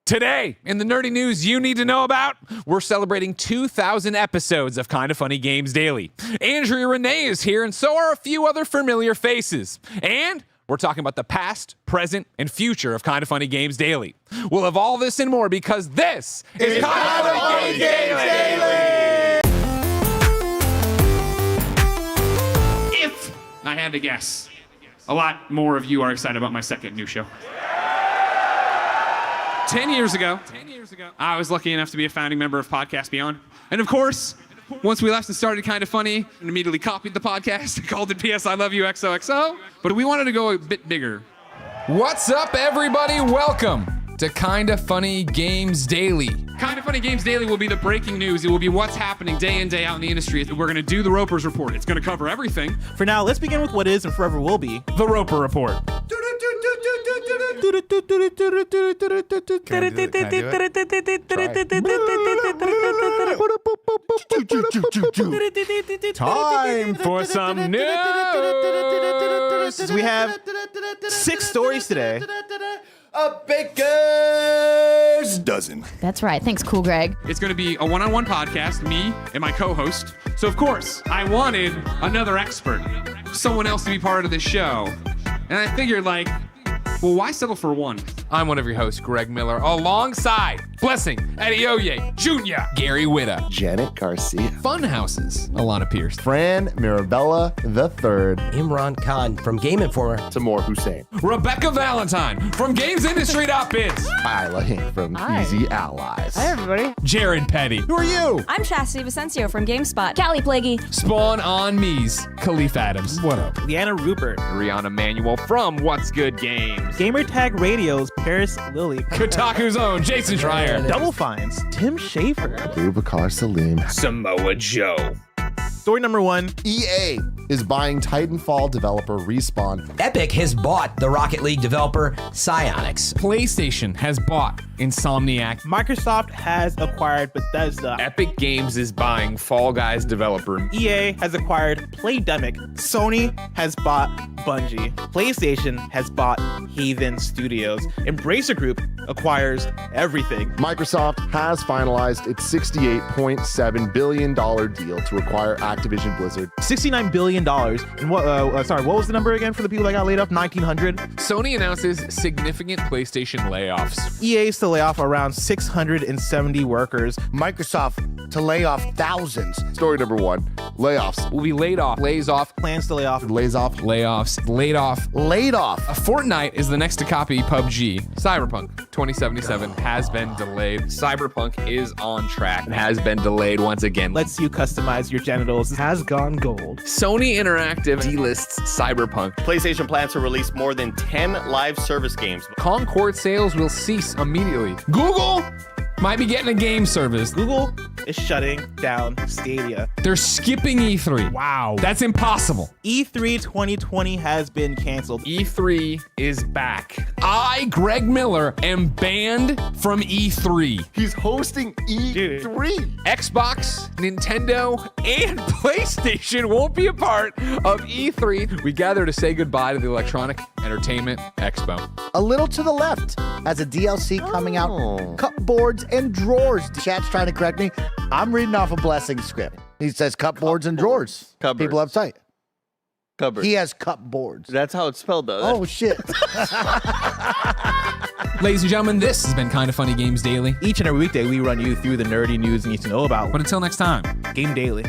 Today, in the nerdy news you need to know about, we're celebrating 2,000 episodes of Kinda Funny Games Daily. Andrea Renee is here, and so are a few other familiar faces. And we're talking about the past, present, and future of Kinda Funny Games Daily. We'll have all this and more because this is Kinda Funny Games Daily! If I had to guess, a lot more of you are excited about my second new show. 10 years ago, I was lucky enough to be a founding member of Podcast Beyond. And of course, once we left and started Kinda Funny, and immediately copied the podcast, called it PS I Love You XOXO. But we wanted to go a bit bigger. What's up, everybody? Welcome to Kinda Funny Games Daily. Kinda Funny Games Daily will be the breaking news. It will be what's happening day in, day out in the industry. We're going to do the Roper's Report. It's going to cover everything. For now, let's begin with what is and forever will be The Roper Report. Time for some news. We have 6 stories today. A baker's dozen. That's right. Thanks, Cool Greg. It's going to be a one-on-one podcast, me and my co-host. So, of course, I wanted another expert, someone else to be part of this show. And I figured, well, why settle for one? I'm one of your hosts, Greg Miller, alongside Blessing Adeoye Jr., Gary Witta, Janet Garcia. Fun Houses, Alana Pierce, Fran Mirabella III. Imran Khan from Game Informer. Tamor Hussein. Rebecca Valentine from GamesIndustry.biz, Isla Hink from Hi. Easy Allies. Hi, everybody. Jared Petty, who are you? I'm Chastity Vicencio from GameSpot. Callie Plaguey. Spawn on Me's, Khalif Adams. What up? Leanna Rupert. Rihanna Manuel from What's Good Games. Gamertag Radio's Paris Lily. Kotaku's own Jason Schreier. Double Finds. Tim Schafer. Boubacar Salim. Samoa Joe. Story number 1. EA is buying Titanfall developer Respawn. Epic has bought the Rocket League developer Psyonix. PlayStation has bought Insomniac. Microsoft has acquired Bethesda. Epic Games is buying Fall Guys developer. EA has acquired Playdemic. Sony has bought Bungie. PlayStation has bought Haven Studios. Embracer Group acquires everything. Microsoft has finalized its $68.7 billion deal to acquire Activision Blizzard. $69 billion. And what was the number again for the people that got laid off? 1,900. Sony announces significant PlayStation layoffs. EA is to lay off around 670 workers. Microsoft to lay off thousands. Story number 1, layoffs. Will be laid off. Lays off. Plans to lay off. Lays off. Layoffs. Laid off. Laid off. A Fortnite is the next to copy PUBG. Cyberpunk 2077 has been delayed. Cyberpunk is on track and has been delayed once again. Lets you customize your genitals. Has gone gold. Sony Interactive delists Cyberpunk. PlayStation plans to release more than 10 live service games. Concord sales will cease immediately. Google might be getting a game service. Google is shutting down Stadia. They're skipping E3. Wow. That's impossible. E3 2020 has been canceled. E3 is back. I, Greg Miller, am banned from E3. He's hosting E3. Xbox, Nintendo, and PlayStation won't be a part of E3. We gather to say goodbye to the Electronic Entertainment Expo. A little to the left has a DLC coming out. Cupboards and drawers. Chat's trying to correct me. I'm reading off a Blessing script. He says cupboards and drawers. Cupboards. People uptight. Cupboard. He has cupboards. That's how it's spelled, though. Oh, shit. Ladies and gentlemen, this has been Kinda Funny Games Daily. Each and every weekday, we run you through the nerdy news you need to know about. But until next time, Game Daily.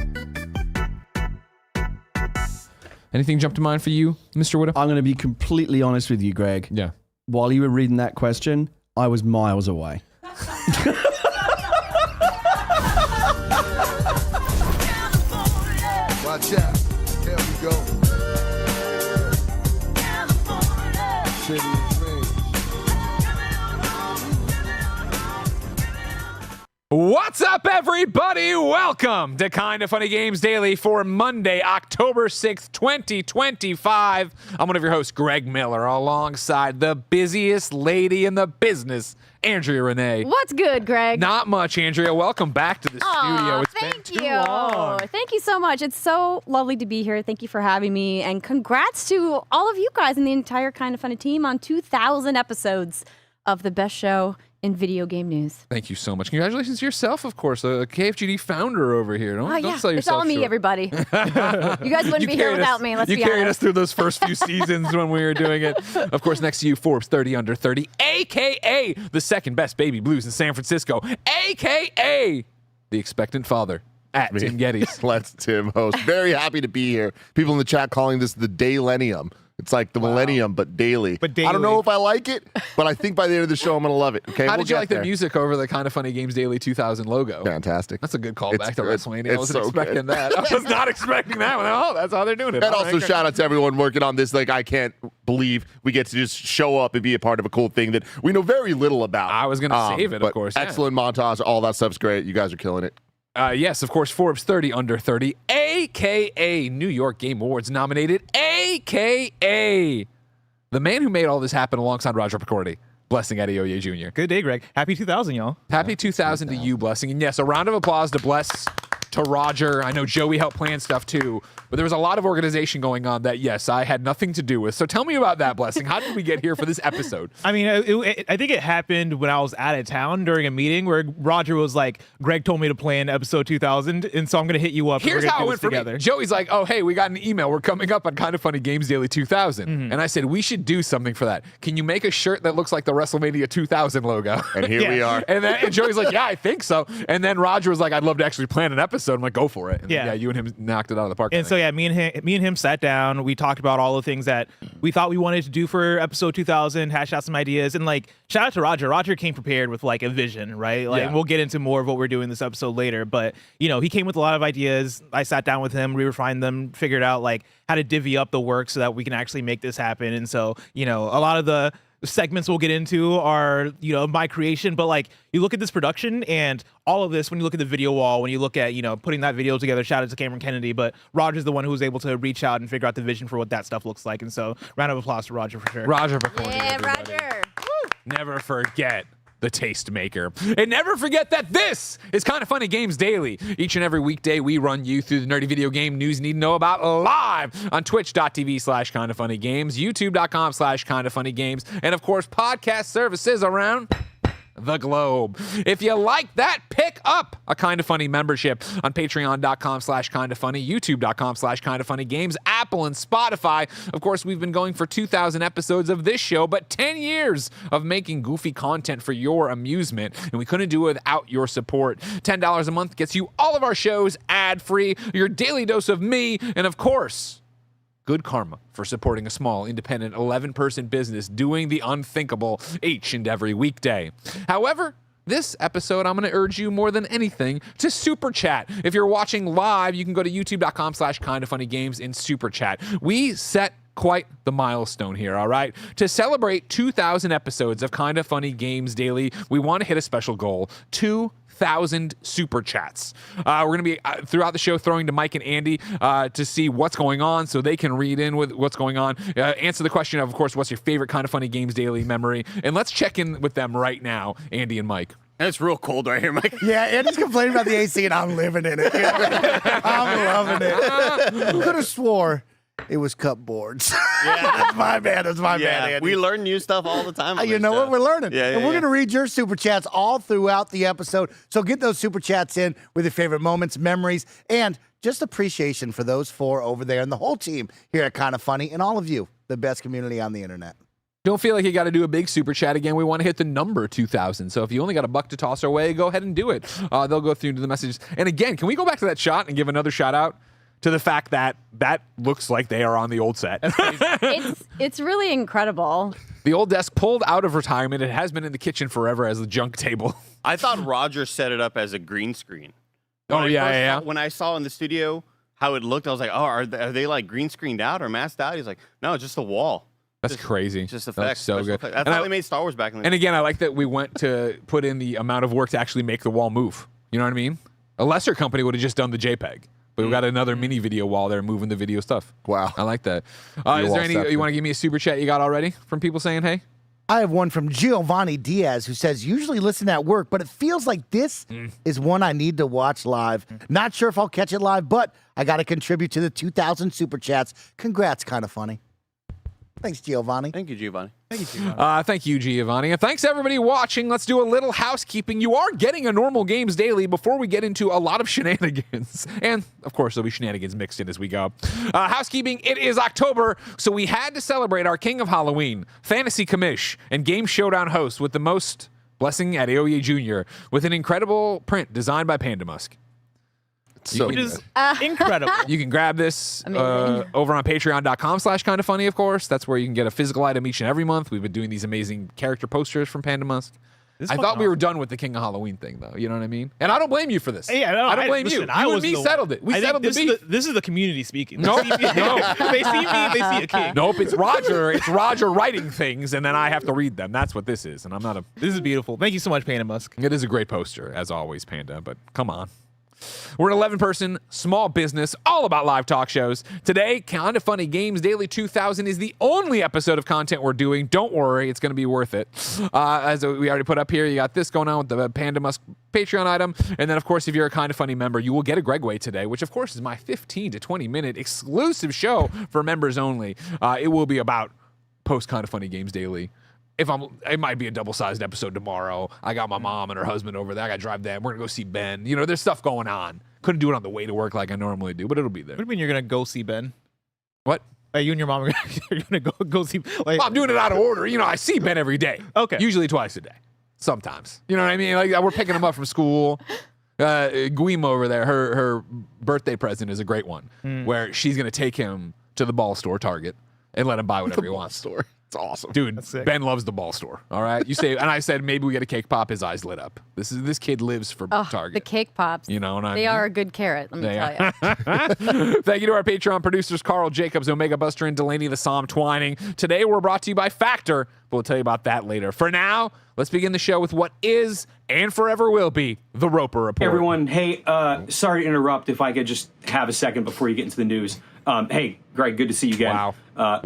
anything jump to mind for you, Mr. Widow? I'm going to be completely honest with you, Greg. Yeah. While you were reading that question, I was miles away. Watch out. There we go. City of dreams. What's up, everybody? Welcome to Kinda Funny Games Daily for Monday, October 6th, 2025. I'm one of your hosts, Greg Miller, alongside the busiest lady in the business, Andrea Renee. What's good, Greg? Not much, Andrea. Welcome back to the studio. It's thank been too you. long. Thank you so much. It's so lovely to be here. Thank you for having me. And congrats to all of you guys and the entire Kinda Funny team on 2,000 episodes of the best show in video game news. Thank you so much. Congratulations to yourself, of course, a KFGD founder over here. Don't sell yourself It's all me, short. everybody. You guys wouldn't be here without me, let's be honest. You carried us through those first few seasons when we were doing it. Of course, next to you, Forbes 30 Under 30, a.k.a. the second best baby blues in San Francisco, a.k.a. the expectant father. At Tim Geddes. Let's Tim host. Very happy to be here. People in the chat calling this the Daylenium. It's like the millennium, but daily. I don't know if I like it, but I think by the end of the show, I'm going to love it. Okay, How did you like the music over the Kind of Funny Games Daily 2000 logo? Fantastic. That's a good callback to WrestleMania. I wasn't so expecting good. that. I was not expecting that one. Oh, that's how they're doing it. And also shout out to everyone working on this. Like, I can't believe we get to just show up and be a part of a cool thing that we know very little about. I was going to save it, of course. Yeah. Excellent montage. All that stuff's great. You guys are killing it. Yes, of course, Forbes 30 Under 30, a.k.a. New York Game Awards nominated, a.k.a. the man who made all this happen alongside Roger Picordi. Blessing Adeoye Jr. Good day, Greg. Happy 2000, y'all. Happy 2000 to you, Blessing. And yes, a round of applause to Bless, to Roger. I know Joey helped plan stuff too, but there was a lot of organization going on that, yes, I had nothing to do with. So tell me about that, Blessing. How did we get here for this episode? I mean, I think it happened when I was out of town during a meeting where Roger was like, Greg told me to plan episode 2000, and so I'm going to hit you up. Here's and we're how gonna it do went this for together. me. Joey's like, oh, hey, we got an email. We're coming up on Kind of Funny Games Daily 2000. And I said, we should do something for that. Can you make a shirt that looks like the WrestleMania 2000 logo? And here we are. And Joey's like, yeah, I think so. And then Roger was like, I'd love to actually plan an episode. I'm like, go for it. And Yeah. you and him knocked it out of the park. And so yeah, me and him sat down. We talked about all the things that we thought we wanted to do for episode 2000. Hashed out some ideas, and like shout out to Roger. Roger came prepared with like a vision, right? Like, Yeah. and we'll get into more of what we're doing this episode later. But you know, he came with a lot of ideas. I sat down with him, we refined them, figured out like how to divvy up the work so that we can actually make this happen. And so you know, a lot of the segments we'll get into are, you know, my creation, but like you look at this production and all of this, when you look at the video wall, when you look at, you know, putting that video together, shout out to Cameron Kennedy, but Roger's the one who was able to reach out and figure out the vision for what that stuff looks like. And so round of applause to Roger for sure. Roger Picordi. Yeah, everybody. Roger. Never forget the taste maker. And never forget that this is Kind of Funny Games Daily. Each and every weekday, we run you through the nerdy video game news you need to know about live on twitch.tv/kindoffunnygames, youtube.com/kindoffunnygames, and of course, podcast services around the globe. If you like that, pick up a Kind of Funny membership on patreon.com/kindoffunny, youtube.com/kindoffunnygames, Apple and Spotify. Of course, we've been going for 2,000 episodes of this show, but 10 years of making goofy content for your amusement, and we couldn't do it without your support. $10 a month gets you all of our shows ad-free, your daily dose of me, and of course, good karma for supporting a small, independent, 11-person business doing the unthinkable each and every weekday. However, this episode, I'm going to urge you more than anything to Super Chat. If you're watching live, you can go to youtube.com/kindoffunnygames in Super Chat. We set quite the milestone here, all right? To celebrate 2,000 episodes of Kind of Funny Games Daily, we want to hit a special goal, 2,000 Super Chats. We're going to be, throughout the show, throwing to Mike and Andy to see what's going on so they can read in with what's going on. Answer the question of course, what's your favorite Kind of Funny Games Daily memory? And let's check in with them right now, Andy and Mike. And it's real cold right here, Mike. Yeah, Andy's complaining about the AC, and I'm living in it. I'm loving it. Who could have swore it was cupboards? Yeah. That's my bad. That's my bad, Andy. We learn new stuff all the time. on You this know show. what? We're learning. Yeah, and we're going to read your Super Chats all throughout the episode. So get those Super Chats in with your favorite moments, memories, and just appreciation for those four over there and the whole team here at Kind of Funny and all of you, the best community on the internet. Don't feel like you got to do a big super chat again. We want to hit the number 2,000. So if you only got $1 to toss our way, go ahead and do it. They'll go through to the messages. And again, can we go back to that shot and give another shout out to the fact that that looks like they are on the old set? It's really incredible. The old desk pulled out of retirement. It has been in the kitchen forever as the junk table. I thought Roger set it up as a green screen. When I saw in the studio how it looked, I was like, oh, are they like green screened out or masked out? He's like, no, it's just a wall. That's crazy. Just That's effects. so good. Effects. That's how they made Star Wars back in the day. And again, I like that we went to put in the amount of work to actually make the wall move. You know what I mean? A lesser company would have just done the JPEG. But we've got another mini video wall there moving the video stuff. Wow. I like that. Is there any, you want to give me a super chat you got already from people saying hey? I have one from Giovanni Diaz who says, usually listen at work, but it feels like this is one I need to watch live. Not sure if I'll catch it live, but I got to contribute to the 2,000 Super Chats. Congrats, Kind of Funny. Thanks, Giovanni. Thank you, Giovanni. Thank you, Giovanni. And thanks, everybody watching. Let's do a little housekeeping. You are getting a normal Games Daily before we get into a lot of shenanigans. And, of course, there'll be shenanigans mixed in as we go. Housekeeping, it is October, so we had to celebrate our king of Halloween, fantasy commish, and game showdown host with the most blessing Adeoye Jr. with an incredible print designed by Panda Musk. So Which is incredible. You can grab this Amazing. over on patreon.com/kindafunny, of course. That's where you can get a physical item each and every month. We've been doing these amazing character posters from Panda Musk. I thought we were done with the King of Halloween thing, though. You know what I mean? And I don't blame you for this. Yeah, no, I don't blame you. You and me settled it. We settled the beef. This is the community speaking. Nope. No. They see me, they see a king. Nope, it's Roger. It's Roger writing things, and then I have to read them. That's what this is, and I'm not a... This is beautiful. Thank you so much, Panda Musk. It is a great poster, as always, Panda, but come on. We're an 11-person small business, all about live talk shows. Today, Kinda Funny Games Daily 2000 is the only episode of content we're doing. Don't worry, it's going to be worth it. As we already put up here, you got this going on with the Panda Musk Patreon item. And then, of course, if you're a Kinda Funny member, you will get a Gregway today, which, of course, is my 15 to 20-minute exclusive show for members only. It will be about post Kinda Funny Games Daily. It might be a double-sized episode tomorrow. I got my mom and her husband over there. I got to drive them. We're going to go see Ben. You know, there's stuff going on. Couldn't do it on the way to work like I normally do, but it'll be there. What do you mean you're going to go see Ben? What? You and your mom are going to go see... Like, Well, I'm doing it out of order. You know, I see Ben every day. Okay. Usually twice a day. Sometimes. You know what I mean? Like, we're picking him up from school. Guima over there, her birthday present is a great one, where she's going to take him to the ball store, Target, and let him buy whatever he wants. store. It's awesome. Dude, Ben loves the ball store. All right. You say, and I said, maybe we get a cake pop. His eyes lit up. This kid lives for Target. The cake pops. You know what I mean? They are a good carrot, let me tell you. Thank you to our Patreon producers, Carl Jacobs, Omega Buster, and Delaney the Psalm Twining. Today, we're brought to you by Factor, but we'll tell you about that later. For now, let's begin the show with what is and forever will be the Roper Report. Hey, everyone. Hey, sorry to interrupt. If I could just have a second before you get into the news. Hey, Greg, good to see you again. Wow.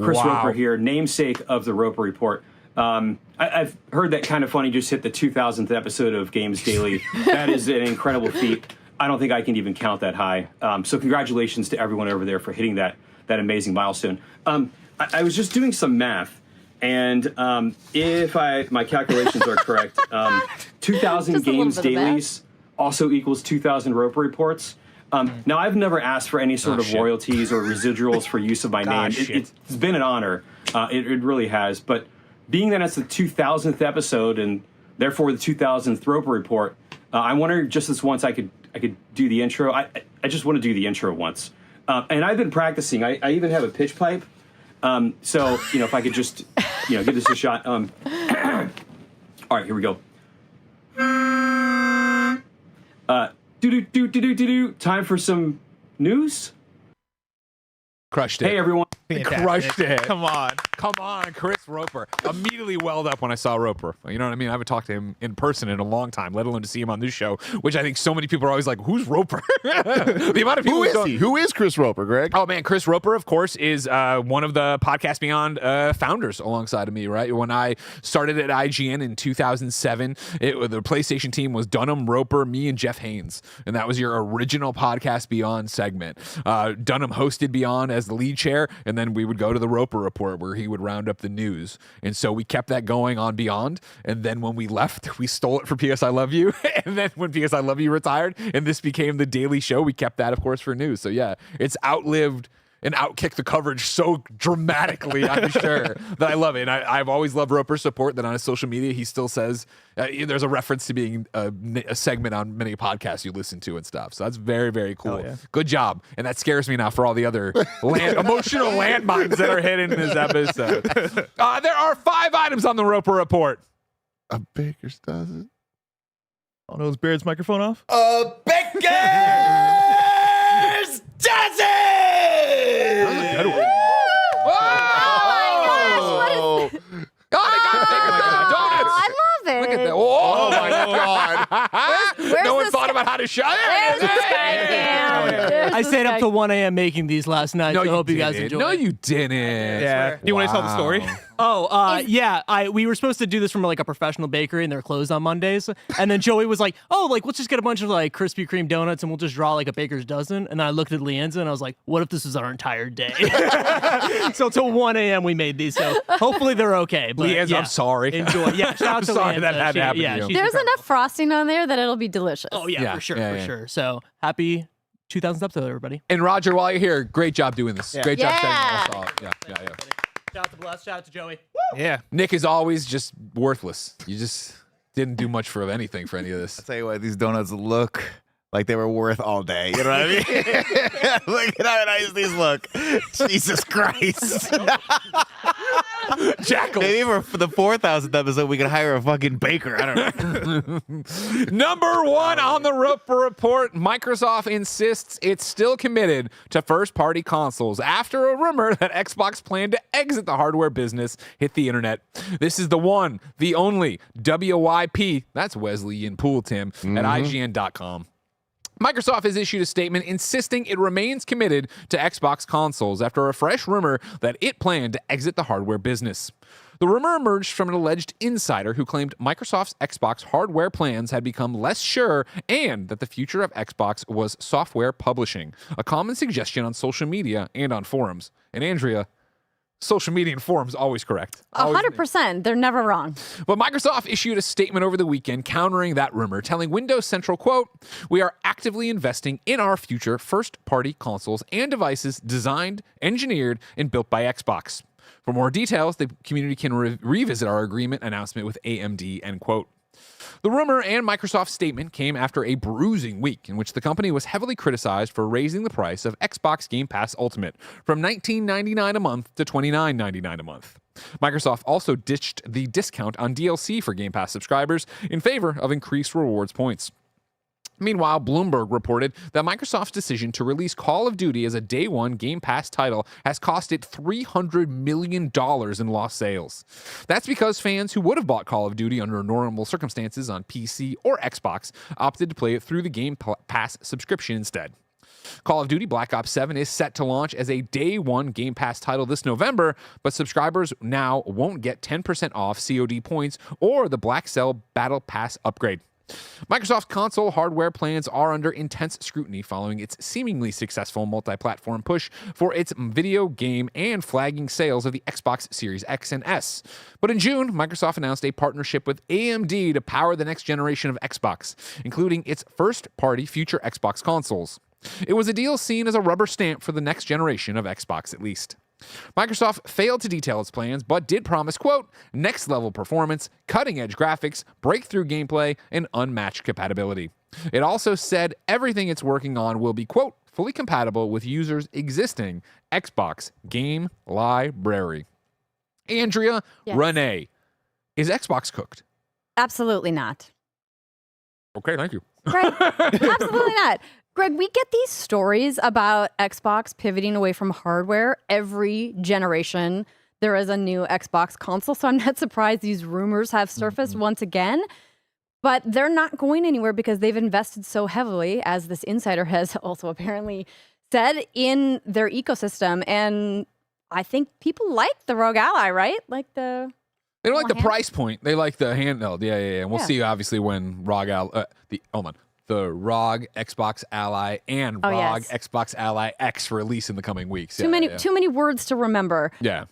Chris Roper here, namesake of the Roper Report. I've heard that Kinda Funny just hit the 2000th episode of Games Daily. That is an incredible feat. I don't think I can even count that high. So congratulations to everyone over there for hitting that amazing milestone. I was just doing some math, and if my calculations are correct, 2,000 Games Dailies also equals 2,000 Roper Reports. Now, I've never asked for any sort of royalties or residuals for use of my name. It's been an honor. It really has. But being that it's the 2000th episode and therefore the 2000th Roper Report, I wonder just this once I could do the intro. I just want to do the intro once. And I've been practicing. I even have a pitch pipe. So, if I could just, give this a shot. All right, here we go. Time for some news. Crushed it. Hey, everyone. Fantastic. Crushed it. Come on. Come on, Chris Roper. Immediately welled up when I saw Roper. You know what I mean? I haven't talked to him in person in a long time, let alone to see him on this show, which I think so many people are always like, who's Roper? The amount of people Who is he? Who is Chris Roper, Greg? Oh, man, Chris Roper, of course, is one of the Podcast Beyond founders alongside of me, right? When I started at IGN in 2007, the PlayStation team was Dunham, Roper, me, and Jeff Haynes. And that was your original Podcast Beyond segment. Dunham hosted Beyond as the lead chair, and then we would go to the Roper Report where he would round up the news. And so we kept that going on Beyond. And then when we left, we stole it for PS I Love You. And then when PS I Love You retired and this became the daily show, we kept that, of course, for news. So yeah, it's outlived and outkicked the coverage so dramatically, I'm sure, that I love it. And I've always loved Roper's support that on his social media, he still says there's a reference to being a segment on many podcasts you listen to and stuff. So that's very, very cool. Yeah. Good job. And that scares me now for all the other emotional landmines that are hidden in this episode. There are 5 items on the Roper Report. A baker's dozen. Oh, no, is Baird's microphone off? A baker's dozen! Good one. Whoa! Oh my gosh, what is Oh, they got bigger than donuts. I love it. Look at that. Oh, my God. Where's No one the thought about how to shut it. There's the Skycam. I stayed up till 1 a.m. making these last night. No, So I hope you guys didn't. enjoy. No, you didn't. Yeah. Do you want to tell the story? We were supposed to do this from like a professional bakery, and they're closed on Mondays. And then Joey was like, "Oh, like let's just get a bunch of like Krispy Kreme donuts, and we'll just draw like a baker's dozen." And then I looked at Leanza, and I was like, "What if this is our entire day?" So till 1 a.m. we made these. So hopefully they're okay. But Leanza, yeah, I'm sorry. Enjoy. Yeah, shout out to sorry Leanza. that had to happen to you. she's There's incredible. enough frosting on there that it'll be delicious. Oh yeah, for sure. So happy 2000th episode, everybody. And Roger, while you're here, great job doing this. Yeah. Great job setting Yeah. it all up. Yeah. Shout out to Bless. Shout out to Joey. Yeah. Nick is always just worthless. You just didn't do much for anything for any of this. I'll tell you what, these donuts look like they were worth all day. You know what I mean? Look at how nice these look. Jesus Christ. Jackal. Maybe for the 4,000th episode, we could hire a fucking baker. I don't know. Number one on the Roper Report, Microsoft insists it's still committed to first-party consoles after a rumor that Xbox planned to exit the hardware business hit the internet. This is the one, the only, WYP, that's Wesley and Pool Tim, at IGN.com. Microsoft has issued a statement insisting it remains committed to Xbox consoles after a fresh rumor that it planned to exit the hardware business. The rumor emerged from an alleged insider who claimed Microsoft's Xbox hardware plans had become less sure and that the future of Xbox was software publishing, a common suggestion on social media and on forums. And Andrea, social media and forums always correct. 100%. They're never wrong. But Microsoft issued a statement over the weekend countering that rumor, telling Windows Central, quote, "We are actively investing in our future first-party consoles and devices designed, engineered, and built by Xbox. For more details, the community can revisit our agreement announcement with AMD," end quote. The rumor and Microsoft's statement came after a bruising week in which the company was heavily criticized for raising the price of Xbox Game Pass Ultimate from $19.99 a month to $29.99 a month. Microsoft also ditched the discount on DLC for Game Pass subscribers in favor of increased rewards points. Meanwhile, Bloomberg reported that Microsoft's decision to release Call of Duty as a day one Game Pass title has cost it $300 million in lost sales. That's because fans who would have bought Call of Duty under normal circumstances on PC or Xbox opted to play it through the Game Pass subscription instead. Call of Duty Black Ops 7 is set to launch as a day one Game Pass title this November, but subscribers now won't get 10% off COD points or the Black Cell Battle Pass upgrade. Microsoft console hardware plans are under intense scrutiny following its seemingly successful multi-platform push for its video game and flagging sales of the Xbox Series X and S. But in June, Microsoft announced a partnership with AMD to power the next generation of Xbox, including its first-party future Xbox consoles. It was a deal seen as a rubber stamp for the next generation of Xbox, at least. Microsoft failed to detail its plans, but did promise, quote, next-level performance, cutting-edge graphics, breakthrough gameplay, and unmatched compatibility. It also said everything it's working on will be, quote, fully compatible with users' existing Xbox game library. Andrea, Yes. Renee, is Xbox cooked? Absolutely not. Okay, thank you. Greg, absolutely not. Greg, we get these stories about Xbox pivoting away from hardware every generation. There is a new Xbox console, so I'm not surprised these rumors have surfaced once again. But they're not going anywhere because they've invested so heavily, as this insider has also apparently said, in their ecosystem. And I think people like the Rogue Ally, right? Like the... They don't like the price point. They like the handheld. Yeah. And we'll Yeah. see, obviously, when ROG Ally... the ROG Xbox Ally and ROG Xbox Ally X release in the coming weeks. Too many words to remember. Yeah.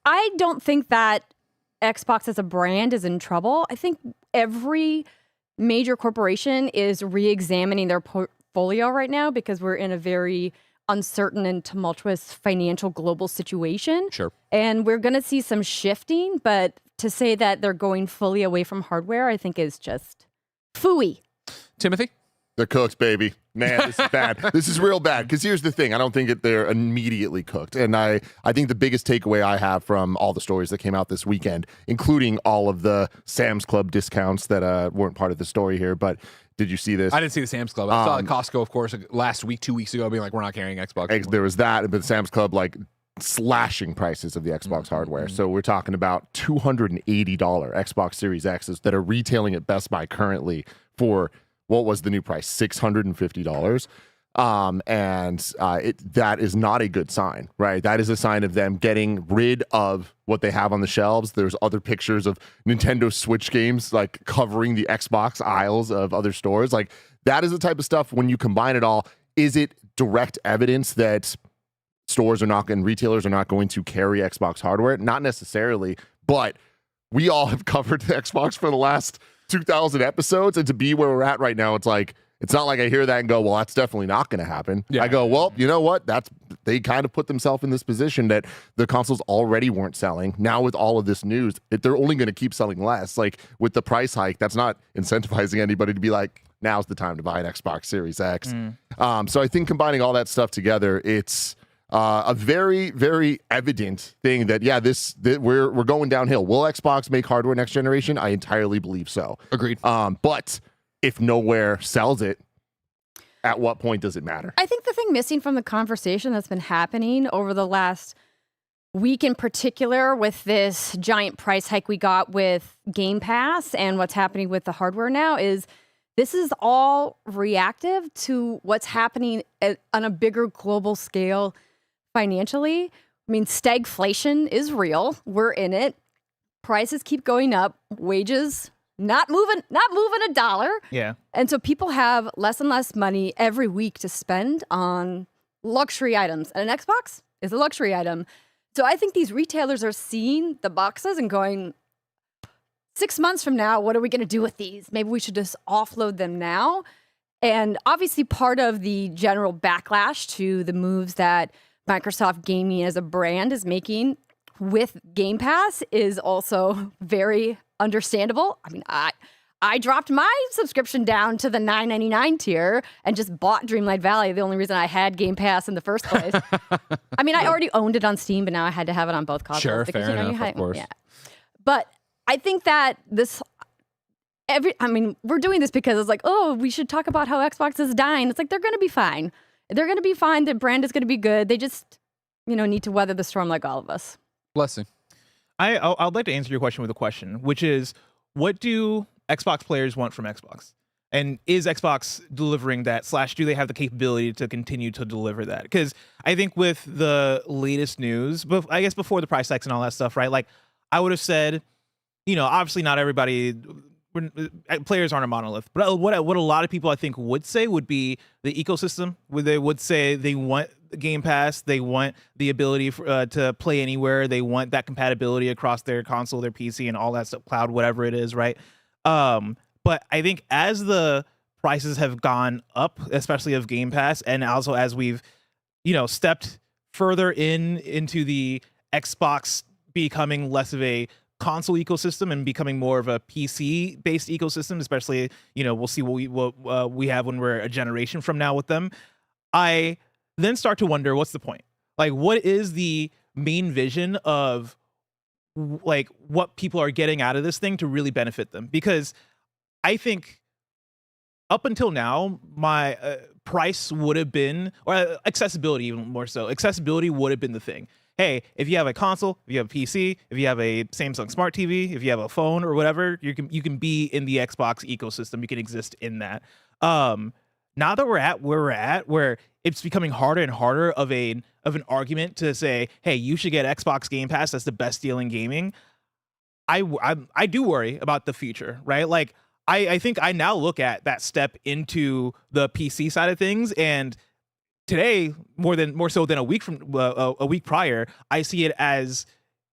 I don't think that Xbox as a brand is in trouble. I think every major corporation is re-examining their portfolio right now because we're in a very uncertain and tumultuous financial global situation. Sure. And we're going to see some shifting, but to say that they're going fully away from hardware, I think is just phooey. Timothy? They're cooked, baby. Man, this is bad. This is real bad. Because here's the thing. I don't think they're immediately cooked. And I think the biggest takeaway I have from all the stories that came out this weekend, including all of the Sam's Club discounts that weren't part of the story here, but did you see this? I didn't see the Sam's Club. I saw at Costco, of course, last week, 2 weeks ago, being like, we're not carrying Xbox anymore. There was that, but Sam's Club, like, slashing prices of the Xbox hardware. So we're talking about $280 Xbox Series X's that are retailing at Best Buy currently for... what was the new price? $650. That is not a good sign, right? That is a sign of them getting rid of what they have on the shelves. There's other pictures of Nintendo Switch games like covering the Xbox aisles of other stores. Like that is the type of stuff when you combine it all. Is it direct evidence that stores are not and retailers are not going to carry Xbox hardware? Not necessarily, but we all have covered the Xbox for the last 2,000 episodes, and to be where we're at right now, it's like, it's not like I hear that and go, well, that's definitely not going to happen. Yeah. I go, well, you know what? They kind of put themselves in this position that the consoles already weren't selling. Now with all of this news, they're only going to keep selling less. Like with the price hike, that's not incentivizing anybody to be like, now's the time to buy an Xbox Series X. So I think combining all that stuff together, it's a very, very evident thing that, we're going downhill. Will Xbox make hardware next generation? I entirely believe so. Agreed. But if nowhere sells it, at what point does it matter? I think the thing missing from the conversation that's been happening over the last week in particular with this giant price hike we got with Game Pass and what's happening with the hardware now is this is all reactive to what's happening on a bigger global scale financially. I mean, stagflation is real. We're in it. Prices keep going up. Wages not moving a dollar. Yeah. And so people have less and less money every week to spend on luxury items. And an Xbox is a luxury item. So I think these retailers are seeing the boxes and going, 6 months from now, what are we going to do with these? Maybe we should just offload them now. And obviously part of the general backlash to the moves that Microsoft Gaming as a brand is making with Game Pass is also very understandable. I mean, I dropped my subscription down to the $9.99 tier and just bought Dreamlight Valley. The only reason I had Game Pass in the first place. I mean, I already owned it on Steam, but now I had to have it on both consoles. Sure, because, fair enough, of course. Yeah. But I think that we're doing this because it's like, oh, we should talk about how Xbox is dying. It's like, they're going to be fine. They're going to be fine. The brand is going to be good. They just, need to weather the storm like all of us. Blessing. I'd like to answer your question with a question, which is, what do Xbox players want from Xbox? And is Xbox delivering that, / do they have the capability to continue to deliver that? Because I think with the latest news, but I guess before the price hikes and all that stuff, right? Like, I would have said, obviously not everybody, players aren't a monolith, but what a lot of people I think would say would be the ecosystem, where they would say they want Game Pass, they want the ability to play anywhere, they want that compatibility across their console, their PC, and all that stuff, cloud, whatever it is, right? But I think as the prices have gone up, especially of Game Pass, and also as we've, stepped further into the Xbox becoming less of a console ecosystem and becoming more of a PC based ecosystem, especially, we'll see what we have when we're a generation from now with them. I then start to wonder, what's the point? Like, what is the main vision of like what people are getting out of this thing to really benefit them? Because I think up until now, my price would have been, or accessibility even more so, accessibility would have been the thing. Hey, if you have a console, if you have a PC, if you have a Samsung Smart TV, if you have a phone or whatever, you can be in the Xbox ecosystem. You can exist in that. Now that we're at where we're at, where it's becoming harder and harder of an argument to say, hey, you should get Xbox Game Pass. That's the best deal in gaming. I do worry about the future, right? Like, I think I now look at that step into the PC side of things, and today, more so than a week prior, I see it as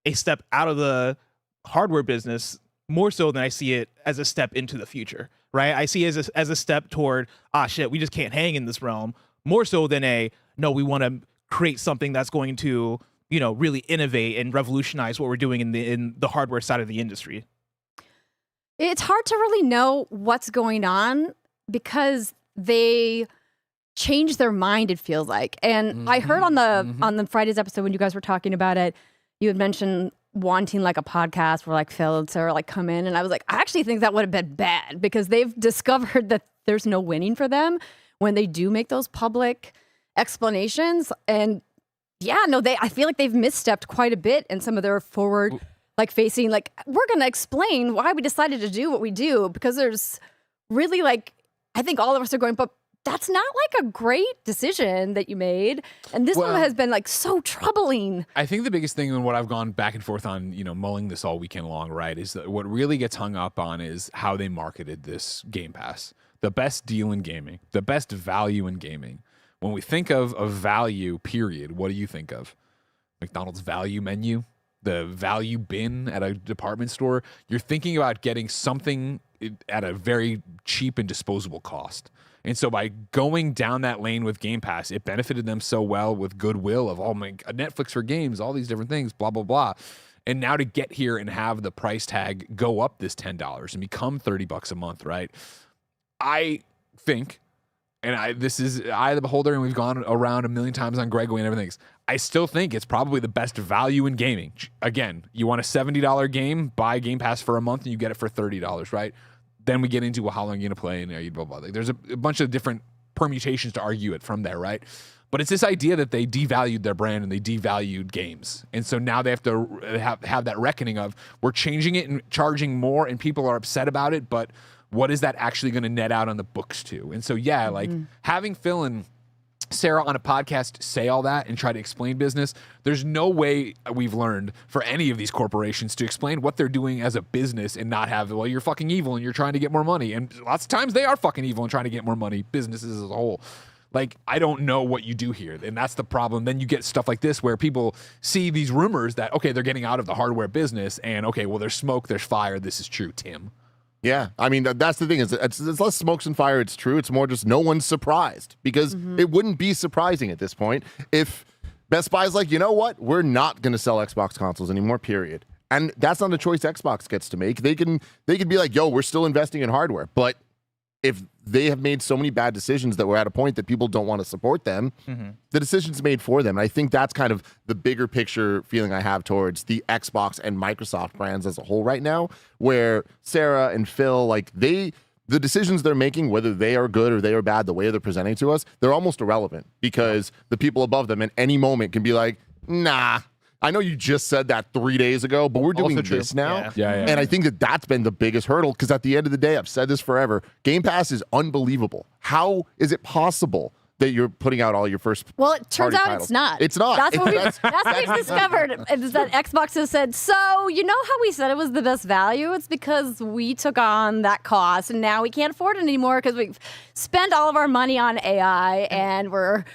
a step out of the hardware business more so than I see it as a step into the future, right? I see it as a step toward, we just can't hang in this realm, more so than no, we want to create something that's going to, really innovate and revolutionize what we're doing in the hardware side of the industry. It's hard to really know what's going on because they change their mind, it feels like. And I heard on the Friday's episode when you guys were talking about it, you had mentioned wanting like a podcast where like Phil and Sarah like come in, and I was like, I actually think that would have been bad because they've discovered that there's no winning for them when they do make those public explanations. And I feel like they've misstepped quite a bit in some of their forward like facing, like, we're going to explain why we decided to do what we do, because there's really like, I think all of us are going, but that's not like a great decision that you made. And this one has been like so troubling. I think the biggest thing and what I've gone back and forth on, mulling this all weekend long, right, is that what really gets hung up on is how they marketed this Game Pass. The best deal in gaming, the best value in gaming. When we think of value, period, what do you think of? McDonald's value menu? The value bin at a department store? You're thinking about getting something at a very cheap and disposable cost. And so by going down that lane with Game Pass, it benefited them so well with goodwill of, Netflix for games, all these different things, blah, blah, blah. And now to get here and have the price tag go up this $10 and become $30 a month, right? I think, and this is eye of the beholder, and we've gone around a million times on Gregway and everything. I still think it's probably the best value in gaming. Again, you want a $70 game, buy Game Pass for a month, and you get it for $30, right? Then we get into, well, how long are you going to play? And blah, blah, blah. There's a bunch of different permutations to argue it from there, right? But it's this idea that they devalued their brand and they devalued games. And so now they have to have that reckoning of, we're changing it and charging more, and people are upset about it, but what is that actually going to net out on the books to? And so, like having Phil and Sarah on a podcast say all that and try to explain business, there's no way we've learned for any of these corporations to explain what they're doing as a business and not have, well, you're fucking evil and you're trying to get more money. And lots of times they are fucking evil and trying to get more money, businesses as a whole. Like, I don't know what you do here. And that's the problem. Then you get stuff like this where people see these rumors that, okay, they're getting out of the hardware business and, okay, well, there's smoke, there's fire. This is true, Tim. Yeah, I mean, that's the thing. It's less smokes and fire. It's true. It's more just no one's surprised because it wouldn't be surprising at this point if Best Buy's like, you know what? We're not going to sell Xbox consoles anymore, period. And that's not a choice Xbox gets to make. They can be like, yo, we're still investing in hardware. But if they have made so many bad decisions that we're at a point that people don't want to support them, the decision's made for them. And I think that's kind of the bigger picture feeling I have towards the Xbox and Microsoft brands as a whole right now, where Sarah and Phil, like the decisions they're making, whether they are good or they are bad, the way they're presenting to us, they're almost irrelevant because the people above them at any moment can be like, nah, I know you just said that 3 days ago, but we're doing this now. Yeah. And I think that's been the biggest hurdle because at the end of the day, I've said this forever, Game Pass is unbelievable. How is it possible that you're putting out all your first Well, it turns out titles? it's not. It's not. That's what we've discovered, is that Xbox has said, so you know how we said it was the best value? It's because we took on that cost, and now we can't afford it anymore because we've spent all of our money on AI, and we're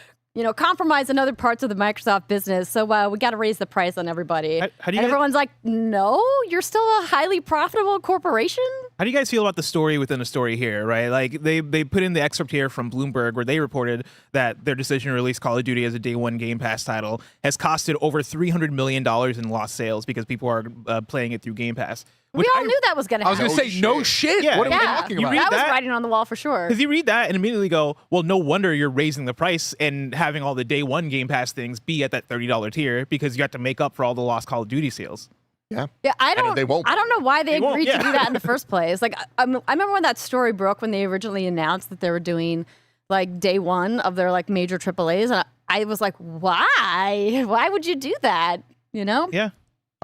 compromising other parts of the Microsoft business. So we got to raise the price on everybody. How do you everyone's like, no, you're still a highly profitable corporation? How do you guys feel about the story within a story here, right? Like they put in the excerpt here from Bloomberg where they reported that their decision to release Call of Duty as a day one Game Pass title has costed over $300 million in lost sales because people are playing it through Game Pass. We all knew that was going to happen. I was going to say, no shit. Yeah. What are we talking about? That was writing on the wall for sure. Because you read that and immediately go, well, no wonder you're raising the price and having all the day one Game Pass things be at that $30 tier because you have to make up for all the lost Call of Duty sales. Yeah. Yeah, I don't know why they won't, agreed to do that in the first place. Like, I remember when that story broke when they originally announced that they were doing like day one of their like major AAAs, and I was like, why? Why would you do that? Yeah.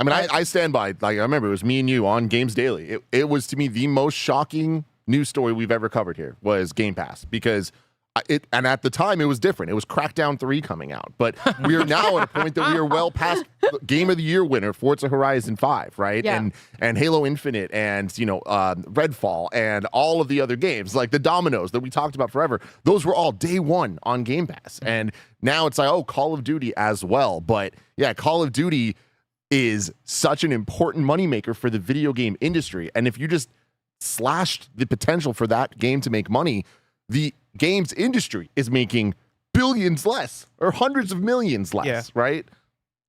I mean, I stand by, like, I remember it was me and you on Games Daily. It was, to me, the most shocking news story we've ever covered here was Game Pass because and at the time, it was different. It was Crackdown 3 coming out. But we are now at a point that we are well past Game of the Year winner, Forza Horizon 5, right? Yeah. And Halo Infinite and, Redfall and all of the other games, like the Dominoes that we talked about forever. Those were all day one on Game Pass. And now it's like, oh, Call of Duty as well. But, yeah, Call of Duty is such an important moneymaker for the video game industry. And if you just slashed the potential for that game to make money, the games industry is making billions less or hundreds of millions less, right?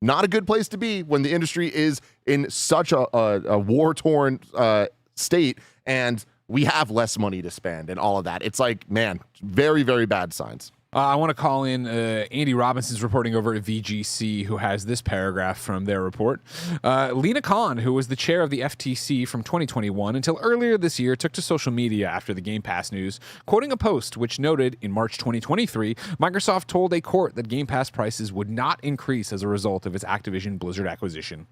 Not a good place to be when the industry is in such a war-torn state and we have less money to spend and all of that. It's like, man, very, very bad signs. I want to call in Andy Robinson's reporting over at VGC, who has this paragraph from their report. Lena Khan, who was the chair of the FTC from 2021 until earlier this year, took to social media after the Game Pass news, quoting a post which noted in March 2023, Microsoft told a court that Game Pass prices would not increase as a result of its Activision Blizzard acquisition.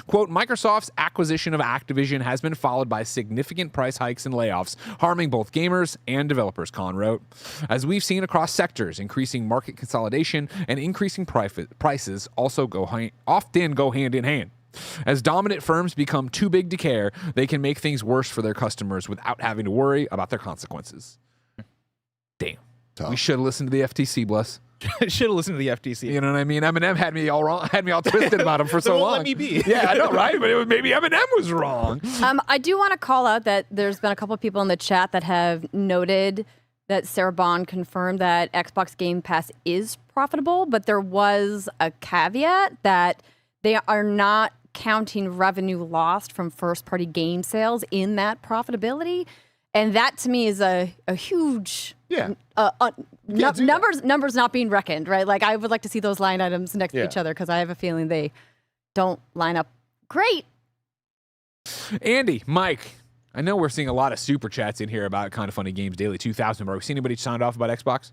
Quote, Microsoft's acquisition of Activision has been followed by significant price hikes and layoffs, harming both gamers and developers, Khan wrote. As we've seen across sectors, increasing market consolidation and increasing prices also often go hand in hand. As dominant firms become too big to care, they can make things worse for their customers without having to worry about their consequences. Damn. We should have listened to the FTC, bless. Should have listened to the FTC. You know what I mean? Eminem had me all wrong, had me all twisted about him for so long. Let me be. Yeah, I know, right? But maybe Eminem was wrong. I do want to call out that there's been a couple of people in the chat that have noted that Sarah Bond confirmed that Xbox Game Pass is profitable, but there was a caveat that they are not counting revenue lost from first-party game sales in that profitability. And that to me is a huge numbers not being reckoned, right? Like I would like to see those line items next to each other because I have a feeling they don't line up great. Andy, Mike, I know we're seeing a lot of super chats in here about Kind of Funny Games Daily 2000, but have we seen anybody sound off about Xbox?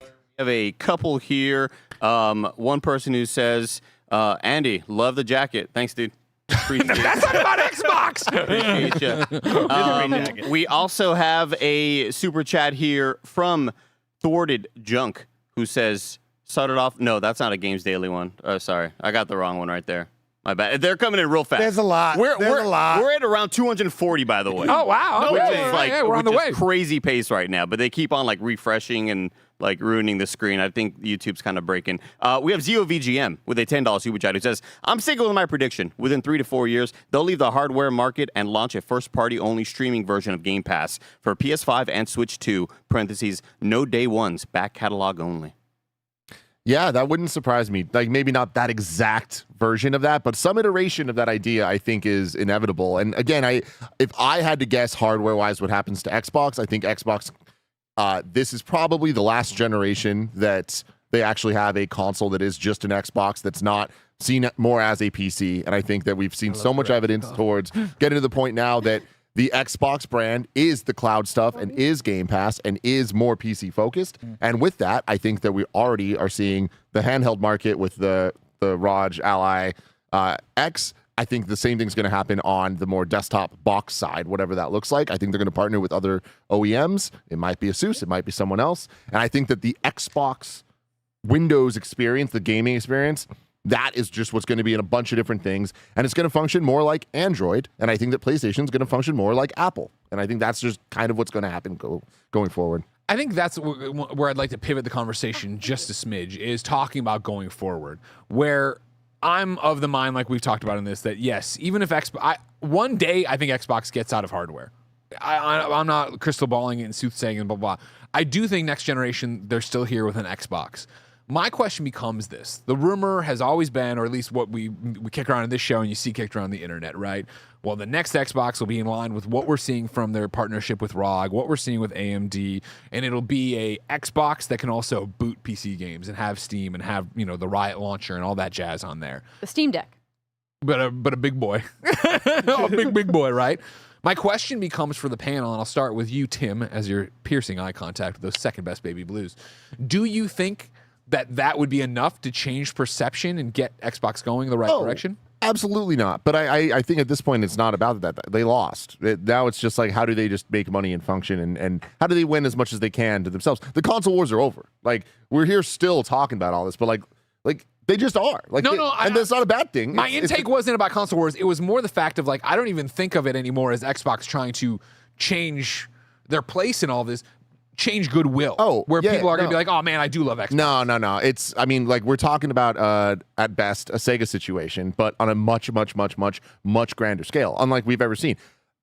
We have a couple here. One person who says, Andy, love the jacket. Thanks, dude. That's not about Xbox. Appreciate you. We also have a super chat here from Thwarted Junk who says, started off. No, that's not a Games Daily one. Sorry. I got the wrong one right there. My bad. They're coming in real fast. There's a lot. We're a lot. We're at around 240, by the way. Oh, wow. Which Okay. is like We're on the way. Crazy pace right now, but they keep on like refreshing and like ruining the screen. I think YouTube's kind of breaking. We have ZOVGM with a $10 super chat who says, I'm sticking with my prediction. Within 3 to 4 years, they'll leave the hardware market and launch a first-party only streaming version of Game Pass for PS5 and Switch 2, parentheses, no day ones, back catalog only. Yeah, that wouldn't surprise me. Like maybe not that exact version of that, but some iteration of that idea I think is inevitable. And again, if I had to guess hardware-wise what happens to Xbox, I think Xbox, this is probably the last generation that they actually have a console that is just an Xbox that's not seen more as a PC. And I think that we've seen so much evidence towards getting to the point now that the Xbox brand is the cloud stuff and is Game Pass and is more PC focused. And with that, I think that we already are seeing the handheld market with the ROG Ally X. I think the same thing's going to happen on the more desktop box side, whatever that looks like. I think they're going to partner with other OEMs. It might be Asus, it might be someone else. And I think that the Xbox Windows experience, the gaming experience, that is just what's going to be in a bunch of different things. And it's going to function more like Android. And I think that PlayStation is going to function more like Apple. And I think that's just kind of what's going to happen going forward. I think that's where I'd like to pivot the conversation just a smidge, is talking about going forward, where I'm of the mind, like we've talked about in this, that yes, even if one day I think Xbox gets out of hardware. I'm not crystal balling it and soothsaying and blah, blah. I do think next generation, they're still here with an Xbox. My question becomes this. The rumor has always been, or at least what we kick around in this show and you see kicked around the internet, right? Well, the next Xbox will be in line with what we're seeing from their partnership with ROG, what we're seeing with AMD, and it'll be a Xbox that can also boot PC games and have Steam and have, the Riot launcher and all that jazz on there. The Steam Deck. But a big boy. A big boy, right? My question becomes for the panel, and I'll start with you, Tim, as your piercing eye contact with those second best baby blues. Do you think that would be enough to change perception and get Xbox going in the right direction? Absolutely not. But I think at this point, it's not about that. They lost. Now it's just like, how do they just make money and function? And how do they win as much as they can to themselves? The console wars are over. Like, we're here still talking about all this, but like they just are. Like, and that's not a bad thing. My intake wasn't about console wars. It was more the fact of, like, I don't even think of it anymore as Xbox trying to change their place in all this. Change goodwill. Where people are going to be like, oh man, I do love Xbox. No. It's, we're talking about, at best, a Sega situation, but on a much, much, much, much, much grander scale, unlike we've ever seen.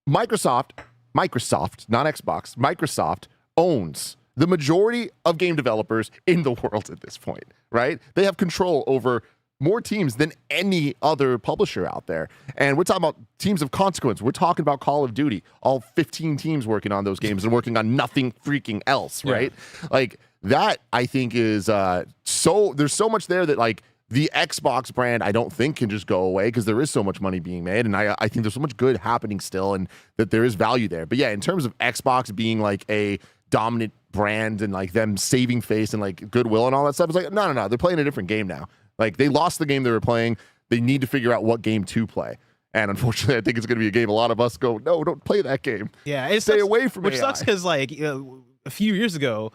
Microsoft, not Xbox, Microsoft owns the majority of game developers in the world at this point, right? They have control over more teams than any other publisher out there. And we're talking about teams of consequence. We're talking about Call of Duty, all 15 teams working on those games and working on nothing freaking else, right? Like, that, I think, is there's so much there that, like, the Xbox brand, I don't think, can just go away because there is so much money being made. And I think there's so much good happening still and that there is value there. But yeah, in terms of Xbox being like a dominant brand and like them saving face and like goodwill and all that stuff, it's like, no. They're playing a different game now. Like, they lost the game they were playing. They need to figure out what game to play. And unfortunately, I think it's going to be a game a lot of us go, no, don't play that game. Yeah, it Stay sucks, away from which AI. sucks because like a few years ago,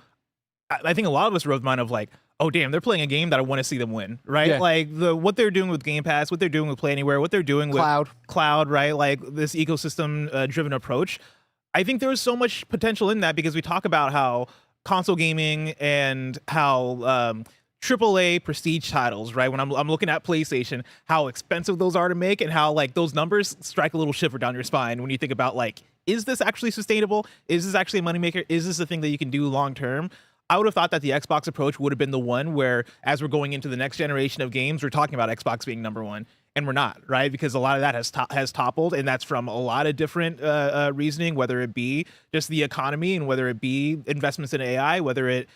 I think a lot of us wrote the mind of like, oh damn, they're playing a game that I want to see them win, right? Yeah. Like what they're doing with Game Pass, what they're doing with Play Anywhere, what they're doing with Cloud, right? Like this ecosystem driven approach. I think there's so much potential in that because we talk about how console gaming and how AAA prestige titles, right? When I'm looking at PlayStation, how expensive those are to make and how like those numbers strike a little shiver down your spine when you think about like, is this actually sustainable? Is this actually a moneymaker? Is this a thing that you can do long term? I would have thought that the Xbox approach would have been the one where, as we're going into the next generation of games, we're talking about Xbox being number one, and we're not, right? Because a lot of that has toppled, and that's from a lot of different reasoning, whether it be just the economy and whether it be investments in AI, whether it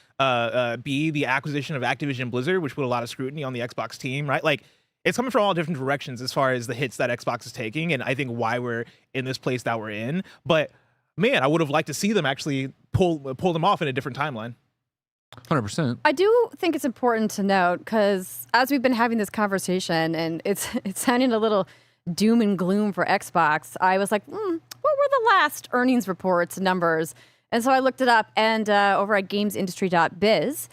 be the acquisition of Activision Blizzard, which put a lot of scrutiny on the Xbox team, right? Like, it's coming from all different directions as far as the hits that Xbox is taking, and I think why we're in this place that we're in. But man, I would have liked to see them actually pull them off in a different timeline. 100%. I do think it's important to note because as we've been having this conversation and it's sounding a little doom and gloom for Xbox, I was like, what were the last earnings reports numbers? And so I looked it up, and over at gamesindustry.biz,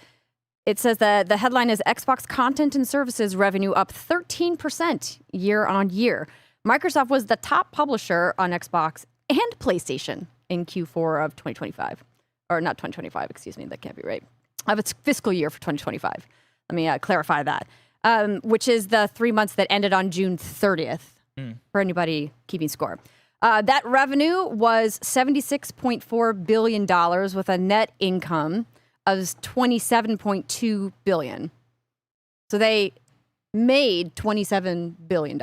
it says that the headline is Xbox content and services revenue up 13% year on year. Microsoft was the top publisher on Xbox and PlayStation in Q4 of 2025. Or not 2025, excuse me, that can't be right. Of its fiscal year for 2025. Let me clarify that. Which is the 3 months that ended on June 30th, for anybody keeping score. That revenue was $76.4 billion with a net income of $27.2 billion. So they made $27 billion.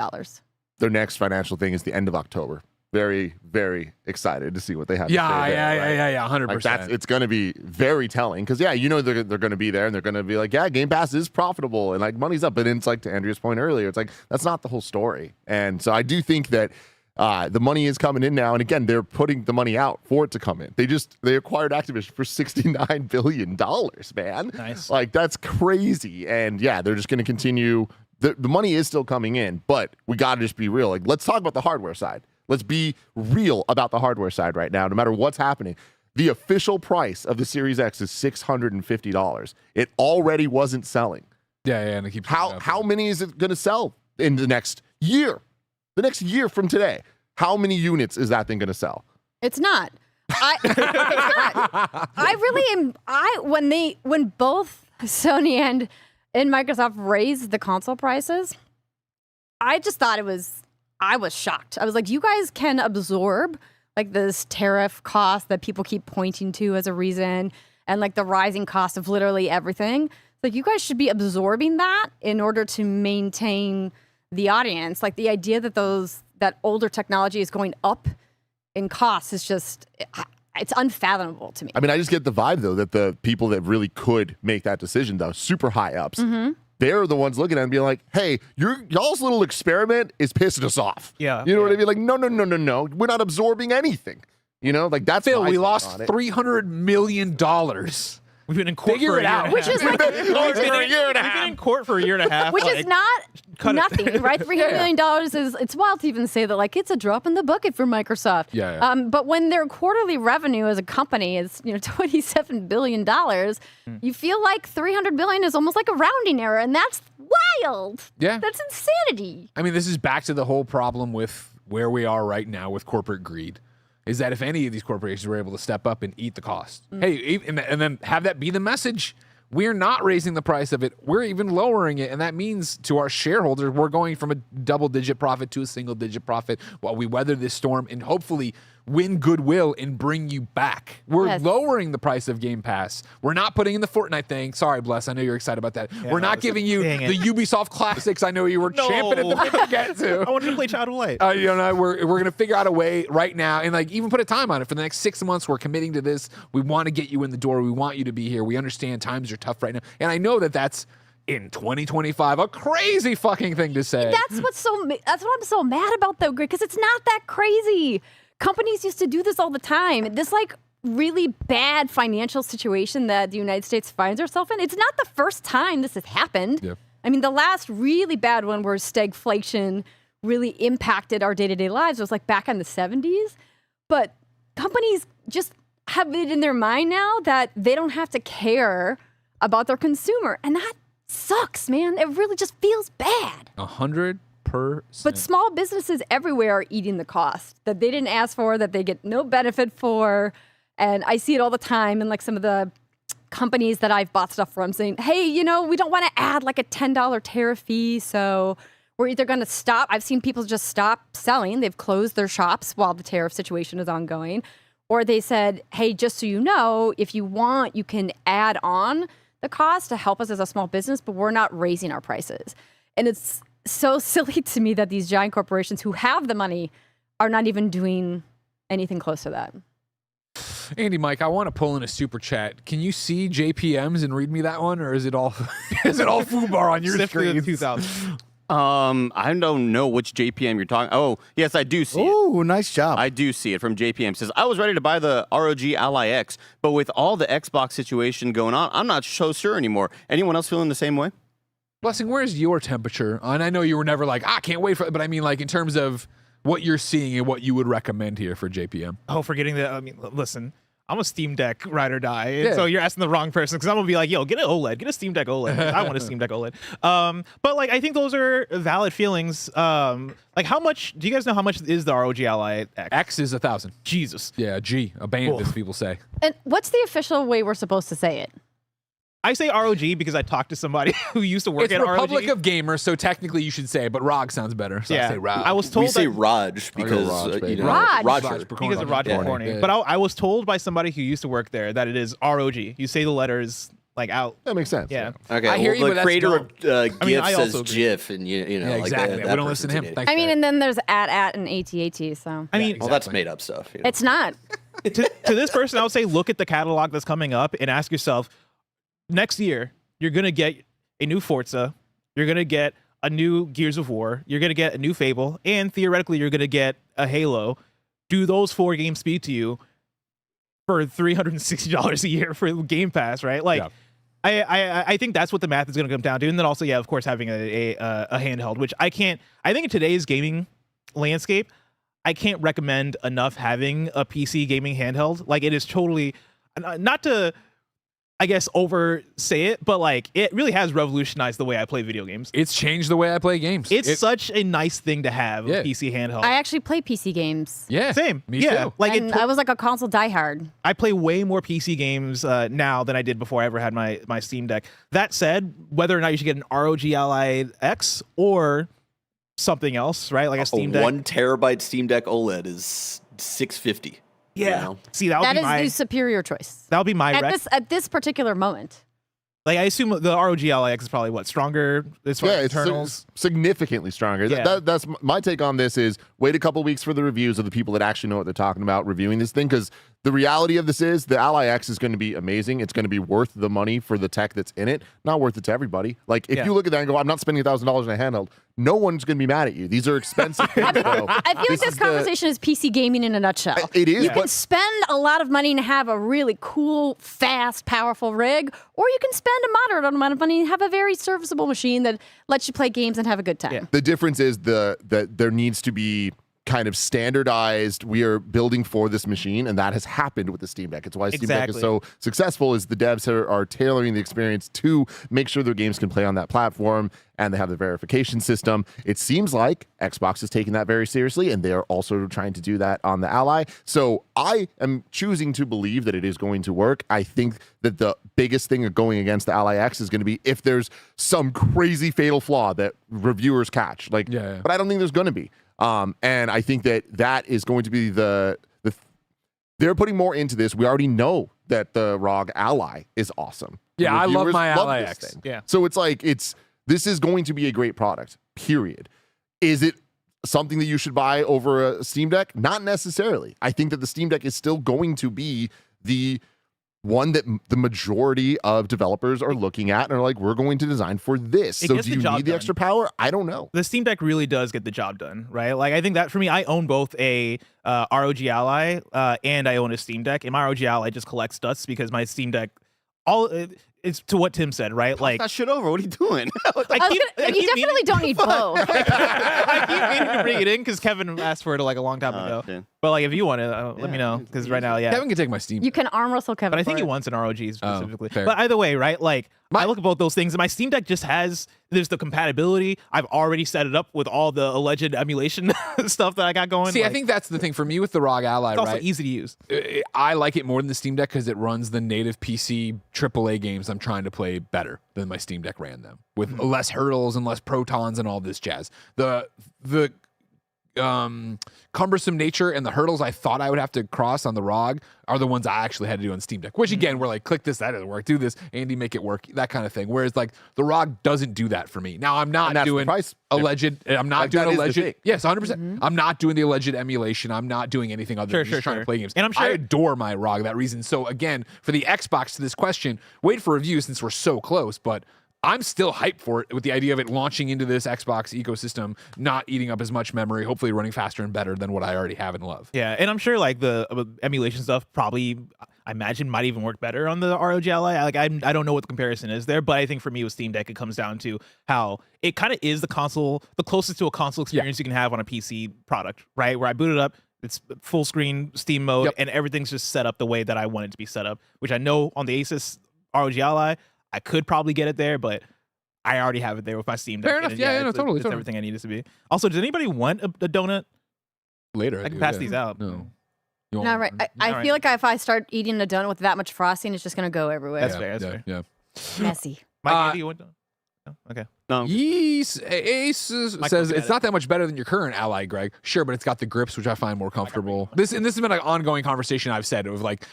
Their next financial thing is the end of October. Very, very excited to see what they have to say there, Yeah, 100%. Like it's going to be very telling because, they're going to be there and they're going to be like, yeah, Game Pass is profitable and like money's up. But it's like to Andrea's point earlier, it's like that's not the whole story. And so I do think that the money is coming in now. And again, they're putting the money out for it to come in. They acquired Activision for $69 billion, man. Nice. Like that's crazy. And yeah, they're just going to continue. The money is still coming in, but we got to just be real. Like, let's talk about the hardware side. Let's be real about the hardware side right now, no matter what's happening. The official price of the Series X is $650. It already wasn't selling. Yeah, and it keeps how many is it going to sell in the next year? The next year from today. How many units is that thing going to sell? It's not. It's not. I really am. When both Sony and Microsoft raised the console prices, I just thought I was shocked. I was like, you guys can absorb like this tariff cost that people keep pointing to as a reason and like the rising cost of literally everything. Like you guys should be absorbing that in order to maintain the audience. Like the idea that older technology is going up in cost is just, it's unfathomable to me. I mean, I just get the vibe though that the people that really could make that decision though, super high ups, they're the ones looking at it and being like, hey, y'all's little experiment is pissing us off. Yeah. You know what I mean? Like, no. We're not absorbing anything. You know, like that's Phil, my we take lost on it. $300 million. We've been in court Figure for it a year out. and a Which half. is like, We've been in court for a year and a half. which is not nothing, right? $300 million is, it's wild to even say that like it's a drop in the bucket for Microsoft. Yeah. But when their quarterly revenue as a company is, $27 billion, you feel like $300 billion is almost like a rounding error. And that's wild. Yeah. That's insanity. I mean, this is back to the whole problem with where we are right now with corporate greed. Is that if any of these corporations were able to step up and eat the cost, hey, and then have that be the message, we're not raising the price of it, we're even lowering it, and that means to our shareholders, we're going from a double-digit profit to a single-digit profit while we weather this storm and hopefully win goodwill and bring you back. We're lowering the price of Game Pass. We're not putting in the Fortnite thing. Sorry, Bless, I know you're excited about that. We're not giving you the Ubisoft classics I know you were champing at the bit to get to. I wanted to play Child of Light. We're going to figure out a way right now and like even put a time on it. For the next 6 months, we're committing to this. We want to get you in the door. We want you to be here. We understand times are tough right now. And I know that that's in 2025 a crazy fucking thing to say. That's what I'm so mad about though, Greg, because it's not that crazy. Companies used to do this all the time. This like really bad financial situation that the United States finds itself in. It's not the first time this has happened. Yeah. I mean, the last really bad one where stagflation really impacted our day-to-day lives was like back in the 70s. But companies just have it in their mind now that they don't have to care about their consumer. And that sucks, man. It really just feels bad. 100%. But small businesses everywhere are eating the cost that they didn't ask for, that they get no benefit for. And I see it all the time in like some of the companies that I've bought stuff from saying, hey, we don't want to add like a $10 tariff fee. So we're either going to stop. I've seen people just stop selling. They've closed their shops while the tariff situation is ongoing. Or they said, hey, just so you know, if you want, you can add on the cost to help us as a small business, but we're not raising our prices. And it's so silly to me that these giant corporations who have the money are not even doing anything close to that. Andy, Mike, I want to pull in a super chat. Can you see JPMs and read me that one, or is it all FUBAR on your screen? 2000. I don't know which JPM you're talking. Oh, yes, I do see it. Ooh, nice job. I do see it from JPM. It says, I was ready to buy the ROG Ally X, but with all the Xbox situation going on, I'm not so sure anymore. Anyone else feeling the same way? Blessing, where's your temperature? And I know you were never like, I can't wait for it, but I mean, like, in terms of what you're seeing and what you would recommend here for JPM. Oh, forgetting that. I mean, listen, I'm a Steam Deck ride or die. And Yeah. so you're asking the wrong person because I'm going to be like, yo, get an OLED. Get a Steam Deck OLED. I want a Steam Deck OLED. But, like, I think those are valid feelings. Like, how much, do you guys know how much is the ROG Ally X? X is 1,000. Jesus. Yeah, G, a band, as people say. And what's the official way we're supposed to say it? I say ROG because I talked to somebody who used to work It's at Republic ROG. of Gamers, so technically you should say it, but ROG sounds better. So I say ROG. I was told We say that- Raj because, Raj. Roger. because of Roger Corny. Yeah. But I was told by somebody who used to work there that it is ROG. You say the letters like out. That makes sense. Yeah. Okay, I hear you, but the that's creator dumb. of I mean, GIF I says also agree. GIF, and you know, Yeah, like exactly. that We don't listen to him. person's an idiot. Thanks, I mean, guys. and then there's at and AT-AT, so. I mean, Well, that's made up stuff. You know? It's not. to this person, I would say look at the catalog that's coming up and ask yourself, next year, you're going to get a new Forza, you're going to get a new Gears of War, you're going to get a new Fable, and theoretically, you're going to get a Halo. Do those 4 games speak to you for $360 a year for Game Pass, right? Like, Yeah. I think that's what the math is going to come down to. And then also, yeah, of course, having a handheld, which I think in today's gaming landscape, I can't recommend enough having a PC gaming handheld. Like, it is totally, not to, I guess, oversay it, but like, it really has revolutionized the way I play video games. It's changed the way I play games. It's such a nice thing to have, Yeah. a PC handheld. I actually play PC games. Yeah. Same. Me yeah. too. Like, And I was like a console diehard. I play way more PC games now than I did before I ever had my Steam Deck. That said, whether or not you should get an ROG Ally X or something else, right? Like a Steam Deck. 1 terabyte Steam Deck OLED is $650. Yeah. You know? See, that would That be is my the superior choice. that would be my rec. At this particular moment. Like, I assume the ROG Ally X is probably what, stronger as far Yeah, as it's internals. significantly stronger. Yeah. That's my take on this is wait a couple weeks for the reviews of the people that actually know what they're talking about reviewing this thing, because the reality of this is the Ally X is going to be amazing. It's going to be worth the money for the tech that's in it, not worth it to everybody. Like, if Yeah. you look at that and go, I'm not spending $1,000 on a handheld, no one's going to be mad at you. These are expensive things, though. I feel like this conversation is PC gaming in a nutshell. It is, You can but- spend a lot of money and have a really cool, fast, powerful rig, or you can spend a moderate amount of money and have a very serviceable machine that lets you play games and have a good time. The difference is that there needs to be kind of standardized, we are building for this machine, and that has happened with the Steam Deck. It's why Steam Deck is Exactly. so successful, is the devs are tailoring the experience to make sure their games can play on that platform, and they have the verification system. It seems like Xbox is taking that very seriously, and they are also trying to do that on the Ally. So I am choosing to believe that it is going to work. I think that the biggest thing of going against the Ally X is going to be if there's some crazy fatal flaw that reviewers catch. Like, Yeah. but I don't think there's going to be. And I think that is going to be they're putting more into this. We already know that the ROG Ally is awesome. Yeah, I love Reviewers my Ally this X. thing. Yeah. So it's like this is going to be a great product. Period. Is it something that you should buy over a Steam Deck? Not necessarily. I think that the Steam Deck is still going to be the one that the majority of developers are looking at and are like, we're going to design for this. It So gets do the you job need the done. extra power? I don't know. The Steam Deck really does get the job done, right? Like, I think that for me, I own both a ROG Ally and I own a Steam Deck, and my ROG Ally just collects dust because my Steam Deck, it's to what Tim said, right? Like that shit over. What are you doing? You definitely don't need both. I keep meaning to bring it in because Kevin asked for it like a long time ago. man. But like, if you want it, let me know because right now, yeah. Kevin can take my Steam. You can arm wrestle Kevin. But I think for he it. wants an ROG specifically. fair. But either way, right? Like, I look at both those things, and my Steam Deck just has there's the compatibility. I've already set it up with all the alleged emulation stuff that I got going. See, like, I think that's the thing for me with the ROG Ally, it's also right? easy to use. I like it more than the Steam Deck because it runs the native PC AAA games I'm trying to play better than my Steam Deck ran them with less hurdles and less protons and all this jazz. The cumbersome nature and the hurdles I thought I would have to cross on the ROG are the ones I actually had to do on Steam Deck, which again, we're like, click this, that doesn't work, do this, Andy, make it work, that kind of thing. Whereas like the ROG doesn't do that for me. Now I'm not doing alleged, I'm not doing alleged, yes, 100%. I'm not doing the alleged emulation. I'm not doing anything other than just trying to play games. And I'm sure I adore my ROG that reason. So again, for the Xbox to this question, wait for review since we're so close, but I'm still hyped for it with the idea of it launching into this Xbox ecosystem, not eating up as much memory, hopefully running faster and better than what I already have and love. Yeah, and I'm sure like the emulation stuff probably, I imagine, might even work better on the ROG Ally. Like I don't know what the comparison is there, but I think for me with Steam Deck, it comes down to how it kind of is the closest to a console experience you can have on a PC product, right? Where I boot it up, it's full screen Steam mode, and everything's just set up the way that I want it to be set up, which I know on the Asus ROG Ally, I could probably get it there, but I already have it there with my Steam Deck. Fair enough. Yeah, totally. It's everything I need it to be. Also, does anybody want a donut? Later, I can pass these out. No. No, right. I feel like if I start eating a donut with that much frosting, it's just going to go everywhere. That's fair. That's fair. Yeah. Messy. Mike, Andy, you want donut? No? Okay. No. Ace says it's not that much better than your current Ally, Greg. Sure, but it's got the grips, which I find more comfortable. This has been an ongoing conversation I've said of like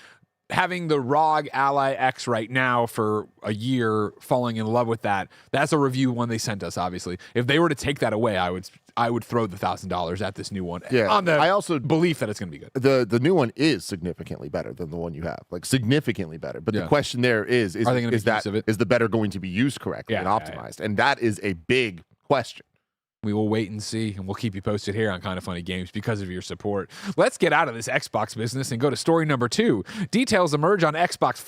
having the ROG Ally X right now for a year, falling in love with that. That's a review one they sent us, obviously. If they were to take that away, I would throw the $1,000 at this new one. Yeah. On the I also belief that it's going to be good. The new one is significantly better than the one you have, like significantly better. But the question there is Are they gonna make use of it? is the better going to be used correctly and optimized? And that is a big question. We will wait and see, and we'll keep you posted here on Kind of Funny Games because of your support. Let's get out of this Xbox business and go to story number 2. Details emerge on Xbox.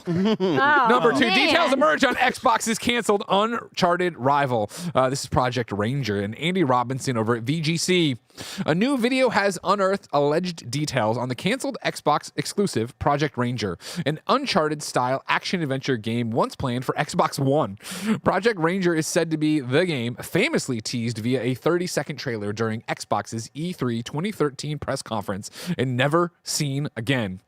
Number 2. Details emerge on Xbox's canceled Uncharted rival. This is Project Ranger and Andy Robinson over at VGC. A new video has unearthed alleged details on the canceled Xbox exclusive Project Ranger, an Uncharted-style action-adventure game once planned for Xbox One. Project Ranger is said to be the game famously teased via a 30-second trailer during Xbox's E3 2013 press conference and never seen again.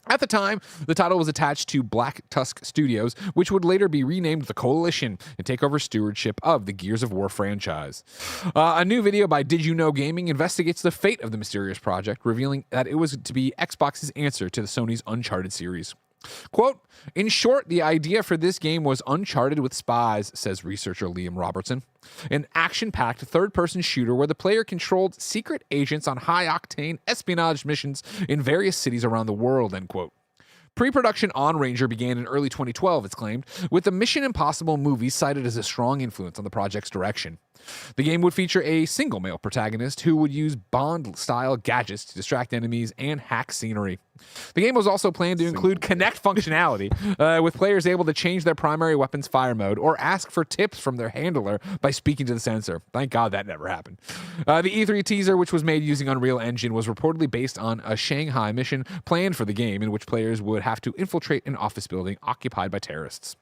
At the time, the title was attached to Black Tusk Studios, which would later be renamed the Coalition and take over stewardship of the Gears of War franchise. A new video by Did You Know Gaming investigates the fate of the mysterious project, revealing that it was to be Xbox's answer to the Sony's Uncharted series. Quote, in short, the idea for this game was Uncharted with spies, says researcher Liam Robertson. An action-packed third-person shooter where the player controlled secret agents on high-octane espionage missions in various cities around the world, end quote. Pre-production on Ranger began in early 2012, it's claimed, with the Mission Impossible movies cited as a strong influence on the project's direction. The game would feature a single male protagonist who would use Bond-style gadgets to distract enemies and hack scenery. The game was also planned to include Kinect functionality, with players able to change their primary weapon's fire mode or ask for tips from their handler by speaking to the sensor. Thank God that never happened. The E3 teaser, which was made using Unreal Engine, was reportedly based on a Shanghai mission planned for the game in which players would have to infiltrate an office building occupied by terrorists.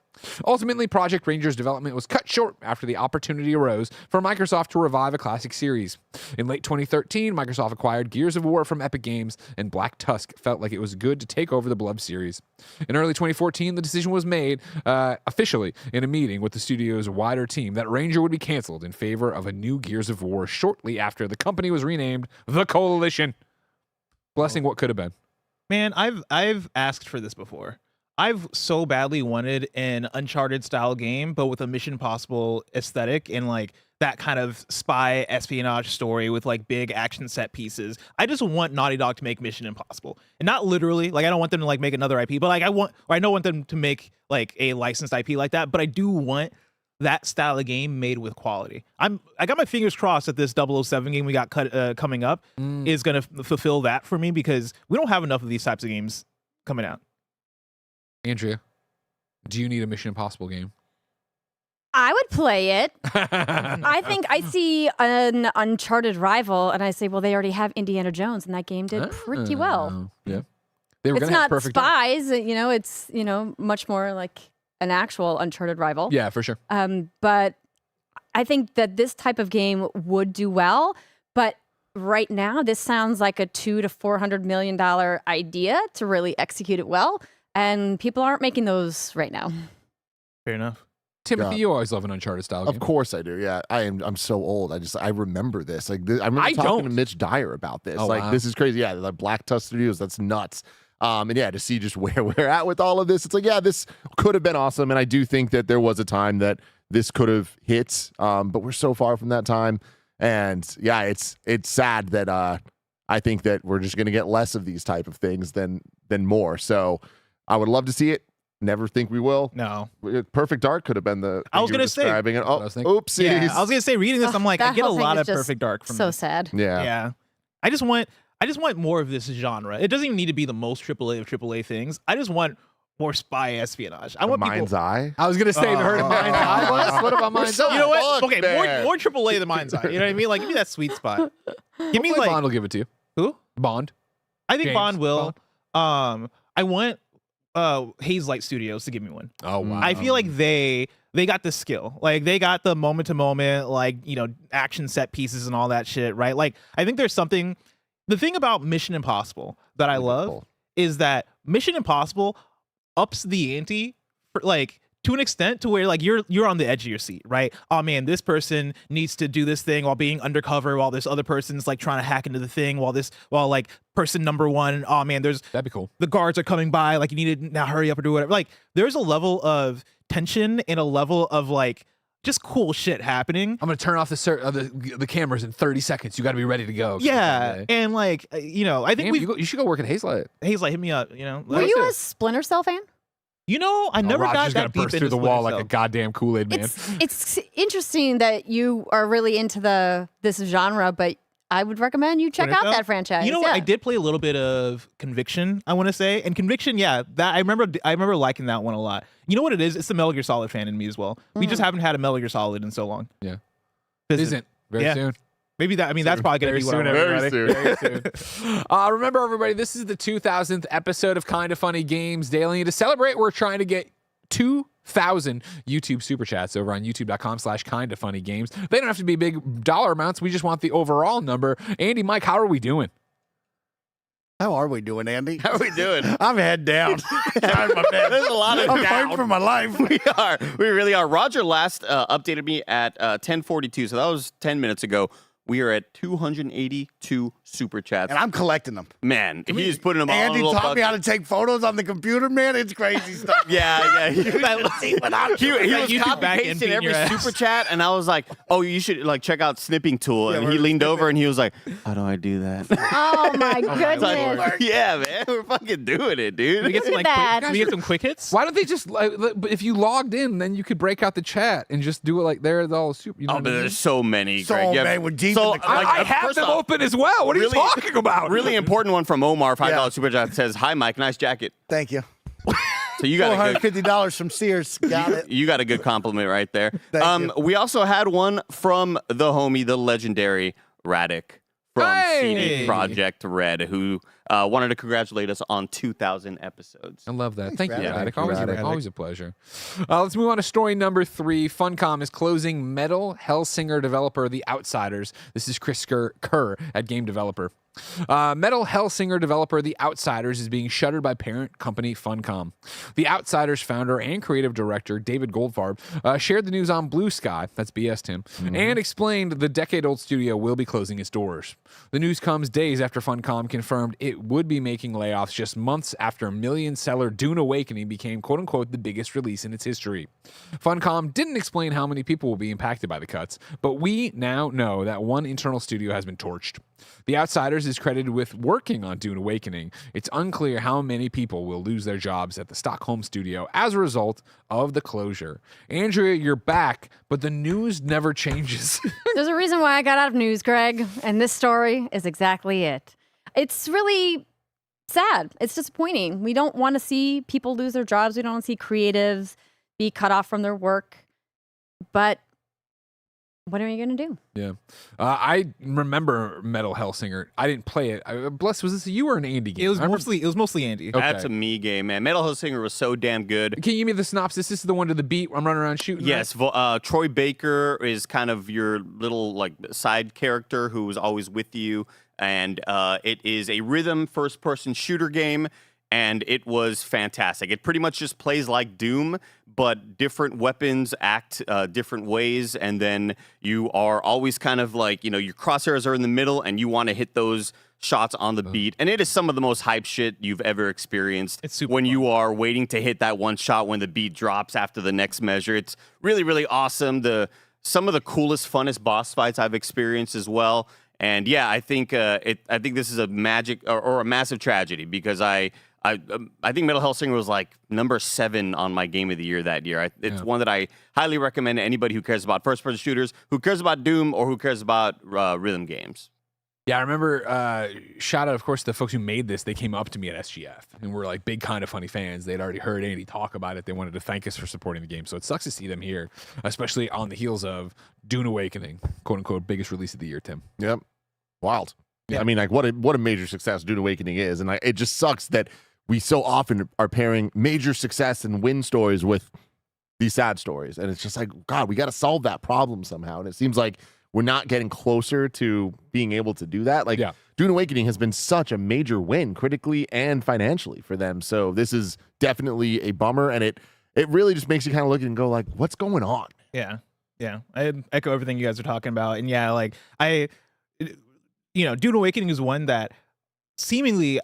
Ultimately, Project Ranger's development was cut short after the opportunity arose for Microsoft to revive a classic series. In late 2013, Microsoft acquired Gears of War from Epic Games, and Black Tusk felt like it was good to take over the beloved series. In early 2014, the decision was made officially in a meeting with the studio's wider team that Ranger would be canceled in favor of a new Gears of War shortly after the company was renamed the Coalition. Blessing what could have been. Man, I've asked for this before. I've so badly wanted an Uncharted style game, but with a Mission Impossible aesthetic and like that kind of spy espionage story with like big action set pieces. I just want Naughty Dog to make Mission Impossible, and not literally. Like I don't want them to like make another IP, but like I don't want them to make like a licensed IP like that. But I do want that style of game made with quality. I got my fingers crossed that this 007 game we got coming up is going to fulfill that for me, because we don't have enough of these types of games coming out. Andrea. Do you need a Mission Impossible game? I would play it. I think I see an Uncharted rival, and I say, well, they already have Indiana Jones, and that game did pretty well. Yeah. They were It's gonna have not Perfect Dark. spies, it's, much more like an actual Uncharted rival. Yeah, for sure. But I think that this type of game would do well. But right now, this sounds like a $200 to $400 million idea to really execute it well. And people aren't making those right now. Fair enough. Timothy, Yeah. you always love an Uncharted style game. Of course I do. Yeah, I'm so old. I remember this. Like I remember talking to Mitch Dyer about this. Oh, wow. This is crazy. Yeah, the Black Tusk Studios. That's nuts. And yeah, to see just where we're at with all of this, it's like, yeah, this could have been awesome. And I do think that there was a time that this could have hit. But we're so far from that time. And yeah, it's sad that I think that we're just gonna get less of these type of things than more. So I would love to see it. Never think we will. No. Perfect Dark could have been the. I was you were gonna say. describing it. Oh, oopsies. Yeah, I was gonna say reading this, I'm like, I That get a whole thing lot is of just Perfect Dark from so this. sad. Yeah. Yeah. I just want more of this genre. It doesn't even need to be the most AAA of AAA things. I just want more spy espionage. I want Mind's people. Eye. I was gonna say, you heard of Mind's Eye? What about Mind's so Eye? You know what? Fuck, Okay, man. more AAA than Mind's Eye. You know what I mean? Like, give me that sweet spot. Give me Hopefully like Bond will give it to you. who? Bond. I think James Bond will. I want Hazelight Studios to give me one. Oh wow. I feel like they got the skill. Like they got the moment to moment, like, action set pieces and all that shit, right? Like I think there's something. The thing about Mission Impossible that I love is that Mission Impossible ups the ante for, like, to an extent to where like you're on the edge of your seat, right? Oh man, this person needs to do this thing while being undercover, while this other person's like trying to hack into the thing, while like person number one, oh man, that'd be cool. The guards are coming by, like you need to now hurry up or do whatever. Like there's a level of tension and a level of like just cool shit happening. I'm gonna turn off the cameras in 30 seconds. You got to be ready to go. Yeah, and like I think you should go work at Hazelight. Hazelight, hit me up. Were you a Splinter Cell fan? I never got Roger's that gonna deep burst into through the wall Splinter like a Cell. goddamn Kool-Aid man. It's interesting that you are really into this genre, but I would recommend you check out that franchise. You know what? I did play a little bit of Conviction, I want to say, and Conviction, yeah, that I remember liking that one a lot. You know what it is? It's the Metal Gear Solid fan in me as well. We just haven't had a Metal Gear Solid in so long. Yeah, it isn't very soon. Maybe that. I mean, that's probably gonna be what I want. Very soon. Remember, everybody, this is the 2000th episode of Kinda Funny Games Daily, and to celebrate, we're trying to get 2,000 YouTube super chats over on youtube.com/kindafunnygames. They don't have to be big dollar amounts. We just want the overall number. Andy, Mike, how are we doing? How are we doing, Andy? How are we doing? I'm head down. There's a lot of I'm down. fighting for my life. We really are. Roger last updated me at 10:42, so that was 10 minutes ago. We are at 282 super chats. And I'm collecting them. Man, he's putting them all in a Andy little taught me how bucket. to take photos on the computer, man. It's crazy stuff. Yeah. He was YouTube copy back pasting and beating every your ass. super chat, and I was like, "Oh, you should like check out Snipping Tool." And he leaned over and he was like, "How do I do that?" Oh my goodness. Like, yeah, man, we're fucking doing it, dude. We get some Look at that. we get some quick hits. Why don't they just, but if you logged in, then you could break out the chat and just do it like they're all super. You know Oh, what but I mean? there's so many. So Greg. many. We're deep in the I have first them off, open as well. What are you talking about? Really important one from Omar, $5 Yeah. super chat says, "Hi, Mike, nice jacket." Thank you. So you got a good, $450 from Sears. Got it. you got a good compliment right there. Thank you. We also had one from the homie, the legendary Radic from CD Projekt Red, who wanted to congratulate us on 2,000 episodes. I love that. Thank you, Radic. Radic. Always a pleasure. Let's move on to story number 3. Funcom is closing Metal Hellsinger developer The Outsiders. This is Chris Kerr at Game Developer. Metal Hellsinger developer The Outsiders is being shuttered by parent company Funcom. The Outsiders founder and creative director David Goldfarb shared the news on Blue Sky, that's BS Tim, and explained the decade-old studio will be closing its doors. The news comes days after Funcom confirmed it would be making layoffs just months after million-seller Dune Awakening became quote-unquote the biggest release in its history. Funcom didn't explain how many people will be impacted by the cuts, but we now know that one internal studio has been torched. The Outsiders is credited with working on Dune Awakening. It's unclear how many people will lose their jobs at the Stockholm studio as a result of the closure. Andrea, you're back, but the news never changes. There's a reason why I got out of news, Greg, and this story is exactly it. It's really sad. It's disappointing. We don't want to see people lose their jobs. We don't want to see creatives be cut off from their work. But what are you going to do? Yeah. I remember Metal Hellsinger. I didn't play it. Bless, was this a you or an Andy game? It was mostly Andy. Okay. That's a me game, man. Metal Hellsinger was so damn good. Can you give me the synopsis? This is the one to the beat. I'm running around shooting. Yes, Troy Baker is kind of your little like side character who is always with you, and it is a rhythm first-person shooter game, and it was fantastic. It pretty much just plays like Doom, but different weapons act different ways, and then you are always kind of like, your crosshairs are in the middle, and you want to hit those shots on the beat. And it is some of the most hype shit you've ever experienced. It's super when fun. you are waiting to hit that one shot when the beat drops after the next measure. It's really, really awesome. Some of the coolest, funnest boss fights I've experienced as well. And yeah, I think this is a magic or a massive tragedy because I think Metal Hellsinger was like number 7 on my game of the year that year. It's one that I highly recommend to anybody who cares about first-person shooters, who cares about Doom, or who cares about rhythm games. Yeah, I remember, shout out, of course, the folks who made this. They came up to me at SGF and were like big Kind of Funny fans. They'd already heard Andy talk about it. They wanted to thank us for supporting the game. So it sucks to see them here, especially on the heels of Dune Awakening, quote-unquote, biggest release of the year, Tim. Yep. Wild. Yeah. I mean, like, what a major success Dune Awakening is. And it just sucks that we so often are pairing major success and win stories with these sad stories. And it's just like, God, we got to solve that problem somehow. And it seems like we're not getting closer to being able to do that. Like, Dune Awakening has been such a major win critically and financially for them. So this is definitely a bummer. And it really just makes you kind of look and go like, what's going on? Yeah. Yeah. I echo everything you guys are talking about. And yeah, like Dune Awakening is one that seemingly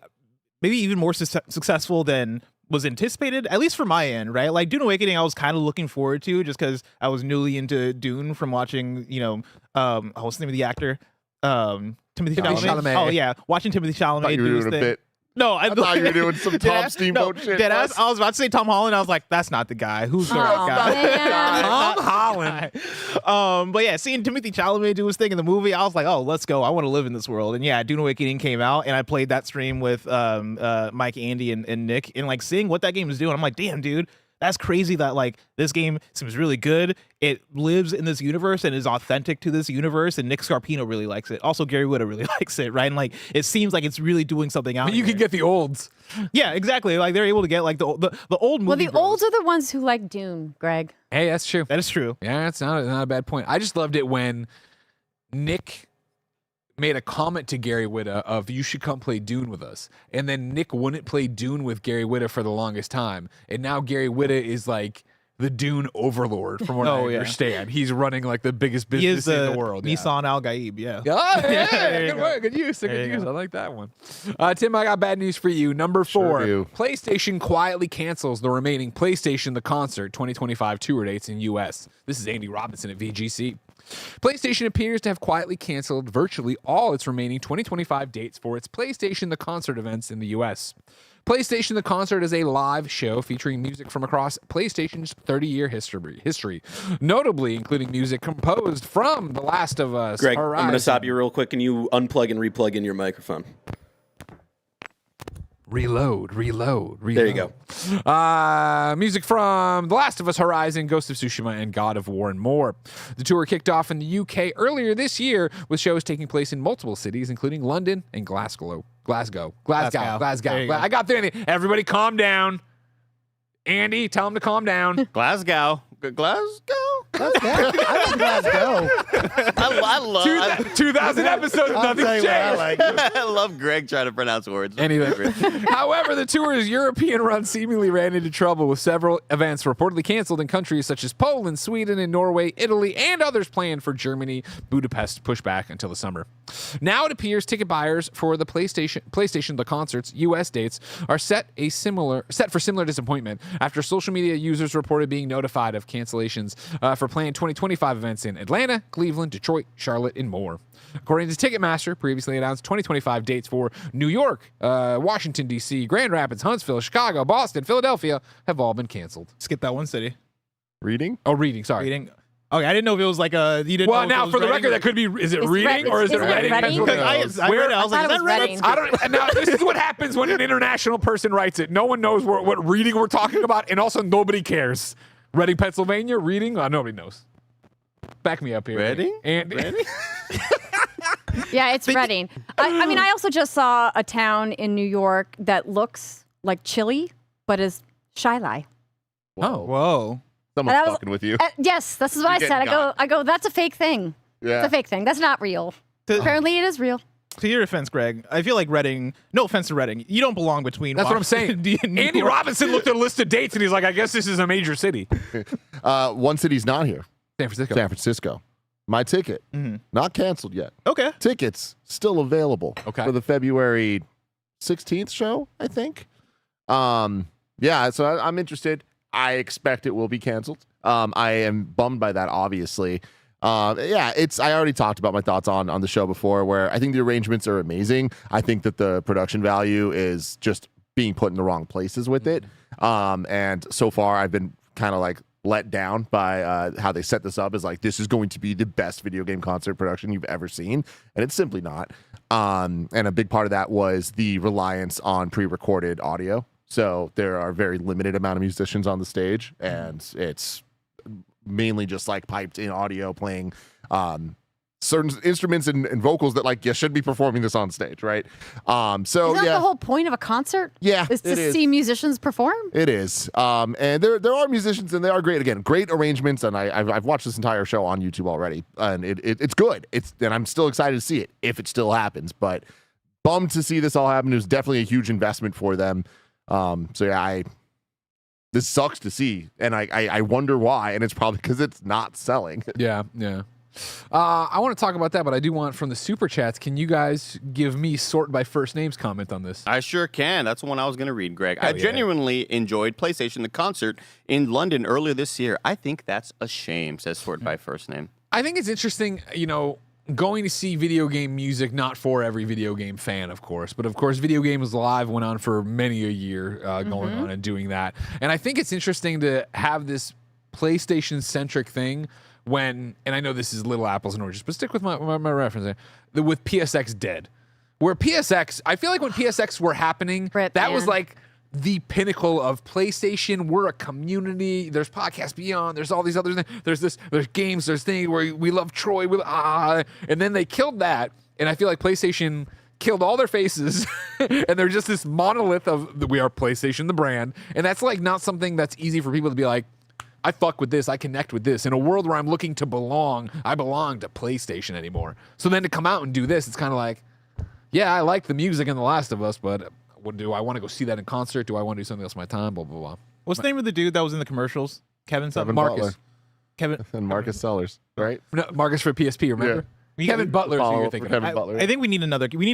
maybe even more successful than was anticipated, at least for my end, right? Like Dune Awakening, I was kind of looking forward to just because I was newly into Dune from watching, what's the name of the actor? Timothy Chalamet. Oh yeah, watching Timothy Chalamet do his thing. No, I thought you were doing some Tom Steamboat shit. I was about to say Tom Holland. I was like, that's not the guy. Who's the right guy? Tom Holland. But yeah, seeing Timothy Chalamet do his thing in the movie, I was like, oh, let's go. I want to live in this world. And yeah, Dune Awakening came out, and I played that stream with Mike, Andy, and Nick, and like seeing what that game is doing, I'm like, damn, dude. That's crazy that like this game seems really good. It lives in this universe and is authentic to this universe. And Nick Scarpino really likes it. Also, Gary Whitta really likes it, right? And like it seems like it's really doing something out. But you there. could get the olds. Yeah, exactly. Like they're able to get like the old movie. Well, the olds are the ones who like Doom, Greg. Hey, that's true. That is true. Yeah, that's not a bad point. I just loved it when Nick made a comment to Gary Whitta of, you should come play Dune with us. And then Nick wouldn't play Dune with Gary Whitta for the longest time. And now Gary Whitta is like the Dune overlord, from what I understand. He's running like the biggest business in the world. Nissan Al Gaib, yeah. Oh, yeah. Good use. Good use. I like that one. Tim, I got bad news for you. Number 4, PlayStation quietly cancels the remaining PlayStation The Concert 2025 tour dates in U.S. This is Andy Robinson at VGC. PlayStation appears to have quietly canceled virtually all its remaining 2025 dates for its PlayStation The Concert events in the U.S. PlayStation The Concert is a live show featuring music from across PlayStation's 30-year history, notably including music composed from The Last of Us. Greg, Horizon. I'm going to stop you real quick. Can you unplug and replug in your microphone? Reload. There you go. Music from The Last of Us, Horizon, Ghost of Tsushima, and God of War, and more. The tour kicked off in the UK earlier this year, with shows taking place in multiple cities, including London and Glasgow. I got there. Everybody calm down. Andy, tell him to calm down. Glasgow. I like Glasgow. I love 2,000 episodes, nothing's changed. I love Greg trying to pronounce words. Anyway. However, the tour's European run seemingly ran into trouble, with several events reportedly canceled in countries such as Poland, Sweden, and Norway, Italy, and others planned for Germany. Budapest pushed back until the summer. Now it appears ticket buyers for the PlayStation The Concert's U.S. dates are set for similar disappointment after social media users reported being notified of cancellations for planned 2025 events in Atlanta, Cleveland, Detroit, Charlotte, and more. According to Ticketmaster, previously announced 2025 dates for New York, Washington, D.C., Grand Rapids, Huntsville, Chicago, Boston, Philadelphia have all been canceled. Skip that one city. Reading? Oh, reading. Sorry. Reading. Okay, I didn't know if it was like a. You didn't know Well, if it now was for the Reading record, that could be. Is it It's Reading or is it isn't it Reading? Reading? Because I read it. I was like, I is thought that it was Reddit? Reading. I don't. Now this is what happens when an international person writes it. No one knows what reading we're talking about, and also nobody cares. Reading, Pennsylvania. Reading. Nobody knows. Back me up here. Reading? Andy. Yeah, it's Reading. I mean, I also just saw a town in New York that looks like Chile, but is Shiloh. Oh. Whoa. Someone's That was- fucking with you. Yes, this is what I You're said. getting I go, that's a fake thing. Yeah. It's a fake thing. That's not real. Apparently, it is real. To your defense, Greg, I feel like Reading. No offense to Reading, you don't belong between. That's what I'm saying. Washington and New Andy York. Robinson looked at a list of dates and he's like, I guess this is a major city. One city's not here. San Francisco. San Francisco. My ticket, not canceled yet. Okay. Tickets still available for the February 16th show, I think. Yeah, so I'm interested. I expect it will be canceled. I am bummed by that, obviously. Yeah, I already talked about my thoughts on the show before, where I think the arrangements are amazing. I think that the production value is just being put in the wrong places with it. And so far, I've been kind of like let down by how they set this up as like, this is going to be the best video game concert production you've ever seen. And it's simply not. And a big part of that was the reliance on pre-recorded audio. So there are very limited amount of musicians on the stage, and it's mainly just like piped in audio playing certain instruments and vocals that like you should be performing this on stage, right? So Isn't that yeah, the whole point of a concert? Yeah, is to it is. see musicians perform. it is. And there are musicians, and they are great. Again, great arrangements, and I've watched this entire show on YouTube already, and it's good. And I'm still excited to see it if it still happens. But bummed to see this all happen. It was definitely a huge investment for them. So yeah, this sucks to see, and I wonder why, and it's probably because it's not selling. Yeah. I want to talk about that, but I do want from the super chats. Can you guys give me sort by first names comment on this? I sure can. That's the one I was going to read, Greg. Hell I yeah. genuinely enjoyed PlayStation, the concert in London earlier this year. I think that's a shame, says Sort by First Name. I think it's interesting, going to see video game music, not for every video game fan, of course, but of course, Video Games Live went on for many a year going on and doing that. And I think it's interesting to have this PlayStation-centric thing when, and I know this is little apples and oranges, but stick with my reference there, with PSX dead. Where PSX, I feel like when PSX were happening, that was like the pinnacle of PlayStation. We're a community. There's Podcast Beyond. There's all these other things. There's games. There's things where we love Troy. And then they killed that. And I feel like PlayStation killed all their faces. And they're just this monolith of we are PlayStation, the brand. And that's like not something that's easy for people to be like, I fuck with this. I connect with this. In a world where I'm looking to belong, I belong to PlayStation anymore. So then to come out and do this, it's kind of like, yeah, I like the music in The Last of Us, but do I want to go see that in concert? Do I want to do something else with my time? Blah, blah, blah. What's the name of the dude that was in the commercials? Kevin something? Marcus. Butler. Kevin and Marcus Sellers, right? No, Marcus for PSP, remember? Yeah. Kevin Butler is who you're thinking of. Kevin Butler. I think we need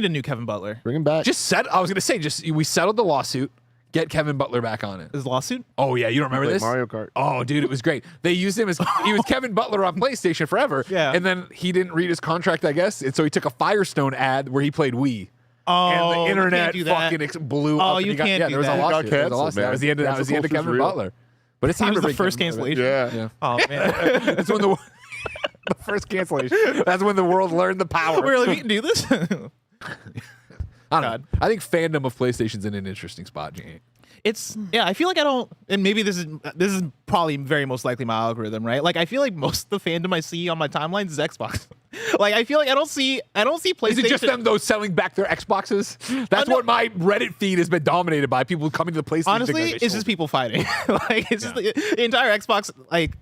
a new Kevin Butler. Bring him back. I was going to say, we settled the lawsuit. Get Kevin Butler back on it. His lawsuit? Oh, yeah. You don't remember Like this? Mario Kart. Oh, dude, it was great. They used him he was Kevin Butler on PlayStation forever. Yeah. And then he didn't read his contract, I guess. And so he took a Firestone ad where he played Wii. Oh, and the you internet can't do that. fucking blew Oh, up. and you he got, can't yeah, do there was that. a He lawsuit. got There was a canceled, lawsuit. man. That was the end of, Cancel culture's Kevin real. Butler. But it's He time was to the bring first Kevin Butler cancellation? back. Oh, man. That's when the first cancellation. That's when the world learned the power. We're like, we can do this? I don't know. I think fandom of PlayStation's in an interesting spot, Jane. I feel like I don't, and maybe this is probably very most likely my algorithm, right? Like I feel like most of the fandom I see on my timelines is Xbox. Like I feel like I don't see PlayStation. Is it just them though selling back their Xboxes? That's what my Reddit feed has been dominated by. People coming to the PlayStation. Honestly, it's just people fighting. Like it's just the entire Xbox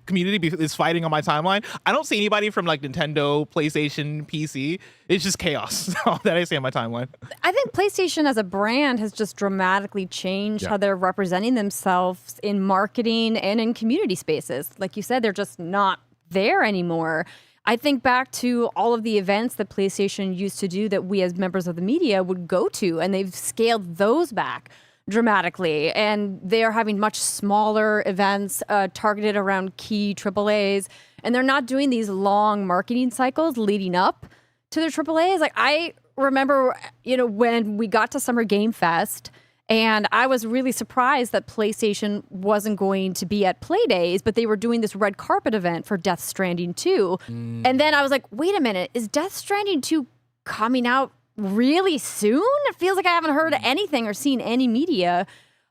community is fighting on my timeline. I don't see anybody from like Nintendo, PlayStation, PC. It's just chaos that I see on my timeline. I think PlayStation as a brand has just dramatically changed how they're representing themselves in marketing and in community spaces. Like you said, they're just not there anymore. I think back to all of the events that PlayStation used to do that we as members of the media would go to, and they've scaled those back dramatically. And they are having much smaller events targeted around key AAAs, and they're not doing these long marketing cycles leading up to their AAAs. Like I remember, when we got to Summer Game Fest And I was really surprised that PlayStation wasn't going to be at Playdays, but they were doing this red carpet event for Death Stranding 2. And then I was like, wait a minute, is Death Stranding 2 coming out really soon? It feels like I haven't heard anything or seen any media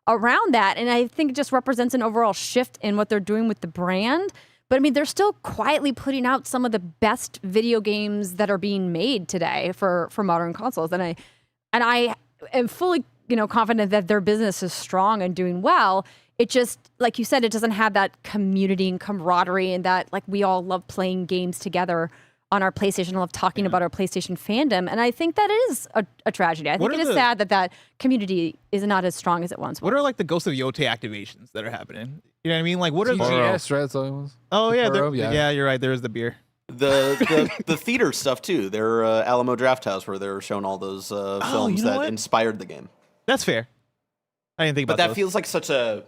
around that. And I think it just represents an overall shift in what they're doing with the brand. But I mean, they're still quietly putting out some of the best video games that are being made today for modern consoles. And I am fully, confident that their business is strong and doing well. It just, like you said, it doesn't have that community and camaraderie and that, like, we all love playing games together on our PlayStation, love talking about our PlayStation fandom. And I think that is a tragedy. I think it is sad that community is not as strong as it once was. What are like the Ghost of Yotei activations that are happening? You know what I mean? Like, what are TGS, right? So oh yeah, yeah, you're right. There's the beer. The theater stuff too. Their Alamo Drafthouse, where they're showing all those films that inspired the game. That's fair. I didn't think about that those. feels like such a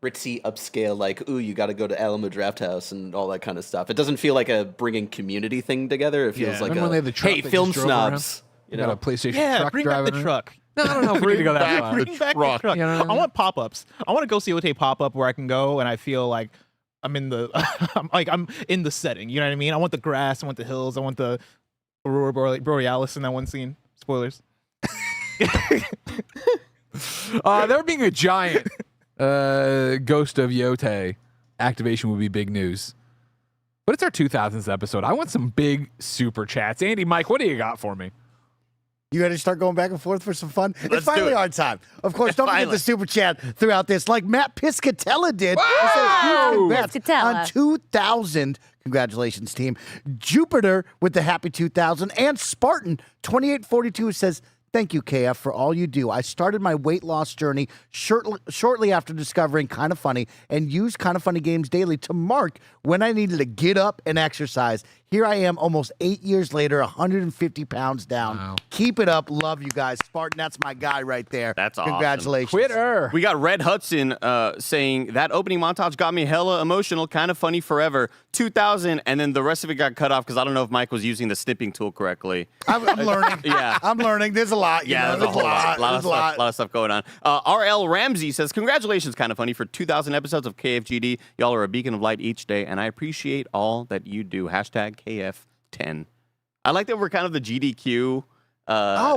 ritzy upscale, like, ooh, you got to go to Alamo Drafthouse and all that kind of stuff. It doesn't feel like a bringing community thing together. It feels like Remember when they had the truck hey, that film just drove around? snobs. You Got know, a PlayStation truck bring driving back the around? truck. No, I don't know if we need to go that far. Bring back the truck. I want pop-ups. I want to go see Yotei pop-up where I can go and I feel like I'm in the I'm in the setting. You know what I mean? I want the grass. I want the hills. I want the Aurora Borealis in that one scene. Spoilers. There being a giant Ghost of Yotei activation would be big news. But it's our 2000s episode. I want some big super chats. Andy, Mike, what do you got for me? You ready to start going back and forth for some fun? Let's It's finally do it. our time. Of course, don't forget the super chat throughout this, like Matt Piscatella did. Wow! He says, "Congrats Piscatella. on 2,000. Congratulations, team. Jupiter with the happy 2,000. And Spartan 2842 says, thank you, KF, for all you do. I started my weight loss journey shortly after discovering Kinda Funny and used Kinda Funny Games Daily to mark when I needed to get up and exercise. Here I am almost 8 years later, 150 pounds down. Wow. Keep it up. Love you guys. Spartan, that's my guy right there. That's awesome. Congratulations. Quitter. We got Red Hudson saying that opening montage got me hella emotional, kind of funny forever. 2000, and then the rest of it got cut off because I don't know if Mike was using the snipping tool correctly. I'm learning. Yeah. I'm learning. There's a lot. Yeah, there's a whole lot. There's a lot. lot of stuff going on. RL Ramsey says, congratulations, kind of funny, for 2,000 episodes of KFGD. Y'all are a beacon of light each day, and I appreciate all that you do. Hashtag KF10. I like that we're kind of the GDQ.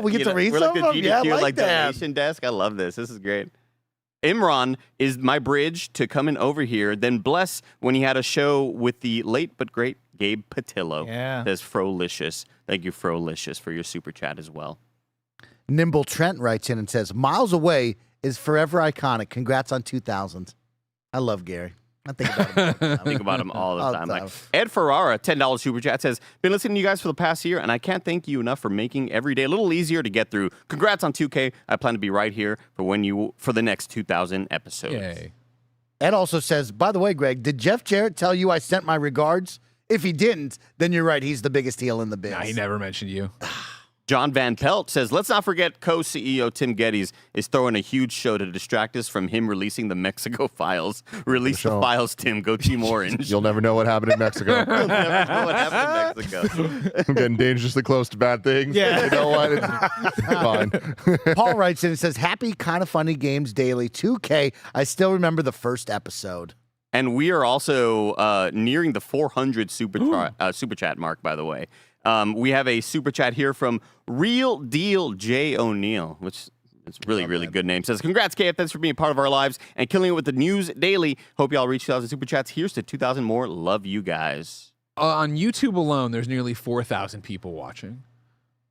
We get to read we're some like of the them? Yeah, I GDQ like that. donation desk. I love this. This is great. Imran is my bridge to coming over here. Then Bless when he had a show with the late but great Gabe Patillo. Yeah. Says Frolicious. Thank you, Frolicious, for your super chat as well. Nimble Trent writes in and says, miles away is forever iconic. Congrats on 2,000. I love Gary. I think about him. I think about him all the All time. the Like, time. Ed Ferrara, $10 super chat, says, been listening to you guys for the past year, and I can't thank you enough for making every day a little easier to get through. Congrats on 2K. I plan to be right here for the next 2,000 episodes. Yay. Ed also says, by the way, Greg, did Jeff Jarrett tell you I sent my regards? If he didn't, then you're right. He's the biggest heel in the biz. Nah, he never mentioned you. John Van Pelt says, let's not forget co-CEO Tim Geddes is throwing a huge show to distract us from him releasing the Mexico files. Release the Show. files, Tim. Go Team Orange. You'll never know what happened in Mexico. You'll never know what happened in Mexico. I'm getting dangerously close to bad things. Yeah. You know what? It's fine. Paul writes in and says, happy Kinda Funny Games Daily 2K. I still remember the first episode. And we are also nearing the 400 super chat mark, by the way. We have a super chat here from Real Deal J. O'Neill, which is really, really good name. Says, congrats, KF. Thanks for being a part of our lives and killing it with the news daily. Hope y'all reach 2,000 super chats. Here's to 2,000 more. Love you guys. On YouTube alone, there's nearly 4,000 people watching.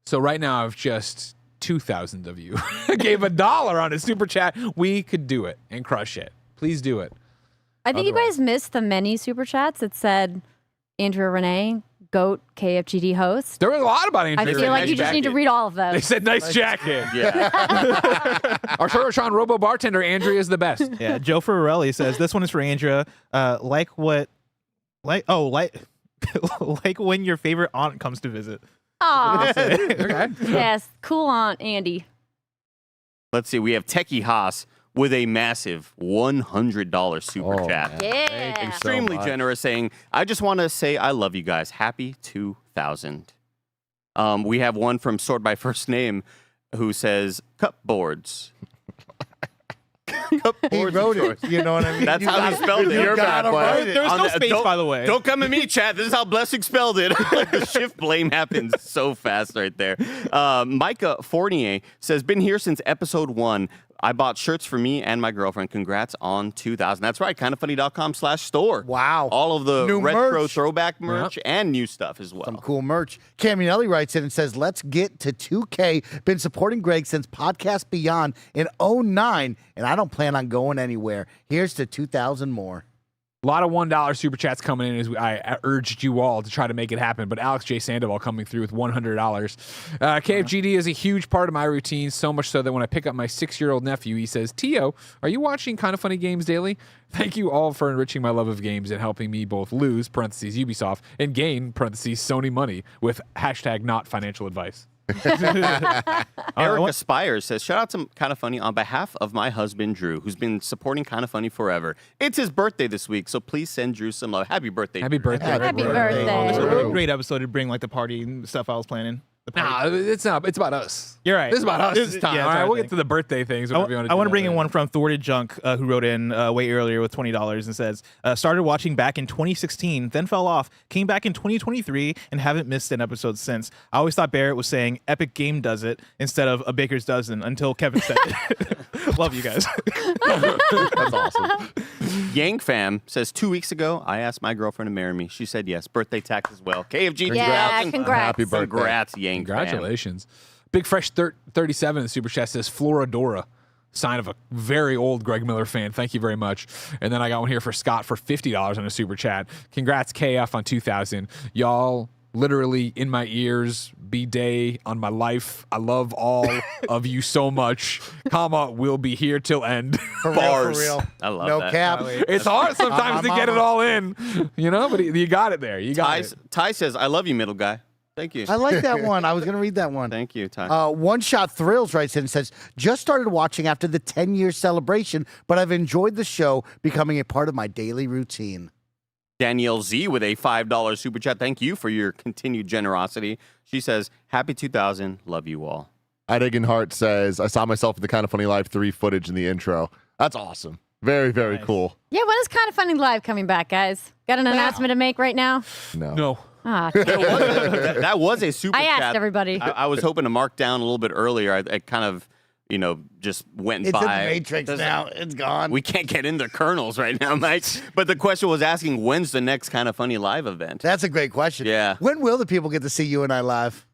So right now, I've just 2,000 of you gave $1 on a super chat. We could do it and crush it. Please do it. I think you guys missed the many super chats that said Andrea Renee, GOAT KFGD host. There was a lot about I Andrea. feel like Nice you just need to jacket. read all of those. They said nice jacket. Yeah. Our Sorgatron Robo Bartender, Andrea is the best. Yeah, Joe Ferrarelli says this one is for Andrea. Like when your favorite aunt comes to visit. Aw. Okay. Yes, cool Aunt Andy. Let's see. We have Techie Haas with a massive $100 super chat. Yeah. Extremely generous, saying, I just want to say I love you guys. Happy 2,000. We have one from Sort by First Name who says, cupboards. He wrote it. You know what I mean? That's You how he gotta- spelled it. you You're gotta bad, write player. it. There was On no the- space, don't- by the way. Don't come at me, Chad. This is how Blessing spelled it. Like the shift blame happens so fast right there. Micah Fournier says, been here since episode 1. I bought shirts for me and my girlfriend. Congrats on 2000. That's right. Kindoffunny.com/store. Wow. All of the New retro merch. throwback merch and new stuff as well. Some cool merch. Caminelli writes in and says, let's get to 2K. Been supporting Greg since Podcast Beyond in 09, and I don't plan on going anywhere. Here's to 2,000 more. A lot of $1 super chats coming in as I urged you all to try to make it happen. But Alex J. Sandoval coming through with $100. KFGD is a huge part of my routine, so much so that when I pick up my 6-year-old nephew, he says, Tio, are you watching Kind of Funny Games Daily? Thank you all for enriching my love of games and helping me both lose, parentheses, Ubisoft, and gain, parentheses, Sony money with hashtag not financial advice. Eric Aspires says, shout out to Kind of Funny on behalf of my husband, Drew, who's been supporting Kind of Funny forever. It's his birthday this week, so please send Drew some love. Happy birthday. Happy birthday. Happy birthday. It was a really great episode to bring like the party and stuff I was planning. Nah, it's not. It's about us. You're right. This is about us this time. Yeah, All it's right, our we'll thing. get to the birthday things. I want to bring in one from Thwarted Junk, who wrote in way earlier with $20 and says, started watching back in 2016, then fell off, came back in 2023, and haven't missed an episode since. I always thought Barrett was saying Epic Game does it instead of a baker's dozen until Kevin said it. Love you guys. That's awesome. Yang Fam says, 2 weeks ago, I asked my girlfriend to marry me. She said yes. Birthday tax as well. KFG, Yeah, 2000. congrats. Happy birthday. Congrats, Yang Fam. Congratulations. Big Fresh 37 in the Super Chat says Floridora. Sign of a very old Greg Miller fan. Thank you very much. And then I got one here for Scott for $50 on a Super Chat. Congrats, KF, on 2000. Y'all literally in my ears, B-Day on my life. I love all of you so much. Comma, we'll be here till end. For real, Bars. for real. I love no that. cap. It's hard sometimes to get it all in, you know, but you got it there. You got it. Ty says, I love you, middle guy. Thank you. I like that one. I was going to read that one. Thank you, Ty. One Shot Thrills writes in and says, just started watching after the 10-year celebration, but I've enjoyed the show becoming a part of my daily routine. Danielle Z with a $5 super chat. Thank you for your continued generosity. She says, happy 2000. Love you all. Idegan Hart says, I saw myself in the Kind of Funny Live 3 footage in the intro. That's awesome. Very, very cool. Yeah, when is Kind of Funny Live coming back, guys? Got an announcement to make right now? No. Ah, That was a super I chat. asked everybody. I was hoping to mark down a little bit earlier. I kind of, just went It's by. in the Matrix now. It's gone. We can't get into kernels right now, Mike. But the question was asking, when's the next Kind of Funny Live event? That's a great question. Yeah. When will the people get to see you and I live?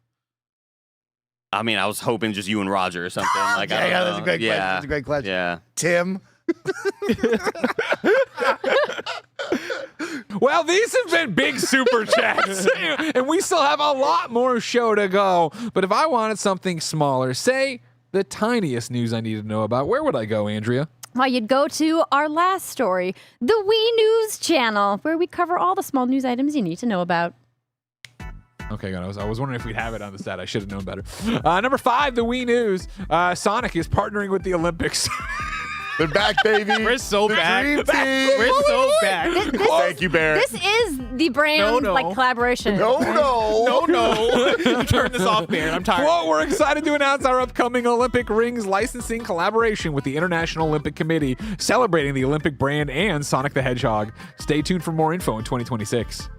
I mean, I was hoping just you and Roger or something. Like, I don't know. That's a great question. Yeah. That's a great question. Yeah. Tim? Well, these have been big super chats, and we still have a lot more show to go. But if I wanted something smaller, say the tiniest news I need to know about, where would I go, Andrea? Well, you'd go to our last story, the Wii News channel, where we cover all the small news items you need to know about. Okay, good. I was wondering if we'd have it on the set. I should have known better. Number 5, the Wii News. Sonic is partnering with the Olympics. They're back, baby. We're so back. Dream team. We're so back. Thank you, Barrett. This is the brand like collaboration. No. Turn this off, Baron. I'm tired. Quote, we're excited to announce our upcoming Olympic rings licensing collaboration with the International Olympic Committee, celebrating the Olympic brand and Sonic the Hedgehog. Stay tuned for more info in 2026.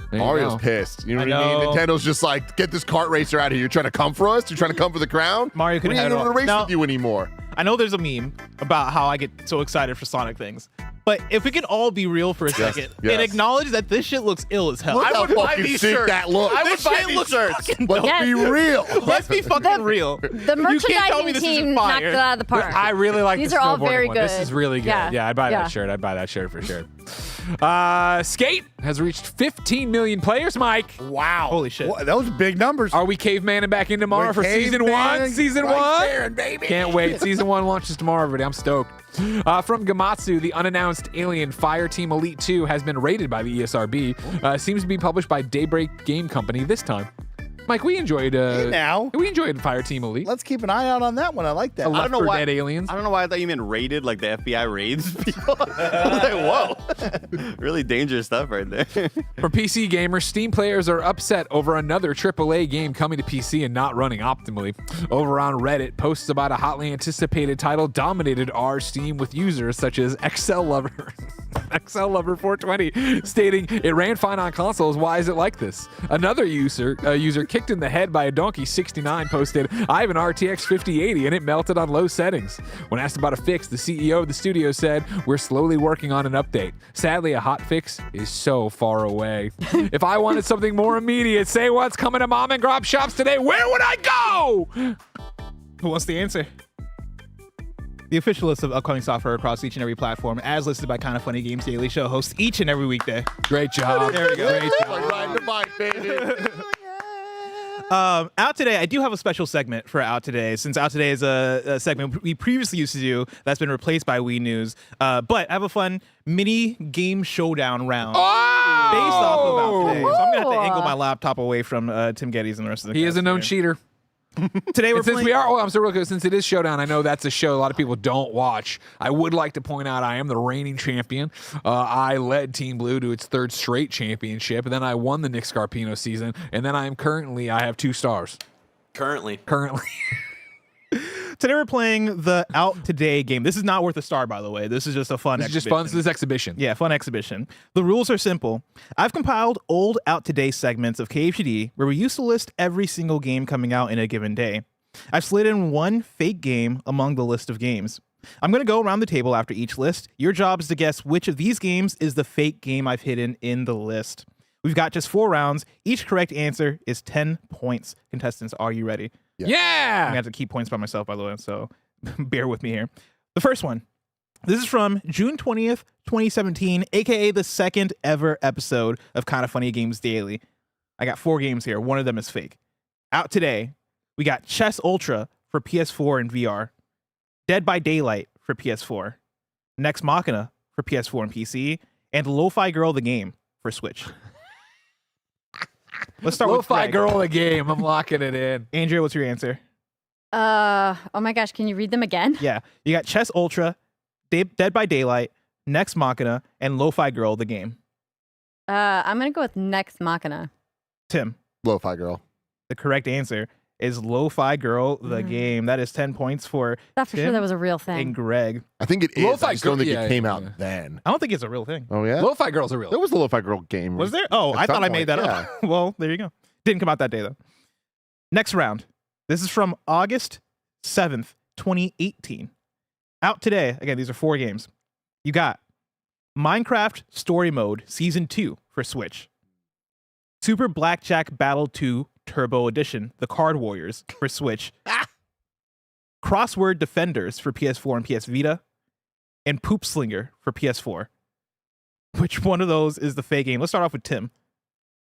There you Mario's go. pissed. You know what I I mean? know. Nintendo's just like, get this kart racer out of here. You're trying to come for us? You're trying to come for the crown? Mario couldn't We ain't have it going all. to race Now- with you anymore. I know there's a meme about how I get so excited for Sonic things, but if we could all be real for a second yes. and acknowledge that this shit looks ill as hell. Look I how would buy fucking these sick shirts. that looks. I would This buy shit these looks shirts. Let's be real. Let's be fucking real. The You can't tell me merchandising this team isn't knocked fire. it out of the park. I really like These the are all snowboarding very one. good. This is really good. Yeah, I'd buy that shirt. I'd buy that shirt for sure. Skate has reached 15 million players, Mike. Wow. Holy shit. Well, those are big numbers. Are we cavemanning back in tomorrow We're for season 1? cavemanning Season right 1? there, baby. Can't wait. Season 1 launches tomorrow, everybody. I'm stoked. From Gamatsu, the unannounced Alien Fire Team Elite 2 has been rated by the ESRB. Seems to be published by Daybreak Game Company this time. Mike, we enjoyed Fireteam Elite. Let's keep an eye out on that one. I like that. I don't know why Dead Aliens. I don't know why I thought you meant raided, like the FBI raids people. I was like, whoa, really dangerous stuff right there. For PC gamers, Steam players are upset over another AAA game coming to PC and not running optimally. Over on Reddit, posts about a hotly anticipated title dominated our Steam with users such as XL Lover 420 stating it ran fine on consoles. Why is it like this? Another user kicked in the head by a donkey 69 posted, I have an RTX 5080 and it melted on low settings. When asked about a fix, the CEO of the studio said, we're slowly working on an update. Sadly, a hot fix is so far away. If I wanted something more immediate, say what's coming to mom and grop shops today, where would I go? Who wants the answer? The official list of upcoming software across each and every platform, as listed by Kinda Funny Games Daily Show, hosts each and every weekday. Great job. There we go. Great job. Like riding the bike, baby. Out Today, I do have a special segment for Out Today, since Out Today is a segment we previously used to do that's been replaced by Wii News. But I have a fun mini game showdown round based off of Out Today. So I'm going to have to angle my laptop away from Tim Geddes and the rest of the He is a known cheater. Today we're since playing... we are, I'm so real quick, since it is Showdown, I know that's a show a lot of people don't watch. I would like to point out I am the reigning champion. I led Team Blue to its third straight championship, and then I won the Nick Scarpino season, and then I have 2 stars. Currently. Today we're playing the Out Today game. This is not worth a star, by the way. This is just a fun exhibition. Just fun. This is exhibition. Yeah, fun exhibition. The rules are simple. I've compiled old Out Today segments of KFGD where we used to list every single game coming out in a given day. I've slid in one fake game among the list of games. I'm going to go around the table after each list. Your job is to guess which of these games is the fake game I've hidden in the list. We've got just 4 rounds. Each correct answer is 10 points. Contestants, are you ready? Yeah. I'm gonna have to keep points by myself, by the way, so bear with me here. The first one. This is from June 20th, 2017, aka the second ever episode of Kinda Funny Games Daily. I got 4 games here. One of them is fake. Out today, we got Chess Ultra for PS4 and VR, Dead by Daylight for PS4, Nex Machina for PS4 and PC, and Lo-Fi Girl the game for Switch. Let's start with Lo-Fi Greg. Girl the game. I'm locking it in. Andrea, what's your answer? Oh my gosh, can you read them again? Yeah, you got Chess Ultra, Dead by Daylight, Nex Machina, and Lo-Fi Girl the game. I'm gonna go with Nex Machina. Tim. Lo-Fi Girl. The correct answer is Lo-Fi Girl the game. That is 10 points for Thought for Tim sure that was a real thing. and Greg. I think it is. Lo-Fi I just don't Girl- think yeah, it came yeah, out yeah. then. I don't think it's a real thing. Oh, yeah? Lo-Fi Girl's a real. There was a Lo-Fi Girl game. Was there? Oh, at I some thought I point, made that up. Well, there you go. Didn't come out that day, though. Next round. This is from August 7th, 2018. Out today. Again, these are 4 games. You got Minecraft Story Mode Season 2 for Switch. Super Blackjack Battle 2 Turbo Edition, The Card Warriors for Switch. Crossword Defenders for PS4 and PS Vita. And Poop Slinger for PS4. Which one of those is the fake game? Let's start off with Tim.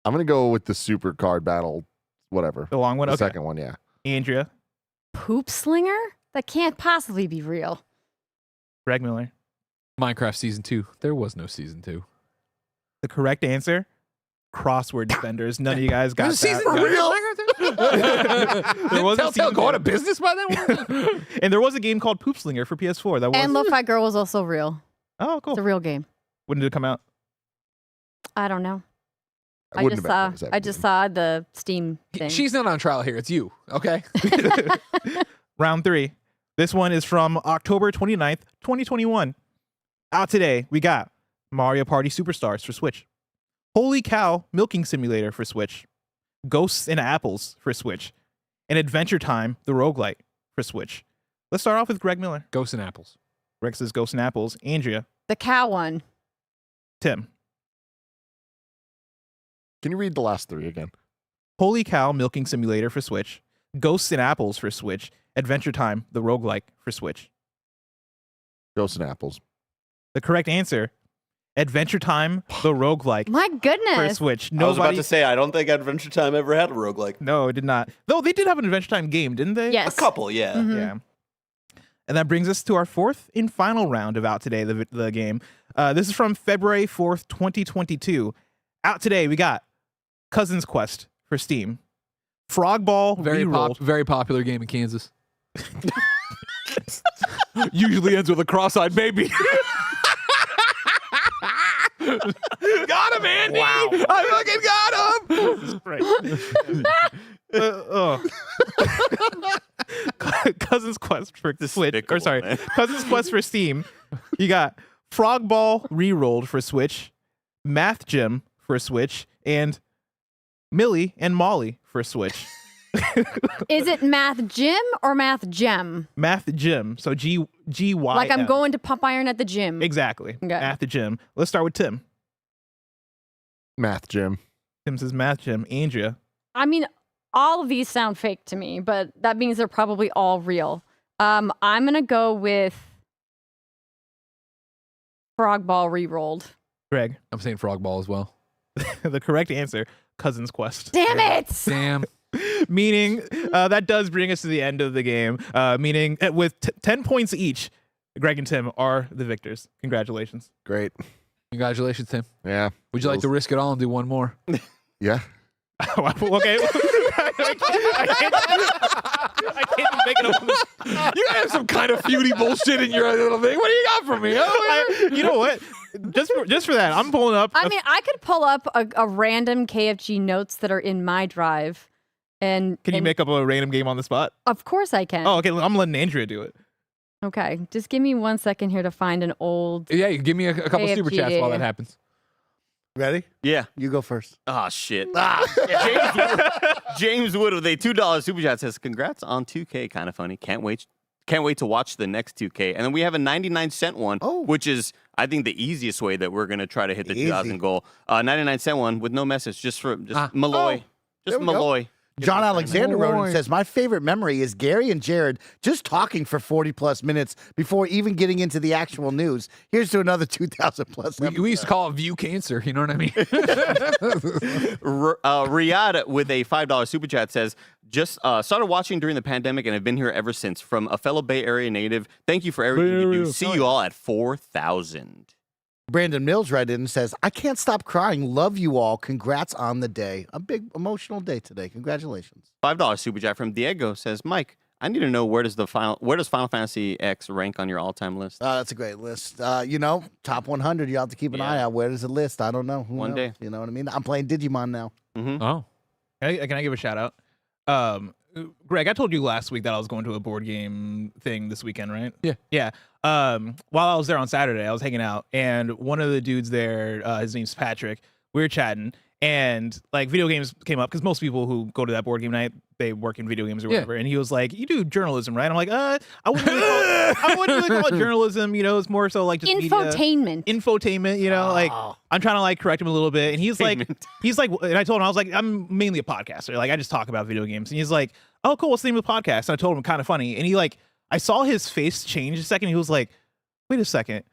I'm going to go with the Super Card Battle, whatever. The long one? The Okay. second one, yeah. Andrea. Poop Slinger? That can't possibly be real. Greg Miller. Minecraft Season 2. There was no Season 2. The correct answer? Crossword Defenders. None of you guys got There's that. Season 2. There was a Telltale season go out two. of business by then? And there was a game called Poop Slinger for PS4. That was. And Lo-Fi Girl was also real. Oh, cool. It's a real game. When did it come out? I don't know. I wouldn't have bet it was I just saw the Steam thing. She's not on trial here. It's you, okay? Round 3. This one is from October 29th, 2021. Out today, we got Mario Party Superstars for Switch. Holy Cow Milking Simulator for Switch. Ghosts and Apples for Switch. And Adventure Time, the roguelite for Switch. Let's start off with Greg Miller. Ghosts and Apples. Greg says Ghosts and Apples. Andrea. The cow one. Tim. Can you read the last 3 again? Holy Cow Milking Simulator for Switch. Ghosts and Apples for Switch. Adventure Time, the roguelike for Switch. Ghosts and Apples. The correct answer, Adventure Time, the roguelike My for goodness. Switch. I was about to say, I don't think Adventure Time ever had a roguelike. No, it did not. Though they did have an Adventure Time game, didn't they? Yes. A couple, yeah. Mhm. Yeah. And that brings us to our 4th and final round of Out Today, the game. This is from February 4th, 2022. Out today, we got Cousin's Quest for Steam. Frog ball re-rolled. Very popular game in Kansas. Usually ends with a cross-eyed baby. Got him, Andy! Wow. I fucking got him! Cousin's Quest for Switch. Despicable, Or sorry, man. Cousin's Quest for Steam. You got Frog Ball re-rolled for Switch, Math Gym for Switch, and Millie and Molly for Switch. Is it Math Gym or Math Gem? Math Gym. So G Y. Like I'm going to pump iron at the gym. Exactly. Okay. Math Gym. Let's start with Tim. Math gym. Tim says Math Gym. Andrea. I mean, all of these sound fake to me, but that means they're probably all real. I'm gonna go with Frog Ball re-rolled. Greg. I'm saying frog ball as well. The correct answer, Cousin's Quest. Damn it! Damn. Meaning, that does bring us to the end of the game. Meaning, with 10 points each, Greg and Tim are the victors. Congratulations. Great. Congratulations, Tim. Yeah. Would you like to risk it all and do one more? Yeah. Okay. I can't make it up. You gotta have some kind of feudy bullshit in your little thing. What do you got for me? You know what? Just for that, I'm pulling up. I mean, I could pull up a random KFG notes that are in my drive. And Can you make up a random game on the spot? Of course I can. Oh, okay. I'm letting Andrea do it. Okay, just give me 1 second here to find an old. Yeah, give me a couple super chats while that happens. Ready? Yeah. You go first. Oh, shit. James Wood with a $2 super chat says, congrats on 2K. Kind of funny. Can't wait to watch the next 2K. And then we have a 99-cent one, which is, I think, the easiest way that we're going to try to hit the 2,000 goal. 99-cent one with no message, just Malloy. Just Malloy. John Alexander wrote and says, my favorite memory is Gary and Jared just talking for 40 plus minutes before even getting into the actual news. Here's to another 2,000 plus. We used to call it view cancer. You know what I mean? Riyadh with a $5 super chat says, just started watching during the pandemic and have been here ever since. From a fellow Bay Area native, thank you for everything you do. See you all at 4,000. Brandon Mills right in and says, I can't stop crying. Love you all. Congrats on the day. A big emotional day today. Congratulations. $5 super chat from Diego says, Mike, I need to know where does Final Fantasy X rank on your all-time list? That's a great list. Top 100. You have to keep an eye out. Where does it list? I don't know. Who One knows? day. You know what I mean? I'm playing Digimon now. Mm-hmm. Oh. Can I give a shout out? Greg, I told you last week that I was going to a board game thing this weekend, right? Yeah. Yeah. While I was there on Saturday, I was hanging out, and one of the dudes there, his name's Patrick, we were chatting, and like video games came up because most people who go to that board game night, they work in video games or whatever. And he was like, "You do journalism, right?" I'm like, I wouldn't really call it journalism. You know, it's more so like just infotainment. Infotainment. You know, like I'm trying to like correct him a little bit, and he's like, and I told him I was like, I'm mainly a podcaster. Like I just talk about video games, and he's like, "Oh, cool. What's the name of the podcast?" And I told him, kind of funny, and he like, I saw his face change a second. He was like, "Wait a second.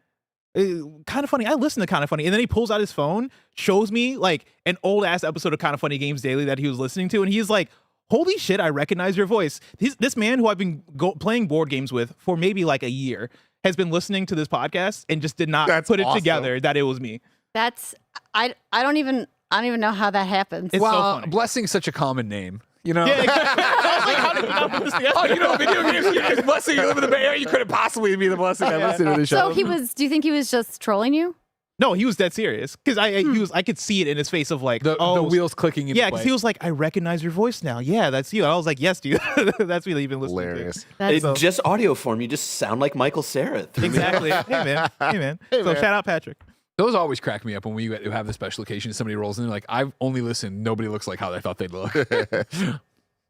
Kind of funny. I listen to Kind of Funny." And then he pulls out his phone, shows me like an old ass episode of Kind of Funny Games Daily that he was listening to, and he's like, "Holy shit, I recognize your voice." This man who I've been playing board games with for maybe like a year has been listening to this podcast and just did not put it together that it was me. That's I don't even know how that happens. It's so funny. Blessing's such a common name. You know? Yeah, exactly. I was like, how did you not put this together? Oh, you know, video games. You guys, Blessing, you live in the Bay Area. You couldn't possibly be the Blessing that listened to the show. So do you think he was just trolling you? No, he was dead serious because I could see it in his face of like the wheels clicking. Yeah, because he was like, "I recognize your voice now." Yeah, that's you. And I was like, "Yes, dude, that's what you've been listening to." It's just audio form. You just sound like Michael Cera. Exactly. Hey man. So shout out Patrick. Those always crack me up when we have the special occasion. Somebody rolls in, they're like, "I've only listened. Nobody looks like how I thought they'd look."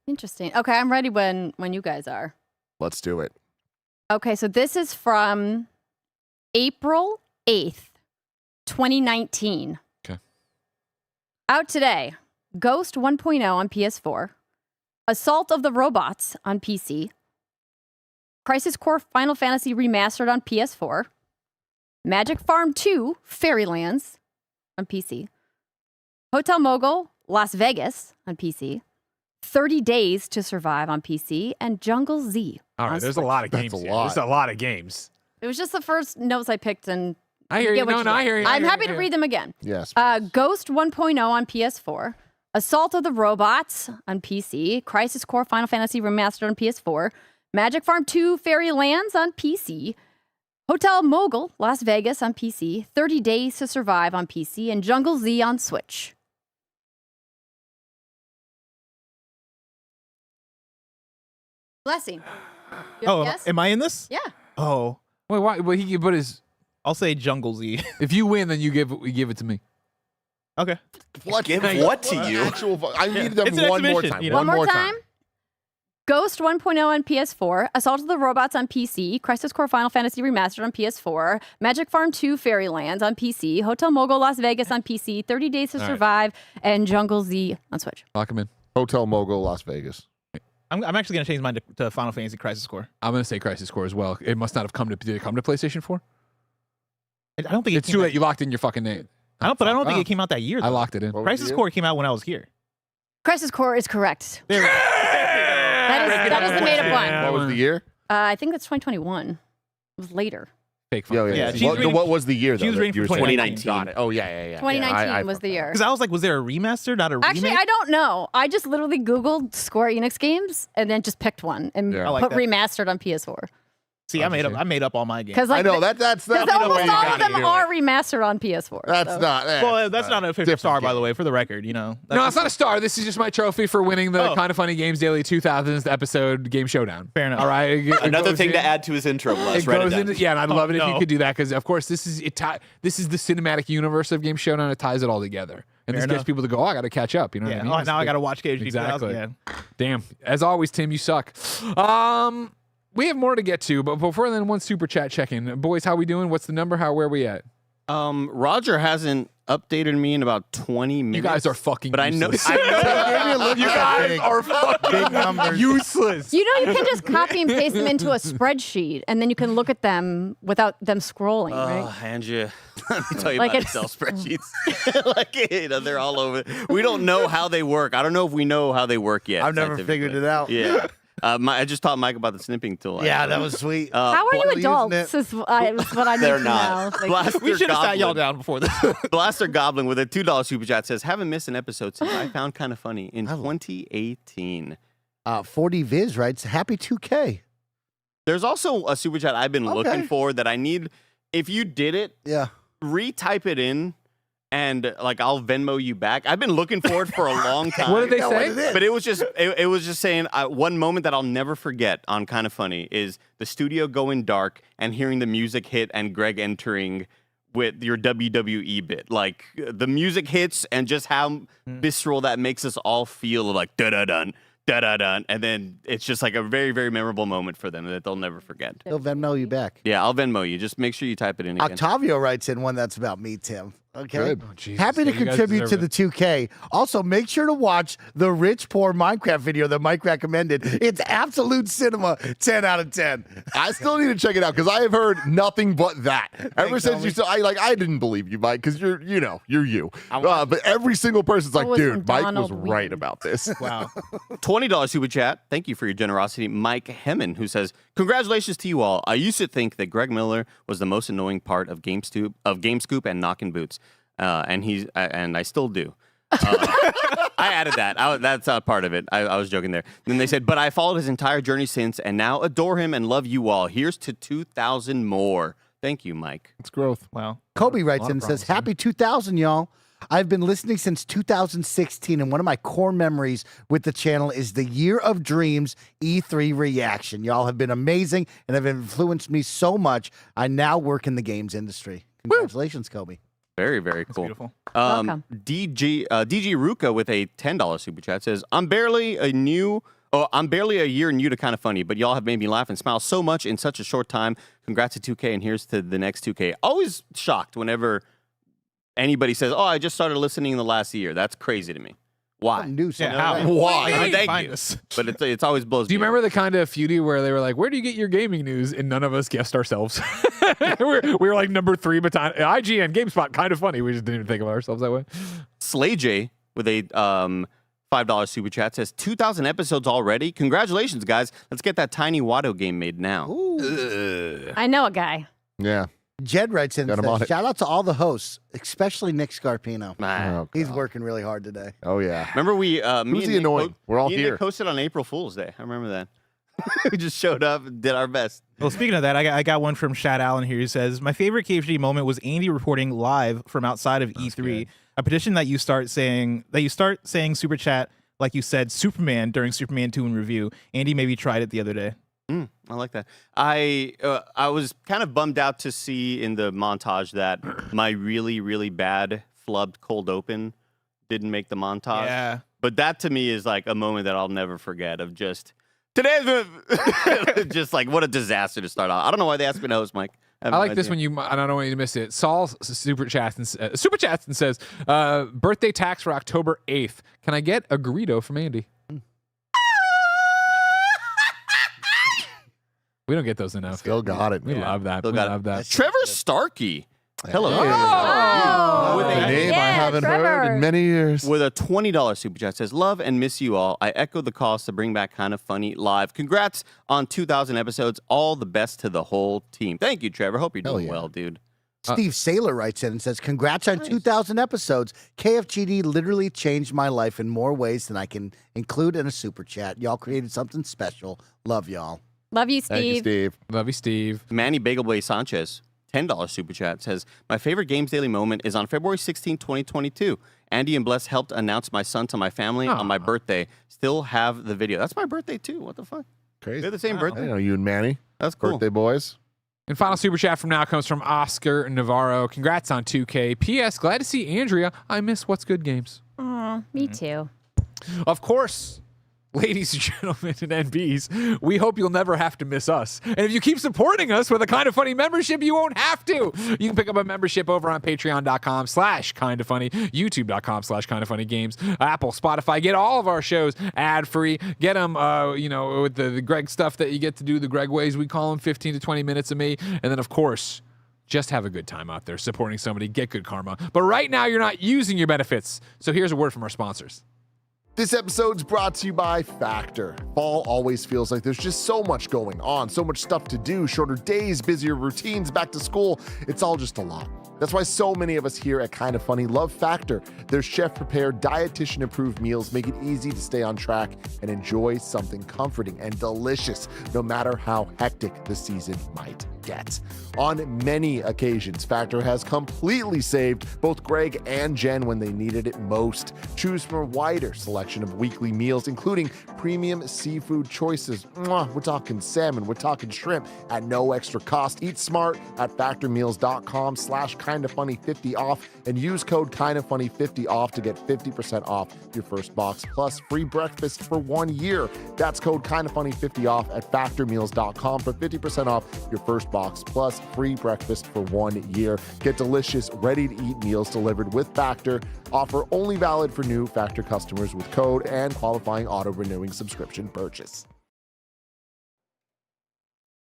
Interesting. Okay, I'm ready when you guys are. Let's do it. Okay, so this is from April 8th, 2019. Okay. Out today, Ghost 1.0 on PS4, Assault of the Robots on PC, Crisis Core Final Fantasy Remastered on PS4, Magic Farm 2 Fairylands on PC, Hotel Mogul Las Vegas on PC, 30 Days to Survive on PC, and Jungle Z. All right, there's a lot of games. There's a lot of games. It was just the first notes I picked, and I hear you. No, I hear you. I'm happy to read them again. Yes. Ghost 1.0 on PS4, Assault of the Robots on PC, Crisis Core Final Fantasy Remastered on PS4, Magic Farm 2 Fairylands on PC, Hotel Mogul Las Vegas on PC, 30 Days to Survive on PC, and Jungle Z on Switch. Blessing. You have a guess? Am I in this? Yeah. Oh, Wait, why? Well, he put his. I'll say Jungle Z. If you win, then you give it to me. Okay. Give what to you? I need them It's an one more exhibition, time. you know? One more time. Ghost 1.0 on PS4, Assault of the Robots on PC, Crisis Core Final Fantasy Remastered on PS4, Magic Farm 2 Fairylands on PC, Hotel Mogul Las Vegas on PC, 30 Days to Survive, and Jungle Z on Switch. Lock him in. Hotel Mogul Las Vegas. I'm actually going to change mine to Final Fantasy Crisis Core. I'm going to say Crisis Core as well. It must not have come to. Did it come to PlayStation 4? I don't think It's too late. You locked in your fucking name. I don't think it came out that year. I locked it in. Crisis Core came out when I was here. Crisis Core is correct. That is the made up one. What was the year? I think that's 2021. It was later. Fake Yeah, yeah. Yeah, What was the year, though? she was that reading you from were saying? 2019. Got it. Oh, yeah. 2019 was the year. Because I was like, was there a remaster, not a Actually, remake? I don't know. I just literally Googled Square Enix games and then just picked one and I like put that. remastered on PS4. See, I made up all my games. Because like, that's because not almost all of them are remastered on PS4. That's so. not. Well, that's not an official star, by the way, for the record. You know. No, it's not a star. This is just my trophy for winning the Kind of Funny Games Daily 2000th episode Game Showdown. Fair enough. All right. Another thing to add to his intro, Bless. It Write goes it down. into, yeah, and I'd love it if you no. could do that because, of course, this is the cinematic universe of Game Showdown. It ties it all together, and Fair this gets enough. people to go, "Oh, I got to catch up." You know what I mean? Oh, now I got to watch KFGD. Exactly. Yeah. Damn. As always, Tim, you suck. We have more to get to, but before then, one super chat check-in. Boys, how we doing? What's the number? Where we at? Roger hasn't updated me in about 20 minutes. You guys are fucking But useless. I know. You guys are fucking numbers. useless. You know, you can just copy and paste them into a spreadsheet, and then you can look at them without them scrolling, right? Andrea, let me tell you Like about it's- Excel spreadsheets. Like, you know, they're all over. We don't know how they work. I don't know if we know how they work yet. I've never figured it out. Yeah. I just taught Mike about the snipping tool. Yeah, actually. that was sweet. How are you using adults? Is what I need They're to not. know. Like, Blaster We should have sat y'all Goblin. down before this. Blaster Goblin with a $2 super chat says, haven't missed an episode since I found kind of funny in 2018. 40 Viz writes, happy 2K. There's also a super chat I've been looking Okay. for that I need. If you did it, Yeah. retype it in and like I'll Venmo you back. I've been looking for it for a long time. What did they know say? what it is. But it was just saying one moment that I'll never forget on Kind of Funny is the studio going dark and hearing the music hit and Greg entering with your WWE bit. Like the music hits and just how visceral that makes us all feel like da-da-dun, da-da-dun. And then it's just like a very, very memorable moment for them that they'll never forget. He'll Venmo you back. Yeah, I'll Venmo you. Just make sure you type it in again. Octavio writes in one that's about me, Tim. Okay. Good. Oh, Jesus. Happy to Yeah, you guys contribute to deserve the 2K. Also, make sure to watch the Rich Poor Minecraft video that Mike recommended. It's absolute cinema, 10 out of 10. I still need to check it out because I have heard nothing but that. Ever since you said, I didn't believe you, Mike, because you're you. But every single person's like, was dude, Mike was Donald right Wheaton. about this. Wow. $20 super chat. Thank you for your generosity. Mike Hemmen, who says, congratulations to you all. I used to think that Greg Miller was the most annoying part of GameScoop and Knockin' Boots. And I still do. I added that. That's part of it. I was joking there. Then they said, but I followed his entire journey since and now adore him and love you all. Here's to 2,000 more. Thank you, Mike. It's growth. Wow. Kobe writes in and says, happy 2000, y'all. I've been listening since 2016, and one of my core memories with the channel is the Year of Dreams E3 reaction. Y'all have been amazing and have influenced me so much. I now work in the games industry. Congratulations, Kobe. Very, very cool. Beautiful. Welcome. DG Ruka with a $10 super chat says, I'm barely a year new to Kind of Funny, but y'all have made me laugh and smile so much in such a short time. Congrats to 2K, and here's to the next 2K. Always shocked whenever anybody says, oh, I just started listening in the last year. That's crazy to me. Why? New how? Why? Thank Find you. us. But it's always blows Do you me remember the kind of feudy where they were like, where do you get your gaming news? And none of us guessed ourselves. we were like number 3 baton. IGN, GameSpot, Kind of Funny. We just didn't even think of ourselves that way. Slay J with a $5 super chat says 2,000 episodes already. Congratulations, guys. Let's get that Tiny Watto game made now. I know a guy. Yeah. Jed writes in and Got him on says, it. shout out to all the hosts, especially Nick Scarpino. Oh, He's working really hard today. Oh, yeah. Remember me Who's and the Nick annoying? We're all me and here. Nick hosted on April Fool's Day. I remember that. We just showed up and did our best. Well, speaking of that, I got one from Shad Allen here who says, my favorite KFGD moment was Andy reporting live from outside of E3. A petition that you start saying Super Chat like you said Superman during Superman 2 in review. Andy maybe tried it the other day. I like that. I was kind of bummed out to see in the montage that my really, really bad flubbed cold open didn't make the montage. Yeah. But that to me is like a moment that I'll never forget of just today, just like what a disaster to start off. I don't know why they asked me to host, Mike. I like this when I don't want you to miss it. Saul super chats and says, birthday tax for October 8th. Can I get a burrito from Andy? We don't get those enough. Still got it. We love that. Still We got love that. Trevor Starkey. Hello. Oh, With A name I haven't heard in many years. With a $20 super chat says, love and miss you all. I echo the cost to bring back Kind of Funny live. Congrats on 2,000 episodes. All the best to the whole team. Thank you, Trevor. Hope you're doing well, dude. Steve Saylor writes in and says, congrats on 2,000 episodes. KFGD literally changed my life in more ways than I can include in a super chat. Y'all created something special. Love y'all. Love you, Steve. Thank you, Steve. Love you, Steve. Manny Bagelblay Sanchez, $10 super chat says, my favorite Games Daily moment is on February 16, 2022. Andy and Bless helped announce my son to my family on my birthday. Still have the video. That's my birthday, too. What the fuck? Crazy. They're the same I birthday. didn't know you and Manny. That's cool. Birthday boys. And final super chat from now comes from Oscar Navarro. Congrats on 2K. P.S. Glad to see Andrea. I miss What's Good Games. Aw, me too. Of course, ladies and gentlemen and NBs, we hope you'll never have to miss us. And if you keep supporting us with a Kind of Funny membership, you won't have to. You can pick up a membership over on patreon.com/kindoffunny, youtube.com/kindoffunnygames, Apple, Spotify. Get all of our shows ad-free. Get them, with the Greg stuff that you get to do, the Greg ways, we call them, 15 to 20 minutes of me. And then, of course, just have a good time out there supporting somebody. Get good karma. But right now, you're not using your benefits. So here's a word from our sponsors. This episode's brought to you by Factor. Fall always feels like there's just so much going on, so much stuff to do, shorter days, busier routines, back to school. It's all just a lot. That's why so many of us here at Kind of Funny love Factor. Their chef-prepared, dietitian-approved meals make it easy to stay on track and enjoy something comforting and delicious, no matter how hectic the season might get. On many occasions, Factor has completely saved both Greg and Jen when they needed it most. Choose from a wider selection of weekly meals, including premium seafood choices. We're talking salmon, we're talking shrimp at no extra cost. Eat smart at factormeals.com/kindoffunny50 off and use code kindoffunny50 off to get 50% off your first box plus free breakfast for 1 year. That's code kindoffunny50 off at factormeals.com for 50% off your first box plus free breakfast for 1 year. Get delicious, ready-to-eat meals delivered with Factor. Offer only valid for new Factor customers with code and qualifying auto-renewing subscription purchase.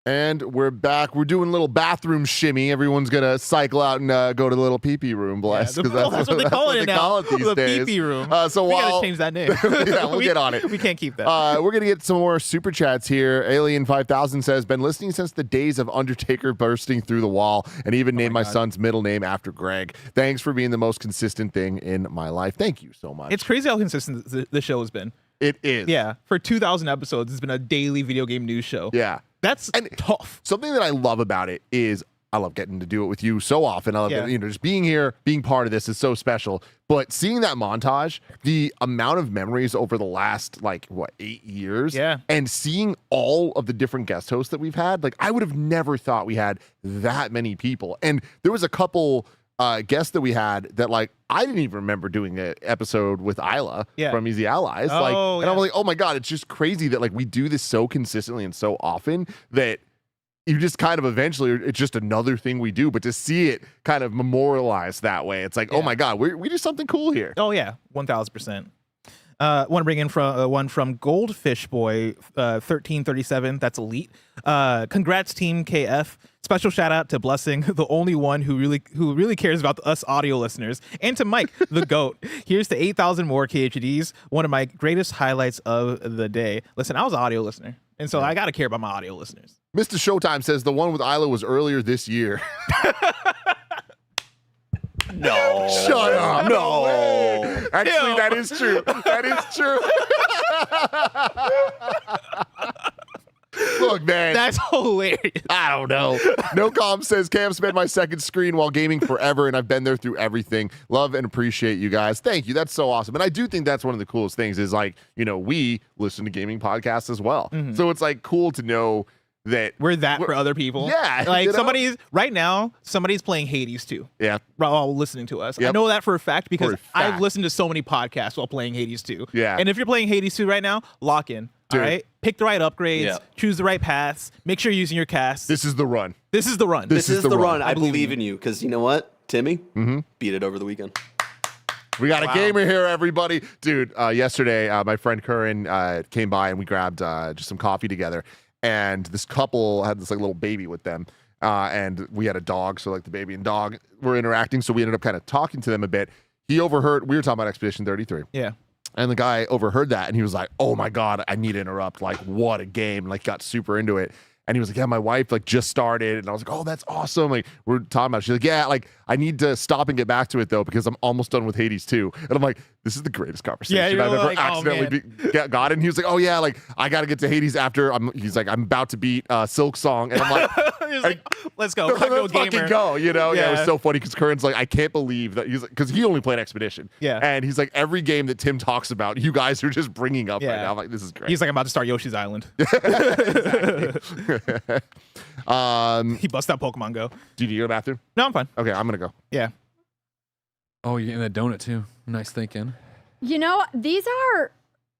And we're back. We're doing a little bathroom shimmy. Everyone's going to cycle out and go to the little pee-pee room, Bless. Yeah, that's what they call it now. These The days. pee-pee room. So We while, gotta change that name. Yeah, we'll get on it. We can't keep that. We're going to get some more super chats here. Alien 5000 says, been listening since the days of Undertaker bursting through the wall and even named my son's middle name after Greg. Thanks for being the most consistent thing in my life. Thank you so much. It's crazy how consistent the show has been. It is. Yeah. For 2,000 episodes, it's been a daily video game news show. Yeah. That's tough. Something that I love about it is I love getting to do it with you so often. I love just being here, being part of this is so special. But seeing that montage, the amount of memories over the last 8 years, and seeing all of the different guest hosts that we've had, I would have never thought we had that many people. And there was a couple guests that we had that I didn't even remember doing an episode with Isla from Easy Allies. And I'm like, oh my God, it's just crazy that we do this so consistently and so often that you just kind of eventually, it's just another thing we do, but to see it kind of memorialized that way, it's oh my God, we do something cool here. Oh yeah, 1,000%. Want to bring in one from Goldfish Boy 1337. That's elite. Congrats, Team KF. Special shout out to Blessing, the only one who really cares about us audio listeners, and to Mike, the GOAT. Here's to 8,000 more KHDs. One of my greatest highlights of the day. Listen, I was an audio listener. And so I got to care about my audio listeners. Mr. Showtime says the one with Isla was earlier this year. No. Shut up. No. Actually, that is true. That is true. Look, man. That's hilarious. I don't know. No Com says, Cam spent my second screen while gaming forever, and I've been there through everything. Love and appreciate you guys. Thank you. That's so awesome. And I do think that's one of the coolest things is like, we listen to gaming podcasts as well. Mhm. So it's like cool to know that we're for other people. Yeah. Like somebody's playing Hades 2. Yeah. While listening to us. I Yep. know that for a fact because For a fact. I've listened to so many podcasts while playing Hades 2. Yeah. And if you're playing Hades 2 right now, lock in. Dude. All right. Pick the right upgrades. Yeah. Choose the right paths. Make sure you're using your cast. This is the run. This is the run. This is the run. I believe believe in you because you know what, Timmy? Beat it over the weekend. We got a gamer here, everybody. Dude, yesterday, my friend Curran came by and we grabbed just some coffee together. And this couple had this like little baby with them. And we had a dog. So like the baby and dog were interacting. So we ended up kind of talking to them a bit. He overheard, we were talking about Expedition 33. Yeah. And the guy overheard that and he was like, oh my God, I need to interrupt. Like, what a game. Like, got super into it. And he was like, yeah, my wife like just started. And I was like, oh, that's awesome. Like, we're talking about it. She's like, yeah, like I need to stop and get back to it though, because I'm almost done with Hades 2. And I'm like, this is the greatest conversation I've ever accidentally got. And he was like, oh yeah, like I got to get to Hades after he's like, I'm about to beat Silk Song. And I'm like, let's go. Let's fucking go. Yeah, it was so funny because Curran's like, I can't believe that he's like, because he only played Expedition. Yeah. And he's like, every game that Tim talks about, you guys are just bringing up right now. I'm like, this is great. He's like, I'm about to start Yoshi's Island. He busts out Pokemon Go. Do you need to go to the bathroom? No, I'm fine. Okay, I'm gonna go. Yeah. Oh, you're getting that donut too. Nice thinking. These are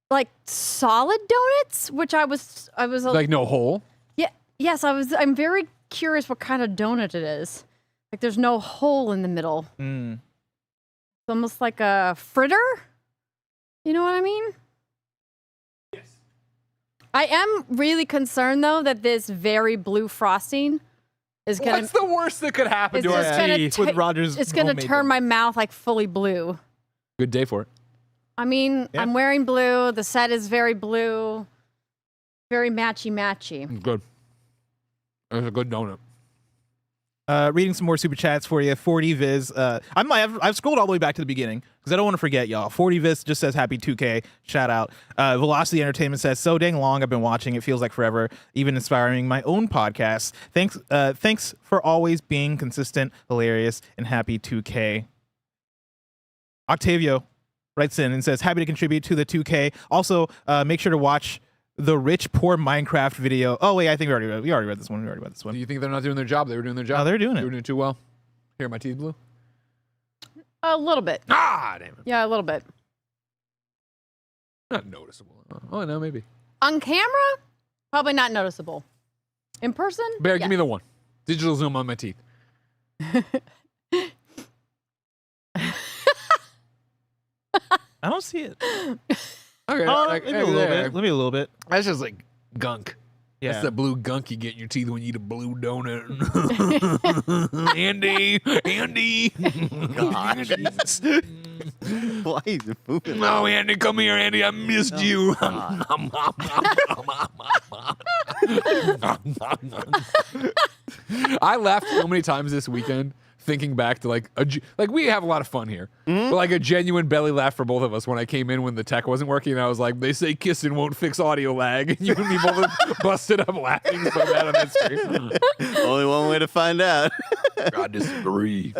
like solid donuts, which I was Like no hole. Yeah. Yes, I'm very curious what kind of donut it is. Like there's no hole in the middle. Mm. It's almost like a fritter. You know what I mean? Yes. I am really concerned though that this very blue frosting is gonna. What's the worst that could happen It's to our just gonna teeth? with Rogers It's gonna homemade turn my mouth like fully blue. Good day for it. I mean, I'm wearing blue. The set is very blue. Very matchy. Good. It's a good donut. Reading some more super chats for you. 40 Viz. I've scrolled all the way back to the beginning because I don't want to forget y'all. 40 Viz just says happy 2K. Shout out. Velocity Entertainment says so dang long I've been watching. It feels like forever. Even inspiring my own podcast. Thanks for always being consistent, hilarious, and happy 2K. Octavio writes in and says happy to contribute to the 2K. Also, make sure to watch the rich poor Minecraft video. Oh wait, I think we already read this one. Do you think they're not doing their job? They were doing their job. No, they're doing it. They were doing it too well. Here, my teeth blue. A little bit. Ah, damn it. Yeah, a little bit. Not noticeable. Oh no, maybe. On camera, probably not noticeable. In person, Bear, yes. give me the one. Digital zoom on my teeth. I don't see it. Okay, maybe a little bit. Maybe a little bit. That's just like gunk. Yeah. That's that blue gunk you get in your teeth when you eat a blue donut. Andy. Why is it moving? No, Andy, come here, Andy. I missed you. I laughed so many times this weekend thinking back to like we have a lot of fun here, but like a genuine belly laugh for both of us when I came in when the tech wasn't working. And I was like, they say kissing won't fix audio lag, and you and me both busted up laughing so bad on that stream. Only one way to find out. I disagree.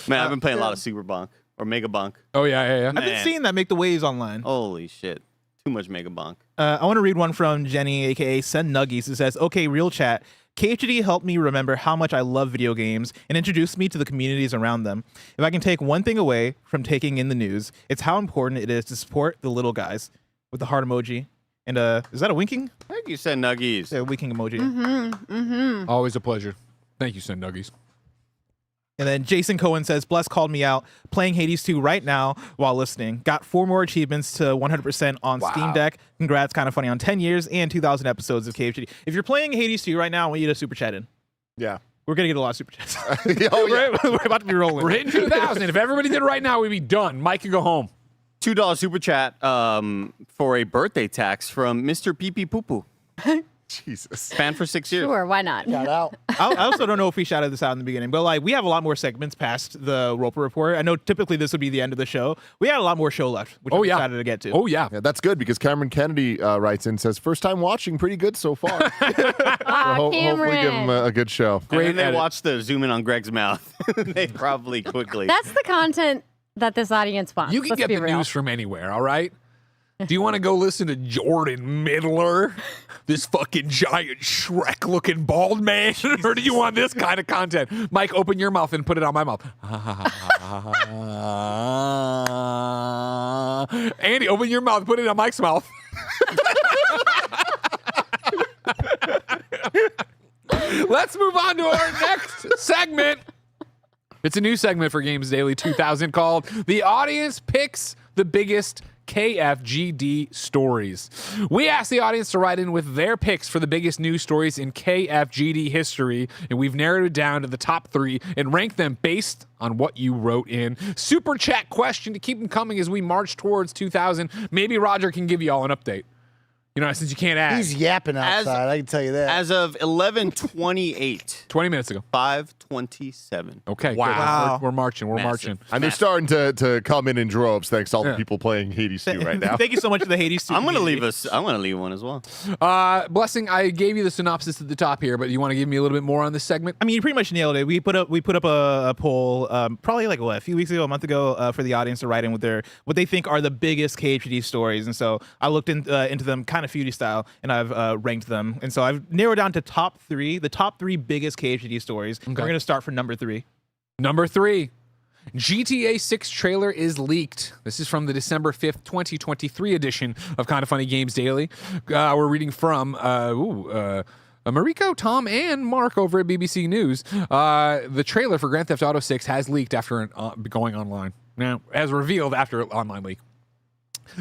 Man, I've been playing a lot of Super Bonk or Mega Bonk. Oh yeah. I've been seeing that make the waves online. Holy shit. Too much Mega Bonk. I want to read one from Jenny, aka Send Nuggies. It says, okay, real chat. KFGD helped me remember how much I love video games and introduced me to the communities around them. If I can take one thing away from taking in the news, it's how important it is to support the little guys with the heart emoji. And is that a winking? Thank you, Send Nuggies. Yeah, winking emoji. Always a pleasure. Thank you, Send Nuggies. And then Jason Cohen says, Bless called me out playing Hades 2 right now while listening. Got 4 more achievements to 100% on Steam Deck. Congrats, kind of funny, on 10 years and 2,000 episodes of KFGD. If you're playing Hades 2 right now, I want you to super chat in. Yeah. We're going to get a lot of super chats. Oh, yeah. We're about to be rolling. We're hitting 2,000. If everybody did it right now, we'd be done. Mike can go home. $2 super chat for a birthday tax from Mr. Pee Pee Poo Poo. Jesus. Fan for 6 years. Sure, why not? Shout out. I also don't know if we shouted this out in the beginning, but like we have a lot more segments past the Roper Report. I know typically this would be the end of the show. We had a lot more show left, which I'm excited to get to. Oh yeah. Yeah, that's good because Cameron Kennedy writes in, says, first time watching, pretty good so far. Hopefully give him a good show. Great. And then they watch the zoom in on Greg's mouth. They probably quickly. That's the content that this audience wants. You can Let's get be the real. news from anywhere, all right? Do you want to go listen to Jordan Middler, this fucking giant Shrek-looking bald man, or do you want this kind of content? Mike, open your mouth and put it on my mouth. Andy, open your mouth, put it on Mike's mouth. Let's move on to our next segment. It's a new segment for Games Daily 2000 called The Audience Picks the Biggest KFGD Stories. We asked the audience to write in with their picks for the biggest news stories in KFGD history, and we've narrowed it down to the top 3 and ranked them based on what you wrote in. Super chat question to keep them coming as we march towards 2000. Maybe Roger can give you all an update. You know, since you can't ask. He's yapping outside, I can tell you that. As of 11:28. 20 minutes ago. 5:27. Okay. Wow. Good. We're marching. We're marching. And they're starting to come in droves thanks to all the people playing Hades 2 right now. Thank you so much for the Hades 2. I'm going to leave one as well. Blessing, I gave you the synopsis at the top here, but you want to give me a little bit more on this segment? I mean, you pretty much nailed it. We put up a poll probably like a few weeks ago, a month ago, for the audience to write in with what they think are the biggest KHD stories. And so I looked into them kind of Feudy style, and I've ranked them. And so I've narrowed down to the top 3 biggest KHD stories. Okay. We're going to start from number 3. Number 3. GTA 6 trailer is leaked. This is from the December 5th, 2023 edition of Kind of Funny Games Daily. We're reading from Mariko, Tom, and Mark over at BBC News. The trailer for Grand Theft Auto 6 has leaked after going online. Now, as revealed after an online leak.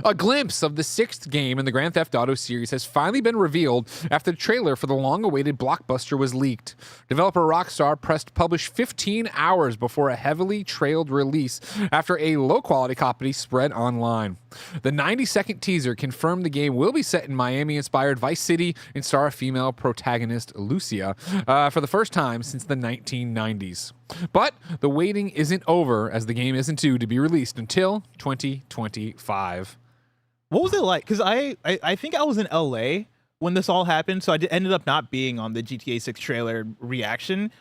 A glimpse of the 6th game in the Grand Theft Auto series has finally been revealed after the trailer for the long-awaited blockbuster was leaked. Developer Rockstar pressed publish 15 hours before a heavily trailed release after a low-quality copy spread online. The 90-second teaser confirmed the game will be set in Miami-inspired Vice City and star a female protagonist, Lucia, for the first time since the 1990s. But the waiting isn't over, as the game isn't due to be released until 2025. What was it like? Because I think I was in LA when this all happened, so I ended up not being on the GTA 6 trailer reaction.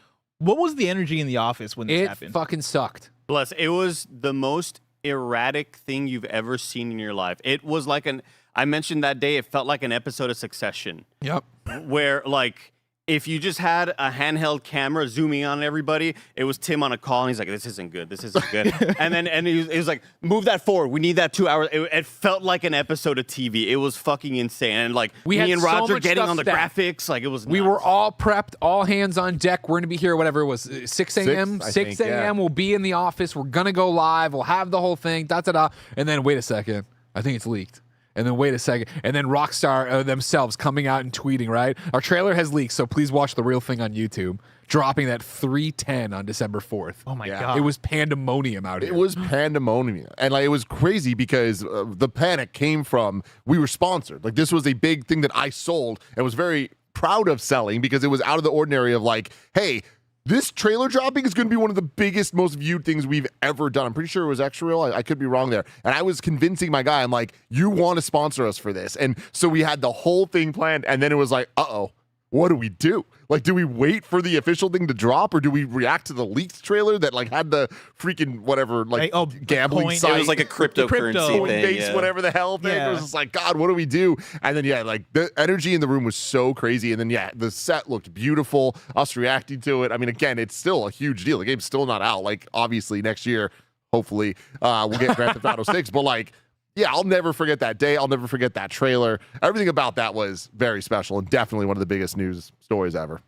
What was the energy in the office when this happened? It fucking sucked. Bless. It was the most erratic thing you've ever seen in your life. It was like I mentioned that day, it felt like an episode of Succession. Yep. Where, like, if you just had a handheld camera zooming on everybody, it was Tim on a call, and he's like, this isn't good. This isn't good. and he was like, move that forward. We need that 2 hours. It felt like an episode of TV. It was fucking insane. And, like, we me had and so Roger much getting stuff on the stacked. graphics, like, it was nuts. We were all prepped, all hands on deck. We're going to be here, whatever it was, 6 a.m.? 6 a.m. We'll be in the office. We're going to go live. We'll have the whole thing, da-da-da. And then, wait a second. I think it's leaked. And then wait a second. And then Rockstar themselves coming out and tweeting, right? Our trailer has leaked, so please watch the real thing on YouTube. Dropping that 3:10 on December 4th. Oh my God. It was pandemonium out here. It was pandemonium. And like it was crazy because the panic came from, we were sponsored. Like this was a big thing that I sold and was very proud of selling because it was out of the ordinary of like, hey, this trailer dropping is going to be one of the biggest, most viewed things we've ever done. I'm pretty sure it was X-Real. I could be wrong there. And I was convincing my guy, I'm like, you want to sponsor us for this. And so we had the whole thing planned. And then it was like, uh-oh, what do we do? Like, do we wait for the official thing to drop or do we react to the leaked trailer that like had the freaking whatever, like gambling Coin. site? It was like a cryptocurrency thing. Base, Yeah. whatever the hell thing. Yeah. It was just like, God, what do we do? And then, yeah, like the energy in the room was so crazy. And then, yeah, the set looked beautiful. Us reacting to it. I mean, again, it's still a huge deal. The game's still not out. Like, obviously, next year, hopefully, we'll get Grand Theft Auto 6. But, like, yeah, I'll never forget that day. I'll never forget that trailer. Everything about that was very special and definitely one of the biggest news stories ever.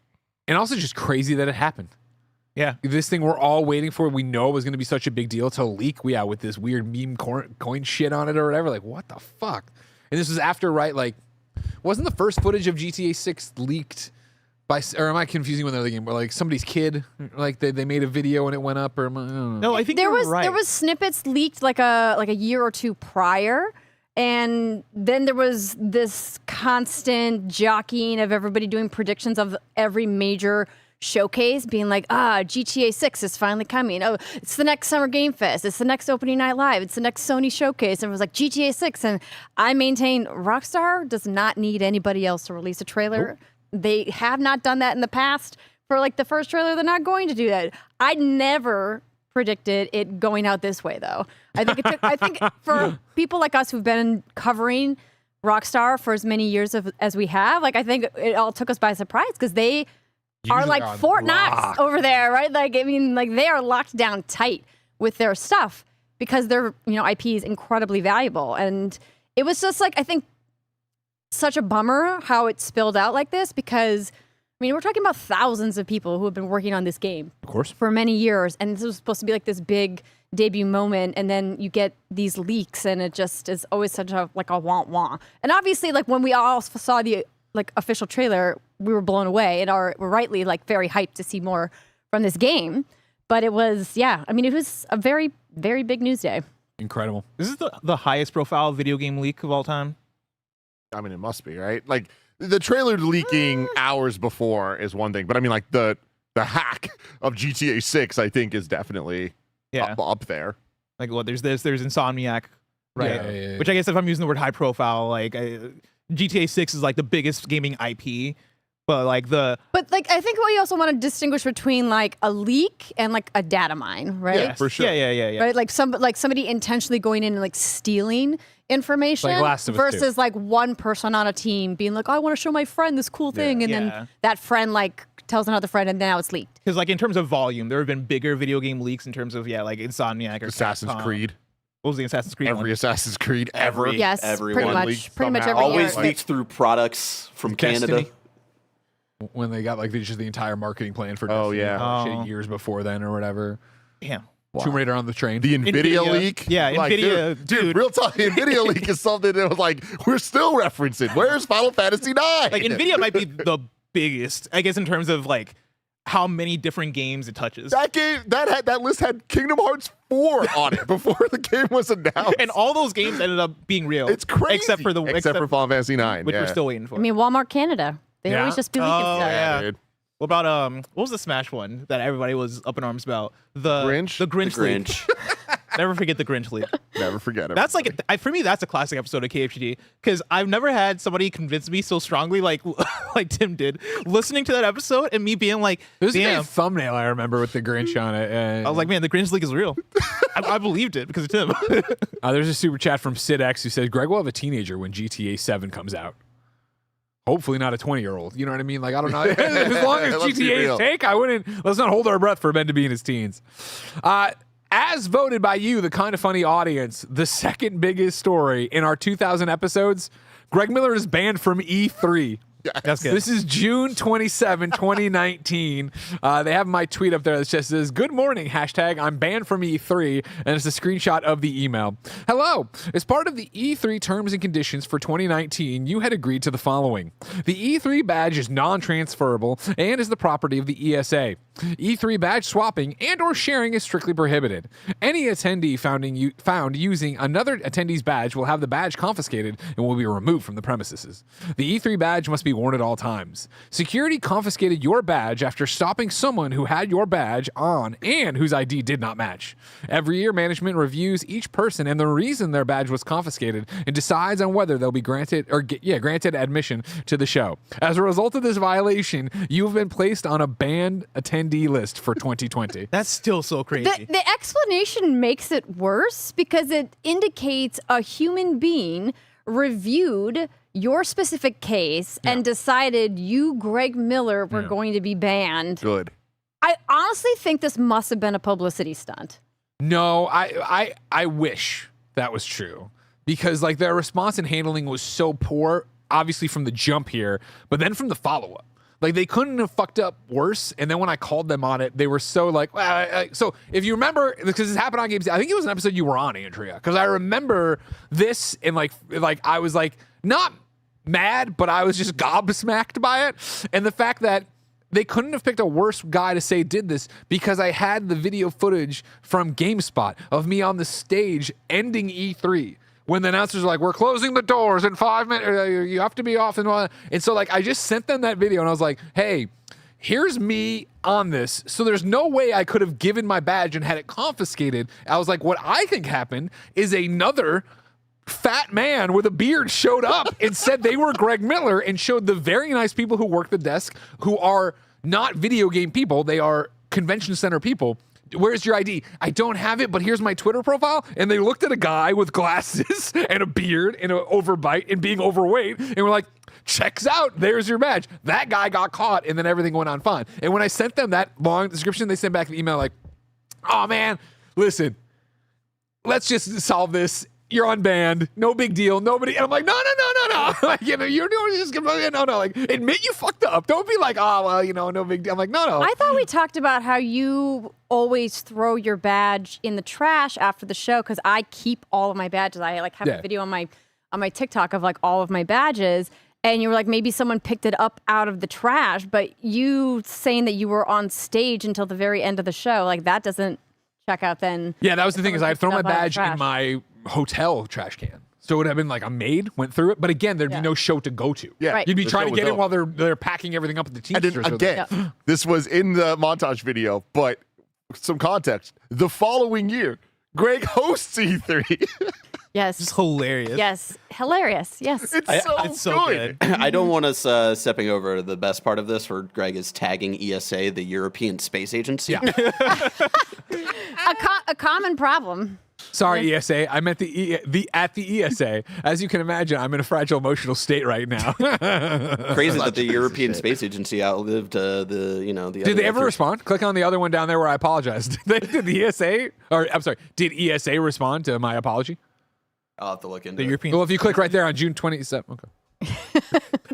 And also just crazy that it happened. Yeah. This thing we're all waiting for, we know it was going to be such a big deal to leak. With this weird meme coin shit on it or whatever. Like, what the fuck? And this was after, right? Like, wasn't the first footage of GTA 6 leaked Or am I confusing with another game where like somebody's kid, like they made a video and it went up? Or am I don't know. No, I think there you're was right. there was snippets leaked like a year or two prior, and then there was this constant jockeying of everybody doing predictions of every major showcase, being like, GTA 6 is finally coming. Oh, it's the next Summer Game Fest. It's the next Opening Night Live. It's the next Sony showcase. And it was like GTA 6. And I maintain Rockstar does not need anybody else to release a trailer. Nope. They have not done that in the past. For like the first trailer, they're not going to do that. I never predicted it going out this way, though. I think for people like us who've been covering Rockstar for as many years as we have, like I think it all took us by surprise because they are like Fort Knox over there, right? Like, I mean, like they are locked down tight with their stuff because their, IP is incredibly valuable. And it was just like, I think, such a bummer how it spilled out like this because, I mean, we're talking about thousands of people who have been working on this game, of course, for many years. And this was supposed to be like this big debut moment. And then you get these leaks and it just is always such a wah-wah. And obviously, like when we all saw the official trailer, we were blown away and were rightly very hyped to see more from this game. But it was, it was a very, very big news day. Incredible. This is the highest profile video game leak of all time. I mean, it must be, right? Like the trailer leaking hours before is one thing, but I mean, like the hack of GTA 6, I think, is definitely up there. Like what? There's Insomniac, right? Yeah. Which I guess if I'm using the word high profile, GTA 6 is like the biggest gaming IP, but I think we also want to distinguish between like a leak and like a data mine, right? Yeah, for sure. Yeah. Right, like somebody intentionally going in and like stealing information Like Last of Us versus like one person on a team being like, I want to show my friend this cool thing, and then that friend like tells another friend, and now it's leaked. Because like in terms of volume, there have been bigger video game leaks in terms of like Insomniac or Assassin's Capcom. Creed. What was the Assassin's Creed? Every Assassin's Creed ever. Yes, everyone pretty much every always year. leaked through products from Canada. Destiny. When they got just the entire marketing plan for Destiny. Shit, years before then or whatever. Damn. Tomb Raider on the train. The NVIDIA leak. Yeah, NVIDIA. Dude, real talk. NVIDIA leak is something that was like, we're still referencing. Where's Final Fantasy IX? Like NVIDIA might be the biggest, I guess, in terms of like how many different games it touches. That game, that list had Kingdom Hearts 4 on it before the game was announced. And all those games ended up being real. It's crazy. Except for Final Fantasy IX, which we're still waiting for. I mean, Walmart Canada. They always just be leaking stuff. Yeah. Dude. What about what was the Smash one that everybody was up in arms about? The Grinch? The Grinch. The Grinch. Leak. Never forget the Grinch leak. Never forget it. That's like for me, that's a classic episode of KFGD because I've never had somebody convince me so strongly like Tim did. Listening to that episode and me being like, There's a damn. great thumbnail I remember with the Grinch on it. I was like, man, the Grinch leak is real. I believed it because of Tim. There's a super chat from Sid X who says Greg will have a teenager when GTA 7 comes out. Hopefully not a 20-year-old. You know what I mean? Like, I don't know. As long as Let's be GTA real. is take, I wouldn't. Let's not hold our breath for Ben to be in his teens. As voted by you, the Kind of Funny audience, the second biggest story in our 2,000 episodes, Greg Miller is banned from E3. That's good. This is June 27, 2019. They have my tweet up there that just says, good morning, hashtag I'm banned from E3, and it's a screenshot of the email. Hello. As part of the E3 terms and conditions for 2019, you had agreed to the following. The E3 badge is non-transferable and is the property of the ESA. E3 badge swapping and or sharing is strictly prohibited. Any attendee found using another attendee's badge will have the badge confiscated and will be removed from the premises. The E3 badge must be worn at all times. Security confiscated your badge after stopping someone who had your badge on and whose ID did not match. Every year, management reviews each person and the reason their badge was confiscated and decides on whether they'll be granted admission to the show. As a result of this violation, you have been placed on a banned attendee list for 2020. That's still so crazy. The explanation makes it worse because it indicates a human being reviewed your specific case and decided you, Greg Miller, were going to be banned. Good. I honestly think this must have been a publicity stunt. No, I wish that was true because like their response and handling was so poor, obviously from the jump here, but then from the follow-up. Like they couldn't have fucked up worse. And then when I called them on it, they were so like, so if you remember, because this happened on Games, I think it was an episode you were on, Andrea, because I remember this and like I was like not mad, but I was just gobsmacked by it. And the fact that they couldn't have picked a worse guy to say did this because I had the video footage from GameSpot of me on the stage ending E3 when the announcers were like, we're closing the doors in 5 minutes. You have to be off. And so like I just sent them that video and I was like, hey, here's me on this. So there's no way I could have given my badge and had it confiscated. I was like, what I think happened is another fat man with a beard showed up and said they were Greg Miller and showed the very nice people who work the desk who are not video game people. They are convention center people. Where's your ID? I don't have it, but here's my Twitter profile. And they looked at a guy with glasses and a beard and an overbite and being overweight and were like, checks out. There's your badge. That guy got caught and then everything went on fine. And when I sent them that long description, they sent back an email like, oh man, listen, let's just solve this. You're unbanned. No big deal. Nobody. And I'm like, no. Like, you're doing just no. Like, admit you fucked up. Don't be like, oh, well, no big deal. I'm like, no. I thought we talked about how you always throw your badge in the trash after the show because I keep all of my badges. I like have a video on my TikTok of like all of my badges. And you were like, maybe someone picked it up out of the trash, but you saying that you were on stage until the very end of the show, like that doesn't check out then. Yeah, that was the thing is I had thrown my badge in my hotel trash can. So it would have been like a maid went through it. But again, there'd be no show to go to. Yeah. Right. You'd be The trying show to get was in while they're packing everything up at the Teamsters. And again, this was in the montage video, but some context. The following year, Greg hosts E3. Yes. It's hilarious. Yes. Hilarious. Yes. It's so good. I don't want us stepping over the best part of this where Greg is tagging ESA, the European Space Agency. Yeah. A common problem. Sorry, ESA. I meant at the ESA. As you can imagine, I'm in a fragile emotional state right now. Crazy that the European Space Agency outlived the Did they ever respond? Click on the other one down there where I apologized. Did the ESA, or I'm sorry, did ESA respond to my apology? I'll have to look into The it. European. Well, if you click right there on June 27th. Okay.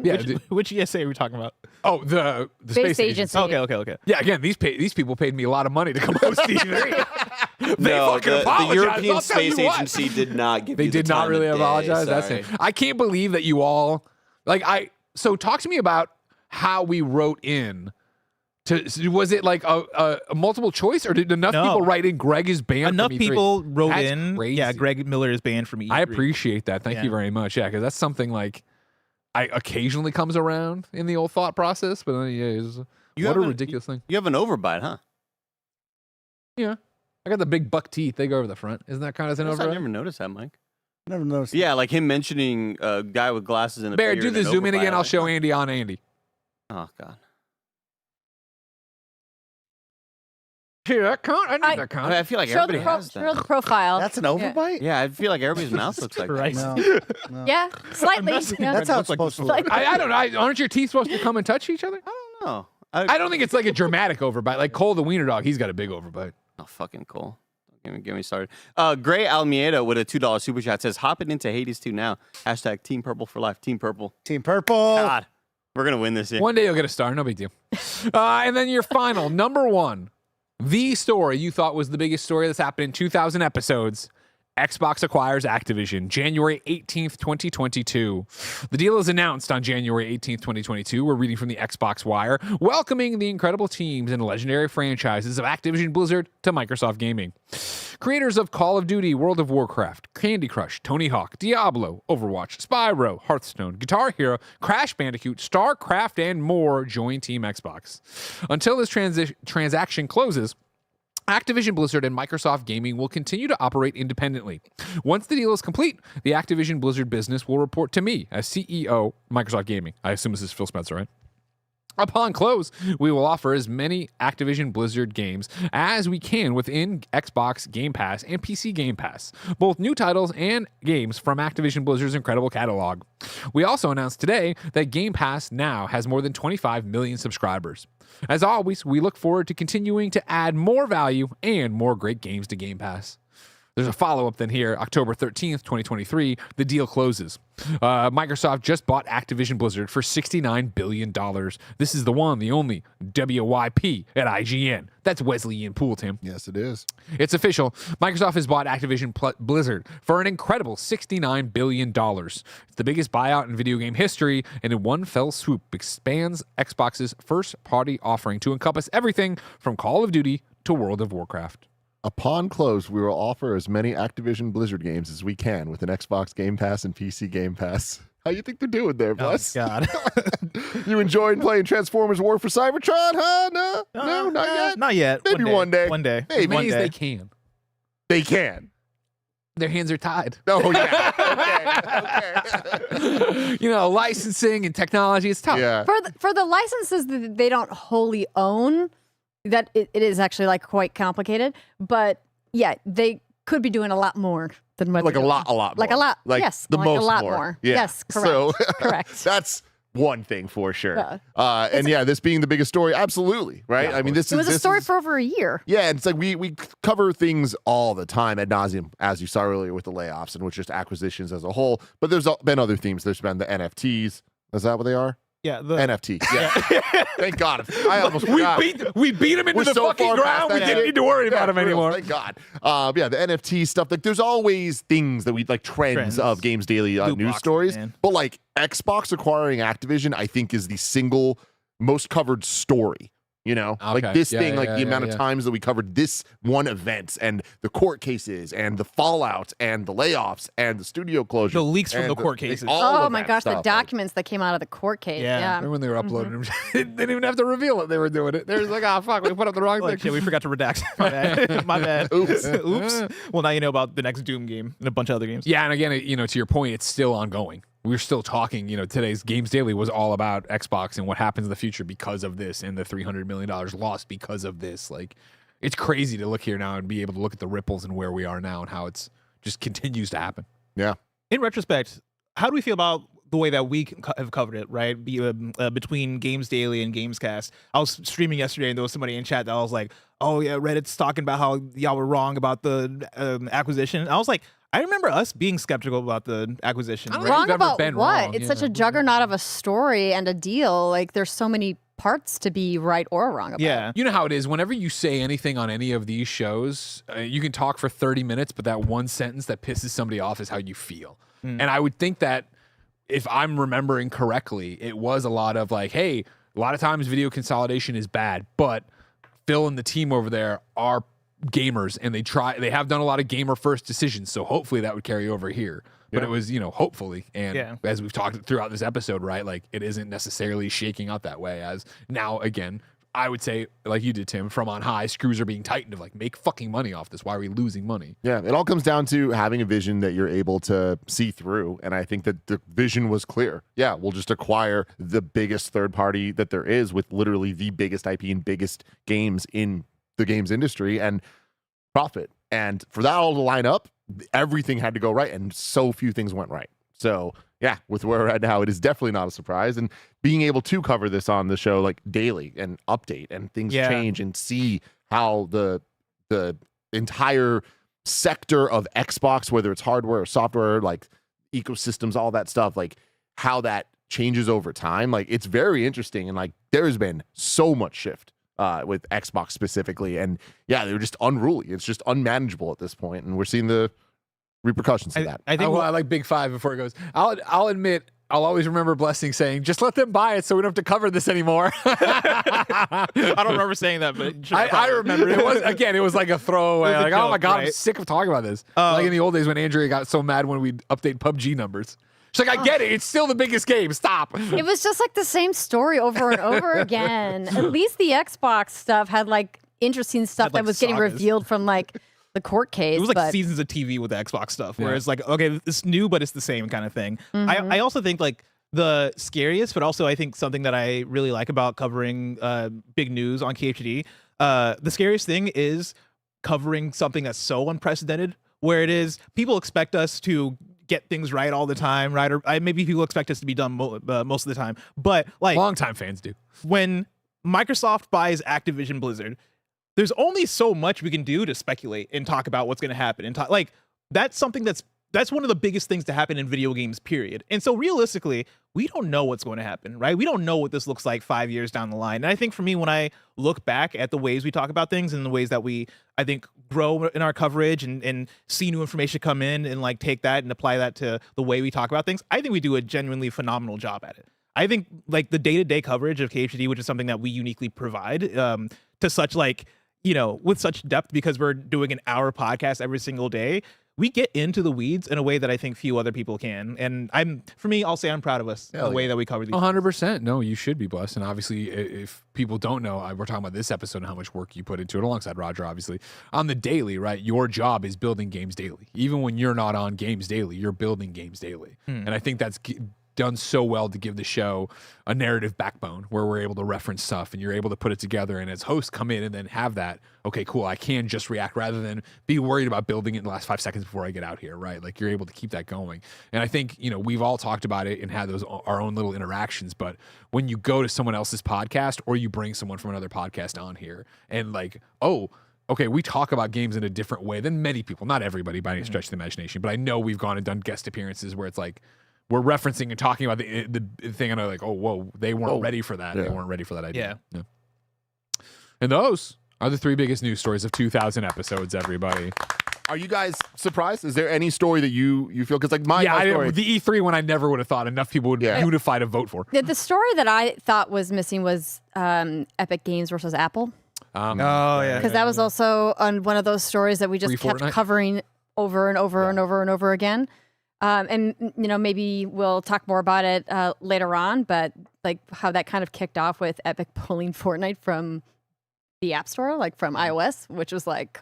Yeah. Which ESA are we talking about? Oh, the space agency. Okay. Yeah. Again, these people paid me a lot of money to come host E3. No, the apologized. European I'll tell Space you what. Agency did not give They you the did not time really of day, apologize. That's sorry. it. I can't believe that you all so talk to me about how we wrote in. Was it like a multiple choice, or did enough people write in Greg is banned Enough from E3? people wrote That's in. crazy. Yeah, Greg Miller is banned from E3. I appreciate that. Thank Yeah. you very much. Yeah, because that's something like I occasionally comes around in the old thought process, but what a ridiculous thing. You have an overbite, huh? Yeah. I got the big buck teeth. They go over the front. Isn't that kind of an I overbite? never noticed that, Mike. Never noticed. Yeah, like him mentioning a guy with glasses and a Bear, beard do the and an zoom in overbite, again. I'll like, show Andy on Andy. Oh, God. Hey, that count? I need that count. I feel like Show everybody has show that. the profile. That's an overbite? Yeah, I feel like everybody's mouth looks like Christ. that. No. Yeah, slightly. Yeah. That's how it's supposed to look. Like- I don't know. Aren't your teeth supposed to come and touch each other? I don't know. I don't think it's like a dramatic overbite. Like Cole the Wiener Dog, he's got a big overbite. Oh, fucking cool. Get me started. Gray Almeida with a $2 super chat says, hopping into Hades 2 now. Hashtag Team Purple for life. Team Purple. Team Purple. God, we're going to win this year. One day you'll get a star. No big deal. And then your final, number one, the story you thought was the biggest story that's happened in 2,000 episodes. Xbox acquires Activision, January 18th, 2022. The deal is announced on January 18th, 2022. We're reading from the Xbox Wire, welcoming the incredible teams and legendary franchises of Activision Blizzard to Microsoft Gaming. Creators of Call of Duty, World of Warcraft, Candy Crush, Tony Hawk, Diablo, Overwatch, Spyro, Hearthstone, Guitar Hero, Crash Bandicoot, StarCraft, and more join Team Xbox. Until this transaction closes, Activision Blizzard and Microsoft Gaming will continue to operate independently. Once the deal is complete, the Activision Blizzard business will report to me as CEO Microsoft Gaming. I assume this is Phil Spencer, right? Upon close, we will offer as many Activision Blizzard games as we can within Xbox Game Pass and PC Game Pass, both new titles and games from Activision Blizzard's incredible catalog. We also announced today that Game Pass now has more than 25 million subscribers. As always, we look forward to continuing to add more value and more great games to Game Pass. There's a follow-up then here, October 13th, 2023, the deal closes. Microsoft just bought Activision Blizzard for $69 billion. This is the one, the only WYP at IGN. That's Wesley Ian Poole, Tim. Yes, it is. It's official. Microsoft has bought Activision Blizzard for an incredible $69 billion. It's the biggest buyout in video game history, and in one fell swoop expands Xbox's first-party offering to encompass everything from Call of Duty to World of Warcraft. Upon close, we will offer as many Activision Blizzard games as we can with an Xbox Game Pass and PC Game Pass. How you think they're doing there, Bless? Oh, God. You enjoying playing Transformers War for Cybertron, huh? No, not yet. Not yet. Maybe one day. One day. Maybe. As many as they can. They can. Their hands are tied. Oh, yeah. Okay. You know, licensing and technology is tough. Yeah. For the licenses that they don't wholly own, that it is actually like quite complicated. But yeah, they could be doing a lot more than what Like they're a lot doing. more. Like a lot. Like yes. the like most a lot more. more. Yeah. Yes. Correct. So Correct. that's one thing for sure. Yeah. And yeah, this being the biggest story, absolutely, right? Yeah, I mean, this It was a this story is- for over a year. Yeah, it's like we cover things all the time ad nauseum, as you saw earlier with the layoffs and with just acquisitions as a whole. But there's been other themes. There's been the NFTs. Is that what they are? Yeah, the NFT. Yeah. Thank God. I almost forgot. We beat him into We're the so fucking far past ground. We that didn't shit. need to worry about him for real, anymore. Thank God. Yeah, the NFT stuff. Like, there's always things that we like trends of Games Daily Loot news boxes, stories. man. But like Xbox acquiring Activision, I think is the single most covered story. You know, like Okay. this Yeah, thing, like yeah, the yeah, amount yeah. of times that we covered this one event and the court cases and the fallout and the layoffs and the studio closure. The leaks from the court cases. Oh my gosh, the documents that came out of the court case. Yeah. Remember when they were uploading them? They didn't even have to reveal it. They were doing it. They were like, oh, fuck, we put up the wrong Like, thing. shit, we forgot to redact. My bad. My bad. Oops. Oops. Well, now you know about the next Doom game and a bunch of other games. Yeah, and again, you know, to your point, it's still ongoing. We're still talking, you know, today's Games Daily was all about Xbox and what happens in the future because of this and the $300 million lost because of this. Like, it's crazy to look here now and be able to look at the ripples and where we are now and how it's just continues to happen. Yeah. In retrospect, how do we feel about the way that we have covered it, right? Between Games Daily and Gamescast. I was streaming yesterday and there was somebody in chat that was like, oh yeah, Reddit's talking about how y'all were wrong about the acquisition. And I was like, I remember us being skeptical about the acquisition. right? Wrong about what? wrong, It's yeah. such a juggernaut of a story and a deal. Like there's so many parts to be right or wrong about. Yeah. You know how it is. Whenever you say anything on any of these shows, you can talk for 30 minutes, but that one sentence that pisses somebody off is how you feel. And I would think that if I'm remembering correctly, it was a lot of like, hey, a lot of times video consolidation is bad, but Phil and the team over there are gamers and they have done a lot of gamer first decisions. So hopefully that would carry over here. But it was, you know, hopefully. And as we've talked throughout this episode, right, like it isn't necessarily shaking out that way as now, again, I would say, like you did, Tim, from on high, screws are being tightened of like, make fucking money off this. Why are we losing money? Yeah, it all comes down to having a vision that you're able to see through. And I think that the vision was clear. Yeah, we'll just acquire the biggest third party that there is with literally the biggest IP and biggest games in the games industry and profit. And for that all to line up, everything had to go right. And so few things went right. So yeah, with where we're at now, it is definitely not a surprise. And being able to cover this on the show like daily and update and things change and see how the entire sector of Xbox, whether it's hardware or software, like ecosystems, all that stuff, like how that changes over time. Like it's very interesting. And like there's been so much shift with Xbox specifically. And yeah, they're just unruly. It's just unmanageable at this point. And we're seeing the repercussions of that. I think I like Big Five before it goes. I'll admit, I'll always remember Blessing saying, just let them buy it so we don't have to cover this anymore. I don't remember saying that, but sure, I remember. It was like a throwaway. It was a Like, oh my joke, God, I'm right? sick of talking about this. Like in the old days when Andrea got so mad when we'd update PUBG numbers. She's like, I get it. It's still the biggest game. Stop. It was just like the same story over and over again. At least the Xbox stuff had like interesting stuff like, that was getting sagas. revealed from like the court case. It was like but seasons of TV with the Xbox stuff, where Yeah. it's like, okay, it's new, but it's the same kind of thing. I also think like the scariest, but also I think something that I really like about covering big news on KFGD, the scariest thing is covering something that's so unprecedented, where it is people expect us to get things right all the time, right? Or maybe people expect us to be done most of the time, but like Longtime fans do. when Microsoft buys Activision Blizzard, there's only so much we can do to speculate and talk about what's going to happen and talk like that's something that's one of the biggest things to happen in video games, period. And so realistically, we don't know what's going to happen, right? We don't know what this looks like 5 years down the line. And I think for me, when I look back at the ways we talk about things and the ways that we, I think, grow in our coverage and see new information come in and like take that and apply that to the way we talk about things, I think we do a genuinely phenomenal job at it. I think like the day-to-day coverage of KFGD, which is something that we uniquely provide to such like, with such depth because we're doing an hour podcast every single day, we get into the weeds in a way that I think few other people can. And for me, I'll say I'm proud of us, the way that we cover these. 100%. No, you should be blessed. And obviously, if people don't know, we're talking about this episode and how much work you put into it alongside Roger, obviously. On the daily, right? Your job is building games daily. Even when you're not on Games Daily, you're building games daily. And I think that's done so well to give the show a narrative backbone where we're able to reference stuff and you're able to put it together and as hosts come in and then have that, okay, cool, I can just react rather than be worried about building it in the last 5 seconds before I get out here, right? Like you're able to keep that going. And I think, we've all talked about it and had our own little interactions, but when you go to someone else's podcast or you bring someone from another podcast on here and like, okay, we talk about games in a different way than many people, not everybody by any stretch of the imagination, but I know we've gone and done guest appearances where it's like, we're referencing and talking about the thing, and I'm like, oh, whoa, they weren't ready for that. Yeah. They weren't ready for that idea. Yeah. And those are the 3 biggest news stories of 2,000 episodes, everybody. Are you guys surprised? Is there any story that you feel? Because like my story, the E3 one, I never would have thought enough people would unify to vote for. The story that I thought was missing was Epic Games versus Apple. Because that was also on one of those stories that we just kept covering over and over and over and over again. And maybe we'll talk more about it later on, but like how that kind of kicked off with Epic pulling Fortnite from the App Store, like from iOS, which was like,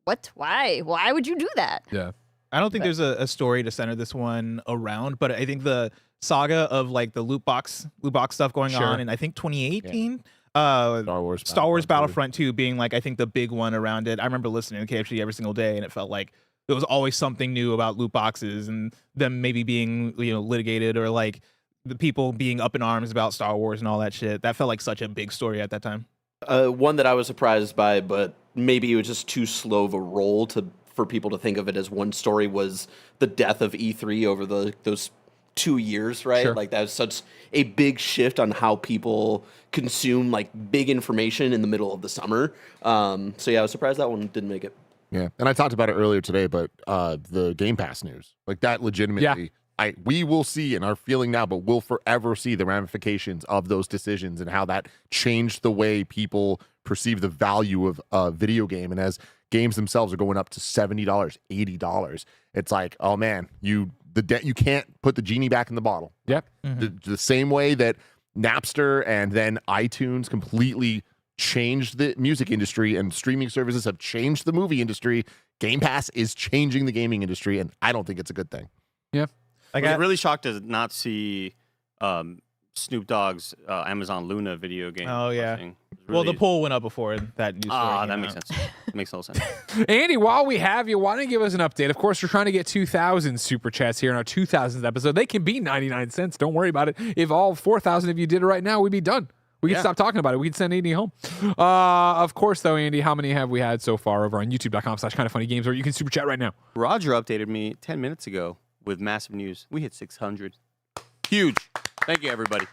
what? Why would you do that? Yeah. I don't think there's a story to center this one around, but I think the saga of like the loot box stuff going on in I think 2018. Star Wars Battlefront 2 being like I think the big one around it. I remember listening to KFGD every single day, and it felt like there was always something new about loot boxes and them maybe being litigated or like the people being up in arms about Star Wars and all that shit. That felt like such a big story at that time. One that I was surprised by, but maybe it was just too slow of a roll for people to think of it as one story, was the death of E3 over those 2 years, right? Sure. Like that was such a big shift on how people consume like big information in the middle of the summer. So yeah, I was surprised that one didn't make it. Yeah, and I talked about it earlier today, but the Game Pass news, like that legitimately, we will see and are feeling now, but we'll forever see the ramifications of those decisions and how that changed the way people perceive the value of a video game. And as games themselves are going up to $70, $80, it's like, oh man, you can't put the genie back in the bottle. Yep. The same way that Napster and then iTunes completely changed the music industry and streaming services have changed the movie industry, Game Pass is changing the gaming industry, and I don't think it's a good thing. Yeah. I was really shocked to not see Snoop Dogg's Amazon Luna video game. Oh, yeah. Really... Well, the poll went up before that news story. That makes sense. That makes no sense. Andy, while we have you, why don't you give us an update? Of course, we're trying to get 2,000 super chats here in our 2,000th episode. They can be 99 cents. Don't worry about it. If all 4,000 of you did it right now, we'd be done. We can stop talking about it. We can send Andy home. Of course, though, Andy, how many have we had so far over on youtube.com/kindoffunnygames, where you can super chat right now? Roger updated me 10 minutes ago with massive news. We hit 600. Huge. Thank you, everybody.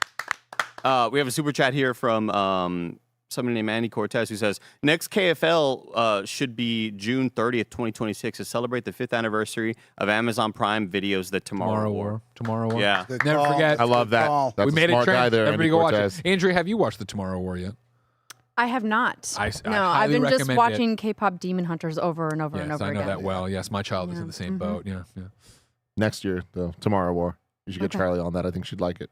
We have a super chat here from somebody named Andy Cortez, who says, next KFL should be June 30th, 2026, to celebrate the 5th anniversary of Amazon Prime Videos, The Tomorrow War. Tomorrow War. Yeah. Never forget. I love that. That's we made a smart it trend. guy there, Everybody Andy go Cortez. watch it. Andrea, have you watched The Tomorrow War yet? I have not. I I've highly been just recommend watching K-pop Demon Hunters over and over and over I know again. that well. Yes, my child is in the same boat. Yeah. Next year, though, Tomorrow War. You should get Charlie on that. I think she'd like it.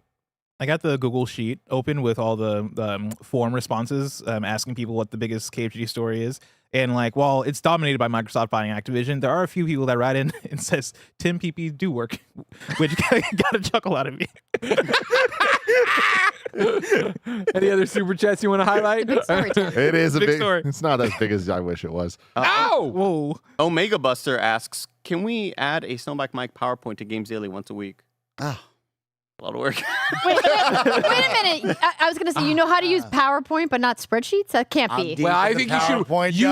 I got the Google Sheet open with all the forum responses asking people what the biggest KFGD story is. And like, while it's dominated by Microsoft buying Activision, there are a few people that write in and says, Tim PP do work, which got a chuckle out of me. Any other super chats you want to highlight? It is a big story. It's not as big as I wish it was. Whoa. Omega Buster asks, can we add a Snowback Mike PowerPoint to Games Daily once a week? A lot of work. Wait a minute. I was going to say, you know how to use PowerPoint, but not spreadsheets? That can't be. Well, I think you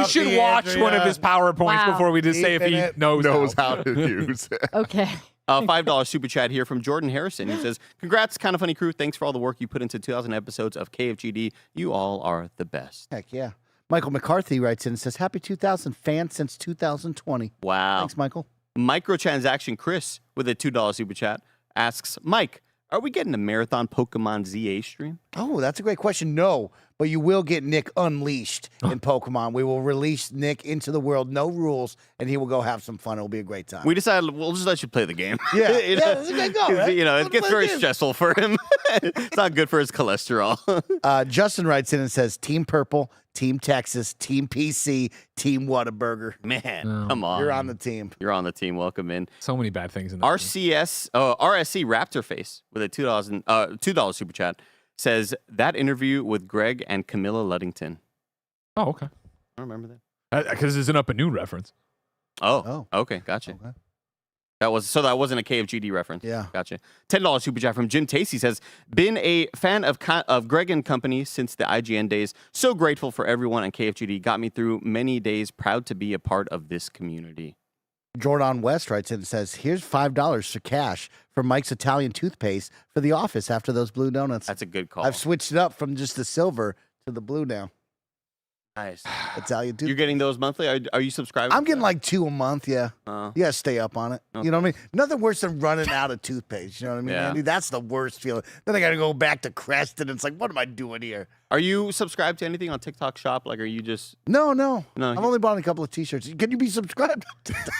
should watch one of his PowerPoints before we just say if he knows how to use it. Okay. $5 super chat here from Jordan Harrison, who says, "Congrats, Kind of Funny crew. Thanks for all the work you put into 2,000 episodes of KFGD. You all are the best." Heck yeah. Michael McCarthy writes in and says, "Happy 2000 fan since 2020." Wow. Thanks, Michael. Microtransaction Chris with a $2 super chat asks, "Mike, are we getting a marathon Pokemon ZA stream?" Oh, that's a great question. No, but you will get Nick unleashed in Pokemon. We will release Nick into the world, no rules, and he will go have some fun. It'll be a great time. We decided we'll just let you play the game. Yeah, You know, that's a good goal, 'cause, right? You know, Let it him gets play the very game. stressful for him. It's not good for his cholesterol. Justin writes in and says, Team Purple, Team Texas, Team PC, Team Whataburger. Man, come on. You're on the team. You're on the team. Welcome in. So many bad things in that. RSC Raptor Face with a $2 super chat says, "That interview with Greg and Camilla Luddington." Oh, okay. I remember that. Because it's an Up and Noon reference. Oh, okay, gotcha. Okay. That wasn't a KFGD reference. Yeah, gotcha. $10 super chat from Jim Tacey says, "Been a fan of Greg and Company since the IGN days. So grateful for everyone on KFGD. Got me through many days. Proud to be a part of this community." Jordan West writes in and says, "Here's $5 for cash for Mike's Italian toothpaste for the office after those blue donuts." That's a good call. I've switched it up from just the silver to the blue now. Nice. Italian toothpaste. You're getting those monthly? Are you subscribed? I'm getting like 2 a month, yeah. Uh, You gotta stay up on it. You know what I mean? Nothing worse than running out of toothpaste. You know what I mean, Yeah. Andy? That's the worst feeling. Then I gotta go back to Crest, and it's like, what am I doing here? Are you subscribed to anything on TikTok Shop? Like, are you just... No. No, I've only bought a couple of T-shirts. Can you be subscribed?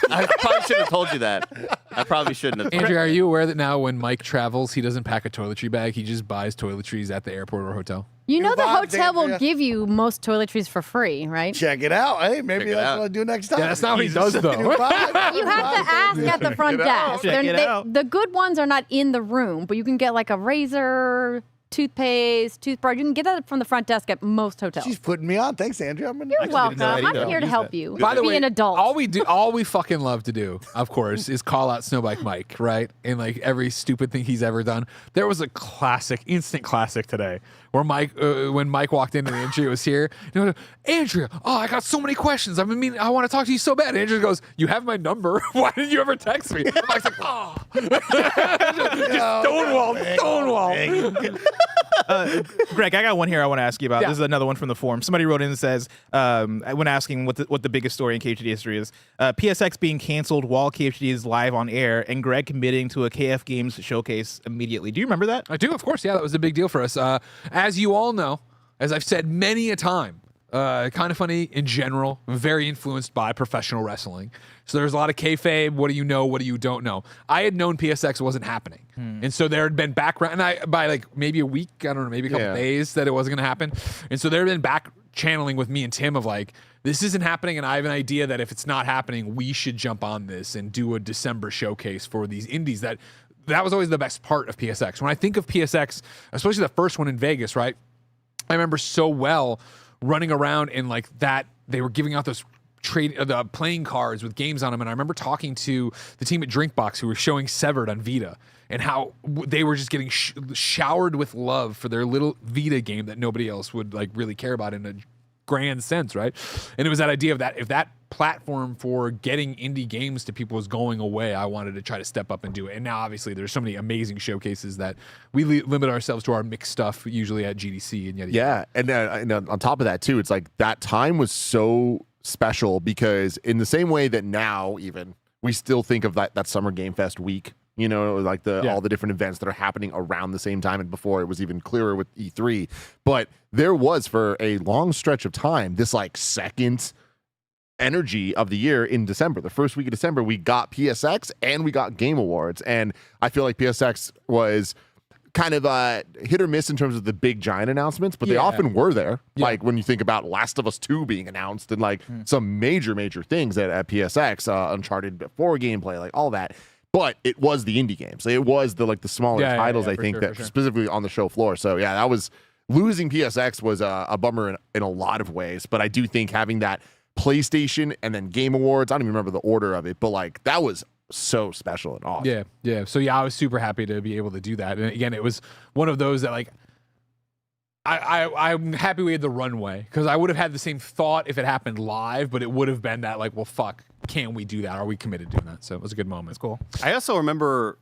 I probably shouldn't have told you that. I probably shouldn't have. Andrew, are you aware that now when Mike travels, he doesn't pack a toiletry bag? He just buys toiletries at the airport or hotel. You know the vibes, hotel will Andrea. give you most toiletries for free, right? Check it out. Hey, maybe Check it that's out. what I do next time. Yeah, that's not what he does, though. You have to ask at the front desk. Check it out. The good ones are not in the room, but you can get like a razor, toothpaste, toothbrush. You can get that from the front desk at most hotels. She's putting me on. Thanks, Andrea. You're welcome. I'm here to help you. By the Be way, an adult. all we fucking love to do, of course, is call out Snowbike Mike, right? And like every stupid thing he's ever done. There was a classic, instant classic today, where Mike, when Mike walked in and Andrea was here, he goes, "Andrea, I got so many questions. I want to talk to you so bad." Andrea goes, "You have my number. Why didn't you ever text me?" Mike's like, "Oh, Stonewall." Greg, I got one here I want to ask you about. Yeah. This is another one from the forum. Somebody wrote in and says, when asking what the biggest story in KFGD history is, PSX being canceled while KFGD is live on air and Greg committing to a KF Games showcase immediately. Do you remember that? I do, of course. Yeah, that was a big deal for us. As you all know, as I've said many a time, Kind of Funny in general, very influenced by professional wrestling. So there's a lot of kayfabe. What do you know? What do you don't know? I had known PSX wasn't happening. And so there had been background, and by like maybe a week, I don't know, maybe a couple days that it wasn't going to happen. And so there had been back channeling with me and Tim of like, this isn't happening, and I have an idea that if it's not happening, we should jump on this and do a December showcase for these indies. That was always the best part of PSX. When I think of PSX, especially the first one in Vegas, right? I remember so well running around and like that they were giving out those the playing cards with games on them, and I remember talking to the team at Drinkbox who were showing Severed on Vita and how they were just getting showered with love for their little Vita game that nobody else would like really care about in a grand sense, right? And it was that idea of that if that platform for getting indie games to people was going away, I wanted to try to step up and do it. And now obviously there's so many amazing showcases that we limit ourselves to our mixed stuff usually at GDC and yet and on top of that too, it's like that time was so special because in the same way that now even we still think of that Summer Game Fest week, you know, like all the different events that are happening around the same time, and before it was even clearer with E3. But there was for a long stretch of time this like second energy of the year in December. The first week of December, we got PSX and we got Game Awards, and I feel like PSX was kind of hit or miss in terms of the big giant announcements, but they often were there. Like when you think about Last of Us 2 being announced and like some major things at PSX, Uncharted 4 gameplay, like all that. But it was the indie games. It was the smaller titles, I think, that specifically on the show floor. So yeah, that was losing PSX was a bummer in a lot of ways. But I do think having that PlayStation and then Game Awards, I don't even remember the order of it, but like that was so special and awesome. Yeah, yeah. So yeah, I was super happy to be able to do that. And again, it was one of those that like I'm happy we had the runway, because I would have had the same thought if it happened live, but it would have been that like, well, fuck, can we do that? Are we committed to doing that? So it was a good moment. It's cool. I also remember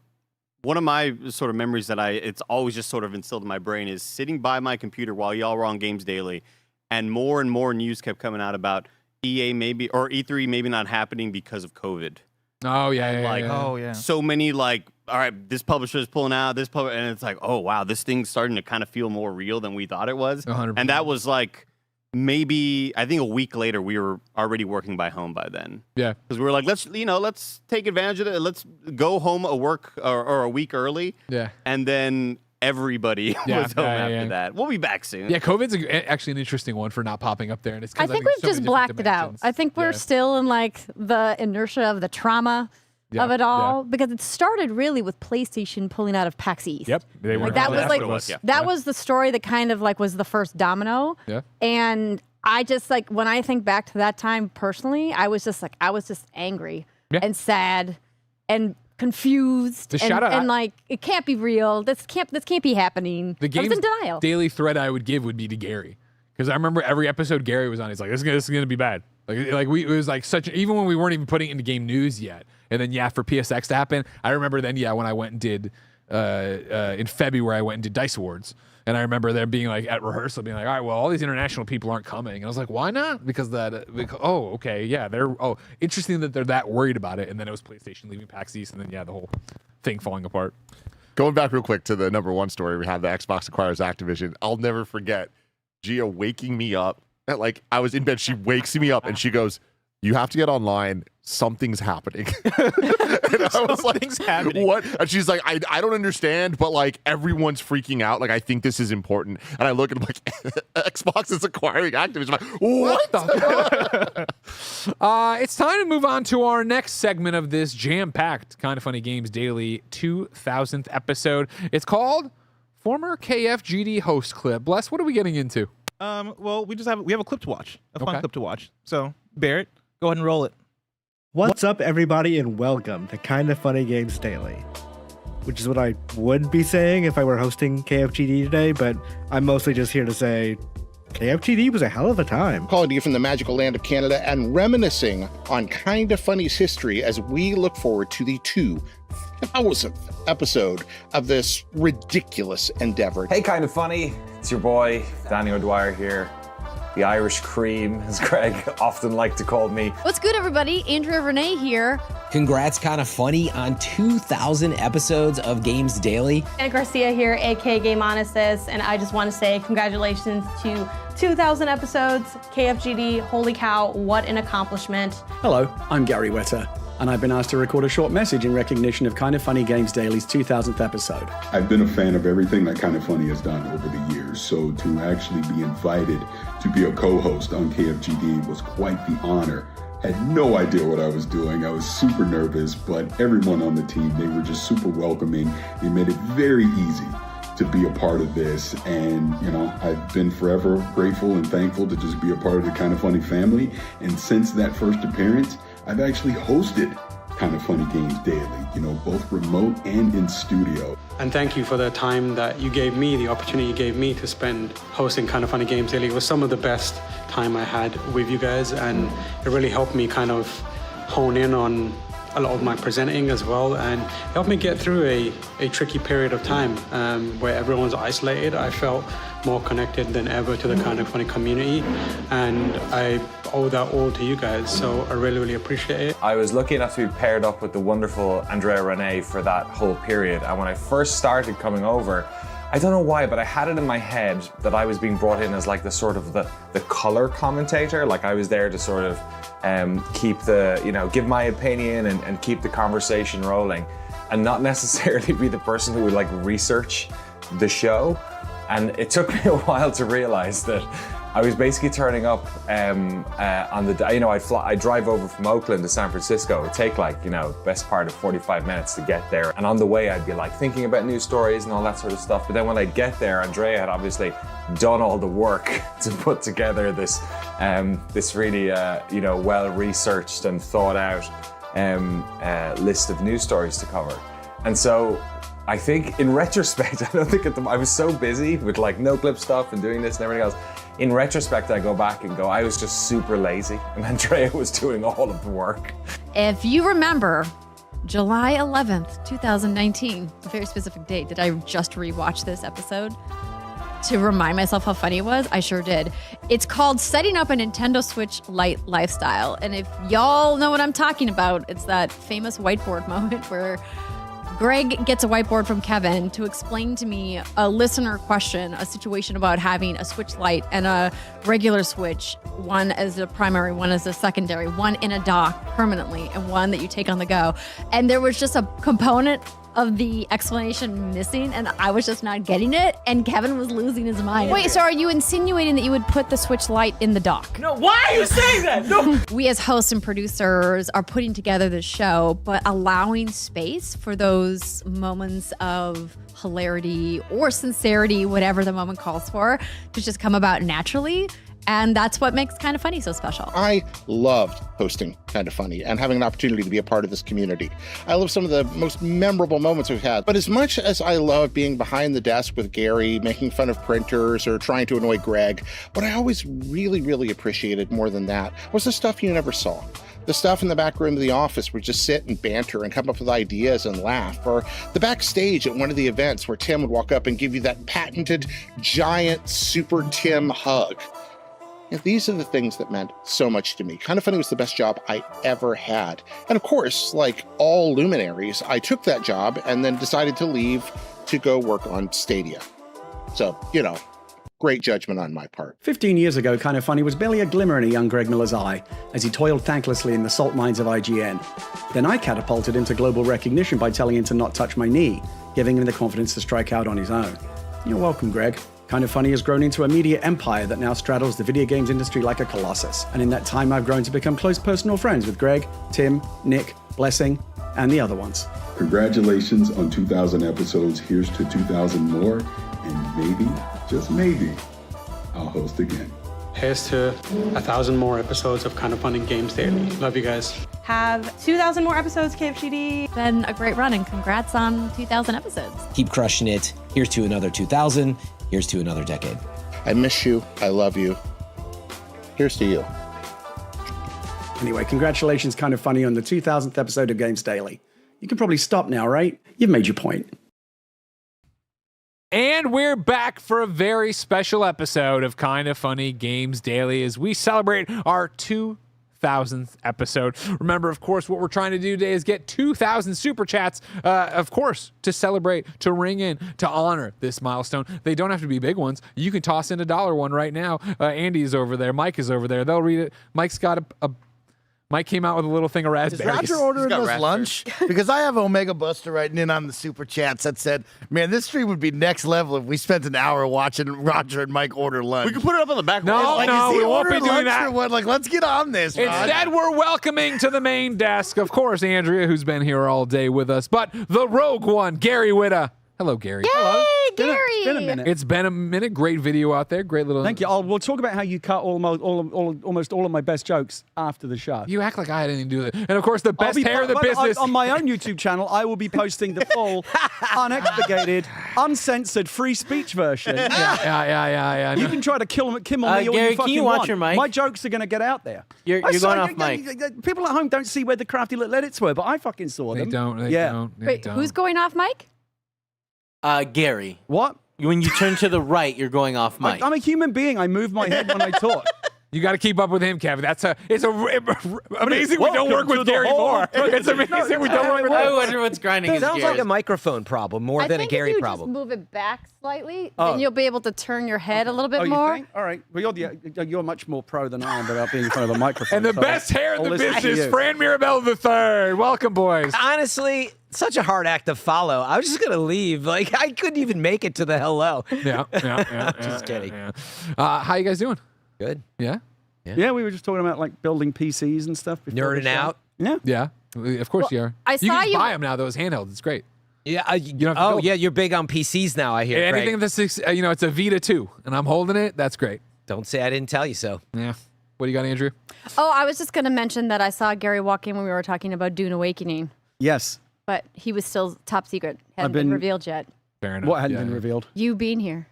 one of my sort of memories that it's always just sort of instilled in my brain is sitting by my computer while y'all were on Games Daily, and more news kept coming out about EA maybe, or E3 maybe not happening because of COVID. Oh yeah, like so many like, all right, this publisher is pulling out, and it's like, oh wow, this thing's starting to kind of feel more real than we thought it was. 100%. And that was like maybe I think a week later we were already working by home by then. Yeah, because we were like, let's take advantage of it. Let's go home or a week early. Yeah, and then everybody was home after that. We'll be back soon. Yeah, COVID's actually an interesting one for not popping up there, and it's. I think we've just blacked it out. I think we're still in like the inertia of the trauma of it all, because it started really with PlayStation pulling out of PAX East. Yep, they were. Like, that was the story that kind of like was the first domino. Yeah, and I just like when I think back to that time personally, I was just angry and sad and confused and like it can't be real. This can't be happening. The I was in denial. Daily thread I would give would be to Gary, because I remember every episode Gary was on. He's like, "This is gonna be bad." Like it was like even when we weren't even putting it into game news yet. And then for PSX to happen, I remember then when I went and did in February I went and did Dice Awards, and I remember there being like at rehearsal being like, all right, well, all these international people aren't coming, and I was like, why not? Because interesting that they're that worried about it. And then it was PlayStation leaving PAX East, and then the whole thing falling apart. Going back real quick to the number one story, we have the Xbox acquires Activision. I'll never forget Gia waking me up at I was in bed. She wakes me up and she goes, "You have to get online. Something's happening." And I was like, happening. "What?" And she's like, I don't understand, but like everyone's freaking out. Like, I think this is important. And I look and I'm like, Xbox is acquiring Activision. I'm like, what the fuck? It's time to move on to our next segment of this jam-packed Kind of Funny Games Daily 2000th episode. It's called Former KFGD Host Clip. Bless, what are we getting into? Well, we have a clip to watch, a fun clip to watch. So, Barrett, go ahead and roll it. What's up, everybody, and welcome to Kind of Funny Games Daily, which is what I would be saying if I were hosting KFGD today, but I'm mostly just here to say KFGD was a hell of a time. Calling to you from the magical land of Canada and reminiscing on Kind of Funny's history as we look forward to the 2000th episode of this ridiculous endeavor. Hey, Kind of Funny. It's your boy, Danny O'Dwyer here. The Irish cream, as Greg often liked to call me. What's good, everybody? Andrea Renee here. Congrats, Kind of Funny, on 2,000 episodes of Games Daily. Anna Garcia here, aka Game Honestus, and I just want to say congratulations to 2,000 episodes. KFGD, holy cow, what an accomplishment. Hello, I'm Gary Wetter, and I've been asked to record a short message in recognition of Kind of Funny Games Daily's 2000th episode. I've been a fan of everything that Kind of Funny has done over the years, so to actually be invited to be a co-host on KFGD was quite the honor. Had no idea what I was doing. I was super nervous, but everyone on the team, they were just super welcoming. They made it very easy to be a part of this, and I've been forever grateful and thankful to just be a part of the Kind of Funny family. And since that first appearance, I've actually hosted Kind of Funny Games Daily, both remote and in studio. And thank you for the time that you gave me, the opportunity you gave me to spend hosting Kind of Funny Games Daily. It was some of the best time I had with you guys, and it really helped me kind of hone in on a lot of my presenting as well, and helped me get through a tricky period of time where everyone's isolated. I felt more connected than ever to the Kind of Funny community, and I owe that all to you guys, so I really, really appreciate it. I was lucky enough to be paired up with the wonderful Andrea Renee for that whole period, and when I first started coming over, I don't know why, but I had it in my head that I was being brought in as like the sort of the color commentator. Like I was there to sort of keep give my opinion and keep the conversation rolling, and not necessarily be the person who would like research the show. And it took me a while to realize that I was basically turning up on the day. I'd drive over from Oakland to San Francisco. It'd take best part of 45 minutes to get there. And on the way, I'd be like thinking about news stories and all that sort of stuff. But then when I'd get there, Andrea had obviously done all the work to put together this really well-researched and thought out list of news stories to cover. And so I think in retrospect, I don't think I was so busy with like no clip stuff and doing this and everything else. In retrospect, I go back and go, I was just super lazy and Andrea was doing all of the work. If you remember, July 11th, 2019, a very specific date. Did I just rewatch this episode to remind myself how funny it was? I sure did. It's called Setting Up a Nintendo Switch Lite Lifestyle. And if y'all know what I'm talking about, it's that famous whiteboard moment where Greg gets a whiteboard from Kevin to explain to me a listener question, a situation about having a Switch Lite and a regular Switch, one as a primary, one as a secondary, one in a dock permanently, and one that you take on the go. And there was just a component of the explanation missing, and I was just not getting it, and Kevin was losing his mind. Wait, so are you insinuating that you would put the Switch Lite in the dock? No, why are you saying that? No. We as hosts and producers are putting together the show, but allowing space for those moments of hilarity or sincerity, whatever the moment calls for, to just come about naturally. And that's what makes Kind of Funny so special. I loved hosting Kind of Funny and having an opportunity to be a part of this community. I love some of the most memorable moments we've had. But as much as I love being behind the desk with Gary, making fun of printers or trying to annoy Greg, what I always really, really appreciated more than that was the stuff you never saw. The stuff in the back room of the office where just sit and banter and come up with ideas and laugh, or the backstage at one of the events where Tim would walk up and give you that patented giant Super Tim hug. These are the things that meant so much to me. Kind of Funny was the best job I ever had. And of course, like all luminaries, I took that job and then decided to leave to go work on Stadia. So, great judgment on my part. 15 years ago, Kind of Funny was barely a glimmer in a young Greg Miller's eye as he toiled thanklessly in the salt mines of IGN. Then I catapulted him to global recognition by telling him to not touch my knee, giving him the confidence to strike out on his own. You're welcome, Greg. Kind of Funny has grown into a media empire that now straddles the video games industry like a colossus. And in that time, I've grown to become close personal friends with Greg, Tim, Nick, Blessing, and the other ones. Congratulations on 2,000 episodes. Here's to 2,000 more, and maybe, just maybe, I'll host again. Here's to 1,000 more episodes of Kind of Funny Games Daily. Love you guys. Have 2,000 more episodes, KFGD. Been a great run, and congrats on 2,000 episodes. Keep crushing it. Here's to another 2,000. Here's to another decade. I miss you. I love you. Here's to you. Anyway, congratulations, Kind of Funny, on the 2,000th episode of Games Daily. You can probably stop now, right? You've made your point. And we're back for a very special episode of Kind of Funny Games Daily as we celebrate our 2,000th episode. Remember, of course, what we're trying to do today is get 2,000 super chats, of course, to celebrate, to ring in, to honor this milestone. They don't have to be big ones. You can toss in $1 one right now. Andy is over there. Mike is over there. They'll read it. Mike's got Mike came out with a little thing of raspberries. Is Roger ordering us lunch? Because I have Omega Buster writing in on the super chats that said, man, this stream would be next level if we spent an hour watching Roger and Mike order lunch. We can put it up on the back. No, we won't be doing that. Like, let's get on this, Rod. Instead, we're welcoming to the main desk, of course, Andrea, who's been here all day with us, but the rogue one, Gary Witta. Hello, Gary. Yay, Hello. Gary! It's been a minute. It's been a minute. Great video out there. Great little. Thank you. We'll talk about how you cut almost all of my best jokes after the show. You act like I had anything to do with it. And of course, the best hair of the business. On my own YouTube channel, I will be posting the full, unexpurgated, uncensored, free speech version. Yeah. You can try to kill me all Gary, you fucking can you watch want. your mic? My jokes are going to get out there. You're going off mic. People at home don't see where the crafty little edits were, but I fucking saw them. They don't. Wait, who's going off mic? Gary. What? When you turn to the right, you're going off mic. I'm a human being. I move my head when I talk. You got to keep up with him, Kevin. It's amazing we don't work with Gary more. It's amazing we don't work with I wonder what's grinding his Sounds gears. like a microphone problem more than a Gary problem. Just move it back slightly, then you'll be able to turn your head a little bit more. Think? All right. Well, you're much more pro than I am about being in front of a microphone. And the best hair in the business, Fran Mirabelle III. Welcome, boys. Honestly, such a hard act to follow. I was just going to leave. Like, I couldn't even make it to the hello. Yeah. Just kidding. How you guys doing? Good. Yeah? Yeah, we were just talking about like building PCs and stuff. Nerding out. Yeah. Of course you are. I you saw can just you buy them now, those handhelds. It's great. Yeah. You don't have to go. Yeah, you're big on PCs now, I hear. Anything that's, it's a Vita 2, and I'm holding it. That's great. Don't say I didn't tell you so. Yeah. What do you got, Andrew? Oh, I was just going to mention that I saw Gary walk in when we were talking about Dune Awakening, Yes. but he was still top secret. I've Hadn't been been- revealed yet. Fair enough. What hadn't been revealed? You being here.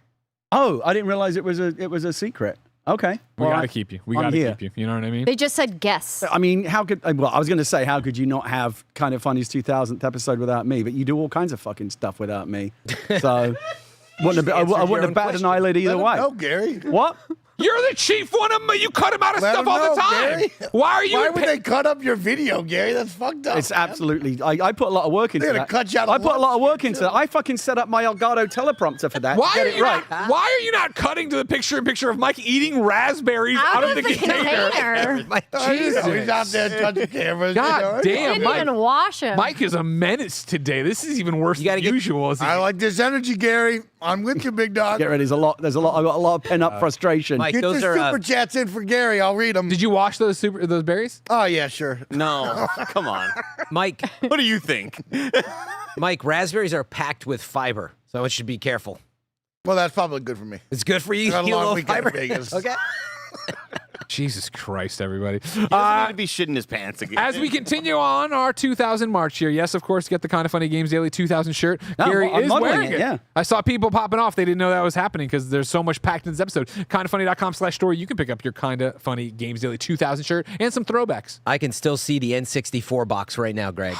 Oh, I didn't realize it was a secret. Okay. We Well, gotta keep you. We I'm gotta here. keep you. You know what I mean? They just said guess. I mean, how could well? I was going to say, how could you not have Kind of Funny's 2000th episode without me? But you do all kinds of fucking stuff without me. So I wouldn't have batted an eyelid either way. No, Gary. What? You're the chief one of them. You cut him out of Let stuff him all the know, time. Gary. Why are you? Why would they cut up your video, Gary? That's fucked up. It's absolutely. I put a lot of work into They're that. gonna cut you out of I put a lot of lunch, work into that. I fucking set up my Elgato teleprompter for that. Why to get are it you right. not? Why are you not cutting to the picture of Mike eating raspberries out of the container? Jesus. He's out there touching cameras. God damn, Didn't Mike. even wash him. Mike is a menace today. This is even worse than usual. I like this energy, Gary. I'm with you, big dog. Get ready. There's a lot. I've got a lot of pent up frustration. Mike, Get those the are super chats in for Gary. I'll read them. Did you wash those berries? Oh yeah, sure. No, come on. Mike. What do you think? Mike, raspberries are packed with fiber, so it should be careful. Well, that's probably good for me. It's good for you. I had a You long low weekend in fiber. Vegas. Okay. Jesus Christ, everybody. He doesn't need to be shitting his pants again. As we continue on our 2000 march here, yes, of course, get the Kind of Funny Games Daily 2000 shirt. No, Gary I'm is modeling wearing it. yeah. I saw people popping off. They didn't know that was happening because there's so much packed in this episode. KindaFunny.com/store. You can pick up your Kinda Funny Games Daily 2000 shirt and some throwbacks. I can still see the N64 box right now, Greg.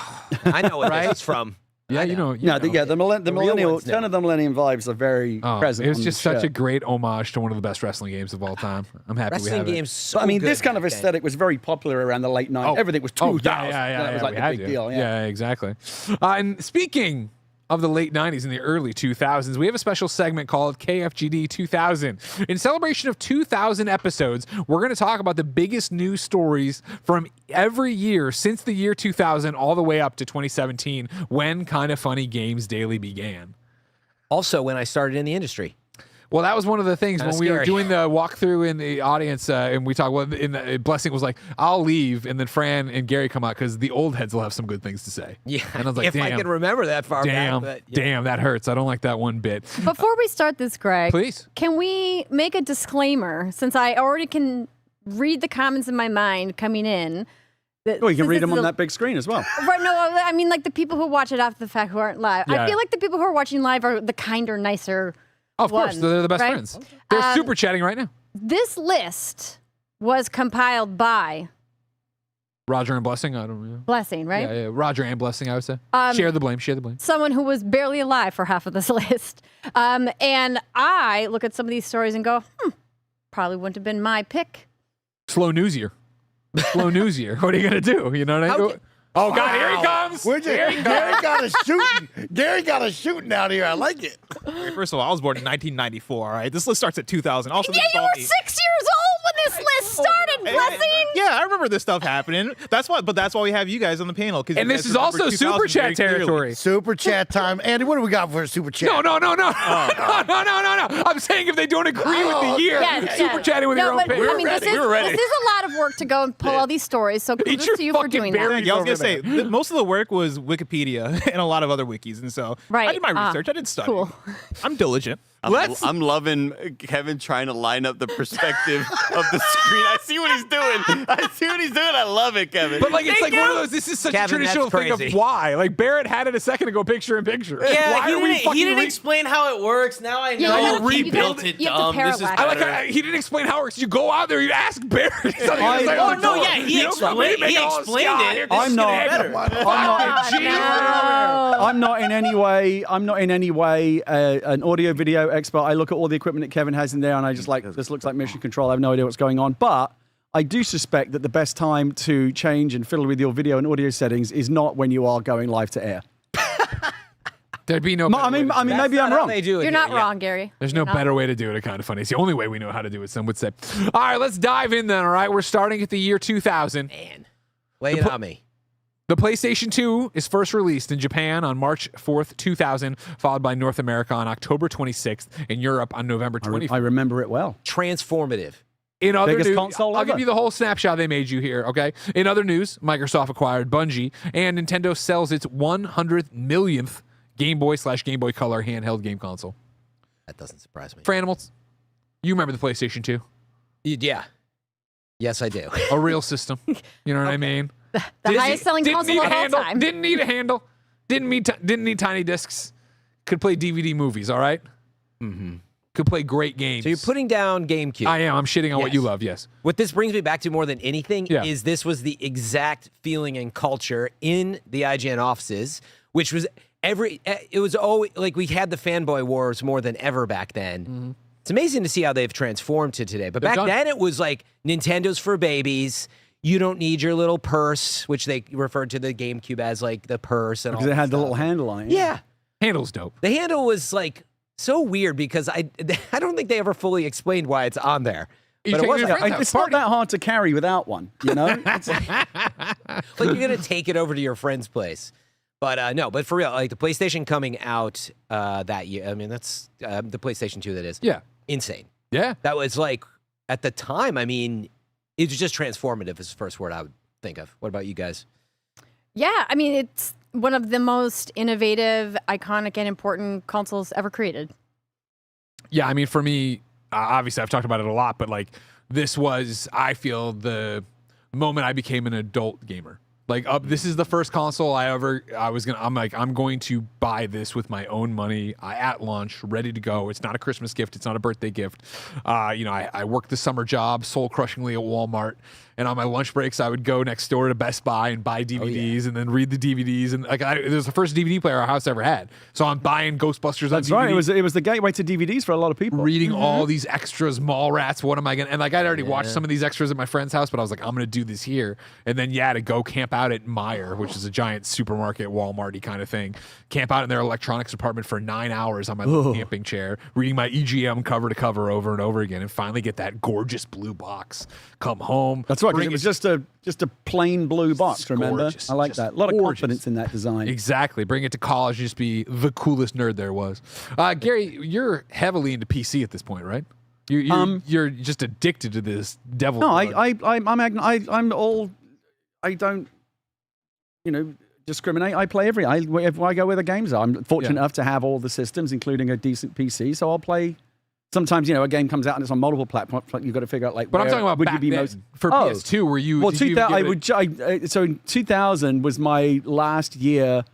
I know what this is from. Yeah, you know. No, the real millennial, ones now. Turn of the Millennium vibes are very present. It was on just the such a shirt. great homage to one of the best wrestling games of all time. I'm happy we Wrestling have games it. so But, I mean, good this kind of back then. aesthetic was very popular around the late 90s. Everything was 2000. That was like we the had big to. deal. Yeah, exactly. And speaking of the late 90s and the early 2000s, we have a special segment called KFGD 2000. In celebration of 2000 episodes, we're going to talk about the biggest news stories from every year since the year 2000 all the way up to 2017 when Kind of Funny Games Daily began. Also, when I started in the industry. Well, that was one of the things Kinda when we were scary. doing the walkthrough in the audience, and we talked. Well, Blessing was like, "I'll leave," and then Fran and Gary come out because the old heads will have some good things to say. Yeah, and I was like, if "Damn, I can remember that far damn, back. But, yeah. damn, that hurts. I don't like that one bit." Before we start this, Greg, Please. can we make a disclaimer since I already can read the comments in my mind coming in? Oh, you can read them on that big screen as well. Right, no, I mean like the people who watch it after the fact who aren't live. Yeah. I feel like the people who are watching live are the kinder, nicer. Of course, ones, they're the best right? friends. They're super chatting right now. This list was compiled by Roger and Blessing, I don't know. Blessing, right? Yeah, Roger and Blessing, I would say. Um, Share the blame. Share the blame. Someone who was barely alive for half of this list. And I look at some of these stories and go, probably wouldn't have been my pick. Slow news year. Slow news year. What are you gonna do? You know what I mean? Oh God, here he comes. Gary got a shooting. Gary got a shooting out here. I like it. First of all, I was born in 1994. All right, this list starts at 2000. Also, Yeah, this is you all were me. 6 years old when this list started, Blessing. Yeah, I remember this stuff happening. That's why we have you guys on the panel. And this is also super chat territory. Super chat time. Andy, what do we got for a super chat? No. No. I'm saying if they don't agree with the year, super chatting with your own pick. I mean, this is a lot of work to go and pull all these stories. So kudos to you for doing that. Yeah, I was gonna say most of the work was Wikipedia and a lot of other wikis, and so I did my research. I did study. Cool. I'm diligent. I'm loving Kevin trying to line up the perspective of the screen. I see what he's doing. I love it, Kevin. But like it's like one of those. This is such Kevin, a traditional that's thing of crazy. why. Like Barrett had it a second ago, picture in picture. Yeah, why are we he fucking didn't explain how it works. Now I know. Yeah, you gotta rebuilt keep- it, you have to dumb. This is parallax. I like better. how he didn't explain how it works. You go out there, you ask Barrett. He's not even I- gonna say, Oh, "Oh, no, no, yeah, he you don't come in and explained- make he all explained Scott, it. you're I'm just not- gonna better. I'm not in any way an audio video expert. I look at all the equipment that Kevin has in there, and I just like, this looks like mission control. I have no idea what's going on, but I do suspect that the best time to change and fiddle with your video and audio settings is not when you are going live to air. There'd be no. I mean, maybe I'm wrong. You're not wrong, Gary. There's no You're not better way to do it. Kind of funny. It's the only way we know how to do it. Some would say. All right, let's dive in then. All right, we're starting at the year 2000. Man, lay it on me. The PlayStation 2 is first released in Japan on March 4th, 2000, followed by North America on October 26th, and Europe on November 24th. I remember it well. Transformative. In other Biggest news, console I'll ever. give you the whole snapshot they made you here, okay? In other news, Microsoft acquired Bungie, and Nintendo sells its 100th millionth Game Boy/Game Boy Color handheld game console. That doesn't surprise me. For animals, you remember the PlayStation 2? Yeah. Yes, I do. A real system. You know what I mean? The highest selling console of all time. Didn't need a handle. Didn't need tiny discs. Could play DVD movies, all right? Mm-hmm. Could play great games. So you're putting down GameCube. I am. I'm shitting on what you love, yes. What this brings me back to more than anything Yeah. is this was the exact feeling and culture in the IGN offices, which was it was always like we had the fanboy wars more than ever back then. Mm-hmm. It's amazing to see how they've transformed to today. But They've back done- then it was like Nintendo's for babies. You don't need your little purse, which they referred to the GameCube as like the purse and Because all it that had the stuff. little handle on it. Yeah. Handle's dope. The handle was like so weird because I don't think they ever fully explained why it's on there. But it wasn't. It's not that hard to carry without one, you know? Like you're gonna take it over to your friend's place. But no, but for real, like the PlayStation coming out that year, I mean that's the PlayStation 2 that is. Yeah. Insane. Yeah. That was like at the time, I mean, it was just transformative is the first word I would think of. What about you guys? Yeah, I mean, it's one of the most innovative, iconic, and important consoles ever created. Yeah, I mean, for me, obviously I've talked about it a lot, but like this was, I feel, the moment I became an adult gamer. Like, this is the first console I'm going to buy this with my own money at launch, ready to go. It's not a Christmas gift. It's not a birthday gift. I worked the summer job soul crushingly at Walmart. And on my lunch breaks, I would go next door to Best Buy and buy DVDs and then read the DVDs. And like, it was the first DVD player our house ever had. So I'm buying Ghostbusters That's on DVD. right. It was the gateway to DVDs for a lot of people. Reading all these extras, Mallrats, what am I going to... And like, I'd already watched some of these extras at my friend's house, but I was like, I'm going to do this here. And then, to go camp out at Meijer, which is a giant supermarket, Walmart-y kind of thing. Camp out in their electronics department for 9 hours on my little camping chair, reading my EGM cover to cover over and over again, and finally get that gorgeous blue box. Come home. That's right, because it was just a plain blue box, remember? gorgeous, I like just that. A lot of gorgeous. confidence in that design. Exactly. Bring it to college and just be the coolest nerd there was. Gary, you're heavily into PC at this point, right? You're just addicted to this devil. No, drug. I'm all. I don't, discriminate. I play wherever I go where the games are. I'm fortunate enough to have all the systems, including a decent PC, so I'll play. Sometimes a game comes out and it's on multiple platforms. You've got to figure out like. But I'm talking about would back you be then, most for PS2. Were you? Well, did you give it- so 2000 was my last year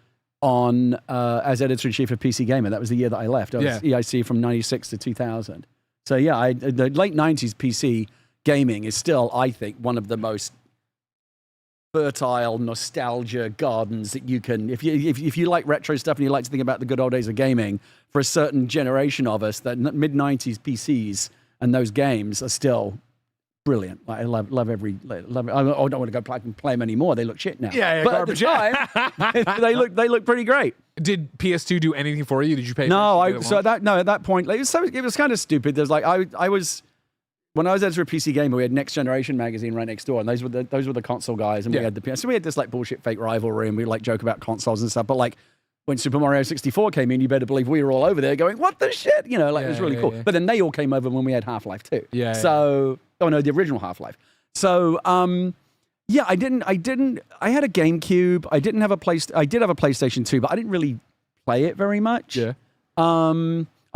on as editor in chief of PC Gamer. That was the year that I left. I was EIC from '96 to 2000. So yeah, the late '90s PC gaming is still, I think, one of the most fertile nostalgia gardens that you can, if you like retro stuff and you like to think about the good old days of gaming, for a certain generation of us, that mid 90s PCs and those games are still brilliant. Like, I love I don't want to go play them anymore. They look shit now. But at the time, they look pretty great. Did PS2 do anything for you? Did you pay? No, at that point, like, it was kind of stupid. There's like I was. When I was editor of PC Gamer, we had Next Generation magazine right next door, and those were the console guys, and we had the PS. So we had this like bullshit fake rivalry, and we like joke about consoles and stuff. But like when Super Mario 64 came in, you better believe we were all over there going, "What the shit?" It was really cool. But then they all came over when we had Half-Life 2. The original Half-Life. So I had a GameCube. I did have a PlayStation 2, but I didn't really play it very much.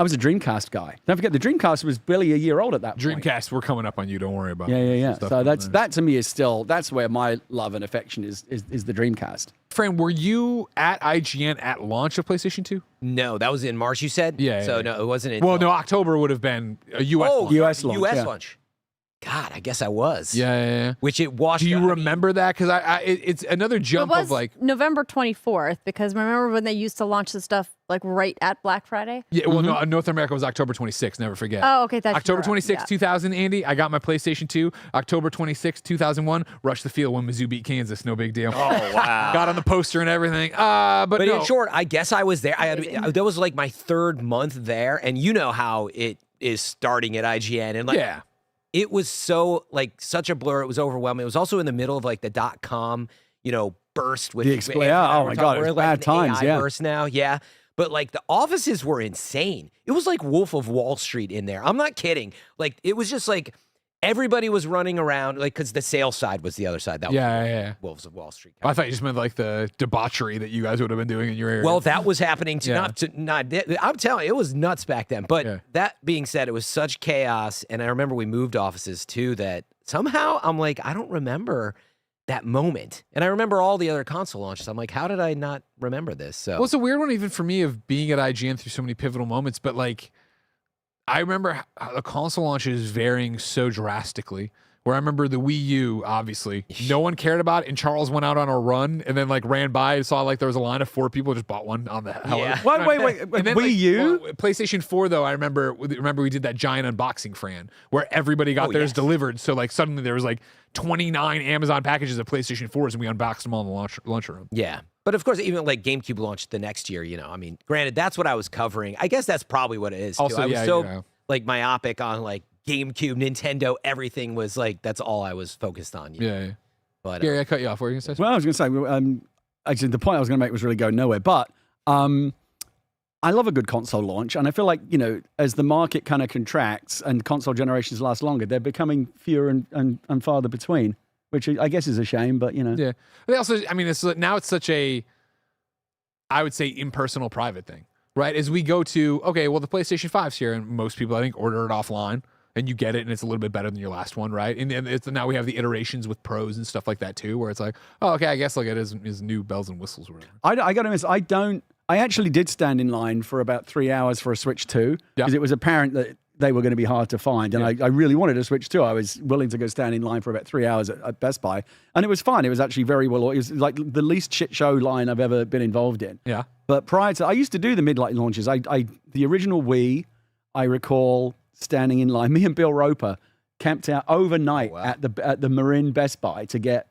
I was a Dreamcast guy. Don't forget, the Dreamcast was barely a year old at that point. Dreamcast, we're coming up on you. Don't worry about it. Yeah. So that to me is still, that's where my love and affection is the Dreamcast. Fran, were you at IGN at launch of PlayStation 2? No, that was in March, you said? Yeah. So no, it wasn't in. Well, no, October would have been a US launch. US launch. US launch. God, I guess I was. Yeah. Which it washed. Do you remember that? Because it's another jump it was of like November 24th, because remember when they used to launch the stuff like right at Black Friday? Yeah, well, no, North America was October 26th. Never forget. Oh, okay, that's October right, 26th, yeah. 2000. Andy, I got my PlayStation 2. October 26th, 2001. Rushed the field when Mizzou beat Kansas. No big deal. Oh wow! Got on the poster and everything. But no. in short, I guess I was there. That was like my third month there, and you know how it is starting at IGN, and like it was so like such a blur. It was overwhelming. It was also in the middle of like the .com, burst with oh my God, it was bad times. AI burst now, yeah. But like the offices were insane. It was like Wolf of Wall Street in there. I'm not kidding. Like it was just like everybody was running around, like because the sales side was the other side. That was Wolves of Wall Street. I thought you just meant like the debauchery that you guys would have been doing in your area. Well, that was happening too. I'm telling you, it was nuts back then. But that being said, it was such chaos, and I remember we moved offices too. That somehow I'm like, I don't remember that moment. And I remember all the other console launches. I'm like, how did I not remember this? So Well, it's a weird one even for me of being at IGN through so many pivotal moments, but like I remember how the console launches varying so drastically. Where I remember the Wii U, obviously, no one cared about it, and Charles went out on a run and then like ran by and saw like there was a line of 4 people just bought one on the hell. Yeah. Wait, And then, Wii U? PlayStation 4 though, I remember we did that giant unboxing, Fran, where everybody got theirs delivered. So like suddenly there was like 29 Amazon packages of PlayStation 4s, and we unboxed them all in the lunch room. Yeah. But of course, even like GameCube launched the next year, I mean, granted, that's what I was covering. I guess that's probably what it is. Too. Also, I was like myopic on like GameCube, Nintendo, everything was like, that's all I was focused on. Yeah. But Gary, I cut you off. What were you going to say? Well, I was going to say, actually, the point I was going to make was really going nowhere. But I love a good console launch. And I feel like, as the market kind of contracts and console generations last longer, they're becoming fewer and farther between, which I guess is a shame, but, Yeah. They also, I mean, it's such a, I would say, impersonal private thing, right? As we go to, okay, well, the PlayStation 5's here, and most people, I think, order it offline. And you get it, and it's a little bit better than your last one, right? And now we have the iterations with pros and stuff like that too, where it's like, oh, okay, I guess like it is new bells and whistles or whatever. I got to miss. I actually did stand in line for about 3 hours for a Switch 2 because it was apparent that they were going to be hard to find, and I really wanted a Switch 2. I was willing to go stand in line for about 3 hours at Best Buy, and it was fun. It was actually very well. It was like the least shit show line I've ever been involved in. Yeah. But prior to, I used to do the midlight launches. The original Wii, I recall standing in line. Me and Bill Roper camped out overnight at the Marin Best Buy to get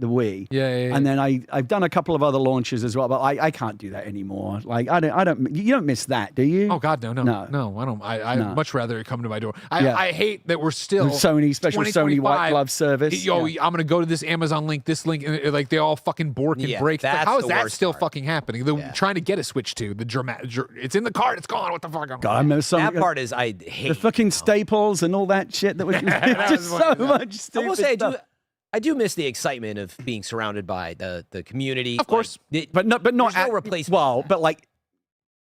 the Wii. Yeah. And then I've done a couple of other launches as well, but I can't do that anymore. Like I don't. You don't miss that, do you? Oh God, no, I don't. I'd much rather it come to my door. I hate that we're still Sony special Sony white glove service. I'm gonna go to this Amazon link, this link, and like they all fucking bork and break. Like, how is that still fucking happening? Trying to get a Switch 2, the dramatic. It's in the cart. It's gone. What the fuck? God, I remember that part is I hate the fucking staples and all that shit that was just so much stupid I will say stuff. I do miss the excitement of being surrounded by the community. Of course. But not no replacement. Well, but like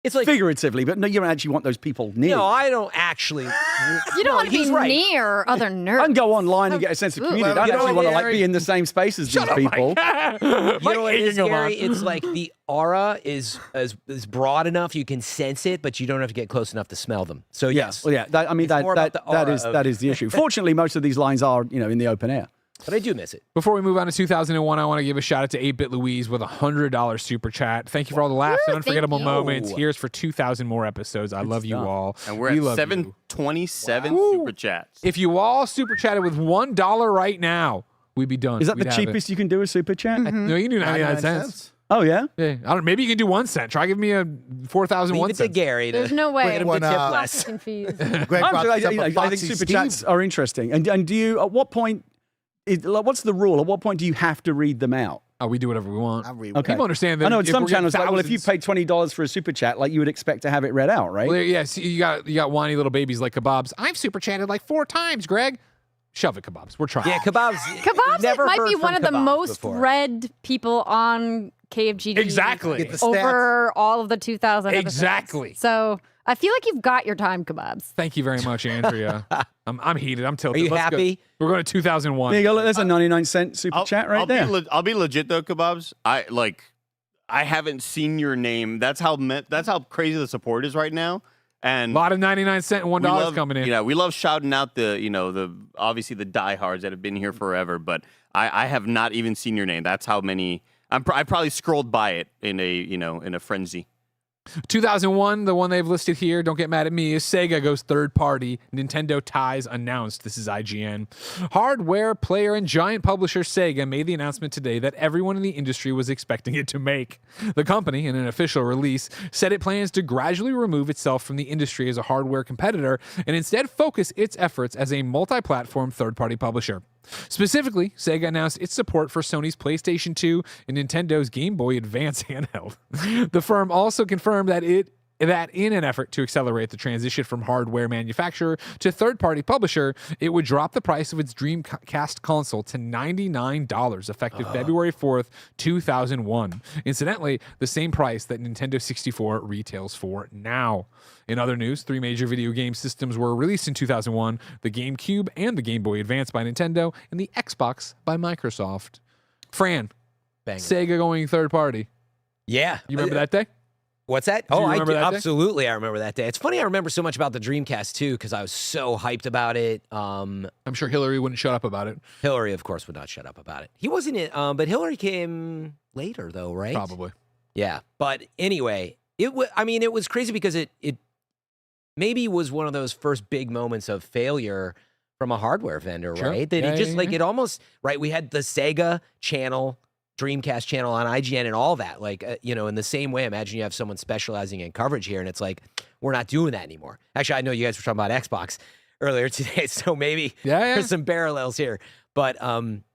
it's like figuratively, but no, you don't actually want those people near. No, I don't actually. You don't want to be near other nerds. I can go online and get a sense of community. I don't actually want to like be in the same space as these people. You know what it is, Gary? It's like the aura is broad enough you can sense it, but you don't have to get close enough to smell them. So yes, well, yeah. That is the issue. Fortunately, most of these lines are in the open air. But I do miss it. Before we move on to 2001, I want to give a shout out to 8-Bit Louise with $100 super chat. Thank you for all the laughs and unforgettable moments. Here's for 2,000 more episodes. I love you all. And we're at 727 super chats. If you all super chatted with $1 right now, we'd be done. Is that the cheapest you can do a super chat? No, you can do 99 cents. Oh yeah. Yeah. I don't. Maybe you can do 1 cent. Try give me a 4,000 Leave it to Gary. There's no way. Tip less. Confused. I think super chats are interesting. And do you? At what point? What's the rule? At what point do you have to read them out? Oh, we do whatever we want. Okay. People understand that. I know in if some we're getting channels, like, well, if you thousands- paid $20 for a super chat, like you would expect to have it read out, right? Well, yeah, see, you got whiny little babies like Kebabs. I've super chatted like 4 times, Greg. Shove it, Kebabs. We're trying. Yeah, Kebabs. Kebabs never might heard be from one of the Kebabs most before. read people on KFGD. Exactly. Get the stats. Over all of the 2,000 episodes. Exactly. So I feel like you've got your time, Kebabs. Thank you very much, Andrea. I'm heated. I'm tilted. Are you Let's happy? Go. We're going to 2001. There you go. Look, there's a 99-cent super chat right there. I'll be legit though, Kebabs. I haven't seen your name. That's how crazy the support is right now. And a lot of 99-cent and $1 coming in. Yeah, we love shouting out the obviously the diehards that have been here forever. But I have not even seen your name. That's how many. I probably scrolled by it in a frenzy. 2001, the one they've listed here, don't get mad at me, is Sega goes third party. Nintendo ties announced. This is IGN. Hardware player and giant publisher Sega made the announcement today that everyone in the industry was expecting it to make. The company, in an official release, said it plans to gradually remove itself from the industry as a hardware competitor and instead focus its efforts as a multi-platform third-party publisher. Specifically, Sega announced its support for Sony's PlayStation 2 and Nintendo's Game Boy Advance handheld. The firm also confirmed that it that in an effort to accelerate the transition from hardware manufacturer to third-party publisher, it would drop the price of its Dreamcast console to $99 effective February 4th, 2001. Incidentally, the same price that Nintendo 64 retails for now. In other news, 3 major video game systems were released in 2001, the GameCube and the Game Boy Advance by Nintendo, and the Xbox by Microsoft. Fran, Sega going third-party. Yeah. You remember that day? What's that? Do you I remember do. that day? Absolutely. I remember that day. It's funny. I remember so much about the Dreamcast too because I was so hyped about it. I'm sure Hillary wouldn't shut up about it. Hillary, of course, would not shut up about it. He wasn't it, but Hillary came later though, right? Probably. Yeah. But anyway, it was crazy because it maybe was one of those first big moments of failure from a hardware vendor, Sure. right? That Yeah, it just yeah, like yeah. it almost right. We had the Sega channel. Dreamcast channel on IGN and all that. Like, in the same way, imagine you have someone specializing in coverage here and it's like, we're not doing that anymore. Actually, I know you guys were talking about Xbox earlier today, so maybe there's some parallels here. But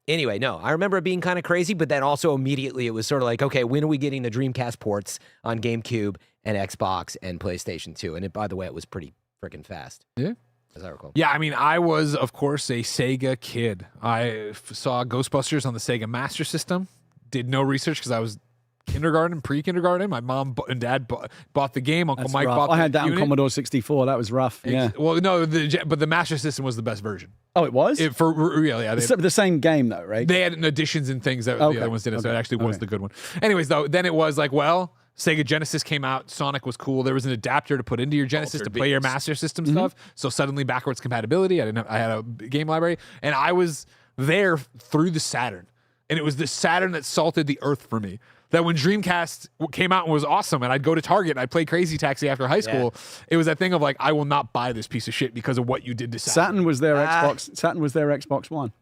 anyway, no, I remember it being kind of crazy, but then also immediately it was sort of like, okay, when are we getting the Dreamcast ports on GameCube and Xbox and PlayStation 2? And by the way, it was pretty freaking fast. Yeah. As I recall. Yeah, I mean, I was, of course, a Sega kid. I saw Ghostbusters on the Sega Master System. Did no research because I was pre-kindergarten. My mom and dad bought the game. Uncle That's Mike rough. bought the I had that on unit. Commodore 64. That was rough. Yeah. Well, no, but the Master System was the best version. Oh, it was? For real, yeah. The same game, though, right? They had additions and things that Okay. the other ones didn't, so it Okay. actually was Okay. the good one. Anyways, though, then it was like, well, Sega Genesis came out. Sonic was cool. There was an adapter to put into your Genesis to play your Master System stuff. So suddenly backwards compatibility. I had a game library, and I was there through the Saturn. And it was the Saturn that salted the earth for me. That when Dreamcast came out and was awesome, and I'd go to Target and I'd play Crazy Taxi after high school, it was that thing of like, I will not buy this piece of shit because of what you did to Saturn. Saturn was their Xbox. Saturn was their Xbox One.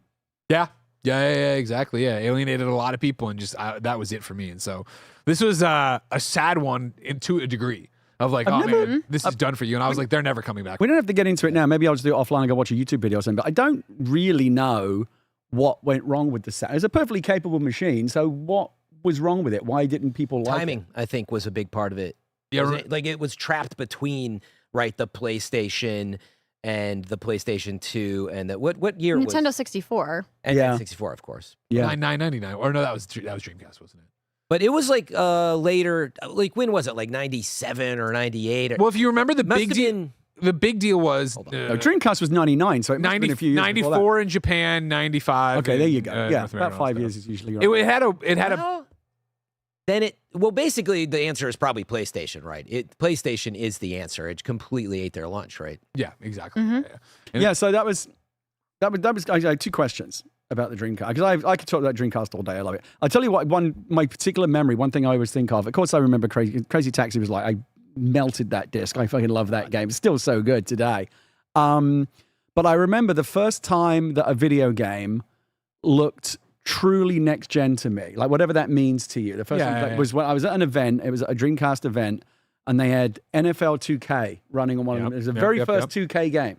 Yeah, exactly. Yeah, alienated a lot of people, and just that was it for me. And so this was a sad one to a degree of like, man, this is done for you. And I was like, they're never coming back. We don't have to get into it now. Maybe I'll just do it offline and go watch a YouTube video or something. But I don't really know what went wrong with the Saturn. It's a perfectly capable machine. So what was wrong with it? Why didn't people like Timing, it? I think, was a big part of it. Yeah, it was trapped between the PlayStation and the PlayStation 2 and the what year was Nintendo 64. and 64, of course. Yeah, $9.99. Or no, that was Dreamcast, wasn't it? But it was like later. Like when was it? Like 97 or 98? Well, if you remember the big deal. The big deal was Dreamcast was 99, so it must have been a few years 94 before that. in Japan, 95. Okay, there you go. Yeah, North about America, 5 so. years is usually right. It had a. Then basically the answer is probably PlayStation, right? PlayStation is the answer. It completely ate their lunch, right? Yeah, exactly. Yeah, so that was. I had 2 questions about the Dreamcast because I could talk about Dreamcast all day. I love it. I'll tell you what. My particular memory. One thing I always think of. Of course, I remember Crazy Taxi was like I melted that disc. I fucking love that game. It's still so good today. But I remember the first time that a video game looked truly next gen to me, like whatever that means to you. The first time was when I was at an event. It was a Dreamcast event, and they had NFL 2K running on one of them. It was the very first 2K game,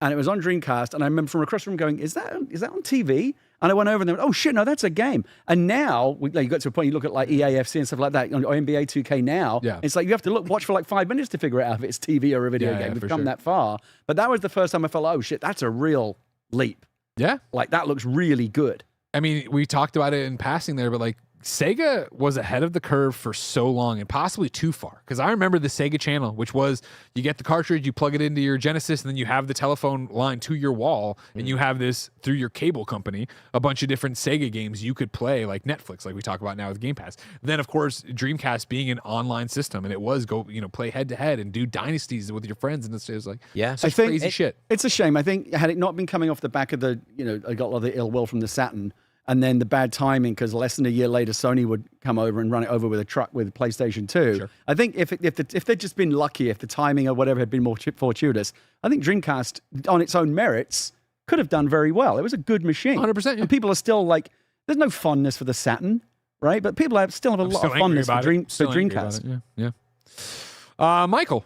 and it was on Dreamcast. And I remember from across the room going, "Is that on TV?" And I went over and they went, "Oh shit, no, that's a game." And now you got to a point. You look at like EAFC and stuff like that, or NBA 2K now. Yeah. It's like you have to watch for like 5 minutes to figure out if it's TV or a video game. We've come that far. But that was the first time I felt, "Oh shit, that's a real leap." Yeah, like that looks really good. I mean, we talked about it in passing there, but like Sega was ahead of the curve for so long and possibly too far. Because I remember the Sega channel, which was you get the cartridge, you plug it into your Genesis, and then you have the telephone line to your wall, and you have this through your cable company, a bunch of different Sega games you could play, like Netflix, like we talk about now with Game Pass. Then, of course, Dreamcast being an online system, and it was play head to head and do dynasties with your friends, and it's just like such crazy shit. It's a shame. I think had it not been coming off the back of the, I got a lot of the ill will from the Saturn. And then the bad timing, because less than a year later, Sony would come over and run it over with a truck with PlayStation 2. Sure. I think if they'd just been lucky, if the timing or whatever had been more fortuitous, I think Dreamcast, on its own merits, could have done very well. It was a good machine. 100%. And people are still like, there's no fondness for the Saturn, right? But people still have a lot of fondness for Dreamcast. Yeah. Michael,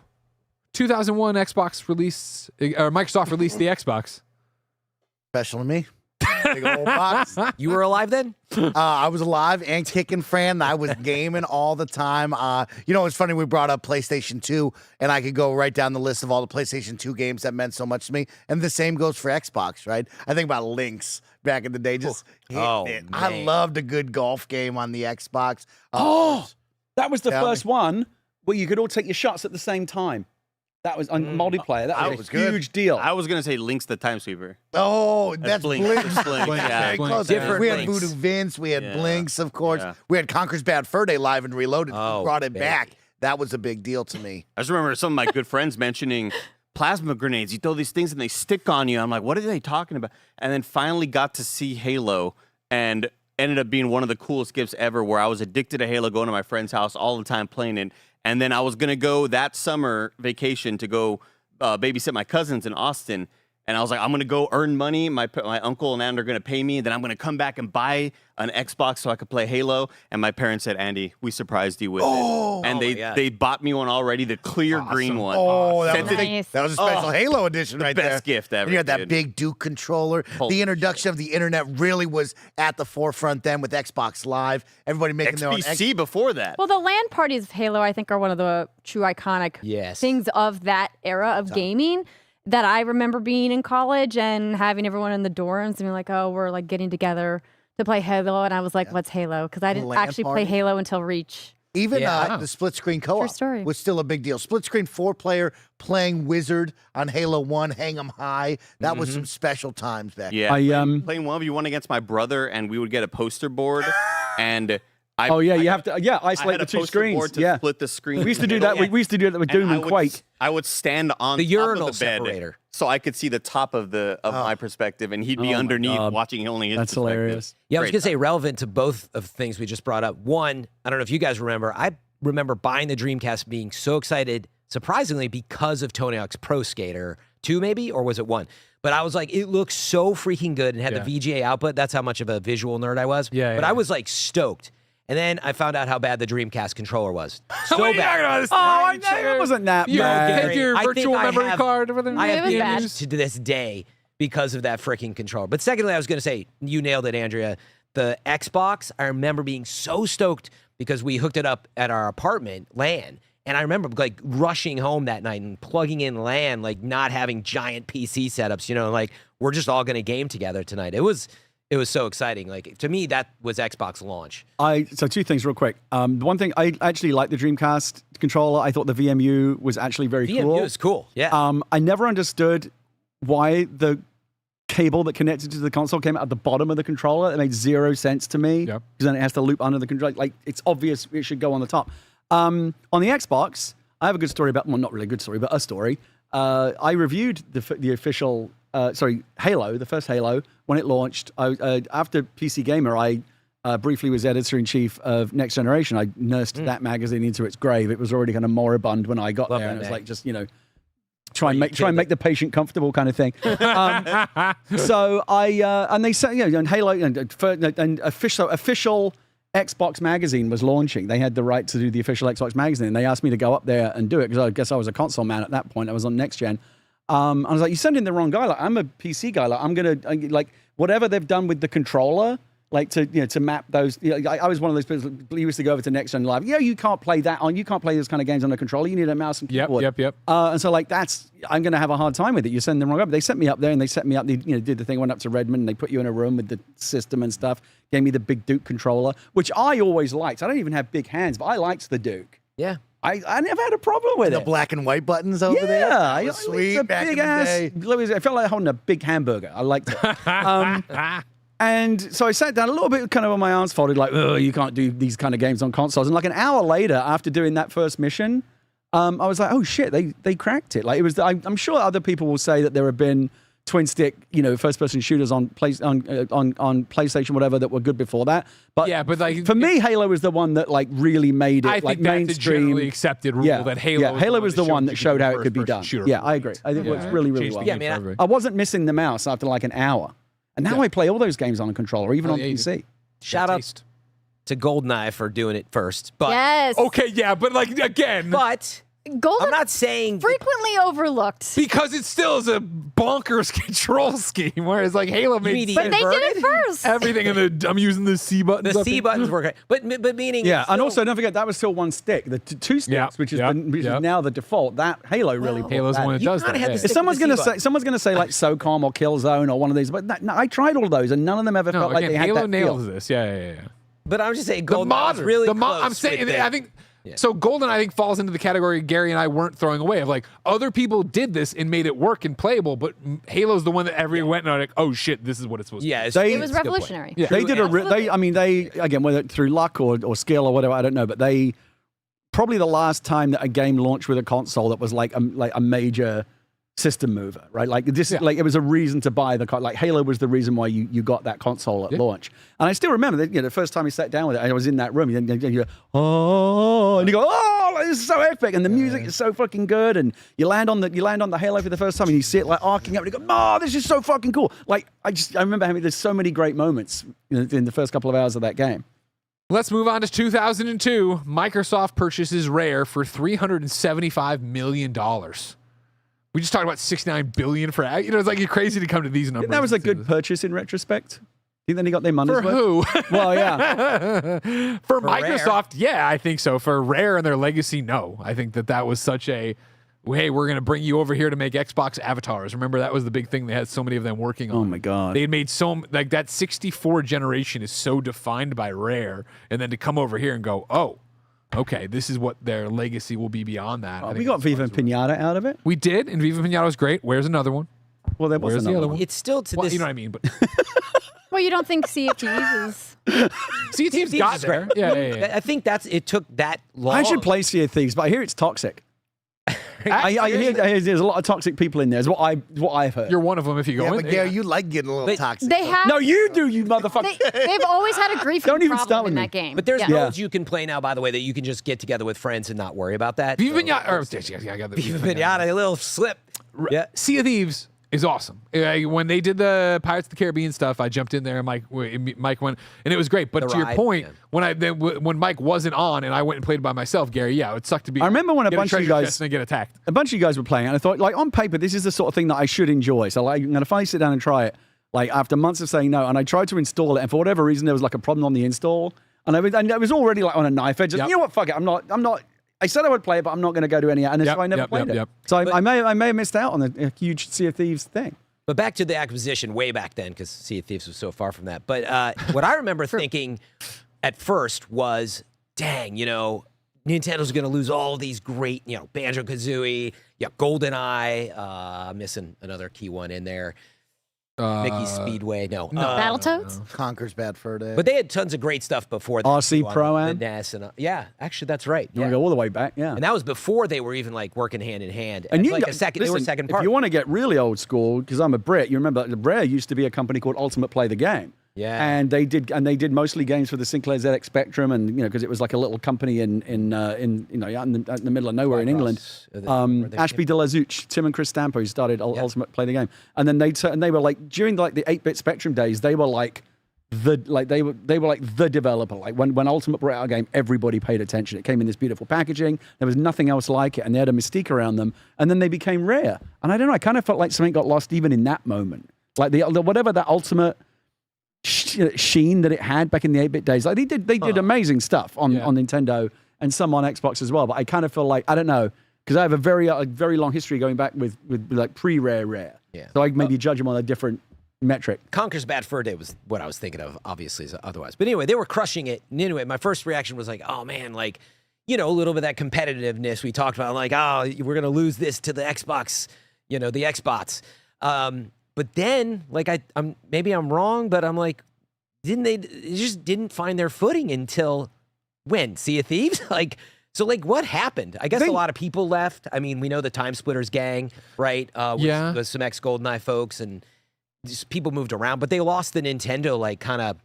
2001 Xbox release, or Microsoft released the Xbox. Special to me. Big old box. You were alive then? I was alive and kicking, Fran. I was gaming all the time. It's funny we brought up PlayStation 2, and I could go right down the list of all the PlayStation 2 games that meant so much to me. And the same goes for Xbox, right? I think about Lynx back in the day. Just hitting it. I loved a good golf game on the Xbox. That was the first one where you could all take your shots at the same time. That was on multiplayer. That was a huge deal. I was gonna say Link's the Time Sweeper. Oh, that's Blink. Blink. Blink. Yeah. Very close. Different We had Blinks. Voodoo Vince. We had Yeah. Blinks, of course. Yeah. We had Conker's Bad Fur Day live and reloaded. Oh, Brought it baby. back. That was a big deal to me. I just remember some of my good friends mentioning plasma grenades. You throw these things and they stick on you. I'm like, what are they talking about? And then finally got to see Halo and ended up being one of the coolest gifts ever, where I was addicted to Halo, going to my friend's house all the time playing it. And then I was going to go that summer vacation to go babysit my cousins in Austin. And I was like, I'm going to go earn money. My uncle and aunt are going to pay me. And then I'm going to come back and buy an Xbox so I could play Halo. And my parents said, Andy, we surprised you with it. And they bought me one already, the clear green one. Oh, that was, Nice. that was a special Halo edition right there. Best gift ever. And you had that dude. big Duke controller. Holy the introduction of the internet really was at the forefront then with Xbox Live. Everybody making their own. XBC before that. Well, the LAN parties of Halo, I think, are one of the true iconic things of that era of gaming that I remember being in college and having everyone in the dorms and being like, oh, we're like getting together to play Halo. And I was like, what's Halo? Because I didn't LAN actually play party? Halo until Reach. Even the split screen co-op story. was still a big deal. Split screen 4-player playing Wizard on Halo 1, hang 'em high. That was some special times back Yeah, then. playing 1v1 against my brother, and we would get a poster board, and you have to isolate the two screens. To split the screen. We used to do that. We used to do that with Doom and Quake. I would stand on The top urinal of the bed separator. so I could see the top of my perspective, and he'd be Oh my underneath God. watching only his That's perspective. hilarious. Yeah, I was Great going to say relevant to both of the things we just brought up. One, I don't know if you guys remember, I remember buying the Dreamcast being so excited, surprisingly, because of Tony Hawk's Pro Skater 2 maybe, or was it 1? But I was like, it looks so freaking good and had the VGA output. That's how much of a visual nerd I was. But I was like stoked. And then I found out how bad the Dreamcast controller was. So What are you bad. talking about? This it wasn't that You bad. take your I think virtual I memory have- card over there. I have was bad. damage to this day because of that freaking controller. But secondly, I was going to say, you nailed it, Andrea. The Xbox, I remember being so stoked because we hooked it up at our apartment, LAN. And I remember like rushing home that night and plugging in LAN, like not having giant PC setups, like we're just all going to game together tonight. It was so exciting. Like to me, that was Xbox launch. So two things real quick. One thing, I actually liked the Dreamcast controller. I thought the VMU was actually very cool. VMU is cool. Yeah. I never understood why the cable that connected to the console came out at the bottom of the controller. It made zero sense to me. Because then it has to loop under the controller. Like it's obvious it should go on the top. On the Xbox, I have a good story about, well, not really a good story, but a story. I reviewed the official, Halo, the first Halo, when it launched. After PC Gamer, I briefly was editor-in-chief of Next Generation. I nursed that magazine into its grave. It was already kind of moribund when I got there. And it was like, just, try and make the patient comfortable kind of thing. So and they said, and Halo and official Xbox magazine was launching. They had the right to do the official Xbox magazine. And they asked me to go up there and do it because I guess I was a console man at that point. I was on Next Gen. I was like, you sent in the wrong guy. Like, I'm a PC guy. Like, I'm gonna like whatever they've done with the controller, like to map those. I was one of those people who used to go over to Next Gen Live. You can't play that on. You can't play those kind of games on a controller. You need a mouse and keyboard. Yep. And so I'm gonna have a hard time with it. You send them wrong guy. But they sent me up there and they set me up. They did the thing. Went up to Redmond and they put you in a room with the system and stuff. Gave me the big Duke controller, which I always liked. I don't even have big hands, but I liked the Duke. Yeah. I never had a problem with The it. black and white buttons over there. Yeah, That was sweet back in the day. I felt like holding a big hamburger. I liked it. And so I sat down a little bit, kind of on my arms folded, like, oh, you can't do these kind of games on consoles. And like an hour later, after doing that first mission, I was like, oh shit, they cracked it. Like it was. I'm sure other people will say that there have been twin stick, first-person shooters on PlayStation, whatever, that were good before that. But yeah, but like for me, Halo was the one that like really made it I like think that's mainstream. a generally accepted rule that Halo. Halo was the one that showed how it first could be person done. shooter. Yeah, I agree. I think it works really, really Changed well. the game for everybody. I wasn't missing the mouse after like an hour, and now I play all those games on a controller, even on PC. Shout out to GoldenEye for doing it first. But Yes. Okay, yeah, but like again. But Golden I'm not saying frequently overlooked. Because it still is a bonkers control scheme, whereas like Halo made But they did it first. everything in the. I'm using the C buttons. the C buttons work, but meaning Yeah, and also don't forget that was still one stick. The two sticks, which is now the default. That Halo really. Halo's the one that does that. If someone's going to say like SOCOM or Killzone or one of these, but no, I tried all of those and none of them ever felt like they had Halo that nails feel. this. Yeah. But I'm just saying, The GoldenEye was modern, really the close. I'm saying, with the- I think. So Golden, I think, falls into the category Gary and I weren't throwing away of like other people did this and made it work and playable, but Halo's the one that everyone went and like, oh shit, this is what it's supposed to be. It was revolutionary. Yeah. They did they again, whether through luck or skill or whatever, I don't know, but they probably the last time that a game launched with a console that was like a major system mover, right? Like this, like it was a reason to buy the like Halo was the reason why you got that console at launch. And I still remember that the first time we sat down with it, I was in that room. You go, oh, and you go, oh, like, this is so epic, and the music is so fucking good. And you land on the Halo for the first time, and you see it like arcing up, and you go, oh, this is so fucking cool. Like I remember having there's so many great moments in the first couple of hours of that game. Let's move on to 2002. Microsoft purchases Rare for $375 million. We just talked about $69 billion for it's like crazy to come to these numbers. That was a good purchase in retrospect. Think then he got their money's For worth? who? Well, yeah. For Microsoft, yeah, I think so. For Rare and their legacy, no. I think that was such a, hey, we're going to bring you over here to make Xbox avatars. Remember, that was the big thing. They had so many of them working on. Oh, my God. They had made like that 64 generation is so defined by Rare. And then to come over here and go, oh, okay, this is what their legacy will be beyond that. We got Viva Pinata out of it. We did, and Viva Pinata was great. Where's another one? Well, there was Where's the another other one. one? It's still to Well, this. you know what I mean, but Well, you don't think Sea of Thieves is... Sea of Thieves got there. Yeah. I think it took that long. I should play Sea of Thieves, but I hear it's toxic. I hear there's a lot of toxic people in there. Is what I've heard. You're one of them if you go Yeah, in. but Gary, you like getting a little toxic. They have... No, you do, you motherfucker. They've always had a grief Don't even problem start with in me. that game. But there's Yeah. modes you can play now, by the way, that you can just get together with friends and not worry about that. Viva Pinata. I got the Viva Pinata, a little slip. Yeah. Sea of Thieves is awesome. When they did the Pirates of the Caribbean stuff, I jumped in there and Mike went, and it was great. But The to your ride, point, yeah. when Mike wasn't on and I went and played by myself, Gary, yeah, it sucked to be. I remember when a get bunch of you treasure guys chest and get attacked. A bunch of you guys were playing, and I thought, like, on paper, this is the sort of thing that I should enjoy. So, like, I'm going to finally sit down and try it, like, after months of saying no. And I tried to install it, and for whatever reason, there was, like, a problem on the install. And I was already, like, on a knife edge. You know what? Fuck it. I'm not. I said I would play it, but I'm not going to go to any. And so I never played it. So I may have missed out on a huge Sea of Thieves thing. But back to the acquisition way back then, because Sea of Thieves was so far from that. But what I remember thinking at first was, dang, Nintendo's going to lose all these great, Banjo-Kazooie, GoldenEye, missing another key one in there. Mickey Speedway, no. Battletoads? Conker's Bad Fur Day. But they had tons of great stuff before that. RC too, on Pro-Am? the NES and yeah, actually that's right. You want to go all the way back? Yeah. And that was before they were even like working hand in hand. And It's you like got- a second. They were listen, second If part. you want to get really old school, because I'm a Brit, you remember Rare used to be a company called Ultimate Play the Game. Yeah. And they did mostly games for the Sinclair ZX Spectrum, and because it was like a little company in out in the middle of nowhere in England. Ashby de la Zouch, Tim and Chris Stampo, who started Ultimate Play the Game, and then they were like during like the 8-bit Spectrum days, they were like the developer. Like when Ultimate brought out a game, everybody paid attention. It came in this beautiful packaging. There was nothing else like it, and they had a mystique around them. And then they became Rare. And I don't know, I kind of felt like something got lost even in that moment. Like the whatever that Ultimate sheen that it had back in the 8-bit days. Like they did amazing stuff on Nintendo and some on Xbox as well. But I kind of feel like, I don't know, because I have a very long history going back with like pre-Rare. Yeah. So I maybe judge them on a different metric. Conker's Bad Fur Day was what I was thinking of, obviously, otherwise. But anyway, they were crushing it. And anyway, my first reaction was like, oh man, like, a little bit of that competitiveness we talked about. Like, oh, we're going to lose this to the Xbox, the Xbox. But then, like, I'm maybe I'm wrong, but I'm like, they just didn't find their footing until when? Sea of Thieves? So what happened? I guess a lot of people left. I mean, we know the Time Splitters gang, right? With some ex-GoldenEye folks, and just people moved around, but they lost the Nintendo, kind of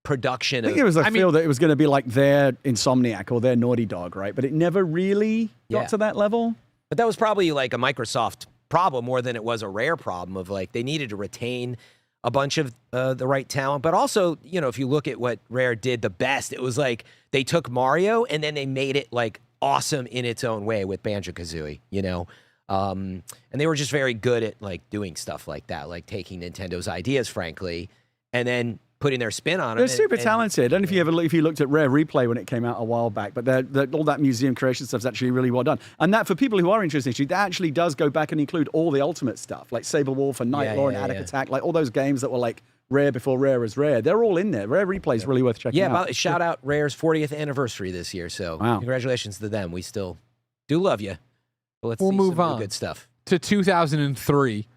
production. I think it was feel that it was going to be like their Insomniac or their Naughty Dog, right? But it never really got to that level. But that was probably like a Microsoft problem more than it was a Rare problem of they needed to retain a bunch of the right talent. But also, if you look at what Rare did the best, it was like they took Mario and then they made it like awesome in its own way with Banjo-Kazooie, you know? And they were just very good at like doing stuff like that, like taking Nintendo's ideas, frankly, and then putting their spin on They're them. super talented. I don't know if you looked at Rare Replay when it came out a while back, but all that museum creation stuff is actually really well done. And that, for people who are interested, that actually does go back and include all the Ultimate stuff, like Saber Wolf and Night Lore and Attic Attack, like all those games that were like Rare before Rare was Rare. They're all in there. Rare Replay is really worth checking out. Yeah, shout out Rare's 40th anniversary this year. So congratulations to them. We still do love you. But let's We'll see move some on. good stuff. To 2003,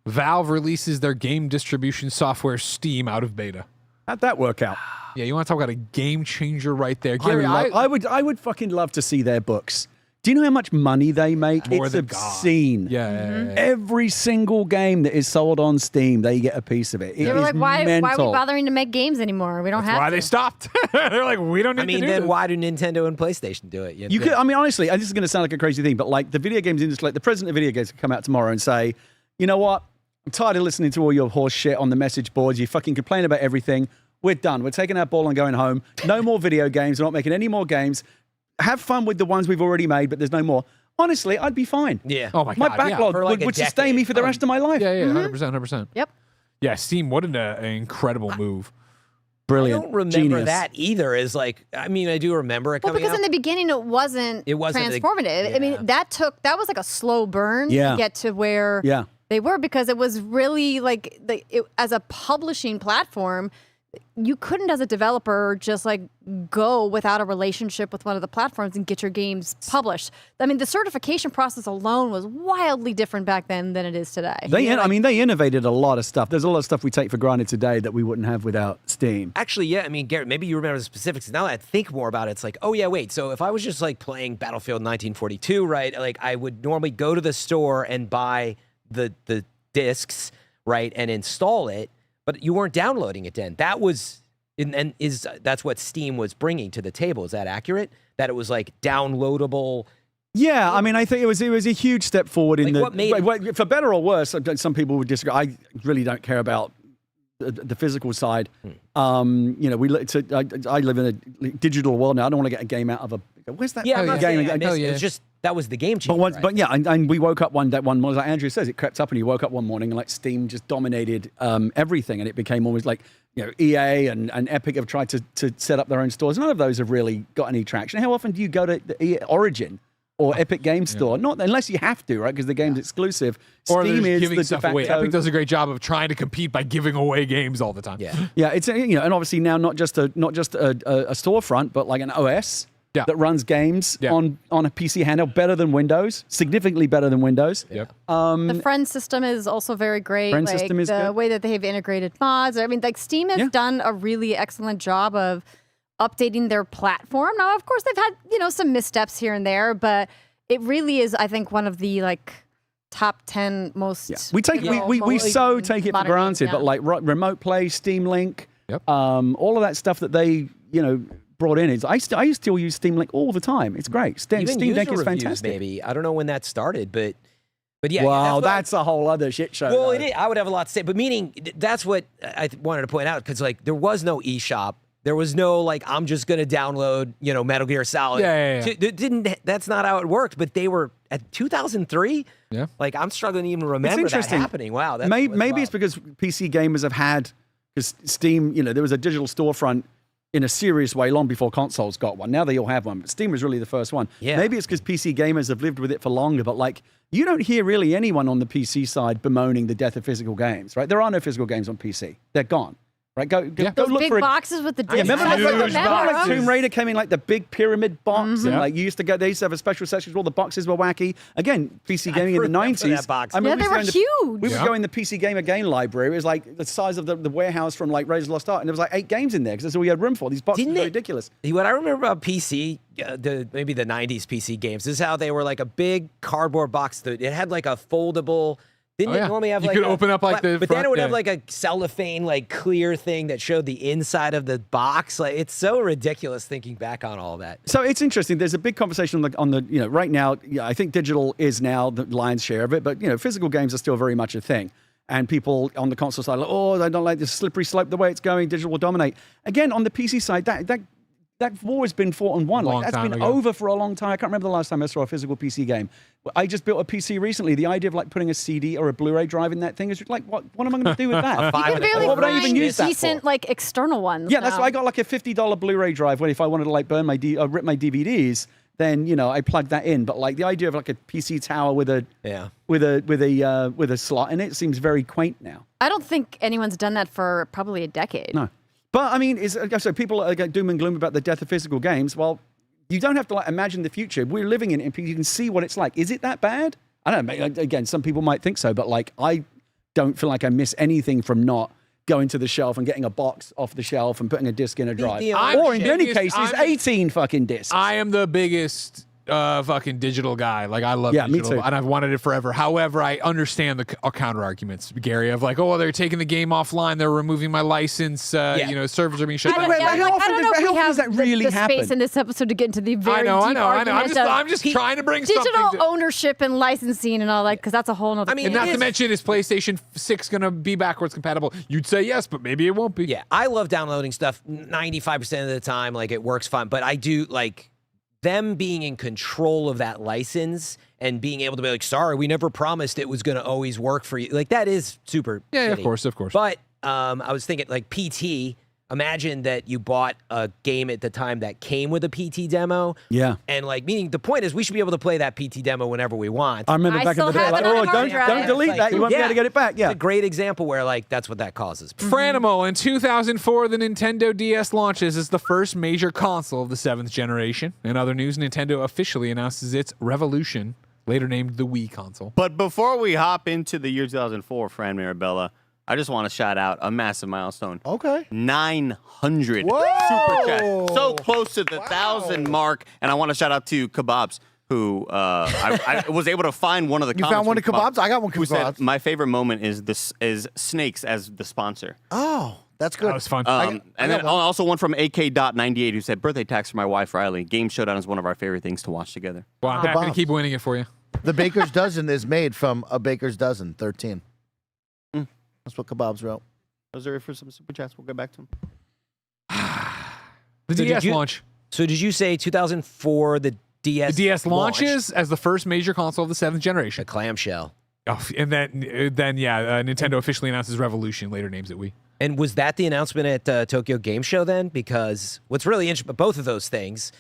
Valve releases their game distribution software Steam out of beta. How'd that work out? Yeah, you want to talk about a game changer right there, Gary? I would fucking love to see their books. Do you know how much money they make? More It's than God. obscene. Yeah. Every single game that is sold on Steam, they get a piece of it. They were like, why are we bothering to make games anymore? We don't have why to. they stopped. They're like, we don't need I mean, to do then this. why do Nintendo and PlayStation do it? You could, I mean, honestly, and this is going to sound like a crazy thing, but like the video games industry, like the president of video games could come out tomorrow and say, you know what? I'm tired of listening to all your horse shit on the message boards. You fucking complain about everything. We're done. We're taking our ball and going home. No more video games. We're not making any more games. Have fun with the ones we've already made, but there's no more. Honestly, I'd be fine. Yeah. Oh my God. My backlog For like a would sustain me for the rest of my life. Yeah, 100%. Yep. Yeah, Steam, what an incredible move. Brilliant. I don't remember Genius. that either. As like, I mean, I do remember it Well, coming because out. in the beginning it wasn't transformative. I mean, that was like a slow burn Yeah. to get to where Yeah. they were, because it was really like as a publishing platform, you couldn't, as a developer, just like go without a relationship with one of the platforms and get your games published. I mean, the certification process alone was wildly different back then than it is today. They innovated a lot of stuff. There's a lot of stuff we take for granted today that we wouldn't have without Steam. Actually, yeah. I mean, Garrett, maybe you remember the specifics. Now that I think more about it, it's like, oh yeah, wait. So if I was just like playing Battlefield 1942, right? Like I would normally go to the store and buy the discs, right, and install it. But you weren't downloading it then. That was, that's what Steam was bringing to the table. Is that accurate? That it was like downloadable. Yeah, I mean, I think it was a huge step forward in Like, what for better or worse. Some people would disagree. I really don't care about the physical side. I live in a digital world now. I don't want to get a game out of a. Where's that? Yeah, I'm not game? saying I missed it. It's just that was the game changer. But yeah, and we woke up one morning, like Andrew says, it crept up, and you woke up one morning and like Steam just dominated everything, and it became almost like, you know, EA and Epic have tried to set up their own stores. None of those have really got any traction. How often do you go to the Origin or Epic Games Store? Not unless you have to, right? Because the game's exclusive. Or Steam they're is giving the stuff de away. facto. Epic does a great job of trying to compete by giving away games all the time. Yeah, it's and obviously now not just a storefront, but like an OS that runs games on a PC handheld, better than Windows, significantly better than Windows. Yep. The friend system is also very great. Friend like system is the good. way that they've integrated mods. I mean, like Steam has done a really excellent job of updating their platform. Now, of course, they've had, some missteps here and there, but it really is, I think, one of the like top 10 most. We take we so take it for modern granted, games, but like remote play, Steam Link, all of that stuff that they brought in is I still use Steam Link all the time. It's great. Steam Even Deck user is reviews, fantastic. maybe. I don't know when that started, but yeah. Wow, what that's a whole other shit show. Well, though. it is. I would have a lot to say, but meaning that's what I wanted to point out, because like there was no eShop. There was no like I'm just gonna download Metal Gear Solid. That's not how it worked. But they were at 2003. Yeah. Like I'm struggling to even It's remember that interesting. happening. Wow. That's Maybe it's because PC gamers have had, because Steam, there was a digital storefront in a serious way long before consoles got one. Now they all have one, but Steam was really the first one. Yeah. Maybe it's because PC gamers have lived with it for longer, but like you don't hear really anyone on the PC side bemoaning the death of physical games, right? There are no physical games on PC. They're gone. Right, go Those look big for boxes with the Yeah, discs. remember I like, remember them. Tomb Raider came in like the big pyramid box, and like you used to go. They used to have a special section where all the boxes were wacky. Again, PC gaming in the remember '90s. that box. I mean, Yeah, we they used were to go huge. We would go in the PC Gamer game library. It was like the size of the warehouse from like Raiders of the Lost Ark, and there was like 8 games in there because that's all you had room for. These boxes were ridiculous. What I remember about PC, maybe the 90s PC games, is how they were like a big cardboard box. It had like a foldable. Didn't it normally have You like could open up like the but then front- it would have yeah. like a cellophane like clear thing that showed the inside of the box. Like it's so ridiculous thinking back on all that. So it's interesting. There's a big conversation on the right now. I think digital is now the lion's share of it, but physical games are still very much a thing. And people on the console side, I don't like this slippery slope the way it's going. Digital will dominate. Again, on the PC side, that that war has been fought and won. Long Like that's time been ago. over for a long time. I can't remember the last time I saw a physical PC game. I just built a PC recently. The idea of like putting a CD or a Blu-ray drive in that thing is like, what am I going to do with that? You can barely What would I even find use that decent for? like external ones. Yeah, that's now. why I got like a $50 Blu-ray drive. When if I wanted to like burn my rip my DVDs, then I plug that in. But like the idea of like a PC tower with a with a slot in it seems very quaint now. I don't think anyone's done that for probably a decade. No, but I mean, so people are doom and gloom about the death of physical games. Well, you don't have to like imagine the future. We're living in it, and you can see what it's like. Is it that bad? I don't know. Again, some people might think so, but like I don't feel like I miss anything from not going to the shelf and getting a box off the shelf and putting a disc in a drive. Or in many cases, 18 fucking discs. I am the biggest fucking digital guy. Like I love Yeah, me digital, too. and I've wanted it forever. However, I understand the counter arguments, Gary, of like, oh, they're taking the game offline, they're removing my license, servers are being shut down. I don't know if we have that really the happen? space in this episode to get into the very deep I know. argument I'm just of trying to bring digital something to- ownership and licensing and all that, because that's a whole nother. and not to mention, is PlayStation 6 going to be backwards compatible? You'd say yes, but maybe it won't be. Yeah, I love downloading stuff 95% of the time. Like it works fine, but I do like them being in control of that license and being able to be like, sorry, we never promised it was going to always work for you. Like that is super. Yeah, shitty. of course. But I was thinking like PT. Imagine that you bought a game at the time that came with a PT demo. Yeah. And like, meaning the point is we should be able to play that PT demo whenever we want. I remember back in the day, like, oh, don't delete that. You won't be able to get it back. Yeah. It's a great example where like that's what that causes. Franimal, in 2004, the Nintendo DS launches as the first major console of the 7th generation. In other news, Nintendo officially announces its Revolution, later named the Wii console. But before we hop into the year 2004, Fran Mirabella, I just want to shout out a massive milestone. Okay. 900 Whoa. super chats. So close to the 1,000 mark. And I want to shout out to Kebabs, who I was able to find one of the You comments found one from of Kebabs? I got one who said, Kebabs. my favorite moment is Snakes as the sponsor. Oh, that's good. That was fun. And then also one from AK.98 who said, birthday tax for my wife, Riley. Game Showdown is one of our favorite things to watch together. Well, I'm happy to keep winning it for you. The Baker's Dozen is made from a Baker's Dozen, 13. That's what Kebabs wrote. Those are it for some super chats. We'll get back to them. The DS launch. So did you say 2004 the DS? The DS launches as the first major console of the 7th generation. The clamshell. Oh, and then Nintendo officially announces Revolution, later names it Wii. And was that the announcement at Tokyo Game Show then? Because what's really interesting, both of those things,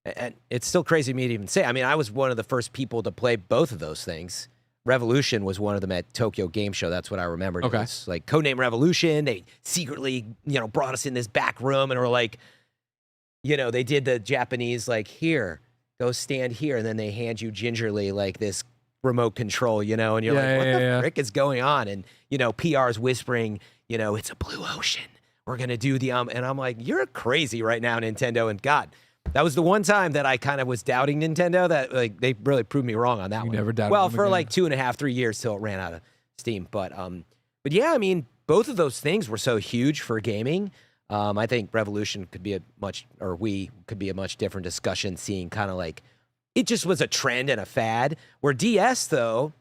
and it's still crazy to me to even say. I mean, I was one of the first people to play both of those things. Revolution was one of them at Tokyo Game Show. That's what I remembered. Okay. It was like Codename Revolution. They secretly, brought us in this back room and were like, they did the Japanese like, here, go stand here, and then they hand you gingerly like this remote control, and you're like, what the frick is going on? And PR's whispering, it's a blue ocean. We're gonna do the and I'm like, you're crazy right now, Nintendo. And God, that was the one time that I kind of was doubting Nintendo. That like they really proved me wrong on that one. Never doubted. Well, them for again. like 2.5, 3 years till it ran out of steam. But yeah, I mean, both of those things were so huge for gaming. I think Revolution could be Wii could be a much different discussion, seeing kind of like it just was a trend and a fad. Where DS though,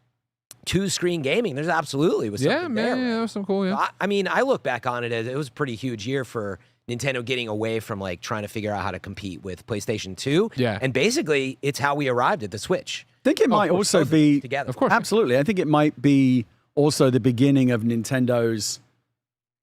2-screen gaming, there's absolutely was something there. Yeah, that was some cool. Yeah. I mean, I look back on it as it was a pretty huge year for Nintendo getting away from like trying to figure out how to compete with PlayStation 2. Yeah. And basically, it's how we arrived at the Switch. I think it might also be together. Of course, absolutely. I think it might be also the beginning of Nintendo's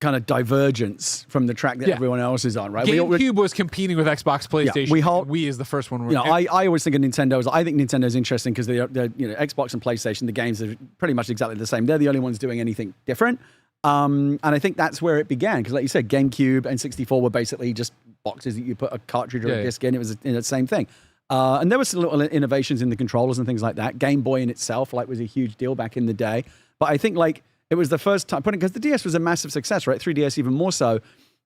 kind of divergence from the track that everyone else is on, right? GameCube was competing with Xbox, PlayStation. Wii is the first one. I always think of Nintendo's. I think Nintendo's interesting because they're Xbox and PlayStation. The games are pretty much exactly the same. They're the only ones doing anything different. And I think that's where it began because, like you said, GameCube and 64 were basically just boxes that you put a cartridge or a disc in. It was the same thing. And there were some little innovations in the controllers and things like that. Game Boy in itself was a huge deal back in the day. But I think it was the first time, because the DS was a massive success, right? 3DS even more so.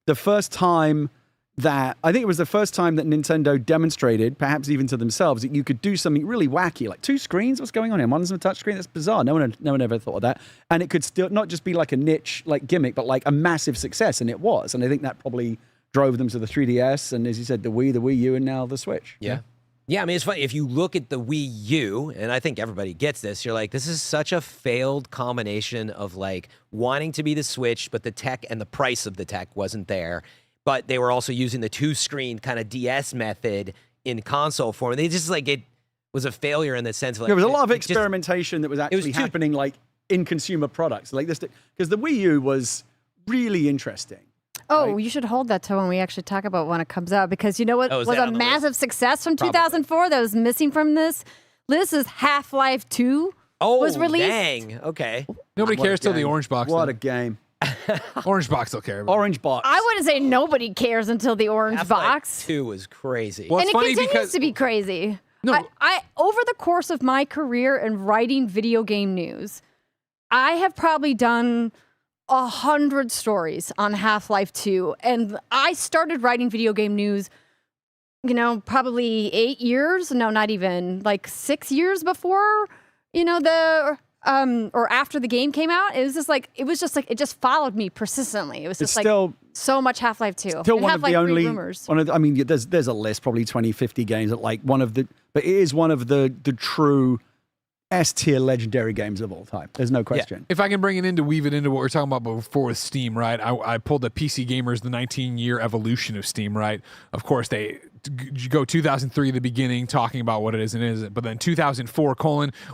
I think it was the first time that Nintendo demonstrated, perhaps even to themselves, that you could do something really wacky, like 2 screens. What's going on here? One's a touch screen. That's bizarre. No one ever thought of that. And it could still not just be like a niche gimmick, but like a massive success, and it was. And I think that probably drove them to the 3DS, and as you said, the Wii U, and now the Switch. Yeah. Yeah, I mean, it's funny. If you look at the Wii U, and I think everybody gets this, you're like, this is such a failed combination of like wanting to be the Switch, but the tech and the price of the tech wasn't there. but they were also using the 2-screen kind of DS method in console form. And they just like it was a failure in the sense of like there was a lot of it just- experimentation that was actually happening like in consumer products like this, because the Wii U was really interesting. Oh, you should hold that till when we actually talk about when it comes out, because you know what is was that a on the massive success from 2004 that was missing from this? This is Half-Life 2 was released. Dang. Okay. Nobody cares till the orange box. What though. a game. Orange box will care about. Orange box. I wouldn't say nobody cares until the orange box. 2 was crazy. Well, and it's it funny continues because to be crazy. No. I over the course of my career in writing video game news, I have probably done 100 stories on Half-Life 2, and I started writing video game news, probably 8 years. No, not even, like 6 years before, the or after the game came out. It was just like it just followed me persistently. It was just still, so much Half-Life 2. Still and one of Half-Life the 3 only rumors. there's a list, probably 20, 50 games that like but it is one of the true S-tier legendary games of all time. There's no question. If I can bring it in to weave it into what we were talking about before with Steam, right? I pulled the PC Gamers, the 19-year evolution of Steam, right? Of course, they go 2003, the beginning, talking about what it is and isn't. But then 2004,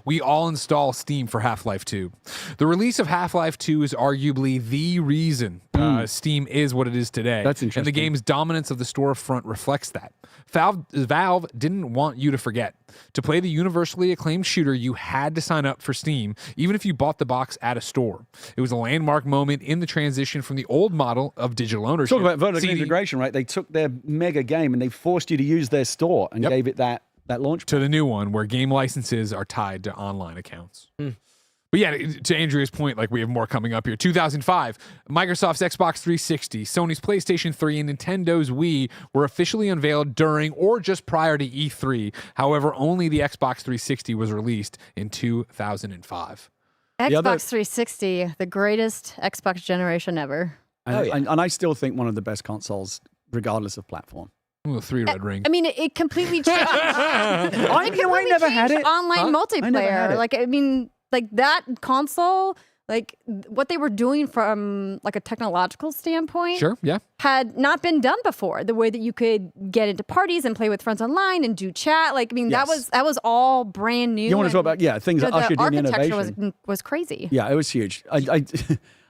we all install Steam for Half-Life 2. The release of Half-Life 2 is arguably the reason Steam is what it is today. That's interesting. And the game's dominance of the storefront reflects that. Valve didn't want you to forget. To play the universally acclaimed shooter, you had to sign up for Steam, even if you bought the box at a store. It was a landmark moment in the transition from the old model of digital ownership. Talk about vertical integration, right? They took their mega game and they forced you to use their store and gave it that launch to the new one where game licenses are tied to online accounts. But yeah, to Andrea's point, like we have more coming up here. 2005, Microsoft's Xbox 360, Sony's PlayStation 3, and Nintendo's Wii were officially unveiled during or just prior to E3. However, only the Xbox 360 was released in 2005. Xbox 360, the greatest Xbox generation ever. And I still think one of the best consoles, regardless of platform. Ooh, 3 red ring. I mean, it completely changed. I never had it. Online I never had multiplayer. it. Like, I mean, like that console, like what they were doing from like a technological standpoint. Sure, yeah. Had not been done before. The way that you could get into parties and play with friends online and do chat. Like, I mean, that was all brand new. You want to talk about things that ushered in the innovation. architecture was crazy. Yeah, it was huge.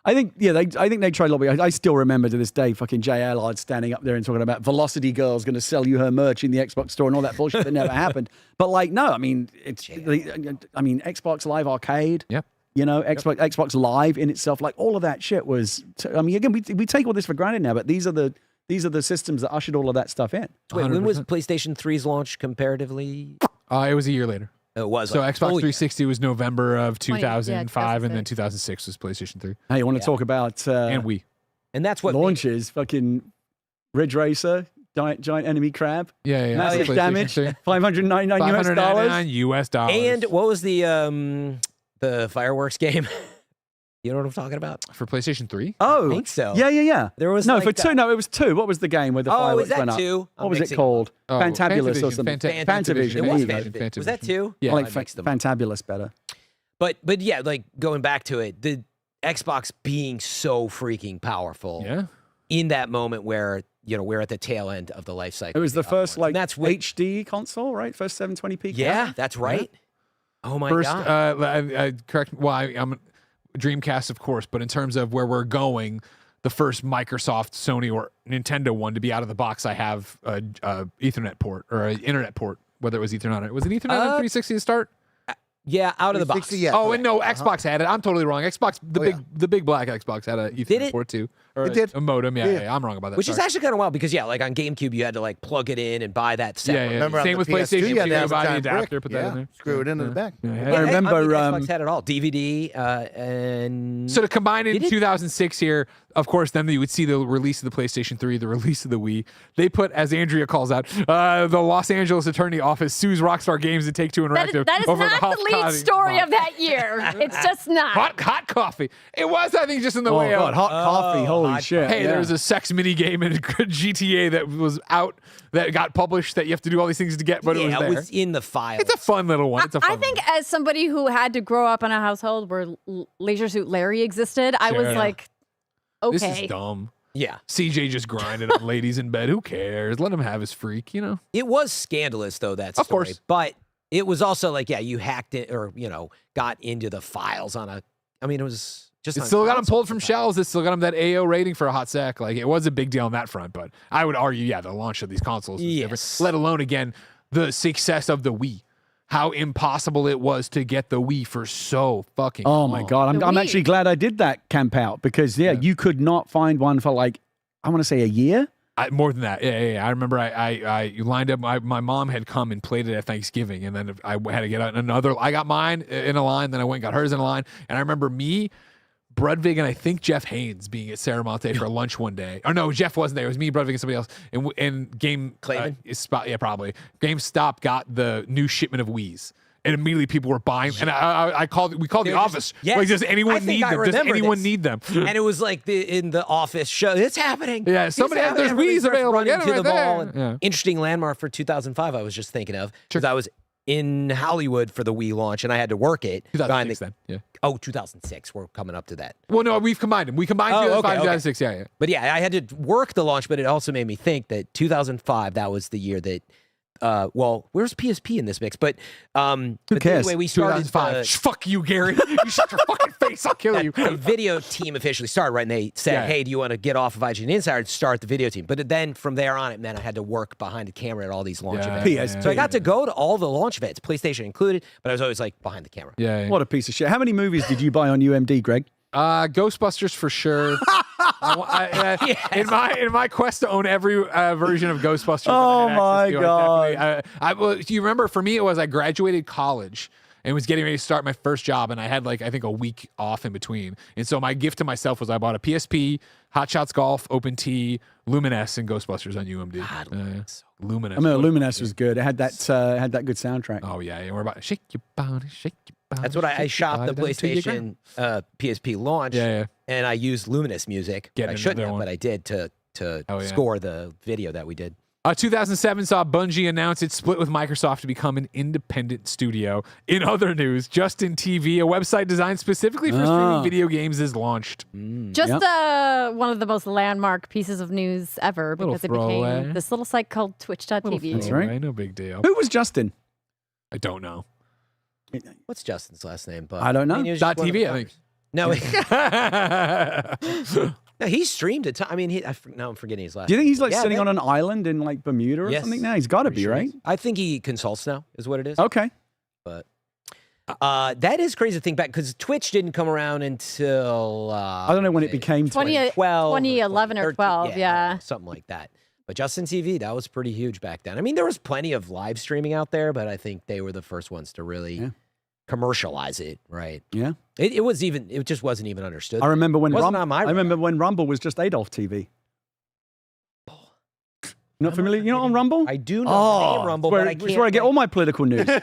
I think they tried a lot. I still remember to this day fucking Jay Allard standing up there and talking about Velocity Girl's going to sell you her merch in the Xbox store and all that bullshit that never happened. But like, no, I mean, Xbox Live Arcade. Yep. Xbox Live in itself, like all of that shit was. Again, we take all this for granted now, but these are the systems that ushered all of that stuff in. Wait, when was PlayStation 3's launch comparatively? It was a year later. It was. So like, Xbox 360 was November of 2005, and then 2006 was PlayStation 3. Hey, you want to talk about and Wii? And that's what launches. Fucking Ridge Racer, giant enemy crab. Yeah. Massive PlayStation damage. 3. $599 US dollars. And what was the fireworks game? You know what I'm talking about? For PlayStation 3? Oh, I think so. Yeah. There was no like for that. 2. No, it was 2. What was the game where the fireworks is that went up? 2? What was it called? Fantabulous or something. Fantavision. It was Fantavision. Was that 2? Yeah, I like Fantabulous better. But yeah, like going back to it, the Xbox being so freaking powerful. Yeah. In that moment where we're at the tail end of the life cycle. It was the first that's HD console, right? First 720p. Yeah, that's right. Yeah. Oh my First, god. correct. Well, I'm Dreamcast, of course, but in terms of where we're going, the first Microsoft, Sony, or Nintendo one to be out of the box, I have a Ethernet port or an internet port, whether it was Ethernet. Was it Ethernet on 360 to start? Yeah, out of the box. Yeah. Oh, and no, Xbox had it. I'm totally wrong. Xbox, the big black Xbox had an Ethernet port too. Or It did. a modem. Yeah, I'm wrong about that. Which is Sorry. actually kind of wild because like on GameCube you had to like plug it in and buy that separate. Yeah. Remember Same on with the PS2, PlayStation. you had to have buy the a giant adapter, brick. put that in there. Screw it into the back. I remember. Xbox had it all. DVD and So to combine it in 2006 here, of course, then you would see the release of the PlayStation 3, the release of the Wii. They put, as Andrea calls out, the Los Angeles Attorney Office sues Rockstar Games and Take-Two Interactive That is over not the lead story of that year. It's just not. Hot coffee. It was, I think, just in the Oh way god, out. hot coffee! Holy shit! Hey, yeah. there was a sex mini game in GTA that was out that got published that you have to do all these things to get, but it was there. it was in the file. It's a fun little one. It's a fun I think as somebody who had to grow up in a household where Leisure Suit Larry existed, I was Sure. like, okay. This is dumb. Yeah. CJ just grinding on ladies in bed. Who cares? Let him have his freak, you know? It was scandalous, though, that Of story. course. But it was also like, yeah, you hacked it or, got into the files on it was just. It still got him pulled from shelves. It still got him that AO rating for a hot sec. Like, it was a big deal on that front. But I would argue, yeah, the launch of these consoles is different. Let alone, again, the success of the Wii. How impossible it was to get the Wii for so fucking Oh my God. I'm actually glad I did that camp out because, you could not find one for I want to say a year. More than that. Yeah. I remember I lined up, my mom had come and played it at Thanksgiving, and then I had to get another. I got mine in a line, then I went and got hers in a line. And I remember me, Brudvig, and I think Jeff Haynes being at Saramonte for lunch one day. Or no, Jeff wasn't there. It was me, Brudvig, and somebody else. And Game Clayton? Probably. GameStop got the new shipment of Wiis. And immediately people were buying. And we called the office. Yes. Like, does anyone need them? Does anyone need them? And it was like in the office show. It's happening. Yeah, somebody there's Wiis available. Get to right the ball. there. Yeah. Interesting landmark for 2005. I was just thinking of because I was in Hollywood for the Wii launch, and I had to work it. 2006 then. Yeah. Oh, 2006. We're coming up to that. Well, no, we've combined them. We combined 2005 and 2006. Yeah. But yeah, I had to work the launch, but it also made me think that 2005, that was the year that. Where's PSP in this mix? But who cares? Anyway, we started. 2005. Fuck you, Gary. You shut your fucking face. I'll kill you. The video team officially started, right? And they said, "Hey, do you want to get off of IGN Insider and start the video team?" But then from there on, I had to work behind the camera at all these launch events. So I got to go to all the launch events, PlayStation included, but I was always like behind the camera. Yeah. What a piece of shit. How many movies did you buy on UMD, Greg? Ghostbusters for sure. In my quest to own every version of Ghostbusters. Oh my God. Do you remember? For me, it was I graduated college and was getting ready to start my first job, and I had I think a week off in between. And so my gift to myself was I bought a PSP, Hot Shots Golf, Open T, Luminous, and Ghostbusters on UMD. God, Luminous. I mean, Luminous was good. It had that good soundtrack. Oh yeah, and we're about shake your body, shake your body. That's what I shopped the PlayStation PSP launch, and I used Luminous music. I shouldn't have, but I did to score the video that we did. 2007 saw Bungie announce it split with Microsoft to become an independent studio. In other news, Justin TV, a website designed specifically for streaming video games, is launched. Just one of the most landmark pieces of news ever because it became this little site called Twitch.tv. That's right. No big deal. Who was Justin? I don't know. What's Justin's last name? But I don't know. .tv, I think. No. No, he streamed it. Now I'm forgetting his last Do you think he's name. sitting on an island in Bermuda or something now? He's got to be, right? I think he consults now, is what it is. Okay. But that is crazy to think back because Twitch didn't come around until I don't know when it became 2011 or 12, yeah. Something like that. But Justin TV, that was pretty huge back then. I mean, there was plenty of live streaming out there, but I think they were the first ones to really commercialize it, right? Yeah. It just wasn't even understood. I remember when I remember when Rumble was just Adolf TV. Not familiar? You're not on Rumble? I do know Rumble, but I can't. It's where I get all my political news. I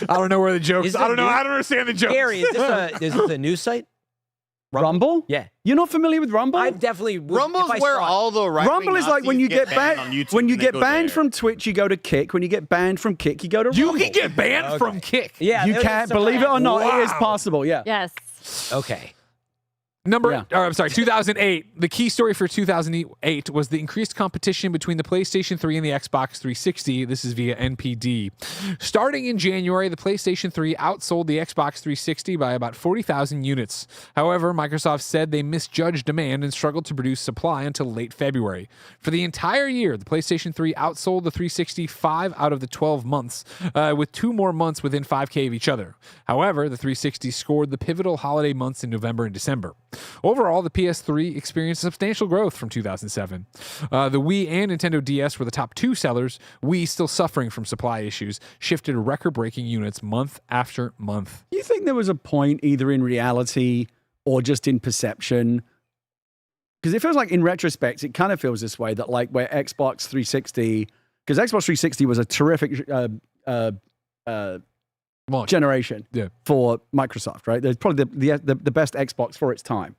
don't know where the jokes. I don't know. I don't understand the jokes. Gary, is this a news site? Rumble? Yeah. You're not familiar with Rumble? I definitely would. Rumble's where all the right Rumble is like when you get banned on YouTube. when you and they get go banned there. from Twitch, you go to Kick. When you get banned from Kick, you go to Rumble. You can get banned from Kick. Yeah, you can't believe it or not. It is possible. Yeah. Yes. Okay. 2008. The key story for 2008 was the increased competition between the PlayStation 3 and the Xbox 360. This is via NPD. Starting in January, the PlayStation 3 outsold the Xbox 360 by about 40,000 units. However, Microsoft said they misjudged demand and struggled to produce supply until late February. For the entire year, the PlayStation 3 outsold the 360 5 out of the 12 months, with 2 more months within 5K of each other. However, the 360 scored the pivotal holiday months in November and December. Overall, the PS3 experienced substantial growth from 2007. The Wii and Nintendo DS were the top 2 sellers. Wii, still suffering from supply issues, shifted record-breaking units month after month. Do you think there was a point either in reality or just in perception? Because it feels like in retrospect, it kind of feels this way, that where Xbox 360, because Xbox 360 was a terrific generation for Microsoft, right? There's probably the best Xbox for its time.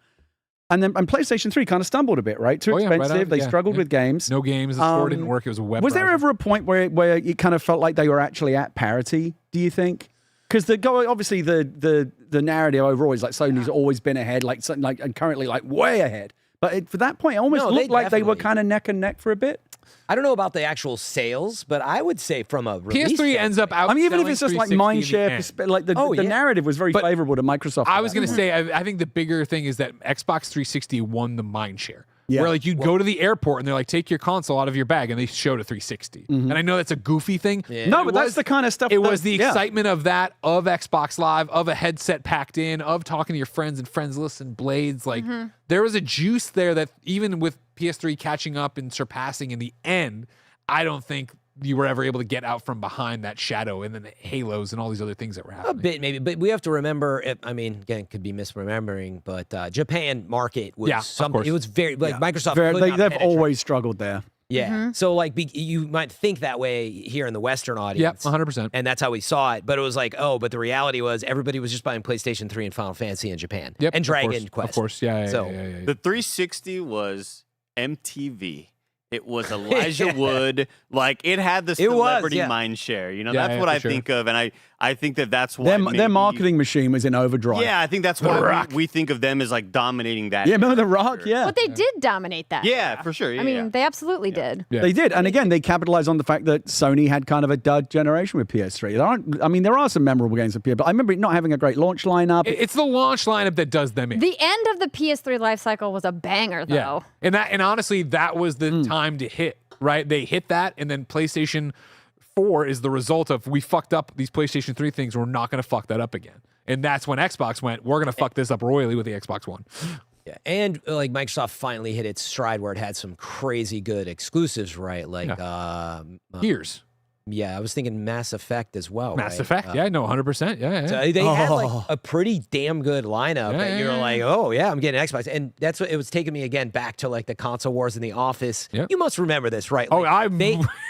And PlayStation 3 kind of stumbled a bit, right? Too expensive. They struggled with games. No games. The store didn't work. It was a web Was there browser. ever a point where it kind of felt like they were actually at parity, do you think? because obviously the narrative overall is like Sony's always been ahead, and currently like way ahead. But for that point, it almost looked like they were kind of neck and neck for a bit. I don't know about the actual sales, but I would say from a release PS3 ends up out. I mean, even if it's just like mind share, like the narrative was very favorable to Microsoft. I was going to say, I think the bigger thing is that Xbox 360 won the mind share. Yeah. Where like you'd go to the airport and they're like, take your console out of your bag, and they showed a 360. And I know that's a goofy thing. No, but that's the kind of stuff. It was the excitement of that, of Xbox Live, of a headset packed in, of talking to your friends and friends listen blades. Like there was a juice there that even with PS3 catching up and surpassing in the end, I don't think you were ever able to get out from behind that shadow and then the halos and all these other things that were happening. A bit maybe, but we have to remember, I mean, again, could be misremembering, but Japan market was something, it was very, like Microsoft they've always struggled there. Yeah. So like you might think that way here in the Western audience. Yep, 100%. And that's how we saw it. But it was like, but the reality was everybody was just buying PlayStation 3 and Final Fantasy in Japan. Yep. And Dragon Quest. Of course, yeah. The 360 was MTV. It was Elijah Wood. Like, it had the celebrity mind share. You know, that's what I think of. And I think that's why their marketing machine was in overdrive. Yeah, I think that's why we think of them as, like, dominating that. Yeah, remember The Rock? Yeah. But they did dominate that. Yeah, for sure. Yeah, I mean, they absolutely did. Yeah. They did. And again, they capitalized on the fact that Sony had kind of a dud generation with PS3. There are some memorable games with PS3, but I remember it not having a great launch lineup. It's the launch lineup that does them in. The end of the PS3 life cycle was a banger, though. Yeah. And honestly, that was the time to hit, right? They hit that, and then PlayStation 4 is the result of we fucked up these PlayStation 3 things. We're not going to fuck that up again. And that's when Xbox went, we're going to fuck this up royally with the Xbox One. Yeah, and like Microsoft finally hit its stride where it had some crazy good exclusives, right? Like Gears. Yeah, I was thinking Mass Effect as well. Mass Effect, yeah, no, 100%. Yeah. So they had like a pretty damn good lineup that you're like, I'm getting Xbox. And that's what it was taking me again back to like the console wars in the office. Yep. You must remember this, right? Like, I'm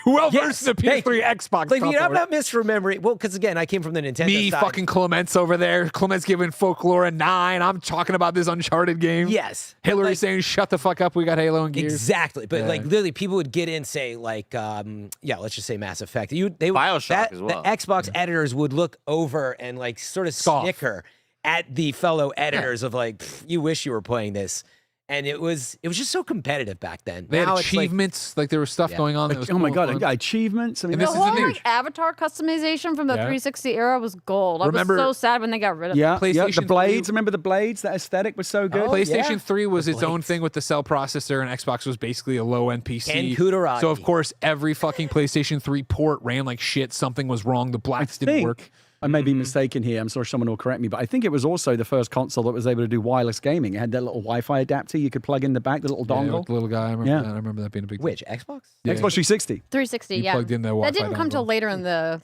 well versed in the PS3 Xbox. Like, I'm not misremembering. Well, because again, I came from the Nintendo side. Fucking Clement's over there. Clement's giving Folklore a 9. I'm talking about this Uncharted game. Yes. Hillary saying, shut the fuck up. We got Halo and Gears. Exactly. But like literally people would get in, say like, let's just say Mass Effect. They would Bioshock as well. The Xbox editors would look over and like sort of snicker at the fellow editors of like, you wish you were playing this. And it was just so competitive back then. They had achievements, like there was stuff going on. That was my God, achievements. I mean, the whole like avatar customization from the 360 era was gold. I was so sad when they got rid of it. PlayStation the blades. Remember the blades? That aesthetic was so good. PlayStation 3 was its own thing with the cell processor, and Xbox was basically a low-end PC. And Kutaragi. So of course, every fucking PlayStation 3 port ran like shit. Something was wrong. The blacks didn't work. I may be mistaken here. I'm sorry, someone will correct me, but I think it was also the first console that was able to do wireless gaming. It had that little Wi-Fi adapter you could plug in the back, the little dongle. The little guy. I remember that. I remember that being a big. Which Xbox? Yeah. Xbox 360. 360. You plugged in the Wi-Fi that didn't come dongle. till later in the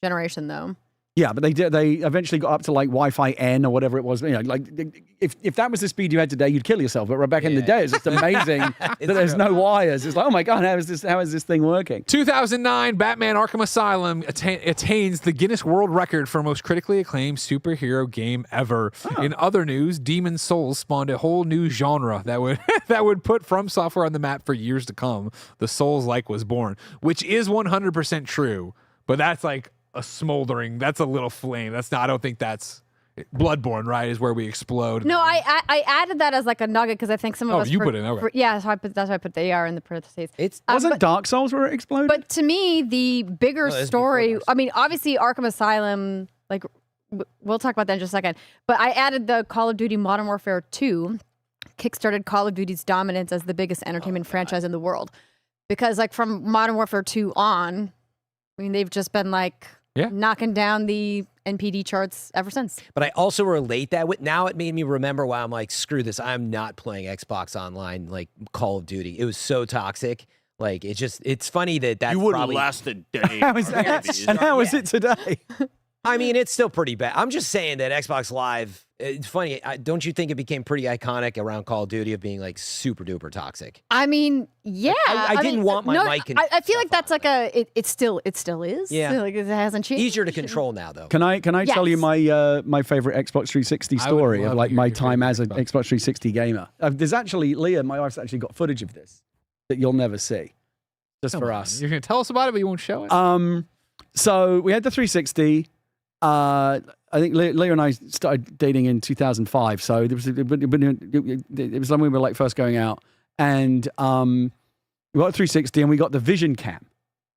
generation, though. Yeah, but they eventually got up to like Wi-Fi N or whatever it was. You know, like if that was the speed you had today, you'd kill yourself. But right back in the day, it's just amazing that there's no wires. It's like, oh my God, how is this thing working? 2009, Batman Arkham Asylum attains the Guinness World Record for most critically acclaimed superhero game ever. In other news, Demon's Souls spawned a whole new genre that would put From Software on the map for years to come. The Souls-like was born, which is 100% true. But that's like a smoldering. That's a little flame. That's not. I don't think that's Bloodborne. Right, is where we explode. No, I added that as like a nugget because I think some of us. Oh, you put it. Okay. Yeah, that's why I put they are in the parentheses. Wasn't Dark Souls where it exploded? But to me, the bigger story. I mean, obviously Arkham Asylum. Like, we'll talk about that in just a second. But I added the Call of Duty Modern Warfare 2. Kickstarted Call of Duty's dominance as the biggest entertainment franchise in the world, because like from Modern Warfare 2 on, I mean they've just been like. Knocking down the NPD charts ever since. But I also relate that with now it made me remember why I'm like, screw this. I'm not playing Xbox Online like Call of Duty. It was so toxic. Like it's funny that you wouldn't last a day. How is it today? I mean, it's still pretty bad. I'm just saying that Xbox Live, it's funny. Don't you think it became pretty iconic around Call of Duty of being like super duper toxic? I mean, yeah. I didn't want my mic. I feel like that's like it still is. Yeah. Like it hasn't changed. Easier to control now, though. Can I tell you my favorite Xbox 360 story of like my time as an Xbox 360 gamer? There's actually Leah, my wife's actually got footage of this that you'll never see, just for us. You're gonna tell us about it, but you won't show it. So we had the 360. I think Leo and I started dating in 2005. So it was when we were like first going out, and we got a 360 and we got the Vision Cam.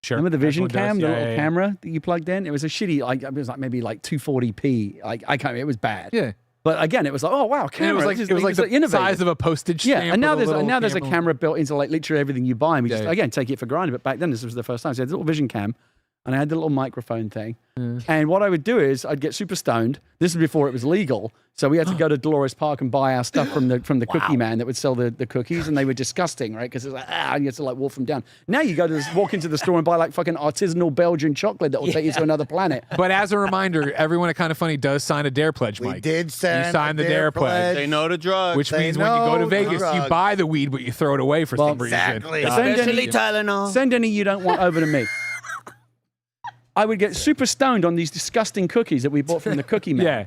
Sure. Remember the Vision Cam, the little yeah. camera that you plugged in? It was a shitty, it was like maybe like 240p. It was bad. Yeah. But again, it was like, oh wow, camera. And it was like the innovative. size of a postage stamp. Yeah, and now there's a camera. camera built into like literally everything you buy. And we just again take it for granted. But back then, this was the first time. So I had a little Vision Cam, and I had the little microphone thing. And what I would do is I'd get super stoned. This is before it was legal, so we had to go to Dolores Park and buy our stuff from the cookie man that would sell the cookies, and they were disgusting, right? Because it was like you had to like wolf them down. Now you go to walk into the store and buy like fucking artisanal Belgian chocolate that will take you to another planet. But as a reminder, everyone at Kind of Funny does sign a Dare pledge, Mike. We did sign You signed the Dare pledge. Say no to drugs. Which means when you go to Vegas, you buy the weed, but you throw it away for some reason. Exactly. Especially Tylenol. Send any you don't want over to me. I would get super stoned on these disgusting cookies that we bought from the cookie man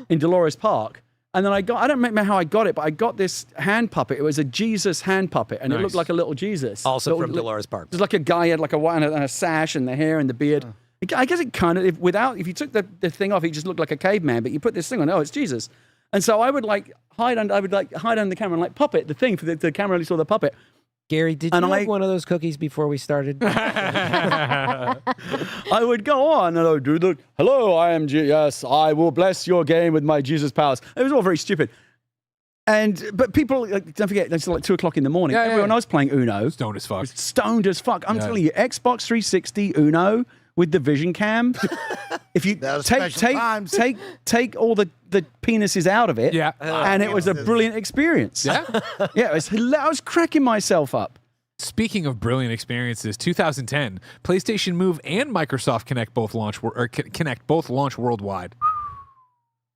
in Dolores Park. And then I don't remember how I got it, but I got this hand puppet. It was a Jesus hand puppet, and it looked like a little Jesus. Also from Dolores Park. It was like a guy had like a sash and the hair and the beard. I guess it kind of, if you took the thing off, he just looked like a caveman, but you put this thing on, it's Jesus. And so I would hide under the camera and like puppet the thing for the camera only saw the puppet. Gary, did you have one of those cookies before we started? I would go on and I would do hello, I am yes, I will bless your game with my Jesus powers. It was all very stupid. But people, don't forget, it's like 2 o'clock in the morning. Everyone else playing Uno. Stoned as fuck. Stoned as fuck. I'm telling you, Xbox 360 Uno with the Vision Cam. If you take all the penises out of it, and it was a brilliant experience. Yeah, yeah, I was cracking myself up. Speaking of brilliant experiences, 2010, PlayStation Move and Microsoft Kinect both launch worldwide.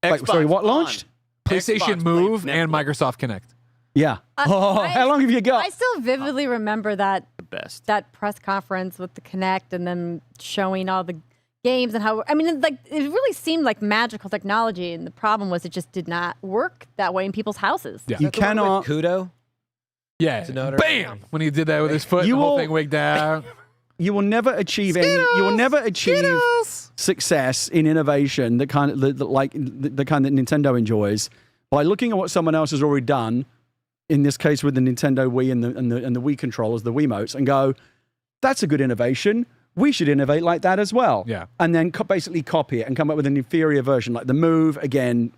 Wait, sorry, what launched? PlayStation Move and Microsoft Kinect. Yeah. How long have you got? I still vividly remember that that press conference with the Kinect and then showing all the games and how it really seemed like magical technology, and the problem was it just did not work that way in people's houses. Yeah. You cannot. Kudo. Yeah. Bam! When he did that with his foot, the whole thing wigged out. You will never achieve success in innovation, the kind that Nintendo enjoys, by looking at what someone else has already done. In this case, with the Nintendo Wii and the Wii controllers, the Wiimotes, and go, that's a good innovation. We should innovate like that as well. Yeah. And then basically copy it and come up with an inferior version, like the Move, again,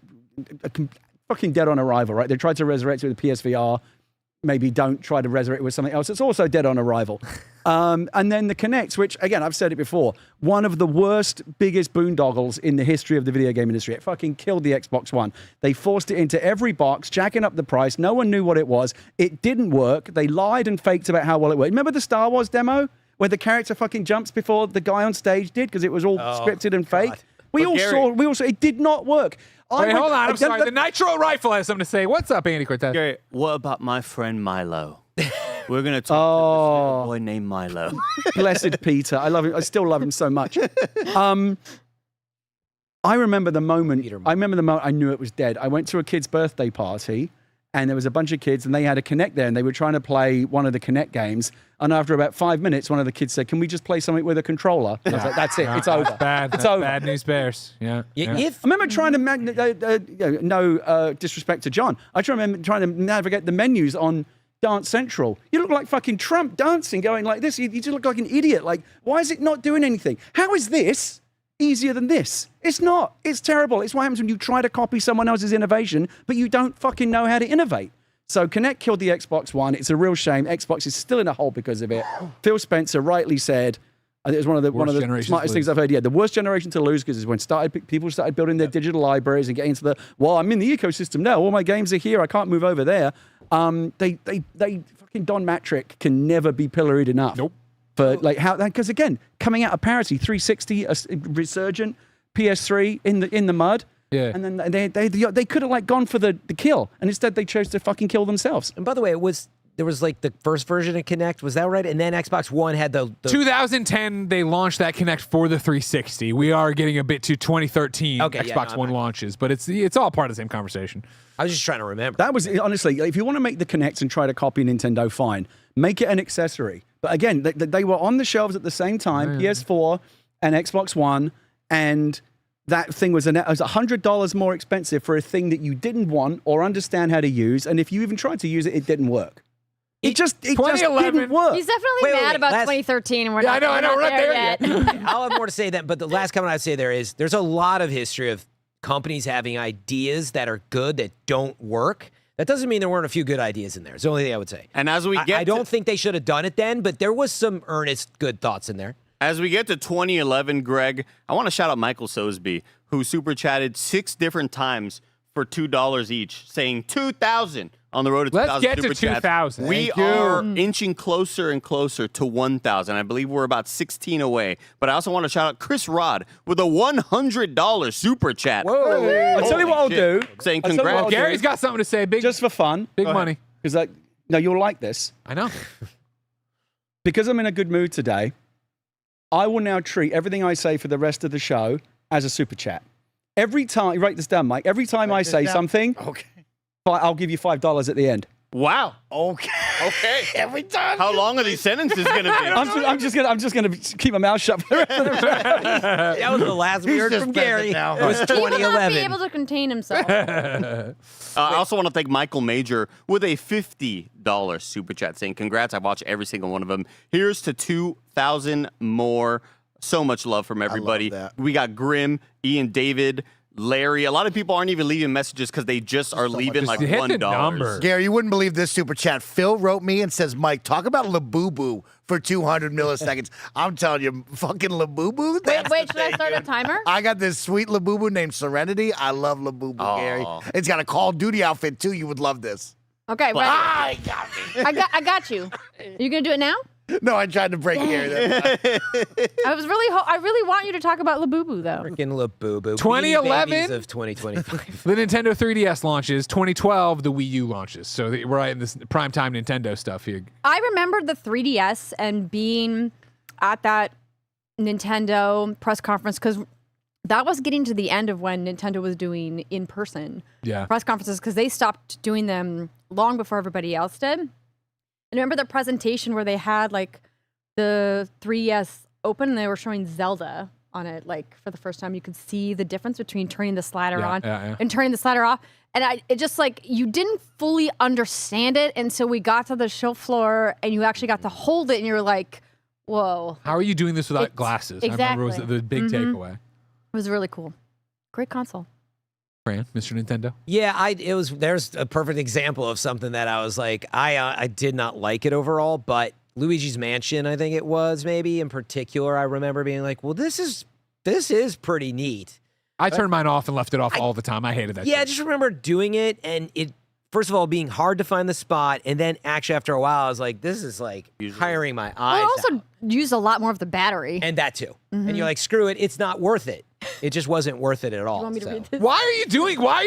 fucking dead on arrival, right? They tried to resurrect it with PSVR. Maybe don't try to resurrect it with something else. It's also dead on arrival. And then the Kinect, which, again, I've said it before, one of the worst, biggest boondoggles in the history of the video game industry. It fucking killed the Xbox One. They forced it into every box, jacking up the price. No one knew what it was. It didn't work. They lied and faked about how well it worked. Remember the Star Wars demo where the character fucking jumps before the guy on stage did because it was all scripted and fake? We all saw it did not work. Wait, hold on. I'm sorry. The Nitro Rifle has something to say. What's up, Andy Cortez? Gary, what about my friend Milo? We're going to talk to this little boy named Milo. Blessed Peter. I love him. I still love him so much. I remember the moment. I knew it was dead. I went to a kid's birthday party, and there was a bunch of kids, and they had a Kinect there, and they were trying to play one of the Kinect games. And after about 5 minutes, one of the kids said, "Can we just play something with a controller?" I was like, "That's it. It's over. That's bad. It's That's over." Bad news bears. Yeah. I remember trying to, no disrespect to John, I remember trying to navigate the menus on Dance Central. You look like fucking Trump dancing, going like this. You just look like an idiot. Like, why is it not doing anything? How is this easier than this? It's not. It's terrible. It's what happens when you try to copy someone else's innovation, but you don't fucking know how to innovate. So Kinect killed the Xbox One. It's a real shame. Xbox is still in a hole because of it. Phil Spencer rightly said, I think it was one of the smartest things I've heard. Yeah, the worst generation to lose, because is when people started building their digital libraries and getting into I'm in the ecosystem now. All my games are here. I can't move over there. They fucking Don Matrick can never be pilloried enough. Nope. For like how, because again, coming out of parity, 360, a resurgent, PS3 in the mud. Yeah. And then they could have like gone for the kill, and instead they chose to fucking kill themselves. And by the way, there was like the first version of Kinect, was that right? And then Xbox One had the 2010, they launched that Kinect for the 360. We are getting a bit to 2013 Xbox One launches, but it's all part of the same conversation. I was just trying to remember. That was, honestly, if you want to make the Kinect and try to copy Nintendo, fine. Make it an accessory. But again, they were on the shelves at the same time, PS4 and Xbox One, and that thing was $100 more expensive for a thing that you didn't want or understand how to use, and if you even tried to use it, it didn't work. It just didn't work. He's definitely mad about 2013, and we're not, I know, we're not there yet. I'll have more to say then, but the last comment I'd say there's a lot of history of companies having ideas that are good that don't work. That doesn't mean there weren't a few good ideas in there. It's the only thing I would say. And as we get I don't think they should have done it then, but there was some earnest good thoughts in there. As we get to 2011, Greg, I want to shout out Michael Sosby, who super chatted 6 different times for $2 each, saying 2,000 on the road to 2,000 Let's get super to chats. 2,000. We are inching closer and closer to 1,000. I believe we're about 16 away. But I also want to shout out Chris Rod with a $100 super chat. Whoa! I'll tell you what I'll do. Saying I'll tell you what congrats. I'll Gary's do. got something to say. Big, just for fun, big money. Because no, you'll like this. I know. Because I'm in a good mood today, I will now treat everything I say for the rest of the show as a super chat. Every time, write this down, Mike. Every time I say something, I'll give you $5 at the end. Wow. Okay. Okay. Every time. How long are these sentences going to be? I'm just gonna keep my mouth shut for the rest of the show. That was the last we heard from Gary. It was He will not be 2011. able to contain himself. I also want to thank Michael Major with a $50 super chat saying, congrats, I watched every single one of them. Here's to 2,000 more. So much love from everybody. We got Grim, Ian David, Larry. A lot of people aren't even leaving messages because they just are leaving like $1. Gary, you wouldn't believe this super chat. Phil wrote me and says, Mike, talk about Labubu for 200 milliseconds. I'm telling you, fucking Labubu. Wait, should I start a timer? I got this sweet Labubu named Serenity. I love Labubu, Gary. It's got a Call of Duty outfit too. You would love this. Okay, ready. I got me. I got you. You gonna do it now? No, I tried to break Gary. I really want you to talk about Labubu though. Freaking Labubu. 2011 Babies of 2025. The Nintendo 3DS launches. 2012, the Wii U launches. So we're right in this primetime Nintendo stuff here. I remember the 3DS and being at that Nintendo press conference because that was getting to the end of when Nintendo was doing in-person press conferences because they stopped doing them long before everybody else did. And I remember the presentation where they had like the 3DS open and they were showing Zelda on it. Like for the first time, you could see the difference between turning the slider on and turning the slider off. And it just like, you didn't fully understand it. And so we got to the show floor and you actually got to hold it and you're like, whoa. How are you doing this without glasses? Exactly. I remember it was the big takeaway. It was really cool. Great console. Fran, Mr. Nintendo? Yeah, there's a perfect example of something that I was like, I did not like it overall, but Luigi's Mansion, I think it was maybe in particular, I remember being like, well, this is pretty neat. I turned mine off and left it off all the time. I hated that. Yeah, I just remember doing it and it, first of all, being hard to find the spot, and then actually after a while, I was like, this is like hiring my eyes. Well, it also used a lot more of the battery. And that too. And you're like, screw it, it's not worth it. It just wasn't worth it at all. You want me to read this? Why are you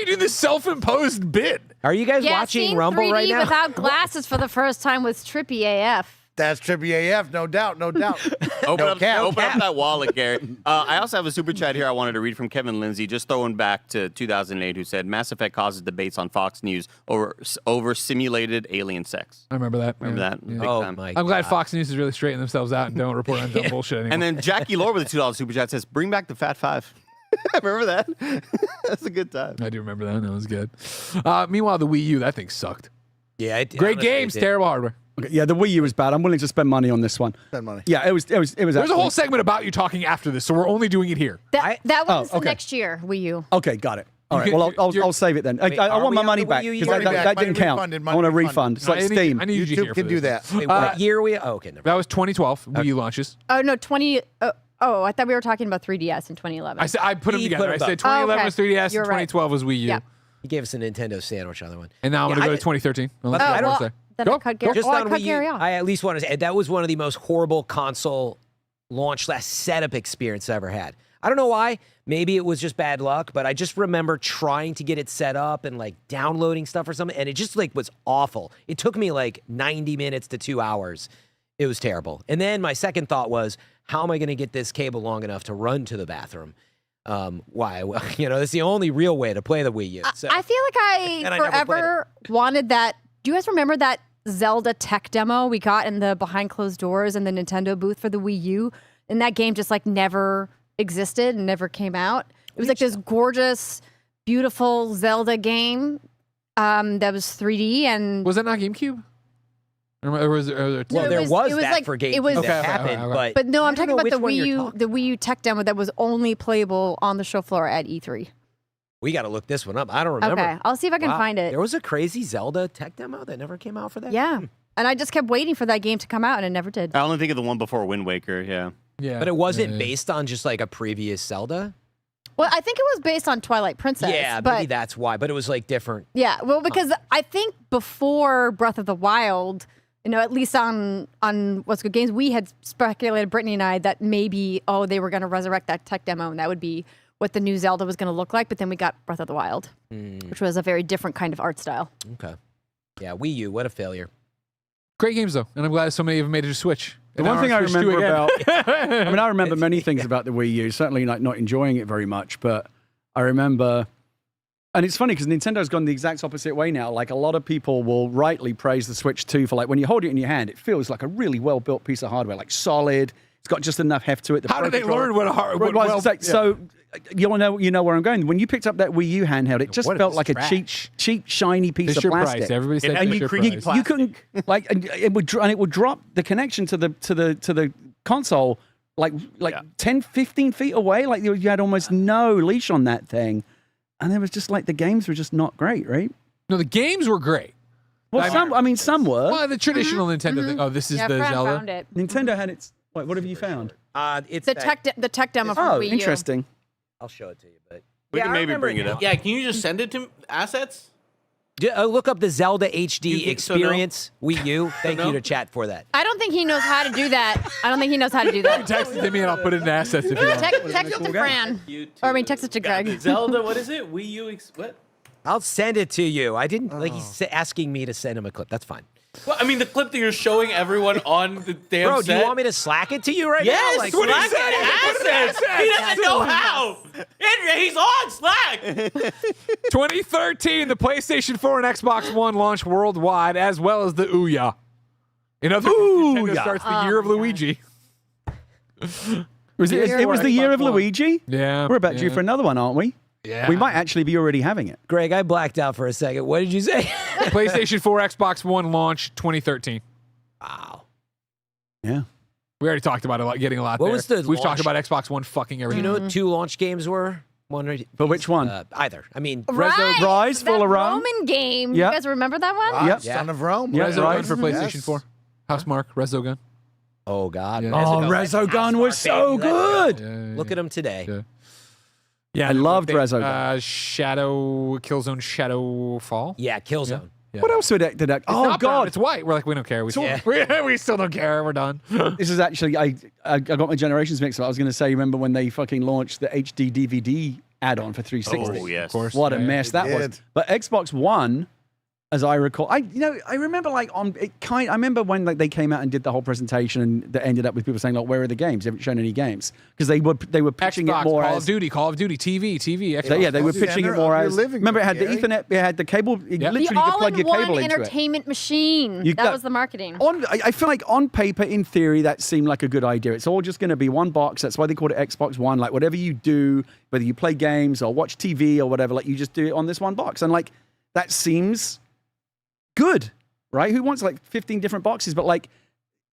doing this self-imposed bit? Are you guys Yeah, watching seeing Rumble 3D right now? without glasses for the first time was trippy AF. That's trippy AF, no doubt, no doubt. Open up that wallet, Gary. I also have a super chat here I wanted to read from Kevin Lindsay, just throwing back to 2008, who said, Mass Effect causes debates on Fox News over simulated alien sex. I remember that. Remember that? Big Oh, time. my I'm glad Fox News is really straightening themselves out and don't report on dumb bullshit anymore. And then Jackie Lore with a $2 super chat says, bring back the Fat Five. Remember that? That's a good time. I do remember that. That was good. Meanwhile, the Wii U, that thing sucked. Yeah, Great games, terrible hardware. Okay, yeah, the Wii U was bad. I'm willing to spend money on this one. Spend money. Yeah, it was. There's a absolutely- whole segment about you talking after this, so we're only doing it here. That one's okay. next year, Wii U. Okay, got it. All right. Well, I'll save it then. Wait, I are want we my on money the back Wii U because yet? that didn't count. refunded, I money want a refunded. refund. It's like I need Steam. you here YouTube for can do this. that. Wait, what year are we? Oh, okay. Never That was 2012 Wii U launches. Oh, no, 20. Oh, I thought we were talking about 3DS in 2011. I put them He together. put I 'em said up. 2011 okay. was 3DS You're and right. 2012 was Wii U. Yeah. He gave us a Nintendo sandwich on that one. And now I'm Yeah, going to go I- to 2013. But Unless I you don't- want to say. Then Go. I cut Gary, Just I on cut Wii Gary U, off. I at least want to say that was one of the most horrible console launch / setup experience I ever had. I don't know why. Maybe it was just bad luck, but I just remember trying to get it set up and like downloading stuff or something, and it just like was awful. It took me like 90 minutes to 2 hours. It was terrible. And then my second thought was, how am I going to get this cable long enough to run to the bathroom? Why? Well, that's the only real way to play the Wii U. So. I feel like And I I never played forever wanted that. Do you guys remember that Zelda tech demo we got in the behind closed doors in the Nintendo booth for the Wii U? And that game just like never existed and never came out. It was like this gorgeous, beautiful Zelda game that was 3D and was that not GameCube? Or was it, well, there was that like, for GameCube it was, that happened, but no, I'm I don't talking know about the which one Wii you're U, the Wii U tech demo that was only playable on the show floor at E3. We got to look this one up. I don't remember. Okay, I'll see if I can Wow. find it. There was a crazy Zelda tech demo that never came out for that? Yeah. And I just kept waiting for that game to come out, and it never did. I only think of the one before Wind Waker. Yeah. Yeah. But it wasn't based on just like a previous Zelda? Well, I think it was based on Twilight Princess. Yeah, but maybe that's why. But it was like different. yeah, well, because I think before Breath of the Wild, at least on What's Good Games, we had speculated, Brittany and I, that maybe they were going to resurrect that tech demo, and that would be what the new Zelda was going to look like. But then we got Breath of the Wild, which was a very different kind of art style. Okay. Yeah, Wii U, what a failure. Great games though, and I'm glad so many of them made it to Switch. The one thing I remember I remember many things about the Wii U, certainly like not enjoying it very much, but I remember, and it's funny because Nintendo's gone the exact opposite way now. Like a lot of people will rightly praise the Switch 2 for like, when you hold it in your hand, it feels like a really well-built piece of hardware, like solid. It's got just enough heft to it. How did they learn what a So you know where I'm going. When you picked up that Wii U handheld, it just felt like a cheap, shiny piece of plastic. Price. Everybody said and you couldn't like, and it would drop the connection to the console like 10, 15 feet away. Like you had almost no leash on that thing, and it was just like the games were just not great, right? No, the games were great. Well, some were. Well, the traditional Nintendo thing. Oh, this is the Zelda. Found it. Nintendo had its. Wait, what have you found? It's the tech demo from Wii U. Interesting. I'll show it to you, but We can maybe bring it up. Yeah, can you just send it to assets? Look up the Zelda HD You think so, no? experience Wii U. Thank you to chat for that. I don't think he knows how to do that. I don't think he knows how to do that. Text it to me and I'll put it in assets if you want. Text it to Fran. Text it to Greg. Zelda, what is it? Wii U, what? I'll send it to you. I didn't he's asking me to send him a clip. That's fine. Well, I mean, the clip that you're showing everyone on the damn Bro, set. do you want me to Slack it to you right now? Yes, Like, Slack it assets. He doesn't know how. Andrea, he's on Slack. 2013, the PlayStation 4 and Xbox One launched worldwide, as well as the Ouya. In other words, Nintendo starts the year of Luigi. It was the year of Luigi? Yeah. We're about due for another one, aren't we? Yeah. We might actually be already having it. Greg, I blacked out for a second. What did you say? PlayStation 4, Xbox One launch 2013. Wow. Yeah. We already talked about getting a lot What there. was the We've launch- talked about Xbox One fucking everything. You know what 2 launch games were? But which one? Either. I mean, Rise, Fall that of Rome. Roman game. Yep. You guys remember that one? Yep. Son of Rome. Yeah, Resogun Rise. for PlayStation Yes. 4. Housemark, Resogun. oh God. Yeah. Oh, Resogun was so good. Look at him today. Yeah, I loved they- Resogun. Killzone Shadowfall. Yeah, Killzone. Yeah. What else did that? It's Oh not brown, God! it's white. We're like, we don't care. We still don't care. We're done. This is actually I got my generations mixed up. I was going to say, remember when they fucking launched the HD DVD add-on for 360? Oh, yes. Of course. What a Yeah, mess they that was. did. But Xbox One, as I recall, I remember I remember when they came out and did the whole presentation and that ended up with people saying like, where are the games? They haven't shown any games because they were pitching Xbox, it more Call as of Duty, TV, Xbox. yeah, they were Center pitching it of more your as. living Remember, it had the room, Ethernet, it had the cable. Literally, The you could plug your all-in-one cable into it. entertainment machine. You That got- was the marketing. I feel like on paper, in theory, that seemed like a good idea. It's all just going to be one box. That's why they called it Xbox One. Like whatever you do, whether you play games or watch TV or whatever, like you just do it on this one box. And like that seems good, right? Who wants like 15 different boxes? But like,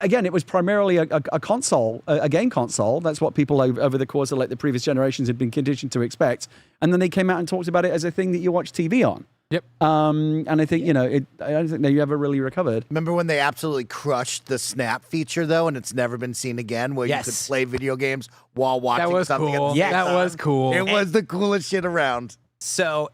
again, it was primarily a console, a game console. That's what people over the course of like the previous generations had been conditioned to expect. And then they came out and talked about it as a thing that you watch TV on. Yep. And I think, I don't think they ever really recovered. Remember when they absolutely crushed the Snap feature, though, and it's never been seen again, where you could play video games while watching That was something cool. at the Yes. same That time? was cool. It was the coolest shit around. So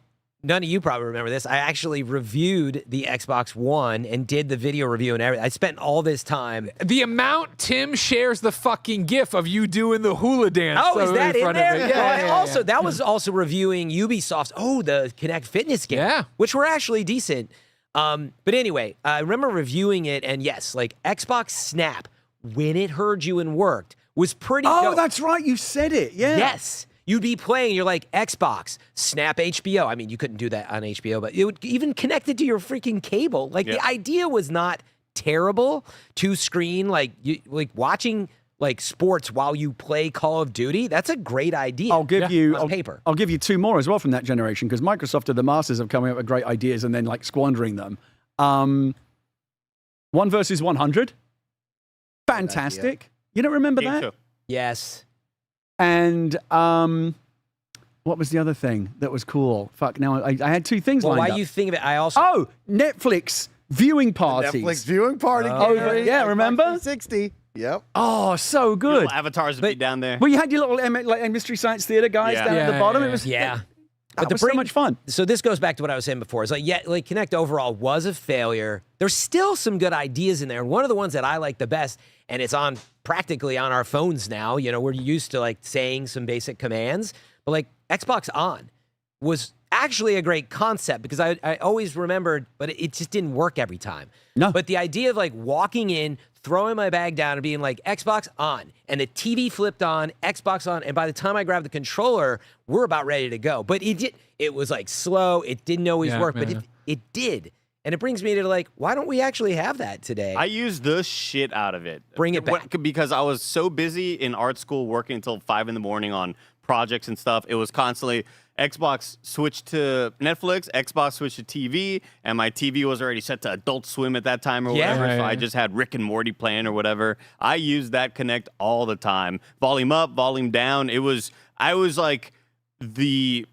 none of you probably remember this. I actually reviewed the Xbox One and did the video review and everything. I spent all this time. The amount Tim shares the fucking gif of you doing the hula dance. Oh, is that in front there? of it. Yeah, that was also reviewing Ubisoft's, the Kinect Fitness game, which were actually decent. But anyway, I remember reviewing it, and yes, like Xbox Snap, when it heard you and worked, was pretty dope. That's right. You said it. Yeah. Yes. You'd be playing, you're like, Xbox, Snap HBO. I mean, you couldn't do that on HBO, but it would even connect it to your freaking cable. Like, the idea was not terrible. 2-screen, like watching like sports while you play Call of Duty. That's a great idea. I'll give you on paper. I'll give you two more as well from that generation because Microsoft are the masters of coming up with great ideas and then like squandering them. 1 versus 100, fantastic. You don't remember Game that? show. Yes. And what was the other thing that was cool? Fuck, now I had two things Well, lined why up. you think of it? I also Netflix viewing parties. Netflix viewing party. Yeah, remember? 60. Yep. Oh, so good. Little avatars would be down there. Well, you had your little like Mystery Science Theater guys down at the bottom. It was But was so much fun. So this goes back to what I was saying before. It's like, yeah, like Kinect overall was a failure. There's still some good ideas in there. And one of the ones that I like the best, and it's on practically on our phones now, you know, we're used to like saying some basic commands, but like Xbox On was actually a great concept because I always remembered, but it just didn't work every time. No. But the idea of like walking in, throwing my bag down and being like, Xbox on, and the TV flipped on, Xbox on, and by the time I grabbed the controller, we're about ready to go. But it was like slow, it didn't always work, but it did. And it brings me to like, why don't we actually have that today? I used the shit out of it. Bring it back. Because I was so busy in art school working until 5 in the morning on projects and stuff. It was constantly Xbox switched to Netflix, Xbox switched to TV, and my TV was already set to Adult Swim at that time or whatever, so I just had Rick and Morty playing or whatever. I used that Kinect all the time. Volume up, volume down. I was like the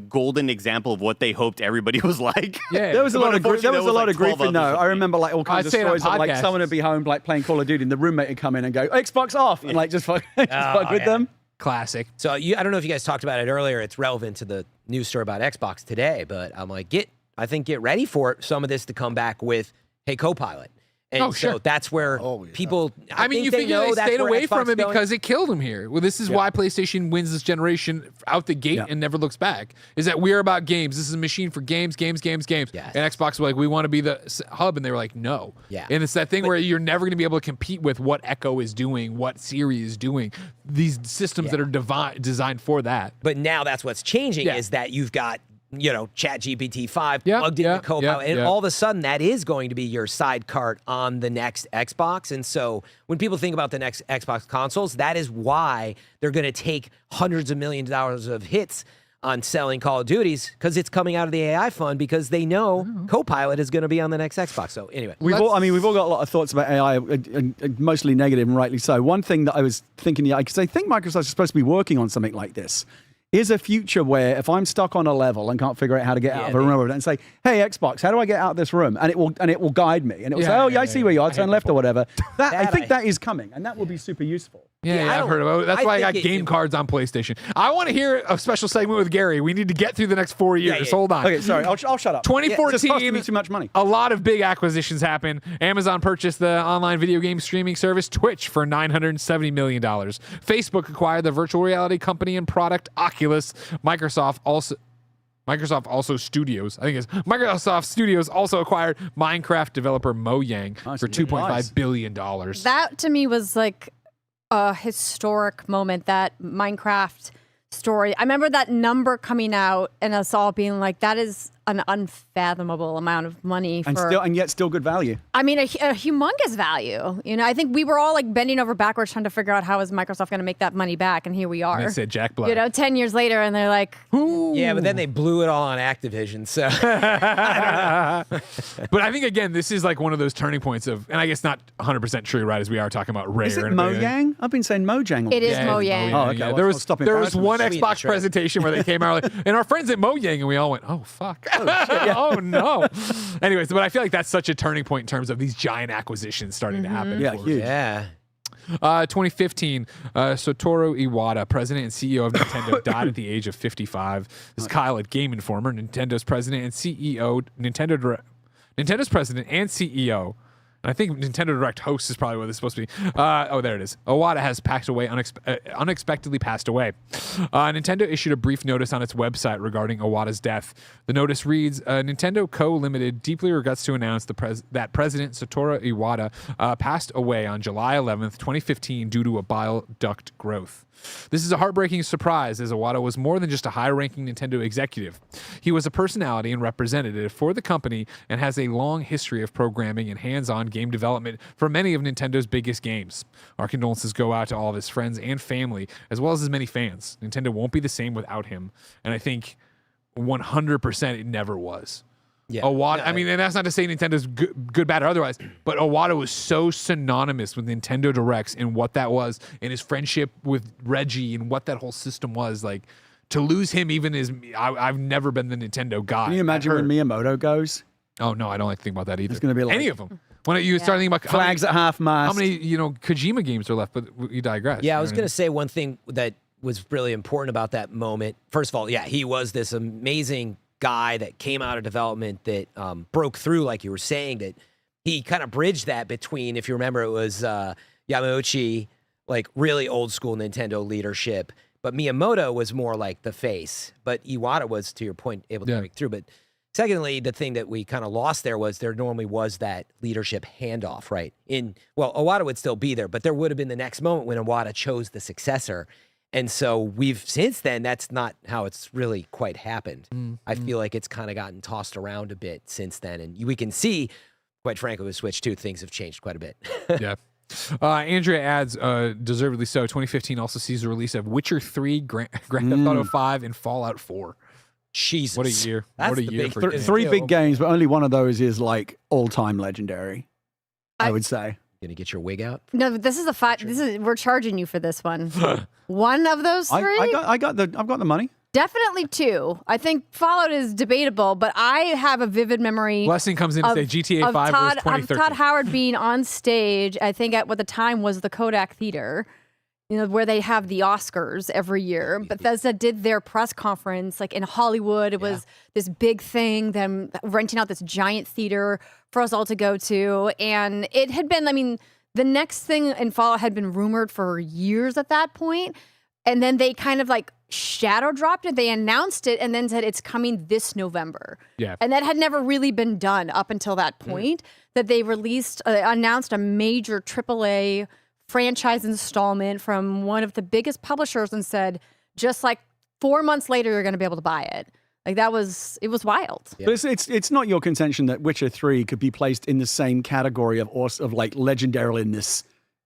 golden example of what they hoped everybody was like. Yeah, there was a lot of griefing though. I remember like all kinds of say it on stories of like podcasts. someone would be home like playing Call of Duty and the roommate would come in and go Xbox off and like just fuck, fuck with them. Classic. So I don't know if you guys talked about it earlier. It's relevant to the news story about Xbox today, but I'm like, get ready for some of this to come back with, hey, Copilot. And so that's where people. I mean, you figure they stayed away from it because it killed them here. Well, this is why PlayStation wins this generation out the gate and never looks back. Is that we're about games. This is a machine for games. Yes. And Xbox were like, we want to be the hub, and they were like, no. Yeah. And it's that thing where you're never going to be able to compete with what Echo is doing, what Siri is doing. These systems that are designed for that. But now that's what's changing is that you've got, you know, ChatGPT 5 plugged into Copilot, and all of a sudden that is going to be your side cart on the next Xbox. And so when people think about the next Xbox consoles, that is why they're going to take hundreds of millions of dollars of hits on selling Call of Duties because it's coming out of the AI fund because they know Copilot is going to be on the next Xbox. So anyway, we've all got a lot of thoughts about AI, mostly negative and rightly so. One thing that I was thinking, because I think Microsoft is supposed to be working on something like this. Is a future where if I'm stuck on a level and can't figure out how to get out of a room and say, "Hey Xbox, how do I get out of this room?" and it will guide me and it will say, "Oh yeah, I see where you are. Turn left or whatever." I think that is coming and that will be super useful. Yeah, I've heard about it. That's why I got game cards on PlayStation. I want to hear a special segment with Gary. We need to get through the next 4 years. Hold on. Okay, sorry. I'll shut up. 2014. It's costing me too much money. A lot of big acquisitions happen. Amazon purchased the online video game streaming service Twitch for $970 million. Facebook acquired the virtual reality company and product Oculus. Microsoft Studios also acquired Minecraft developer Mojang for $2.5 billion. That to me was like a historic moment, that Minecraft story. I remember that number coming out and us all being like, that is an unfathomable amount of money and yet still good value. I mean, a humongous value. You know, I think we were all like bending over backwards trying to figure out how is Microsoft going to make that money back, and here we are. And they said Jack Black. You know, 10 years later, and they're like, ooh. Yeah, but then they blew it all on Activision. So, but I think again, this is like one of those turning points of, and I guess not 100% true, right? As we are talking about Rare. Is it and Mojang? I've been saying Mojang. It is Mojang. Oh, okay. Yeah. Well, there was one Xbox presentation where they came out like, and our friends at Mojang, and we all went, oh fuck. Oh no. Anyways, but I feel like that's such a turning point in terms of these giant acquisitions starting to happen. Yeah, huge. Yeah. 2015, Satoru Iwata, president and CEO of Nintendo, died at the age of 55. This is Kyle at Game Informer, Nintendo's president and CEO, Nintendo's president and CEO. And I think Nintendo Direct host is probably what it's supposed to be. There it is. Iwata has passed away, unexpectedly passed away. Nintendo issued a brief notice on its website regarding Iwata's death. The notice reads, Nintendo Co. Limited deeply regrets to announce that President Satoru Iwata passed away on July 11th, 2015 due to a bile duct growth. This is a heartbreaking surprise, as Iwata was more than just a high-ranking Nintendo executive. He was a personality and representative for the company and has a long history of programming and hands-on game development for many of Nintendo's biggest games. Our condolences go out to all of his friends and family, as well as his many fans. Nintendo won't be the same without him, and I think 100% it never was. Yeah. Iwata, I mean, and that's not to say Nintendo's good, bad, or otherwise, but Iwata was so synonymous with Nintendo Directs and what that was, and his friendship with Reggie and what that whole system was. Like, to lose him even is, I've never been the Nintendo guy. Can you imagine when Miyamoto goes? Oh, no, I don't like to think about that either. It's going to be like any of them. When you start thinking about flags at half mast. How many, Kojima games are left, but you digress. Yeah, I was going to say one thing that was really important about that moment. First of all, yeah, he was this amazing guy that came out of development that broke through, like you were saying, that he kind of bridged that between, if you remember, it was Yamauchi, like really old school Nintendo leadership, but Miyamoto was more like the face, but Iwata was, to your point, able to break through. But secondly, the thing that we kind of lost there was there normally was that leadership handoff, right? Iwata would still be there, but there would have been the next moment when Iwata chose the successor. And so since then, that's not how it's really quite happened. I feel like it's kind of gotten tossed around a bit since then. And we can see, quite frankly, with Switch 2, things have changed quite a bit. Yeah. Andrea adds, deservedly so, 2015 also sees the release of Witcher 3, Grand Theft Auto 5, and Fallout 4. Jesus. What a year. That's what a the year big for Three big games, but only one of those is like all-time legendary, I would say. Gonna get your wig out? No, this is we're charging you for this one. One of those three? I've got the money. Definitely two. I think Fallout is debatable, but I have a vivid memory. Blessing comes in to say GTA 5 was 2013. Todd Howard being on stage, I think at what the time was the Kodak Theater, where they have the Oscars every year. Bethesda did their press conference like in Hollywood. It was this big thing, them renting out this giant theater for us all to go to. And it had been, the next thing in Fallout had been rumored for years at that point. And then they kind of like shadow dropped it. They announced it and then said it's coming this November. Yeah. And that had never really been done up until that point, that they announced a major AAA franchise installment from one of the biggest publishers and said, just like 4 months later, you're going to be able to buy it. Like it was wild. Yeah. But it's not your contention that Witcher 3 could be placed in the same category of like legendariness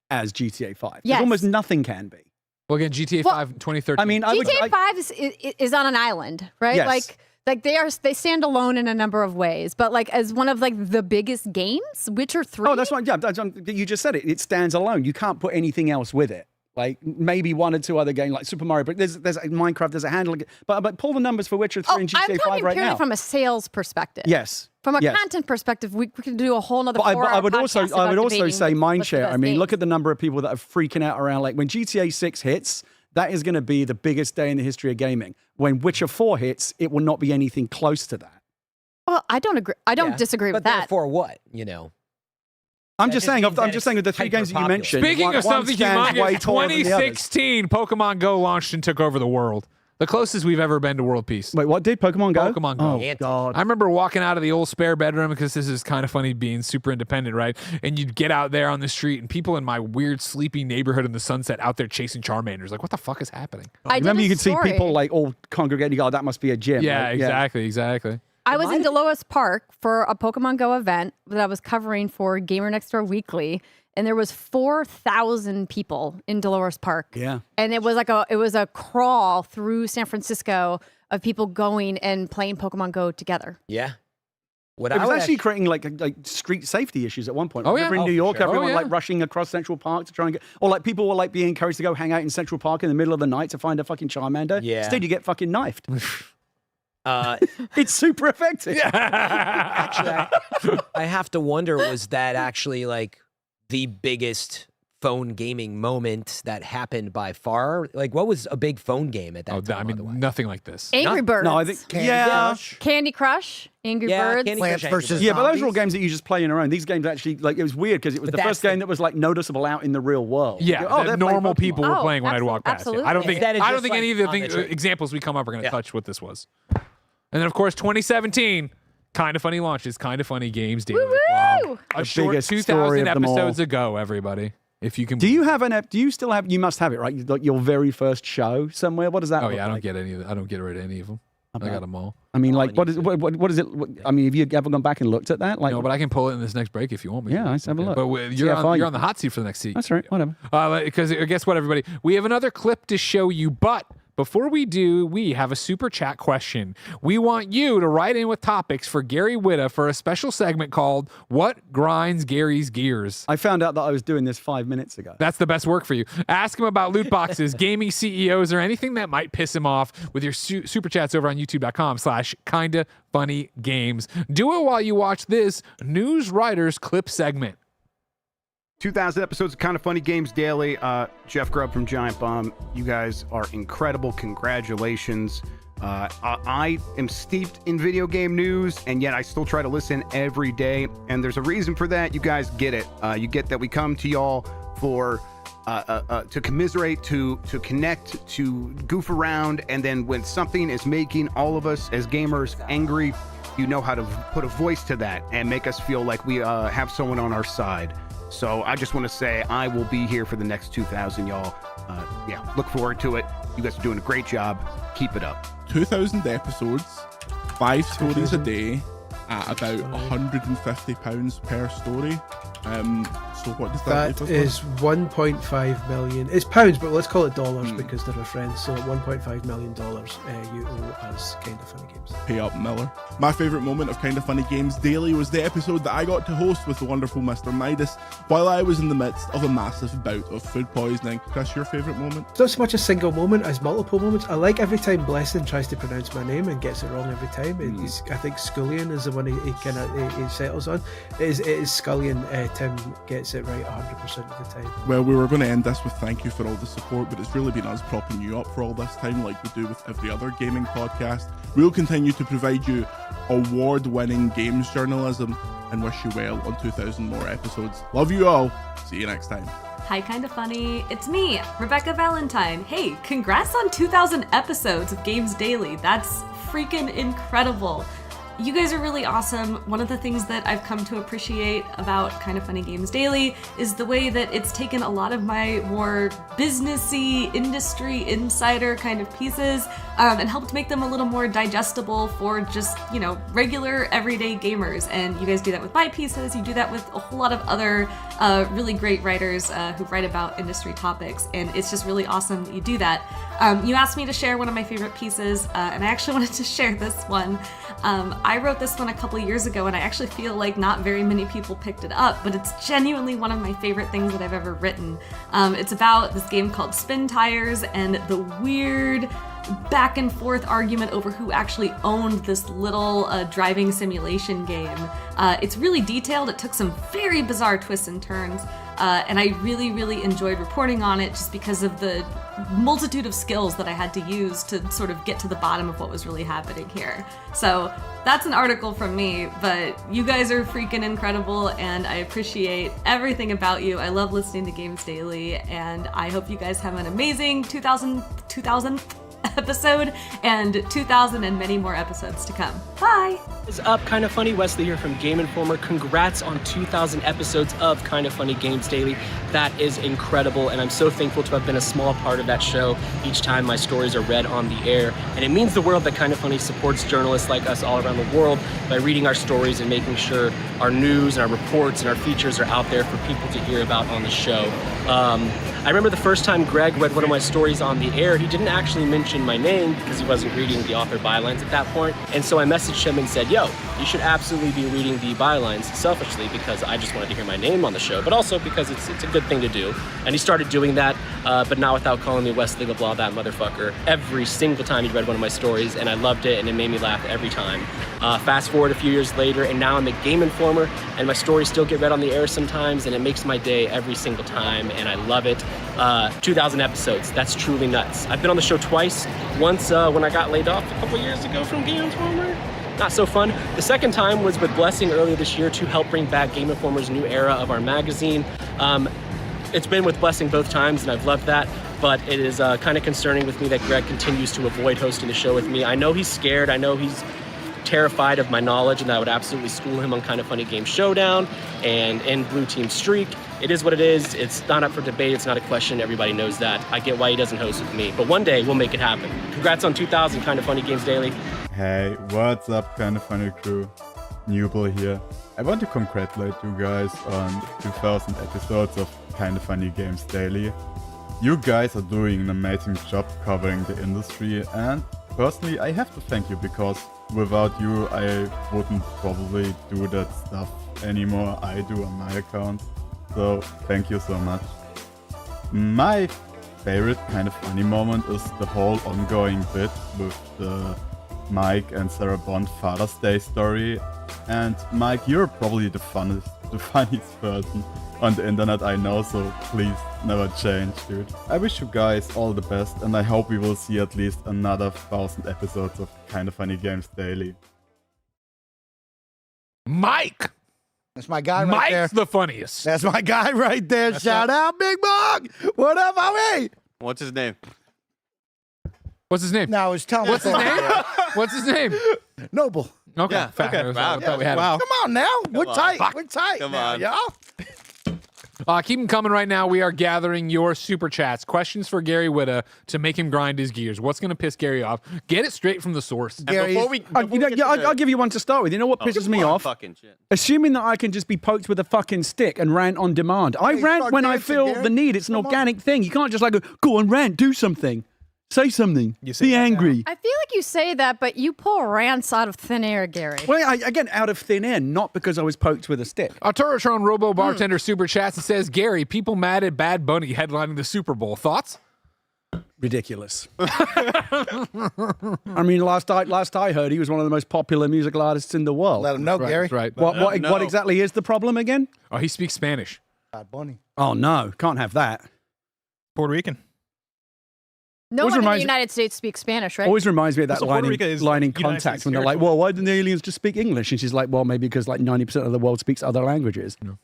as GTA 5. Yes. Almost nothing can be. Well, again, GTA 5 2013. I mean, GTA 5 is on an island, right? Yes. Like they stand alone in a number of ways, but like as one of like the biggest games, Witcher 3. Oh, that's right. Yeah, you just said it. It stands alone. You can't put anything else with it. Like maybe one or two other games like Super Mario, but there's Minecraft, there's a handle. But pull the numbers for Witcher 3 and GTA 5 right now. I'm talking purely from a sales perspective. Yes. From a content perspective, we could do a whole nother. But I would also say mindshare. I mean, look at the number of people that are freaking out around. Like when GTA 6 hits, that is going to be the biggest day in the history of gaming. When Witcher 4 hits, it will not be anything close to that. Well, I don't agree. I don't disagree with that. For what, I'm just saying of the three games that you mentioned. Speaking of something humongous, 2016, Pokemon Go launched and took over the world. The closest we've ever been to world peace. Wait, what did Pokemon Go? Pokemon Go. Oh, God. I remember walking out of the old spare bedroom because this is kind of funny being super independent, right? And you'd get out there on the street and people in my weird sleepy neighborhood in the sunset out there chasing Charmanders. Like, what the fuck is happening? I remember you could see people like all congregating. Oh, that must be a gym. Yeah, like, exactly. I was in Delois Park for a Pokemon Go event that I was covering for Gamer Next Door Weekly, and there was 4,000 people in Dolores Park. Yeah. And it was a crawl through San Francisco of people going and playing Pokemon Go together. Yeah. It was actually creating like street safety issues at one point. Oh, yeah. Remember in New York, sure. everyone like rushing across Central Park to try and get, or like people were like being encouraged to go hang out in Central Park in the middle of the night to find a fucking Charmander. Yeah. Instead, you get fucking knifed. It's super effective. Actually, I have to wonder, was that actually like the biggest phone gaming moment that happened by far? Like, what was a big phone game at that time? I mean, nothing like this. Angry Birds. No, I think Candy Crush, Angry Birds. Plants vs. Yeah, but those are all games that you just play on your own. These games actually, like, it was weird because it was the first game that was like noticeable out in the real world. Yeah, that normal people were playing when I'd walk past. Absolutely. I don't think Like any of the examples we come up are going to touch what this was. And then, of course, 2017, Kind of Funny launches Kind of Funny Games Daily. Woo-woo! A short 2,000 episodes ago, everybody. If you can. Do you have do you still have? You must have it, right? Like your very first show somewhere. What does that? Oh look yeah, I don't like? get any of. I don't get rid of any of them. I got them all. I mean, like, what is it? I mean, have you ever gone back and looked at that? Like, No, but I can pull it in this next break if you want me to. Yeah, let's have a look. But you're on the hot seat for the next seat. That's right. Whatever. Because guess what, everybody? We have another clip to show you, but before we do, we have a super chat question. We want you to write in with topics for Gary Whitta for a special segment called What Grinds Gary's Gears? I found out that I was doing this 5 minutes ago. That's the best work for you. Ask him about loot boxes, gaming CEOs, or anything that might piss him off with your super chats over on youtube.com/kindafunnygames. Do it while you watch this News Writers clip segment. 2,000 episodes of Kind of Funny Games Daily. Jeff Grubb from Giant Bomb. You guys are incredible. Congratulations. I am steeped in video game news, and yet I still try to listen every day. And there's a reason for that. You guys get it. You get that we come to y'all for to commiserate, to connect, to goof around. And then when something is making all of us as gamers angry, you know how to put a voice to that and make us feel like we have someone on our side. So I just want to say I will be here for the next 2,000, y'all. Look forward to it. You guys are doing a great job. Keep it up. 2,000 episodes, 5 stories a day at about £150 per story. So what does that That is 1.5 million. It's pounds, but let's call it dollars because they're our friends. So $1.5 million you owe us Kind of Funny Games. Pay up, Miller. My favourite moment of Kind of Funny Games Daily was the episode that I got to host with the wonderful Mr. Midas while I was in the midst of a massive bout of food poisoning. Chris, your favourite moment? It's not so much a single moment as multiple moments. I like every time Blessing tries to pronounce my name and gets it wrong every time. I think Scullion is the one he settles on. It is Scullion. Tim gets it right 100% of the time. Well, we were going to end this with thank you for all the support, but it's really been us propping you up for all this time like we do with every other gaming podcast. We'll continue to provide you award-winning games journalism and wish you well on 2,000 more episodes. Love you all. See you next time. Hi, Kinda Funny. It's me, Rebecca Valentine. Hey, congrats on 2,000 episodes of Games Daily. That's freaking incredible. You guys are really awesome. One of the things that I've come to appreciate about Kind of Funny Games Daily is the way that it's taken a lot of my more businessy, industry insider kind of pieces and helped make them a little more digestible for just, regular everyday gamers. And you guys do that with my pieces. You do that with a whole lot of other really great writers who write about industry topics. And it's just really awesome that you do that. You asked me to share one of my favorite pieces, and I actually wanted to share this one. I wrote this one a couple years ago, and I actually feel like not very many people picked it up, but it's genuinely one of my favorite things that I've ever written. It's about this game called Spin Tires and the weird back and forth argument over who actually owned this little driving simulation game. It's really detailed. It took some very bizarre twists and turns, and I really, really enjoyed reporting on it just because of the multitude of skills that I had to use to sort of get to the bottom of what was really happening here. So that's an article from me, but you guys are freaking incredible, and I appreciate everything about you. I love listening to Games Daily, and I hope you guys have an amazing 2,000 episode and 2,000 and many more episodes to come. Bye! What's up, Kind of Funny? Wesley here from Game Informer. Congrats on 2,000 episodes of Kind of Funny Games Daily. That is incredible, and I'm so thankful to have been a small part of that show each time my stories are read on the air. And it means the world that Kind of Funny supports journalists like us all around the world by reading our stories and making sure our news and our reports and our features are out there for people to hear about on the show. I remember the first time Greg read one of my stories on the air, he didn't actually mention my name because he wasn't reading the author bylines at that point. And so I messaged him and said, yo, you should absolutely be reading the bylines selfishly because I just wanted to hear my name on the show, but also because it's a good thing to do. And he started doing that, but not without calling me Wesley LeBlanc, that motherfucker, every single time he read one of my stories, and I loved it, and it made me laugh every time. Fast forward a few years later, and now I'm a Game Informer, and my stories still get read on the air sometimes, and it makes my day every single time, and I love it. 2,000 episodes, that's truly nuts. I've been on the show twice, once when I got laid off a couple years ago from Game Informer. Not so fun. The second time was with Blessing earlier this year to help bring back Game Informer's new era of our magazine. It's been with Blessing both times, and I've loved that, but it is kind of concerning with me that Greg continues to avoid hosting the show with me. I know he's scared. I know he's terrified of my knowledge, and I would absolutely school him on Kind of Funny Game Showdown and end Blue Team Streak. It is what it is. It's not up for debate. It's not a question. Everybody knows that. I get why he doesn't host with me, but one day we'll make it happen. Congrats on 2,000 Kind of Funny Games Daily. Hey, what's up, Kinda Funny crew? Newble here. I want to congratulate you guys on 2000 episodes of Kinda Funny Games Daily. You guys are doing an amazing job covering the industry, and personally I have to thank you because without you I wouldn't probably do that stuff anymore I do on my account. So thank you so much. My favorite Kinda Funny moment is the whole ongoing bit with the Mike and Sarah Bond Father's Day story. And Mike, you're probably the funniest person on the internet I know, so please never change, dude. I wish you guys all the best, and I hope we will see at least another 1000 episodes of Kinda Funny Games Daily. Mike! That's my guy right there. Mike's the funniest. That's my guy right there. That's Shout out, Big Bug. What up, homie? What's his name? What's his name? No, it's Tom. What's his name? What's his name? Noble. Okay. Yeah, fact. okay. I thought we had him. Come on now. We're on. tight. Fuck. We're tight. Come now, on. y'all. Keep them coming right now. We are gathering your super chats. Questions for Gary Whitta to make him grind his gears. What's going to piss Gary off? Get it straight from the source. Gary, I'll give you one to start with. You know what pisses me off? Fucking shit. Assuming that I can just be poked with a fucking stick and rant on demand. I rant start when I dancing, feel Gary. the need. It's an organic thing. You can't just like go on rant, do something. Say something. Be angry. I feel like you say that, but you pull rants out of thin air, Gary. Well, again, out of thin air, not because I was poked with a stick. Arturotron Robo Bartender super chats and says, Gary, people mad at Bad Bunny headlining the Super Bowl. Thoughts? Ridiculous. I mean, last I heard, he was one of the most popular musical artists in the world. Let him know, Right, Gary. right. What exactly is the problem again? Oh, he speaks Spanish. Bad Bunny. Oh, no. Can't have that. Puerto Rican. No Always one in the reminds- United States speaks Spanish, right? Always reminds me of that So line Puerto in, Rico is line in United Contact States when they're like, territory. well, why didn't the aliens just speak English? And she's like, well, maybe because like 90% of the world speaks other languages. No.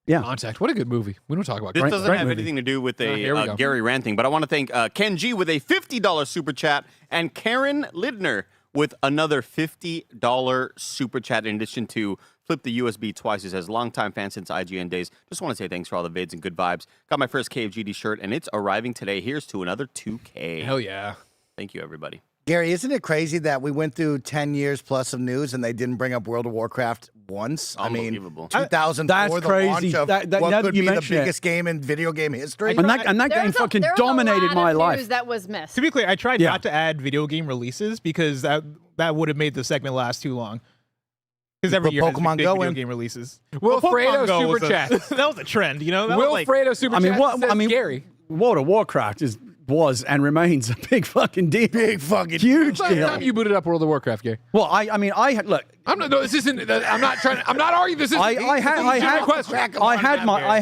Yeah. Contact. What a good movie. We don't talk about This Great- doesn't great have movie. anything to do with here we go. Gary ranting, but I want to thank Ken G with a $50 super chat and Karen Lidner with another $50 super chat in addition to Flip the USB twice. It says, longtime fan since IGN days. Just want to say thanks for all the vids and good vibes. Got my first KFGD shirt, and it's arriving today. Here's to another 2K. Hell yeah. Thank you, everybody. Gary, isn't it crazy that we went through 10 years plus of news and they didn't bring up World of Warcraft once? I mean, Unbelievable. 2004, That's the crazy. launch of That- what now could that you be the mention it. biggest game in video game history. And that game fucking dominated my life. News that was missed. To be clear, I tried Yeah. not to add video game releases because that would have made the segment last too long. Because every Put year has Pokemon big Go video in. game releases. Wilfredo Pokemon Go was super chat. that was a trend, you know? That was like, Wilfredo super chat says, Gary. World of Warcraft was and remains a big fucking deal. Big fucking huge Last deal. time you booted up World of Warcraft, Gary. Well, I mean, look. I'm not. No, this isn't. I'm not trying. I'm not arguing. This is. I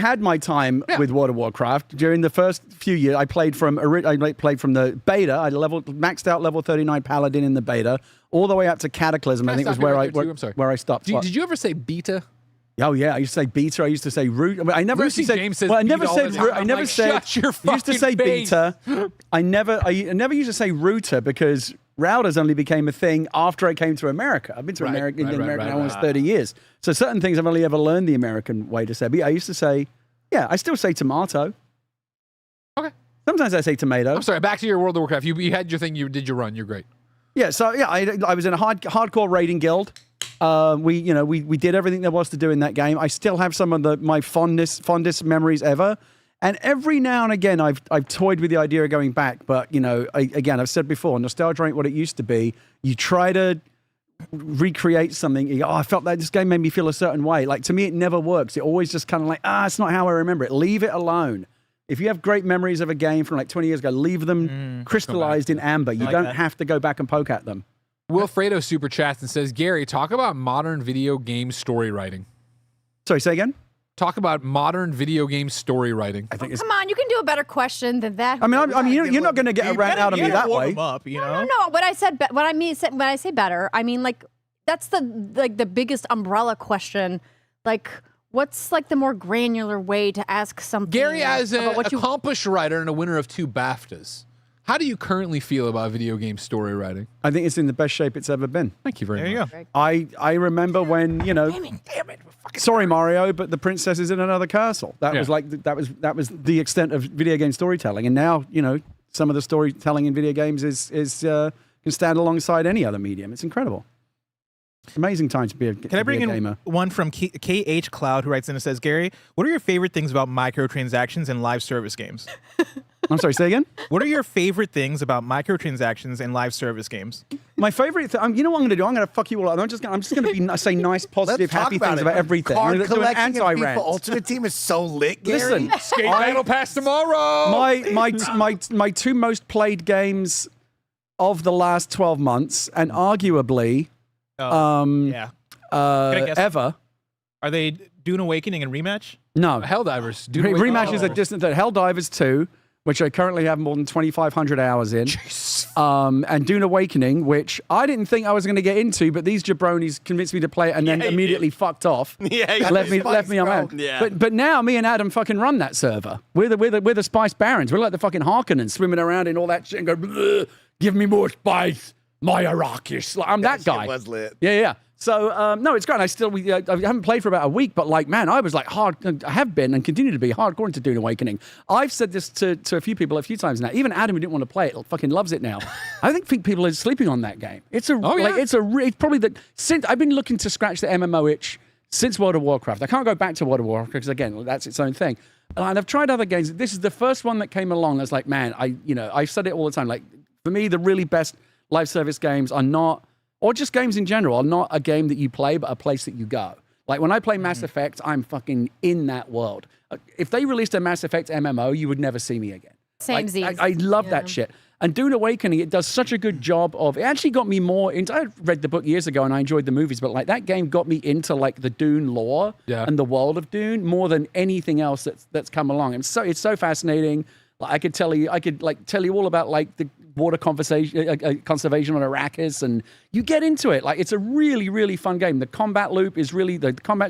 had my time with World of Warcraft during the first few years. I played from the beta. I maxed out level 39 Paladin in the beta, all the way up to Cataclysm. I think was where I stopped. Did you ever say beta? Oh yeah, I used to say beta. I used to say root. I mean, I never Lucy actually said. James says Well, I never beta all said. the time. I I'm never like, said. shut your I used to say fucking face. beta. I never used to say router because routers only became a thing after I came to America. I've been to America now almost 30 years. So certain things I've only ever learned the American way to say. But I used to say, yeah, I still say tomato. Okay. Sometimes I say tomato. I'm sorry. Back to your World of Warcraft. You had your thing. You did your run. You're great. Yeah. So yeah, I was in a hardcore raiding guild. We did everything there was to do in that game. I still have some of my fondest memories ever. And every now and again, I've toyed with the idea of going back. But I've said before, nostalgia ain't what it used to be. You try to recreate something. You go, I felt that this game made me feel a certain way. Like to me, it never works. It always just kind of like, it's not how I remember it. Leave it alone. If you have great memories of a game from like 20 years ago, leave them crystallized in amber. You don't have to go back and poke at them. Wilfredo super chats and says, Gary, talk about modern video game story writing. Sorry, say again? Talk about modern video game story writing. I think Come on, you can do a better question than that. I mean, you're not going to get a rant out of me that way. No. What I said, what I mean, when I say better, I mean like that's the biggest umbrella question. Like, what's like the more granular way to ask something? Gary, as an about what you accomplished writer and a winner of 2 BAFTAs, how do you currently feel about video game story writing? I think it's in the best shape it's ever been. Thank you very much. There you go. I remember when, damn it. Sorry, Mario, but the princess is in another castle. That was like that was the extent of video game storytelling. And now, some of the storytelling in video games is can stand alongside any other medium. It's incredible. Amazing time to be a gamer. Can I bring in one from KH Cloud who writes in and says, Gary, what are your favorite things about microtransactions and live service games? I'm sorry, say again? What are your favorite things about microtransactions and live service games? My favorite thing, you know what I'm going to do? I'm going to fuck you all up. I'm just going to say nice, positive, happy things about everything. Card I'm gonna do an collecting and anti-rant. FIFA Ultimate Team is so lit, Gary. Listen, Skate Battle Pass tomorrow. My two most played games of the last 12 months, and arguably, Can I guess? ever. Are they Dune Awakening and Rematch? No. Helldivers. Rematch is a distant third. Helldivers 2, which I currently have more than 2,500 hours in. And Dune Awakening, which I didn't think I was going to get into, but these jabronis convinced me to play it and then immediately fucked off. Left me on my own. Yeah. But now me and Adam fucking run that server. We're the Spice Barons. We're like the fucking Harkonnens swimming around in all that shit and go, "Bleh, give me more spice, my Arrakis." I'm that guy. Shit was lit. Yeah. So, no, it's great. I haven't played for about a week, but like, man, I was like I have been and continue to be hardcore into Dune Awakening. I've said this to a few people a few times now. Even Adam, who didn't want to play it, fucking loves it now. I think people are sleeping on that game. It's probably since I've been looking to scratch the MMO itch since World of Warcraft. I can't go back to World of Warcraft because again, that's its own thing. And I've tried other games. This is the first one that came along that's like, man, I've said it all the time. Like, for me, the really best live service games are not, or just games in general, are not a game that you play, but a place that you go. Like when I play Mass Effect, I'm fucking in that world. If they released a Mass Effect MMO, you would never see me again. Same like, I love that shit. And Dune Awakening, it does such a good job of, it actually got me more into, I read the book years ago and I enjoyed the movies, but like that game got me into like the Dune lore and the world of Dune more than anything else that's come along. And so it's so fascinating. Like I could tell you all about like the water conservation on Arrakis, and you get into it. Like it's a really, really fun game. The combat's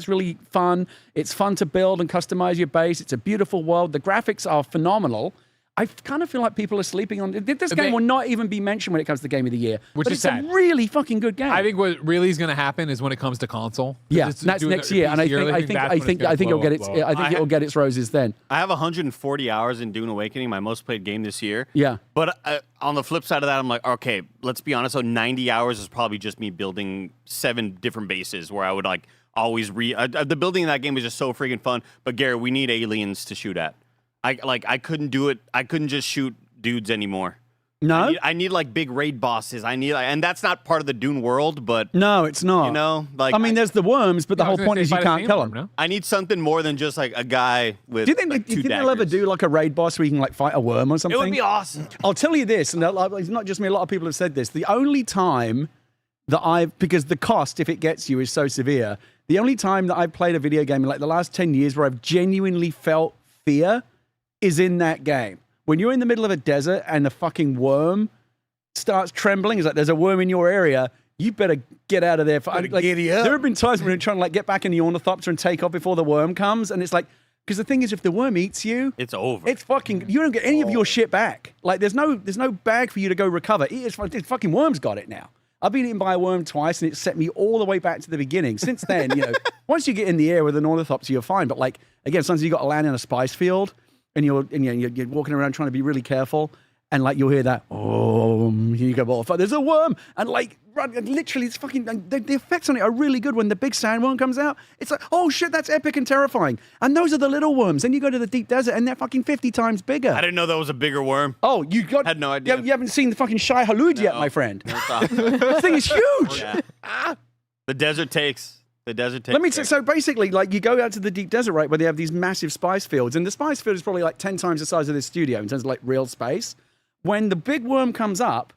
really fun. It's fun to build and customize your base. It's a beautiful world. The graphics are phenomenal. I kind of feel like people are sleeping on this game. Will not even be mentioned when it comes to Game of the Year, which but is it's sad. a really fucking good game. I think what really is going to happen is when it comes to console. Yeah, that's next year, and I think it'll get its it'll get its roses then. I have 140 hours in Dune Awakening, my most played game this year. Yeah, but on the flip side of that, I'm like, okay, let's be honest. So 90 hours is probably just me building 7 different bases where I would like always the building in that game is just so freaking fun. But Gary, we need aliens to shoot at. I couldn't do it. I couldn't just shoot dudes anymore. No, I need like big raid bosses. And that's not part of the Dune world, but no, it's not. You know, like I mean, there's the worms, but the whole point is you can't kill them. No? I need something more than just like a guy with. Do you think, like, they'll ever do like a raid boss where you can like fight a worm or something? It would be awesome. I'll tell you this, and it's not just me. A lot of people have said this. The only time that because the cost, if it gets you, is so severe. The only time that I've played a video game in like the last 10 years where I've genuinely felt fear is in that game. When you're in the middle of a desert and the fucking worm starts trembling, it's like there's a worm in your area, you better get out of there. There have been times when I'm trying to like get back in the ornithopter and take off before the worm comes, and it's like, because the thing is, if the worm eats you, it's over. It's fucking, you don't get any of your shit back. Like there's no bag for you to go recover. It's fucking worm's got it now. I've been eaten by a worm twice, and it set me all the way back to the beginning. Since then, once you get in the air with an ornithopter, you're fine. But like again, sometimes you got to land in a spice field. And you're walking around trying to be really careful, and like you'll hear that, you go, well, there's a worm, and like literally, it's fucking. The effects on it are really good when the big sandworm comes out. It's like, oh shit, that's epic and terrifying. And those are the little worms. Then you go to the deep desert, and they're fucking 50 times bigger. I didn't know that was a bigger worm. Oh, had no idea. You haven't seen the fucking Shai Hulud yet, my friend. This thing is huge. Yeah. The desert takes. Let me say, so basically, like you go out to the deep desert, right, where they have these massive spice fields, and the spice field is probably like 10 times the size of this studio in terms of like real space. When the big worm comes up,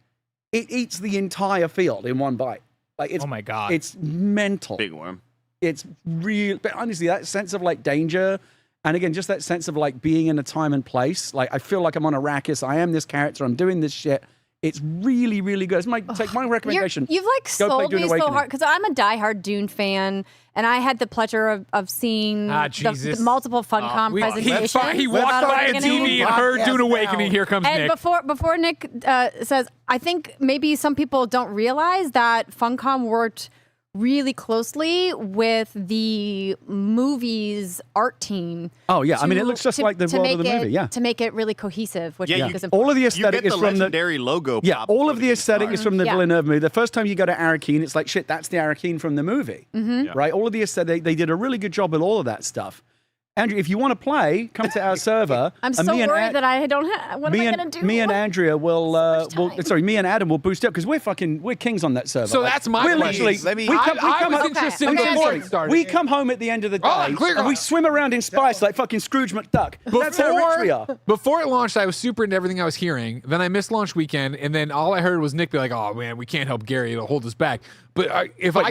it eats the entire field in one bite. Like it's, oh my God, it's mental. Big worm. It's real, but honestly, that sense of like danger, and again, just that sense of like being in a time and place. Like I feel like I'm on Arrakis. I am this character. I'm doing this shit. It's really, really good. It's my recommendation. You've like sold me so hard because I'm a diehard Dune fan, and I had the pleasure of seeing the multiple Funcom presentations. He walked by a TV and heard Dune Awakening. Here comes Nick. And before Nick says, I think maybe some people don't realize that Funcom worked really closely with the movie's art team. Oh yeah, I mean it looks just like the world of the movie. Yeah, to make it really cohesive, which I think is important. all of the aesthetic you is get the from the legendary logo. Yeah, all of the aesthetic is from the Yeah. Villeneuve movie. The first time you go to Arakeen, it's like shit. That's the Arakeen from the movie, right? All of the aesthetic, they did a really good job with all of that stuff. Andrew, if you want to play, come to our server. I'm so worried that I don't have. What am I going to do? Me and Andrea me and Adam will boost up because we're kings on that server. So that's my we're question. literally. I was interested in before it started. We come home at the end of the day and we swim around in spice like fucking Scrooge McDuck. That's how rich we are. Before it launched, I was super into everything I was hearing. Then I missed launch weekend, and then all I heard was Nick be like, "Oh man, we can't help Gary; it'll hold us back." But if I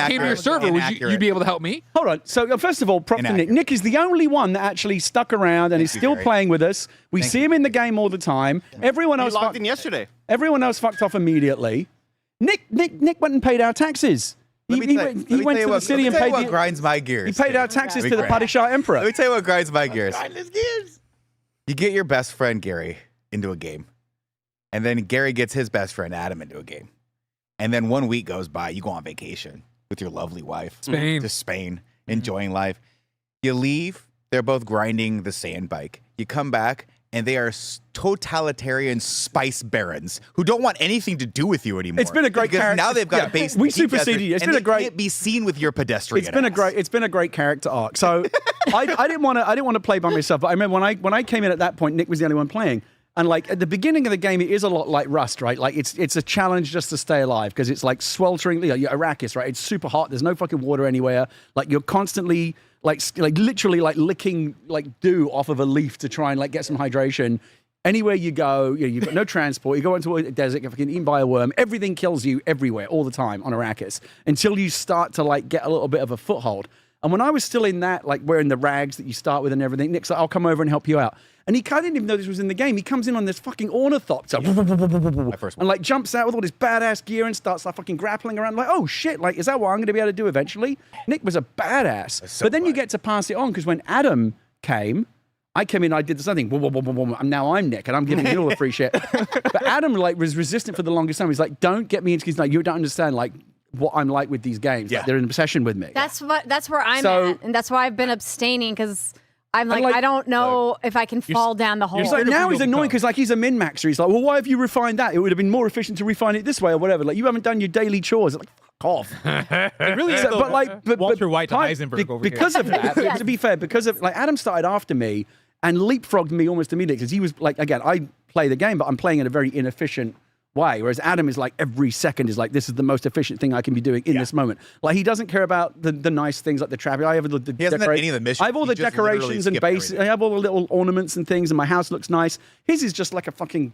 came to your server, would you'd be able to help me? Hold on. So first of all, prop to Nick. Nick is the only one that actually stuck around and is still playing with us. We see him in the game all the time. Everyone else logged in yesterday. Everyone else fucked off immediately. Nick went and paid our taxes. He went to the city and paid. What grinds my gears? He paid our taxes to the Padishah Emperor. Let me tell you what grinds my gears. You get your best friend Gary into a game, and then Gary gets his best friend Adam into a game. And then 1 week goes by, you go on vacation with your lovely wife to Spain, enjoying life. You leave, they're both grinding the sand bike. You come back, and they are totalitarian spice barons who don't want anything to do with you anymore. It's been a great character. Now they've got a base. We superseded you. It's been a great. Can't be seen with your pedestrian. It's been a great character arc. So I didn't want to play by myself. But I remember when I came in at that point, Nick was the only one playing. And like at the beginning of the game, it is a lot like Rust, right? Like it's a challenge just to stay alive because it's like sweltering. You're Arrakis, right? It's super hot. There's no fucking water anywhere. Like you're constantly like literally like licking like dew off of a leaf to try and like get some hydration. Anywhere you go, you've got no transport. You go into a desert, you're fucking eaten by a worm. Everything kills you everywhere, all the time on Arrakis until you start to like get a little bit of a foothold. And when I was still in that, like wearing the rags that you start with and everything, Nick's like, I'll come over and help you out. And I didn't even know this was in the game. He comes in on this fucking ornithopter and like jumps out with all this badass gear and starts like fucking grappling around. Like, oh shit, like is that what I'm going to be able to do eventually? Nick was a badass. But then you get to pass it on because when Adam came, I came in, I did something, and now I'm Nick, and I'm giving you all the free shit. But Adam like was resistant for the longest time. He's like, don't get me into, he's like, you don't understand like what I'm like with these games. Like, they're in obsession with me. That's where I'm at, and that's why I've been abstaining because I'm like I don't know if I can fall down the hole. He's like, now he's annoying because like he's a min-maxer. He's like, well, why have you refined that? It would have been more efficient to refine it this way or whatever. Like you haven't done your daily chores. Like, fuck off. It really is. But Walter White to Heisenberg over because here. of that. To be fair, because of like Adam started after me and leapfrogged me almost immediately because he was like, again, I play the game, but I'm playing in a very inefficient way. Whereas Adam is like every second is like, this is the most efficient thing I can be doing in this moment. Like he doesn't care about the nice things like the traffic. I have the he hasn't done any of the missions. I have all the decorations and base. I have all the little ornaments and things, and my house looks nice. His is just like a fucking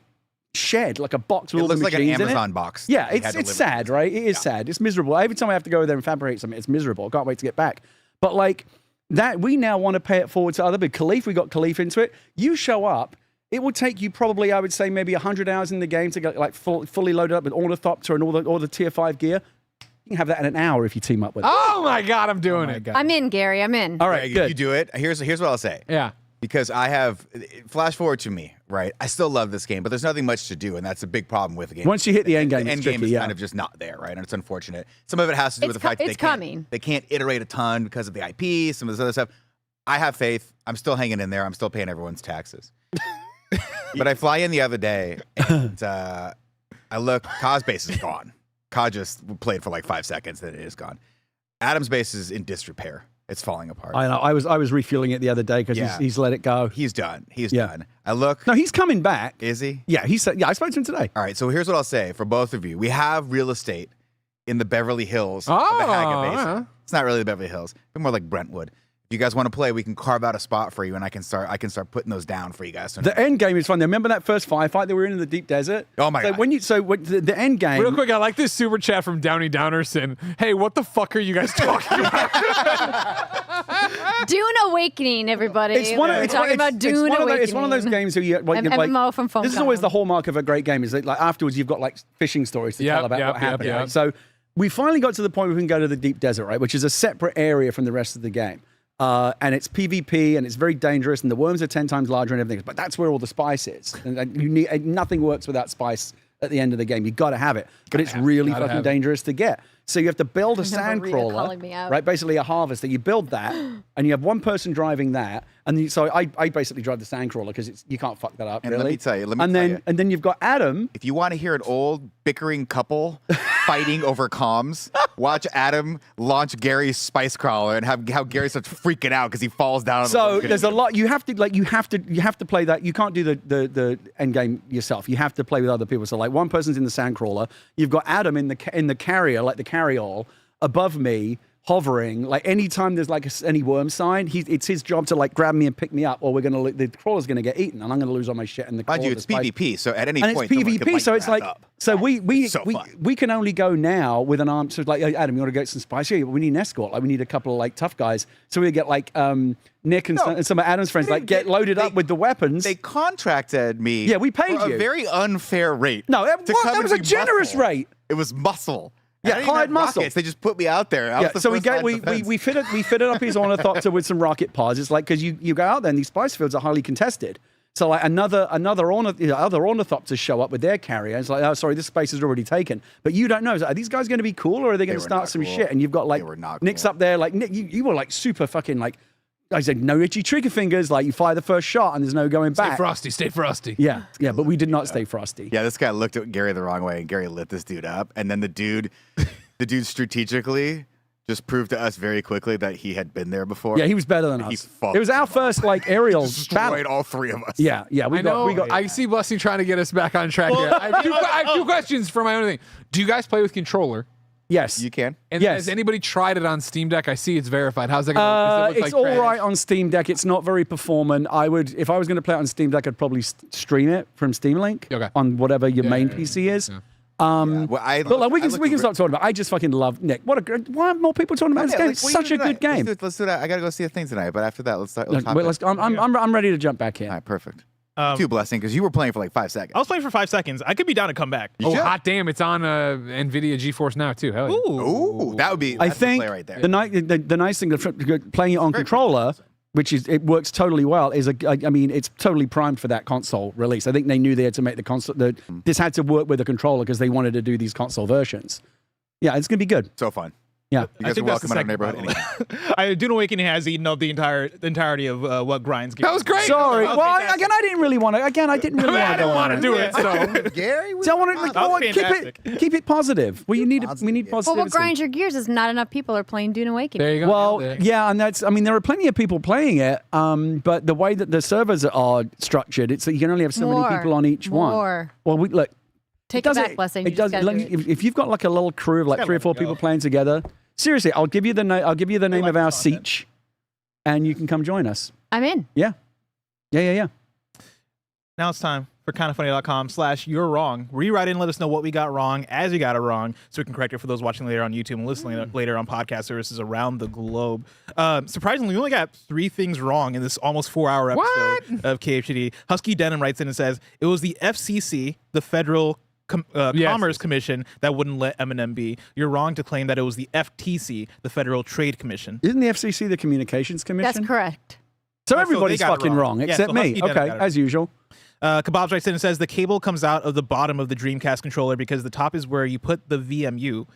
shed, like a box with all the machines in it. It looks like an Amazon box. Yeah, it's sad, right? It is sad. It's miserable. Every time I have to go there and fabricate something, it's miserable. I can't wait to get back. But like that, we now want to pay it forward to other big Khalif. We got Khalif into it. You show up. It will take you probably, I would say, maybe 100 hours in the game to get like fully loaded up with ornithopter and all the tier 5 gear. You can have that in an hour if you team up with it. Oh my God, I'm doing it. I'm in, Gary. I'm in. All right, good. You do it. Here's what I'll say. Yeah. Because I have, flash forward to me, right? I still love this game, but there's nothing much to do, and that's a big problem with the game. Once you hit the end game, the end game is kind of just not there, right? And it's unfortunate. Some of it has to do with the fact that they can't iterate a ton because of the IP, some of this other stuff. I have faith. I'm still hanging in there. I'm still paying everyone's taxes. But I fly in the other day, and I look, Ka's base is gone. Ka just played for like 5 seconds, then it is gone. Adam's base is in disrepair. It's falling apart. I know. I was refueling it the other day because he's let it go. He's done. He's done. I look. No, he's coming back. Is he? Yeah, he said. Yeah, I spoke to him today. All right. So here's what I'll say for both of you. We have real estate in the Beverly Hills of the Haga Basin. It's not really the Beverly Hills, but more like Brentwood. If you guys want to play, we can carve out a spot for you, and I can start putting those down for you guys. The end game is fun. Remember that first firefight that we were in the deep desert? Oh my God! The end game. Real quick, I like this super chat from Downey Downerson. Hey, what the fuck are you guys talking about? Dune Awakening, everybody. We're talking about Dune Awakening. It's one of those games where you like, MMO from Funcom. This is always the hallmark of a great game. Is that like afterwards you've got like fishing stories to tell about what happened. Right? So we finally got to the point where we can go to the deep desert, right, which is a separate area from the rest of the game. And it's PvP, and it's very dangerous, and the worms are 10 times larger and everything. But that's where all the spice is. And you need nothing works without spice at the end of the game. You got to have it, but it's really fucking dangerous to get. So you have to build a sand crawler, right? Basically a harvester. You build that, and you have one person driving that, and so I basically drive the sand crawler because you can't fuck that up. And really. let me tell you, and then you've got Adam. If you want to hear an old bickering couple fighting over comms, watch Adam launch Gary's spice crawler and have how Gary starts freaking out because he falls down. So there's a lot you have to play that. You can't do the end game yourself. You have to play with other people. So like one person's in the sand crawler. You've got Adam in the carrier, like the carry-all above me, hovering. Like anytime there's like any worm sign, it's his job to like grab me and pick me up, or the crawler's gonna get eaten, and I'm gonna lose all my shit. And the mind you, it's PvP, so at any and point, it's PvP, so it's like we can only go now with an arm. So like, Adam, you want to get some spice? Yeah, we need an escort. Like we need a couple of like tough guys. So we get like Nick and some of Adam's friends like get loaded up with the weapons. They contracted me. Yeah, we paid for you a very unfair rate. No, that was a generous rate. It was muscle. Yeah, hired muscle. Rockets. They just put me out there. So we fitted up his ornithopter with some rocket pods. It's like because you go out there and these spice fields are highly contested. So like other ornithopters show up with their carrier. It's like, oh, sorry, this space is already taken. But you don't know. Are these guys going to be cool or are they going to start some shit? And you've got like Nick's up there. Like Nick, you were like super fucking like. I said, no itchy trigger fingers. Like you fire the first shot and there's no going back. Stay frosty. Yeah, but we did not stay frosty. Yeah, this guy looked at Gary the wrong way, and Gary lit this dude up. And then the dude strategically just proved to us very quickly that he had been there before. Yeah, he was better than us. It was our first like aerial destroyed all three of us. Yeah. I see Blessing trying to get us back on track here. I have two questions for my own thing. Do you guys play with controller? Yes. You can. And has anybody tried it on Steam Deck? I see it's verified. How's that going to It's all right on Steam Deck. It's not very performant. If I was going to play it on Steam Deck, I'd probably stream it from Steam Link on whatever your main PC is. Yeah. But like we can stop talking about. I just fucking love Nick. Why aren't more people talking about this game? It's such a good game. Let's do that. I gotta go see a thing tonight. But after that, let's start. I'm ready to jump back in. All right, perfect. Too Blessing, because you were playing for like 5 seconds. I was playing for 5 seconds. I could be down to come back. Hot damn! It's on NVIDIA GeForce Now too. Hell yeah. Ooh, that would be. I think the play right there. the nice thing of playing it on controller, which is it works totally well. It's totally primed for that console release. I think they knew they had to make the console. This had to work with the controller because they wanted to do these console versions. Yeah, it's gonna be good. So fun. Yeah, you guys are welcome in our neighborhood. Dune Awakening has eaten up the entirety of what grinds. That was great. Sorry. Well, I didn't really want to. Again, I didn't really want to do it. So Gary, keep it positive. We need positivity. Well, what grinds your gears is not enough people are playing Dune Awakening. There you go. Well, yeah, and there are plenty of people playing it. But the way that the servers are structured, it's that you can only have so many people on each one. Well, look. Take it back, Blessing. It does. If you've got like a little crew of like 3 or 4 people playing together, seriously, I'll give you the name of our siege, and you can come join us. I'm in. Yeah. Now it's time for kindoffunny.com/you're wrong. Rewrite in and let us know what we got wrong as you got it wrong, so we can correct it for those watching later on YouTube and listening later on podcast services around the globe. Surprisingly, we only got 3 things wrong in this almost 4-hour episode of KFGD. Husky Denim writes in and says it was the FCC, the Federal Commerce Commission, that wouldn't let Eminem be. You're wrong to claim that it was the FTC, the Federal Trade Commission. Isn't the FCC the Communications Commission? That's correct. So everybody's fucking wrong except me. Okay, as usual. Kebabs writes in and says the cable comes out of the bottom of the Dreamcast controller because the top is where you put the VMU,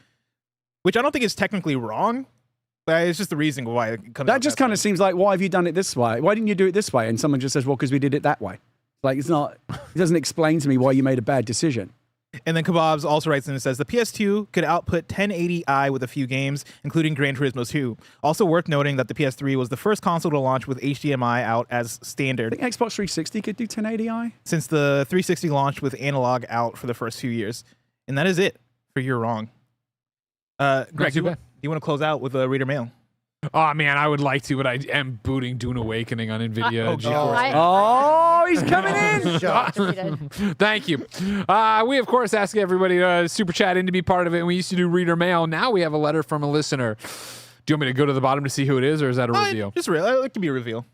which I don't think is technically wrong, but it's just the reason why it comes out. That just kind of seems like, why have you done it this way? Why didn't you do it this way? And someone just says, well, because we did it that way. Like, it doesn't explain to me why you made a bad decision. And then Kebabs also writes in and says the PS2 could output 1080i with a few games, including Gran Turismo 2. Also worth noting that the PS3 was the first console to launch with HDMI out as standard. I think Xbox 360 could do 1080i. Since the 360 launched with analog out for the first few years. And that is it for You're Wrong. Greg, you want to close out with a reader mail? Oh man, I would like to, but I am booting Dune Awakening on NVIDIA GeForce. Oh, he's coming in. Thank you. We of course ask everybody to super chat in to be part of it. And we used to do reader mail. Now we have a letter from a listener. Do you want me to go to the bottom to see who it is, or is that a reveal? Just real. It can be a reveal.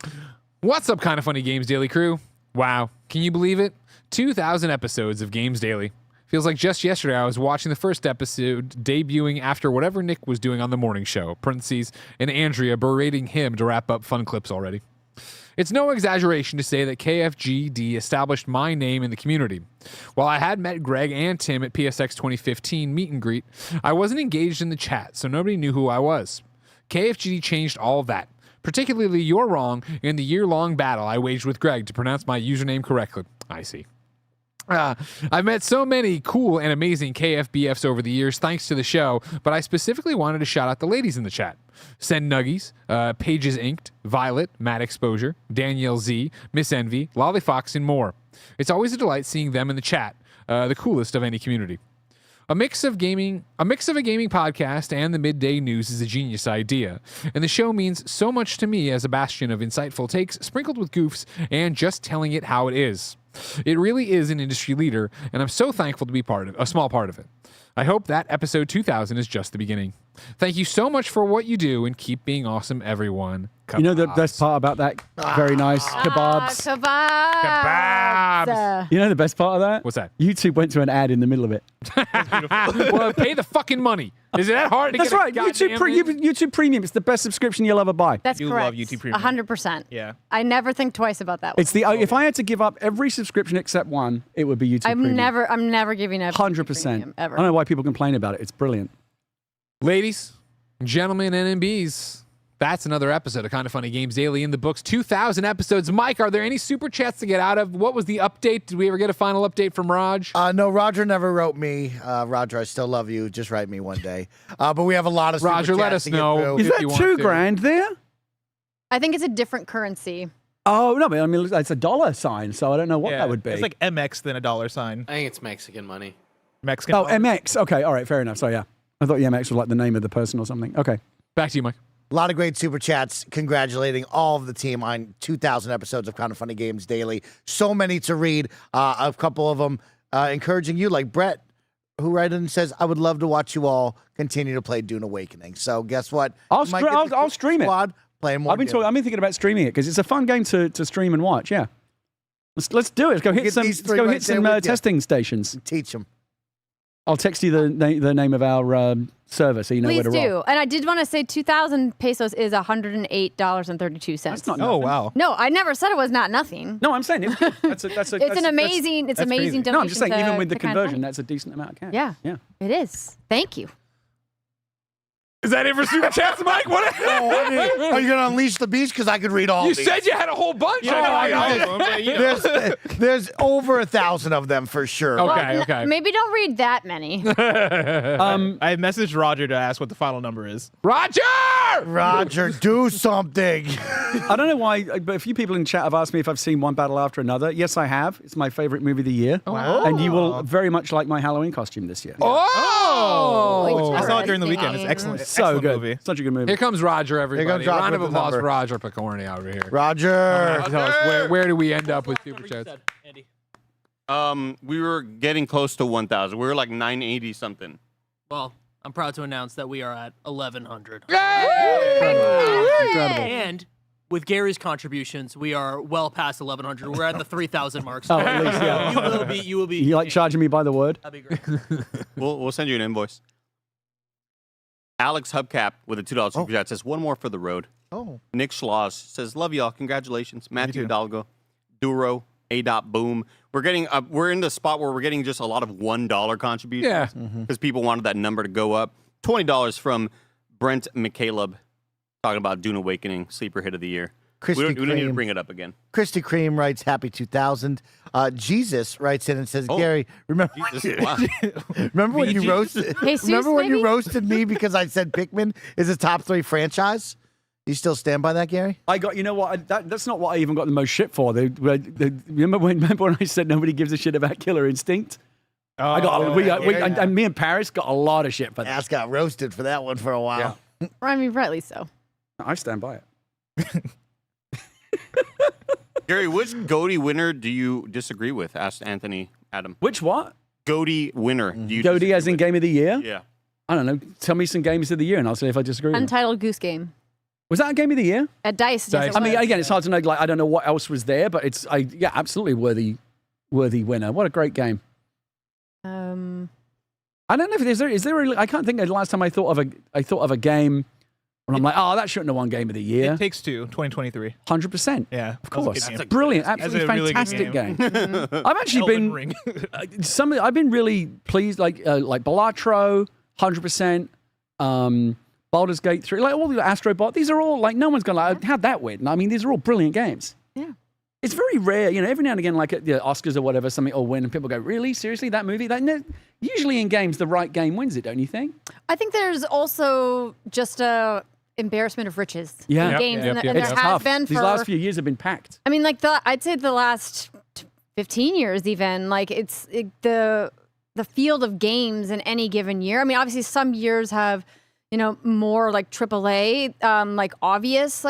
What's up, Kind of Funny Games Daily crew? Wow, can you believe it? 2,000 episodes of Games Daily. Feels like just yesterday I was watching the first episode debuting after whatever Nick was doing on the morning show. Parentheses, and Andrea berating him to wrap up fun clips already. It's no exaggeration to say that KFGD established my name in the community. While I had met Greg and Tim at PSX 2015 meet and greet, I wasn't engaged in the chat, so nobody knew who I was. KFGD changed all of that, particularly your wrong in the year-long battle I waged with Greg to pronounce my username correctly. I see. I've met so many cool and amazing KFBFs over the years thanks to the show, but I specifically wanted to shout out the ladies in the chat. Send Nuggies, Pages Inked, Violet, Matt Exposure, Danielle Z, Miss Envy, Lollyfox, and more. It's always a delight seeing them in the chat, the coolest of any community. A mix of a gaming podcast and the midday news is a genius idea, and the show means so much to me as a bastion of insightful takes sprinkled with goofs and just telling it how it is. It really is an industry leader, and I'm so thankful to be a small part of it. I hope that episode 2000 is just the beginning. Thank you so much for what you do, and keep being awesome, everyone. Kebabs. You know the best part about that? Very nice. Kebabs. Kebabs. You know the best part of that? What's that? YouTube went to an ad in the middle of it. Well, pay the fucking money. Is it that hard to That's get right. YouTube Premium. It's the best subscription you'll ever buy. That's You correct. love YouTube Premium. 100%. Yeah. I never think twice about that one. It's the if I had to give up every subscription except one, it would be YouTube Premium. I'm never giving up 100%. Premium, ever. I don't know why people complain about it. It's brilliant. Ladies, gentlemen, NMBs, that's another episode of Kinda Funny Games Daily in the books. 2,000 episodes. Mike, are there any super chats to get out of? What was the update? Did we ever get a final update from Raj? No, Roger never wrote me. Roger, I still love you. Just write me one day. But we have a lot of super Roger, chats let us to get know. through. Is that $2,000 there? I think it's a different currency. Oh, no, but I mean, it's a dollar sign, so I don't know what that would be. It's like MX than a dollar sign. I think it's Mexican money. Mexican. Oh, MX. Okay, all right, fair enough. So, yeah. I thought the MX was like the name of the person or something. Okay. Back to you, Mike. A lot of great super chats congratulating all of the team on 2,000 episodes of Kinda Funny Games Daily. So many to read. A couple of them encouraging you, like Brett, who right in says, I would love to watch you all continue to play Dune Awakening. So guess what? I'll You might get the I'll stream squad playing more I've been Dune. I've been thinking about streaming it because it's a fun game to stream and watch. Yeah. Let's do it. Let's go hit Get some, these let's three go right hit there some with you. testing stations. Teach them. I'll text you the name of our server so you know Please where to do. roll. And I did want to say 2,000 pesos is $108.32. That's not Oh, wow. No, I never said it was not nothing. No, I'm saying it's It's an amazing donation. No, I'm just saying even with the to Kinda conversion, Funny. that's a decent amount of cash. Yeah. Yeah. It is. Thank you. Is that it for super chats, Mike? What? Are you going to unleash the beast? Because I could read all You these. said you had a whole bunch. Oh, I know. There's over 1,000 of them for sure. Okay. Maybe don't read that many. I messaged Roger to ask what the final number is. Roger, do something. I don't know why, but a few people in chat have asked me if I've seen one battle after another. Yes, I have. It's my favorite movie of the year. Wow. And you will very much like my Halloween costume this year. Oh! I saw it during the weekend. It's excellent. So excellent good. movie. Such a good movie. Here comes Roger, everybody. Here comes Roger Round of with the applause for number. Roger Picorni over here. Roger. Tell us where do we end up with super chats? We were getting close to 1,000. We were like 980 something. Well, I'm proud to announce that we are at 1,100. Incredible. And with Gary's contributions, we are well past 1,100. We're at the 3,000 mark. So Oh, at least, yeah. You will be. You like charging me by the word? That'd be great. We'll send you an invoice. Alex Hubcap with a $2 super chat says, one more for the road. Oh. Nick Schloss says, love y'all. Congratulations. Matthew too. Hidalgo, Duro, Boom. We're in the spot where we're getting just a lot of $1 contributions. Yeah. Because people wanted that number to go up. $20 from Brent McCaleb talking about Dune Awakening, sleeper hit of the year. We don't need to Cream. bring it up again. Krispy Kreme writes, happy 2000. Jesus writes in and says, Gary, remember remember when you roasted Jesus, remember when maybe? you roasted me because I said Pikmin is a top 3 franchise? You still stand by that, Gary? I got, you know what? That's not what I even got the most shit for. Remember when I said nobody gives a shit about Killer Instinct? I got, and me and Paris got a lot of shit for that. Ass got roasted for that one for a while. I mean, rightly so. I stand by it. Gary, which GOTY winner do you disagree with? Asked Anthony Adam. Which what? GOTY winner. Do you GOTY disagree as in with? Game of the Year? Yeah. I don't know. Tell me some games of the year and I'll see if I disagree with them. Untitled Goose Game. Was that a Game of the Year? At Dice. Yes, I mean, again, it's hard to know. Like, I don't know what else was there, but it's, yeah, absolutely worthy winner. What a great game. I don't know if is there. I can't think of the last time I thought of a game And I'm like, oh, that shouldn't have won Game of the Year. It Takes Two, 2023. 100%. Yeah, of that was a course. good game. Brilliant, That's a absolutely really good fantastic game. game. I've actually Elden been Ring. I've been really pleased, like Balatro, 100%. Baldur's Gate 3, like all the Astrobot. These are all like no one's gonna like how'd that win? I mean, these are all brilliant games. Yeah. It's very rare, every now and again, like at the Oscars or whatever, something will win, and people go, "Really, seriously, that movie?" No, usually in games, the right game wins it, don't you think? I think there's also just a embarrassment of riches Yeah, in games, and there It's has tough. been for These last few years have been packed. I mean, like I'd say the last 15 years, even like the field of games in any given year. I mean, obviously, some years have more like AAA, like obvious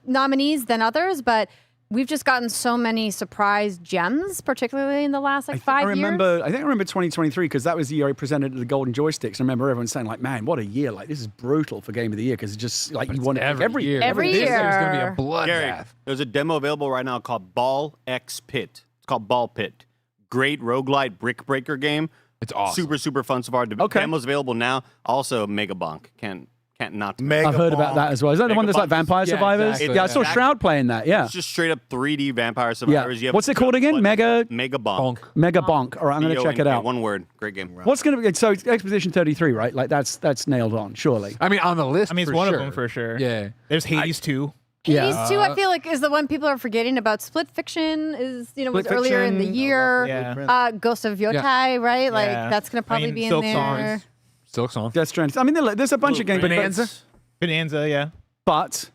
nominees than others, but we've just gotten so many surprise gems, particularly in the last 5 years. I think I remember 2023 because that was the year I presented the Golden Joysticks. I remember everyone saying like, "Man, what a year! Like this is brutal for Game of the Year because it's just like you want it every year. Every year, there's going to be a bloodbath. Gary, there's a demo available right now called Ball X Pit. It's called Ball Pit. Great roguelite brick breaker game. It's awesome. Super fun so far. The demo's available now. Also, Mega Bonk. Can't not. I've heard about that as well. Is that the one that's like Vampire Survivors? exactly. Yeah, I saw Shroud playing that. Yeah. It's just straight up 3D Vampire Survivors. You have What's it called again? Mega Bonk. Mega Bonk. All right, I'm going to check it out. One word. Great game. What's going to be so it's Expedition 33, right? Like that's nailed on, surely. I mean, on the list. I mean, it's for one sure. of them for sure. Yeah. There's Hades 2. Hades 2, I feel like, is the one people are forgetting about. Split Fiction is, was earlier in the year. Yeah. Ghost of Yotai, right? Like, Yeah. that's going to probably be in Silk there. Songs. Silk Song. Death Stranding. I mean, there's a bunch of games. Bonanza, yeah. But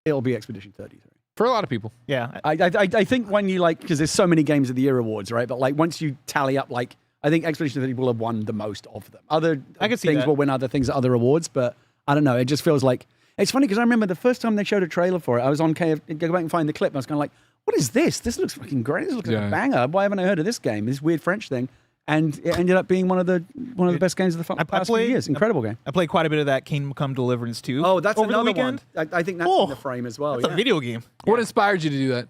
it'll be Expedition 33. For a lot of people. Yeah. I think when you because there's so many games of the year awards, right? But like once you tally up, I think Expedition 30 will have won the most of them. Other I can see things that. will win other things at other awards, but I don't know. It just feels like it's funny because I remember the first time they showed a trailer for it, I was on KF. Go back and find the clip. And I was kind of like, "What is this? This looks fucking great. This looks like a banger. Why haven't I heard of this game? This weird French thing." And it ended up being one of the best games of the past few years. Incredible game. I played quite a bit of that Kingdom Come Deliverance 2. Oh, that's over another the weekend. one. I think that's in the frame as well. That's a video game. What inspired you to do that?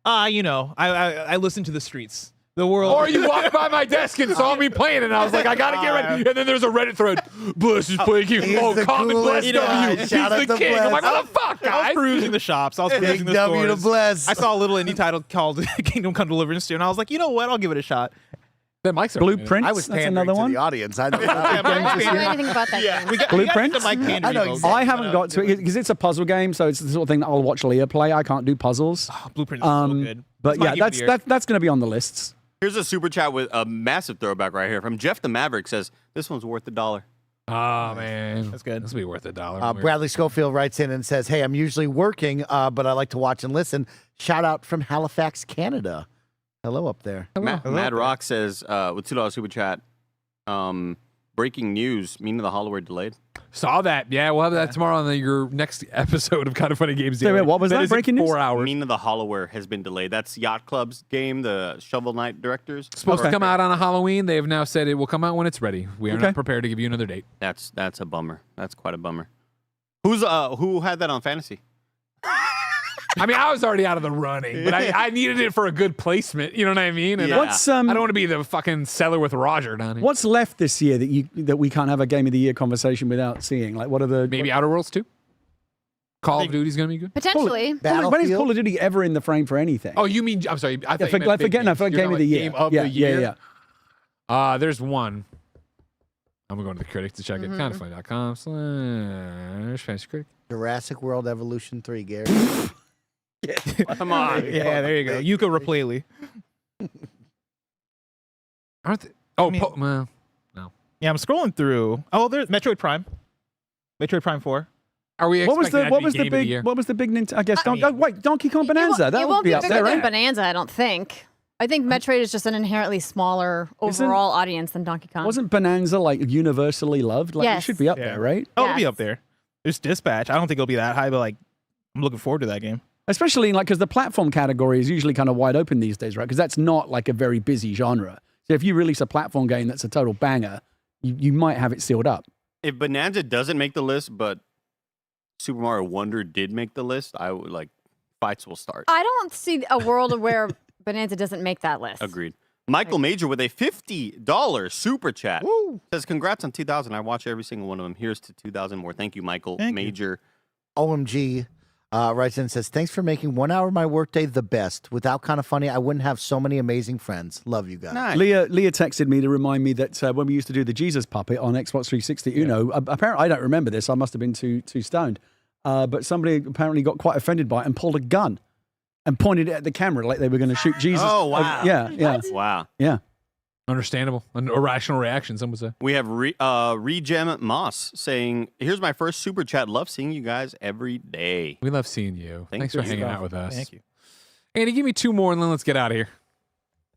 I listened to the streets. The world. Or you walked by my desk and saw me playing, and I was like, I gotta get ready. And then there's a Reddit thread. Bless is playing you. Oh, Common Bless W. He's the king. I'm like, what the fuck, guys? I was perusing the shops. I was perusing the W stores. to Bless. I saw a little indie title called Kingdom Come Deliverance 2, and I was like, you know what? I'll give it a shot. That Mike's Blueprints. I was That's pandering another to one. the audience. I I don't know anything about that game. We got Blueprints? the Mike Pandering I know vote. exactly. I haven't got to it because it's a puzzle game, so it's the sort of thing that I'll watch Leah play. I can't do puzzles. Blueprint is so good. But my yeah, game of the year. that's going to be on the lists. Here's a super chat with a massive throwback right here from Jeff the Maverick. Says this one's worth $1. Oh, man. That's good. This will be worth $1. Bradley Schofield writes in and says, "Hey, I'm usually working, but I like to watch and listen. Shout out from Halifax, Canada. Hello up there." Mad Rock says with $2 super chat. Breaking news: Mina the Hollower delayed. Saw that. Yeah, we'll have that tomorrow on your next episode of Kind of Funny Games. Wait, Daily. what was that? is in Breaking news? 4 hours. Mina the Hollower has been delayed. That's Yacht Club's game, the Shovel Knight directors. Supposed to come out on a Halloween. They have now said it will come out when it's ready. We are not prepared to give you another date. That's a bummer. That's quite a bummer. Who had that on fantasy? I mean, I was already out of the running, but I needed it for a good placement. You know what I mean? And What's I don't want to be the fucking seller with Roger down here. What's left this year that we can't have a Game of the Year conversation without seeing? Like, what are the maybe Outer Worlds 2? Call of Duty's gonna be good. Potentially. When is Call of Duty ever in the frame for anything? Oh, you mean? I'm sorry. I thought for Game of the Year. Game of yeah, the year. Yeah. There's one. I'm going to the critics to check it. Kindoffunny.com/fantasy critic. Jurassic World Evolution 3, Gary. Come on. Yeah, there you go. Yuka Rapley. Aren't they? Oh, well, no. Yeah, I'm scrolling through. Oh, there's Metroid Prime. Metroid Prime 4. Are we? What was the Game of the year? big Nintendo? I guess Donkey Kong Bonanza. That it would won't be be up bigger there, than right? Bonanza, I don't think. I think Metroid is just an inherently smaller overall audience than Donkey Kong. Wasn't Bonanza like universally loved? Like it Yes. should be up there, right? Oh, it'll be up there. There's Dispatch. I don't think it'll be that high, but like, I'm looking forward to that game. Especially because the platform category is usually kind of wide open these days, right? Because that's not like a very busy genre. So if you release a platform game that's a total banger, you might have it sealed up. If Bonanza doesn't make the list, but Super Mario Wonder did make the list, I would fights will start. I don't see a world where Bonanza doesn't make that list. Agreed. Michael Major with a $50 super chat. Says, congrats on 2,000. I watch every single one of them. Here's to 2,000 more. Thank you, Michael Major. OMG writes in and says, thanks for making 1 hour of my workday the best. Without Kind of Funny, I wouldn't have so many amazing friends. Love you guys. Nice. Leah texted me to remind me that when we used to do the Jesus puppet on Xbox 360 Uno, apparently I don't remember this. I must have been too stoned. But somebody apparently got quite offended by it and pulled a gun and pointed it at the camera like they were going to shoot Jesus. Oh, wow. Yeah. Wow. Yeah. Understandable. An irrational reaction, some would say. We have Regem Moss saying, here's my first super chat. Love seeing you guys every day. We love seeing you. Thanks for hanging out with us. Thank you. Andy, give me 2 more and then let's get out of here.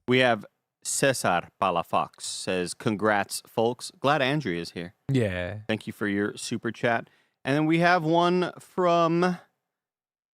We have Cesar Palafox says, congrats, folks. Glad Andrea is here. Yeah. Thank you for your super chat. And then we have one from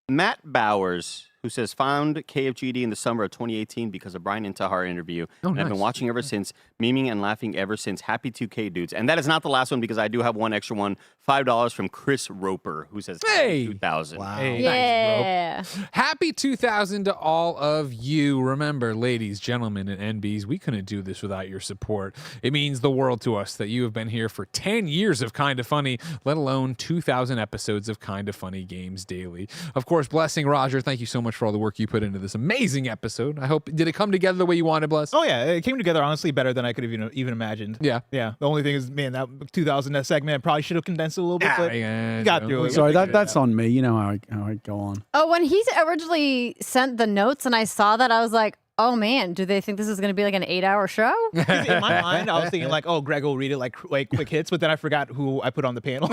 Matt Bowers, who says, found KFGD in the summer of 2018 because of Brian Intihar interview. And I've been watching ever since, memeing and laughing ever since. Happy 2K dudes. And that is not the last one because I do have one extra one, $5 from Chris Roper, who says, hey, 2,000. Wow. Hey, thanks, bro. Happy 2,000 to all of you. Remember, ladies, gentlemen, and NBs, we couldn't do this without your support. It means the world to us that you have been here for 10 years of Kinda Funny, let alone 2,000 episodes of Kinda Funny Games Daily. Of course, Blessing Roger, thank you so much for all the work you put into this amazing episode. I hope, did it come together the way you wanted, Bless? Oh yeah, it came together honestly better than I could have even imagined. Yeah. The only thing is, man, that 2000 segment probably should have condensed it a little bit, but you got through it. Sorry, that's on me. You know how I go on. Oh, when he originally sent the notes and I saw that, I was like, oh man, do they think this is going to be like an 8-hour show? In my mind, I was thinking like, oh, Greg will read it like quick hits, but then I forgot who I put on the panel.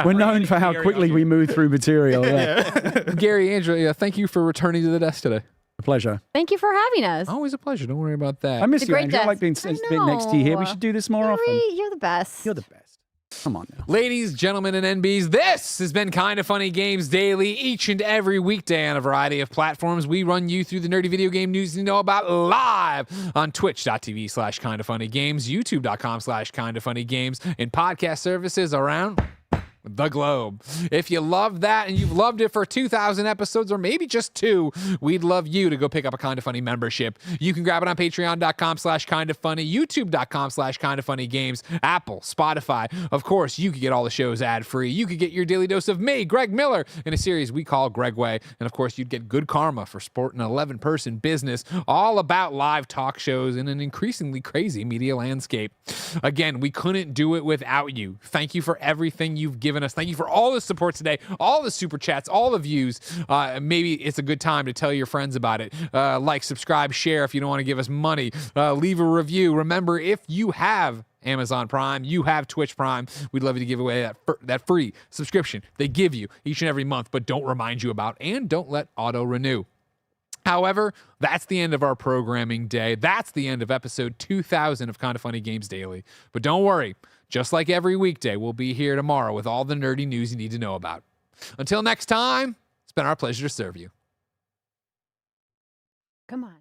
We're known for how quickly we move through material. Gary, Andrea, thank you for returning to the desk today. A pleasure. Thank you for having us. Always a pleasure. Don't worry about that. I miss It's a you, great Andrew. I like being desk. next to you here. We should do this more often. You're the best. You're the best. Come on now. Ladies, gentlemen, and NBs, this has been Kinda Funny Games Daily. Each and every weekday on a variety of platforms, we run you through the nerdy video game news you know about live on twitch.tv/kindafunnygames, youtube.com/kindafunnygames, and podcast services around the globe. If you love that and you've loved it for 2,000 episodes or maybe just 2, we'd love you to go pick up a Kinda Funny membership. You can grab it on patreon.com/kindafunny, youtube.com/kindafunnygames, Apple, Spotify. Of course, you could get all the shows ad-free. You could get your daily dose of me, Greg Miller, in a series we call Gregway. And of course, you'd get good karma for sporting an 11-person business all about live talk shows in an increasingly crazy media landscape. Again, we couldn't do it without you. Thank you for everything you've given us. Thank you for all the support today, all the super chats, all the views. Maybe it's a good time to tell your friends about it. Like, subscribe, share if you don't want to give us money. Leave a review. Remember, if you have Amazon Prime, you have Twitch Prime, we'd love you to give away that free subscription they give you each and every month, but don't remind you about, and don't let auto renew. However, that's the end of our programming day. That's the end of episode 2,000 of Kinda Funny Games Daily. But don't worry, just like every weekday, we'll be here tomorrow with all the nerdy news you need to know about. Until next time, it's been our pleasure to serve you. Come on.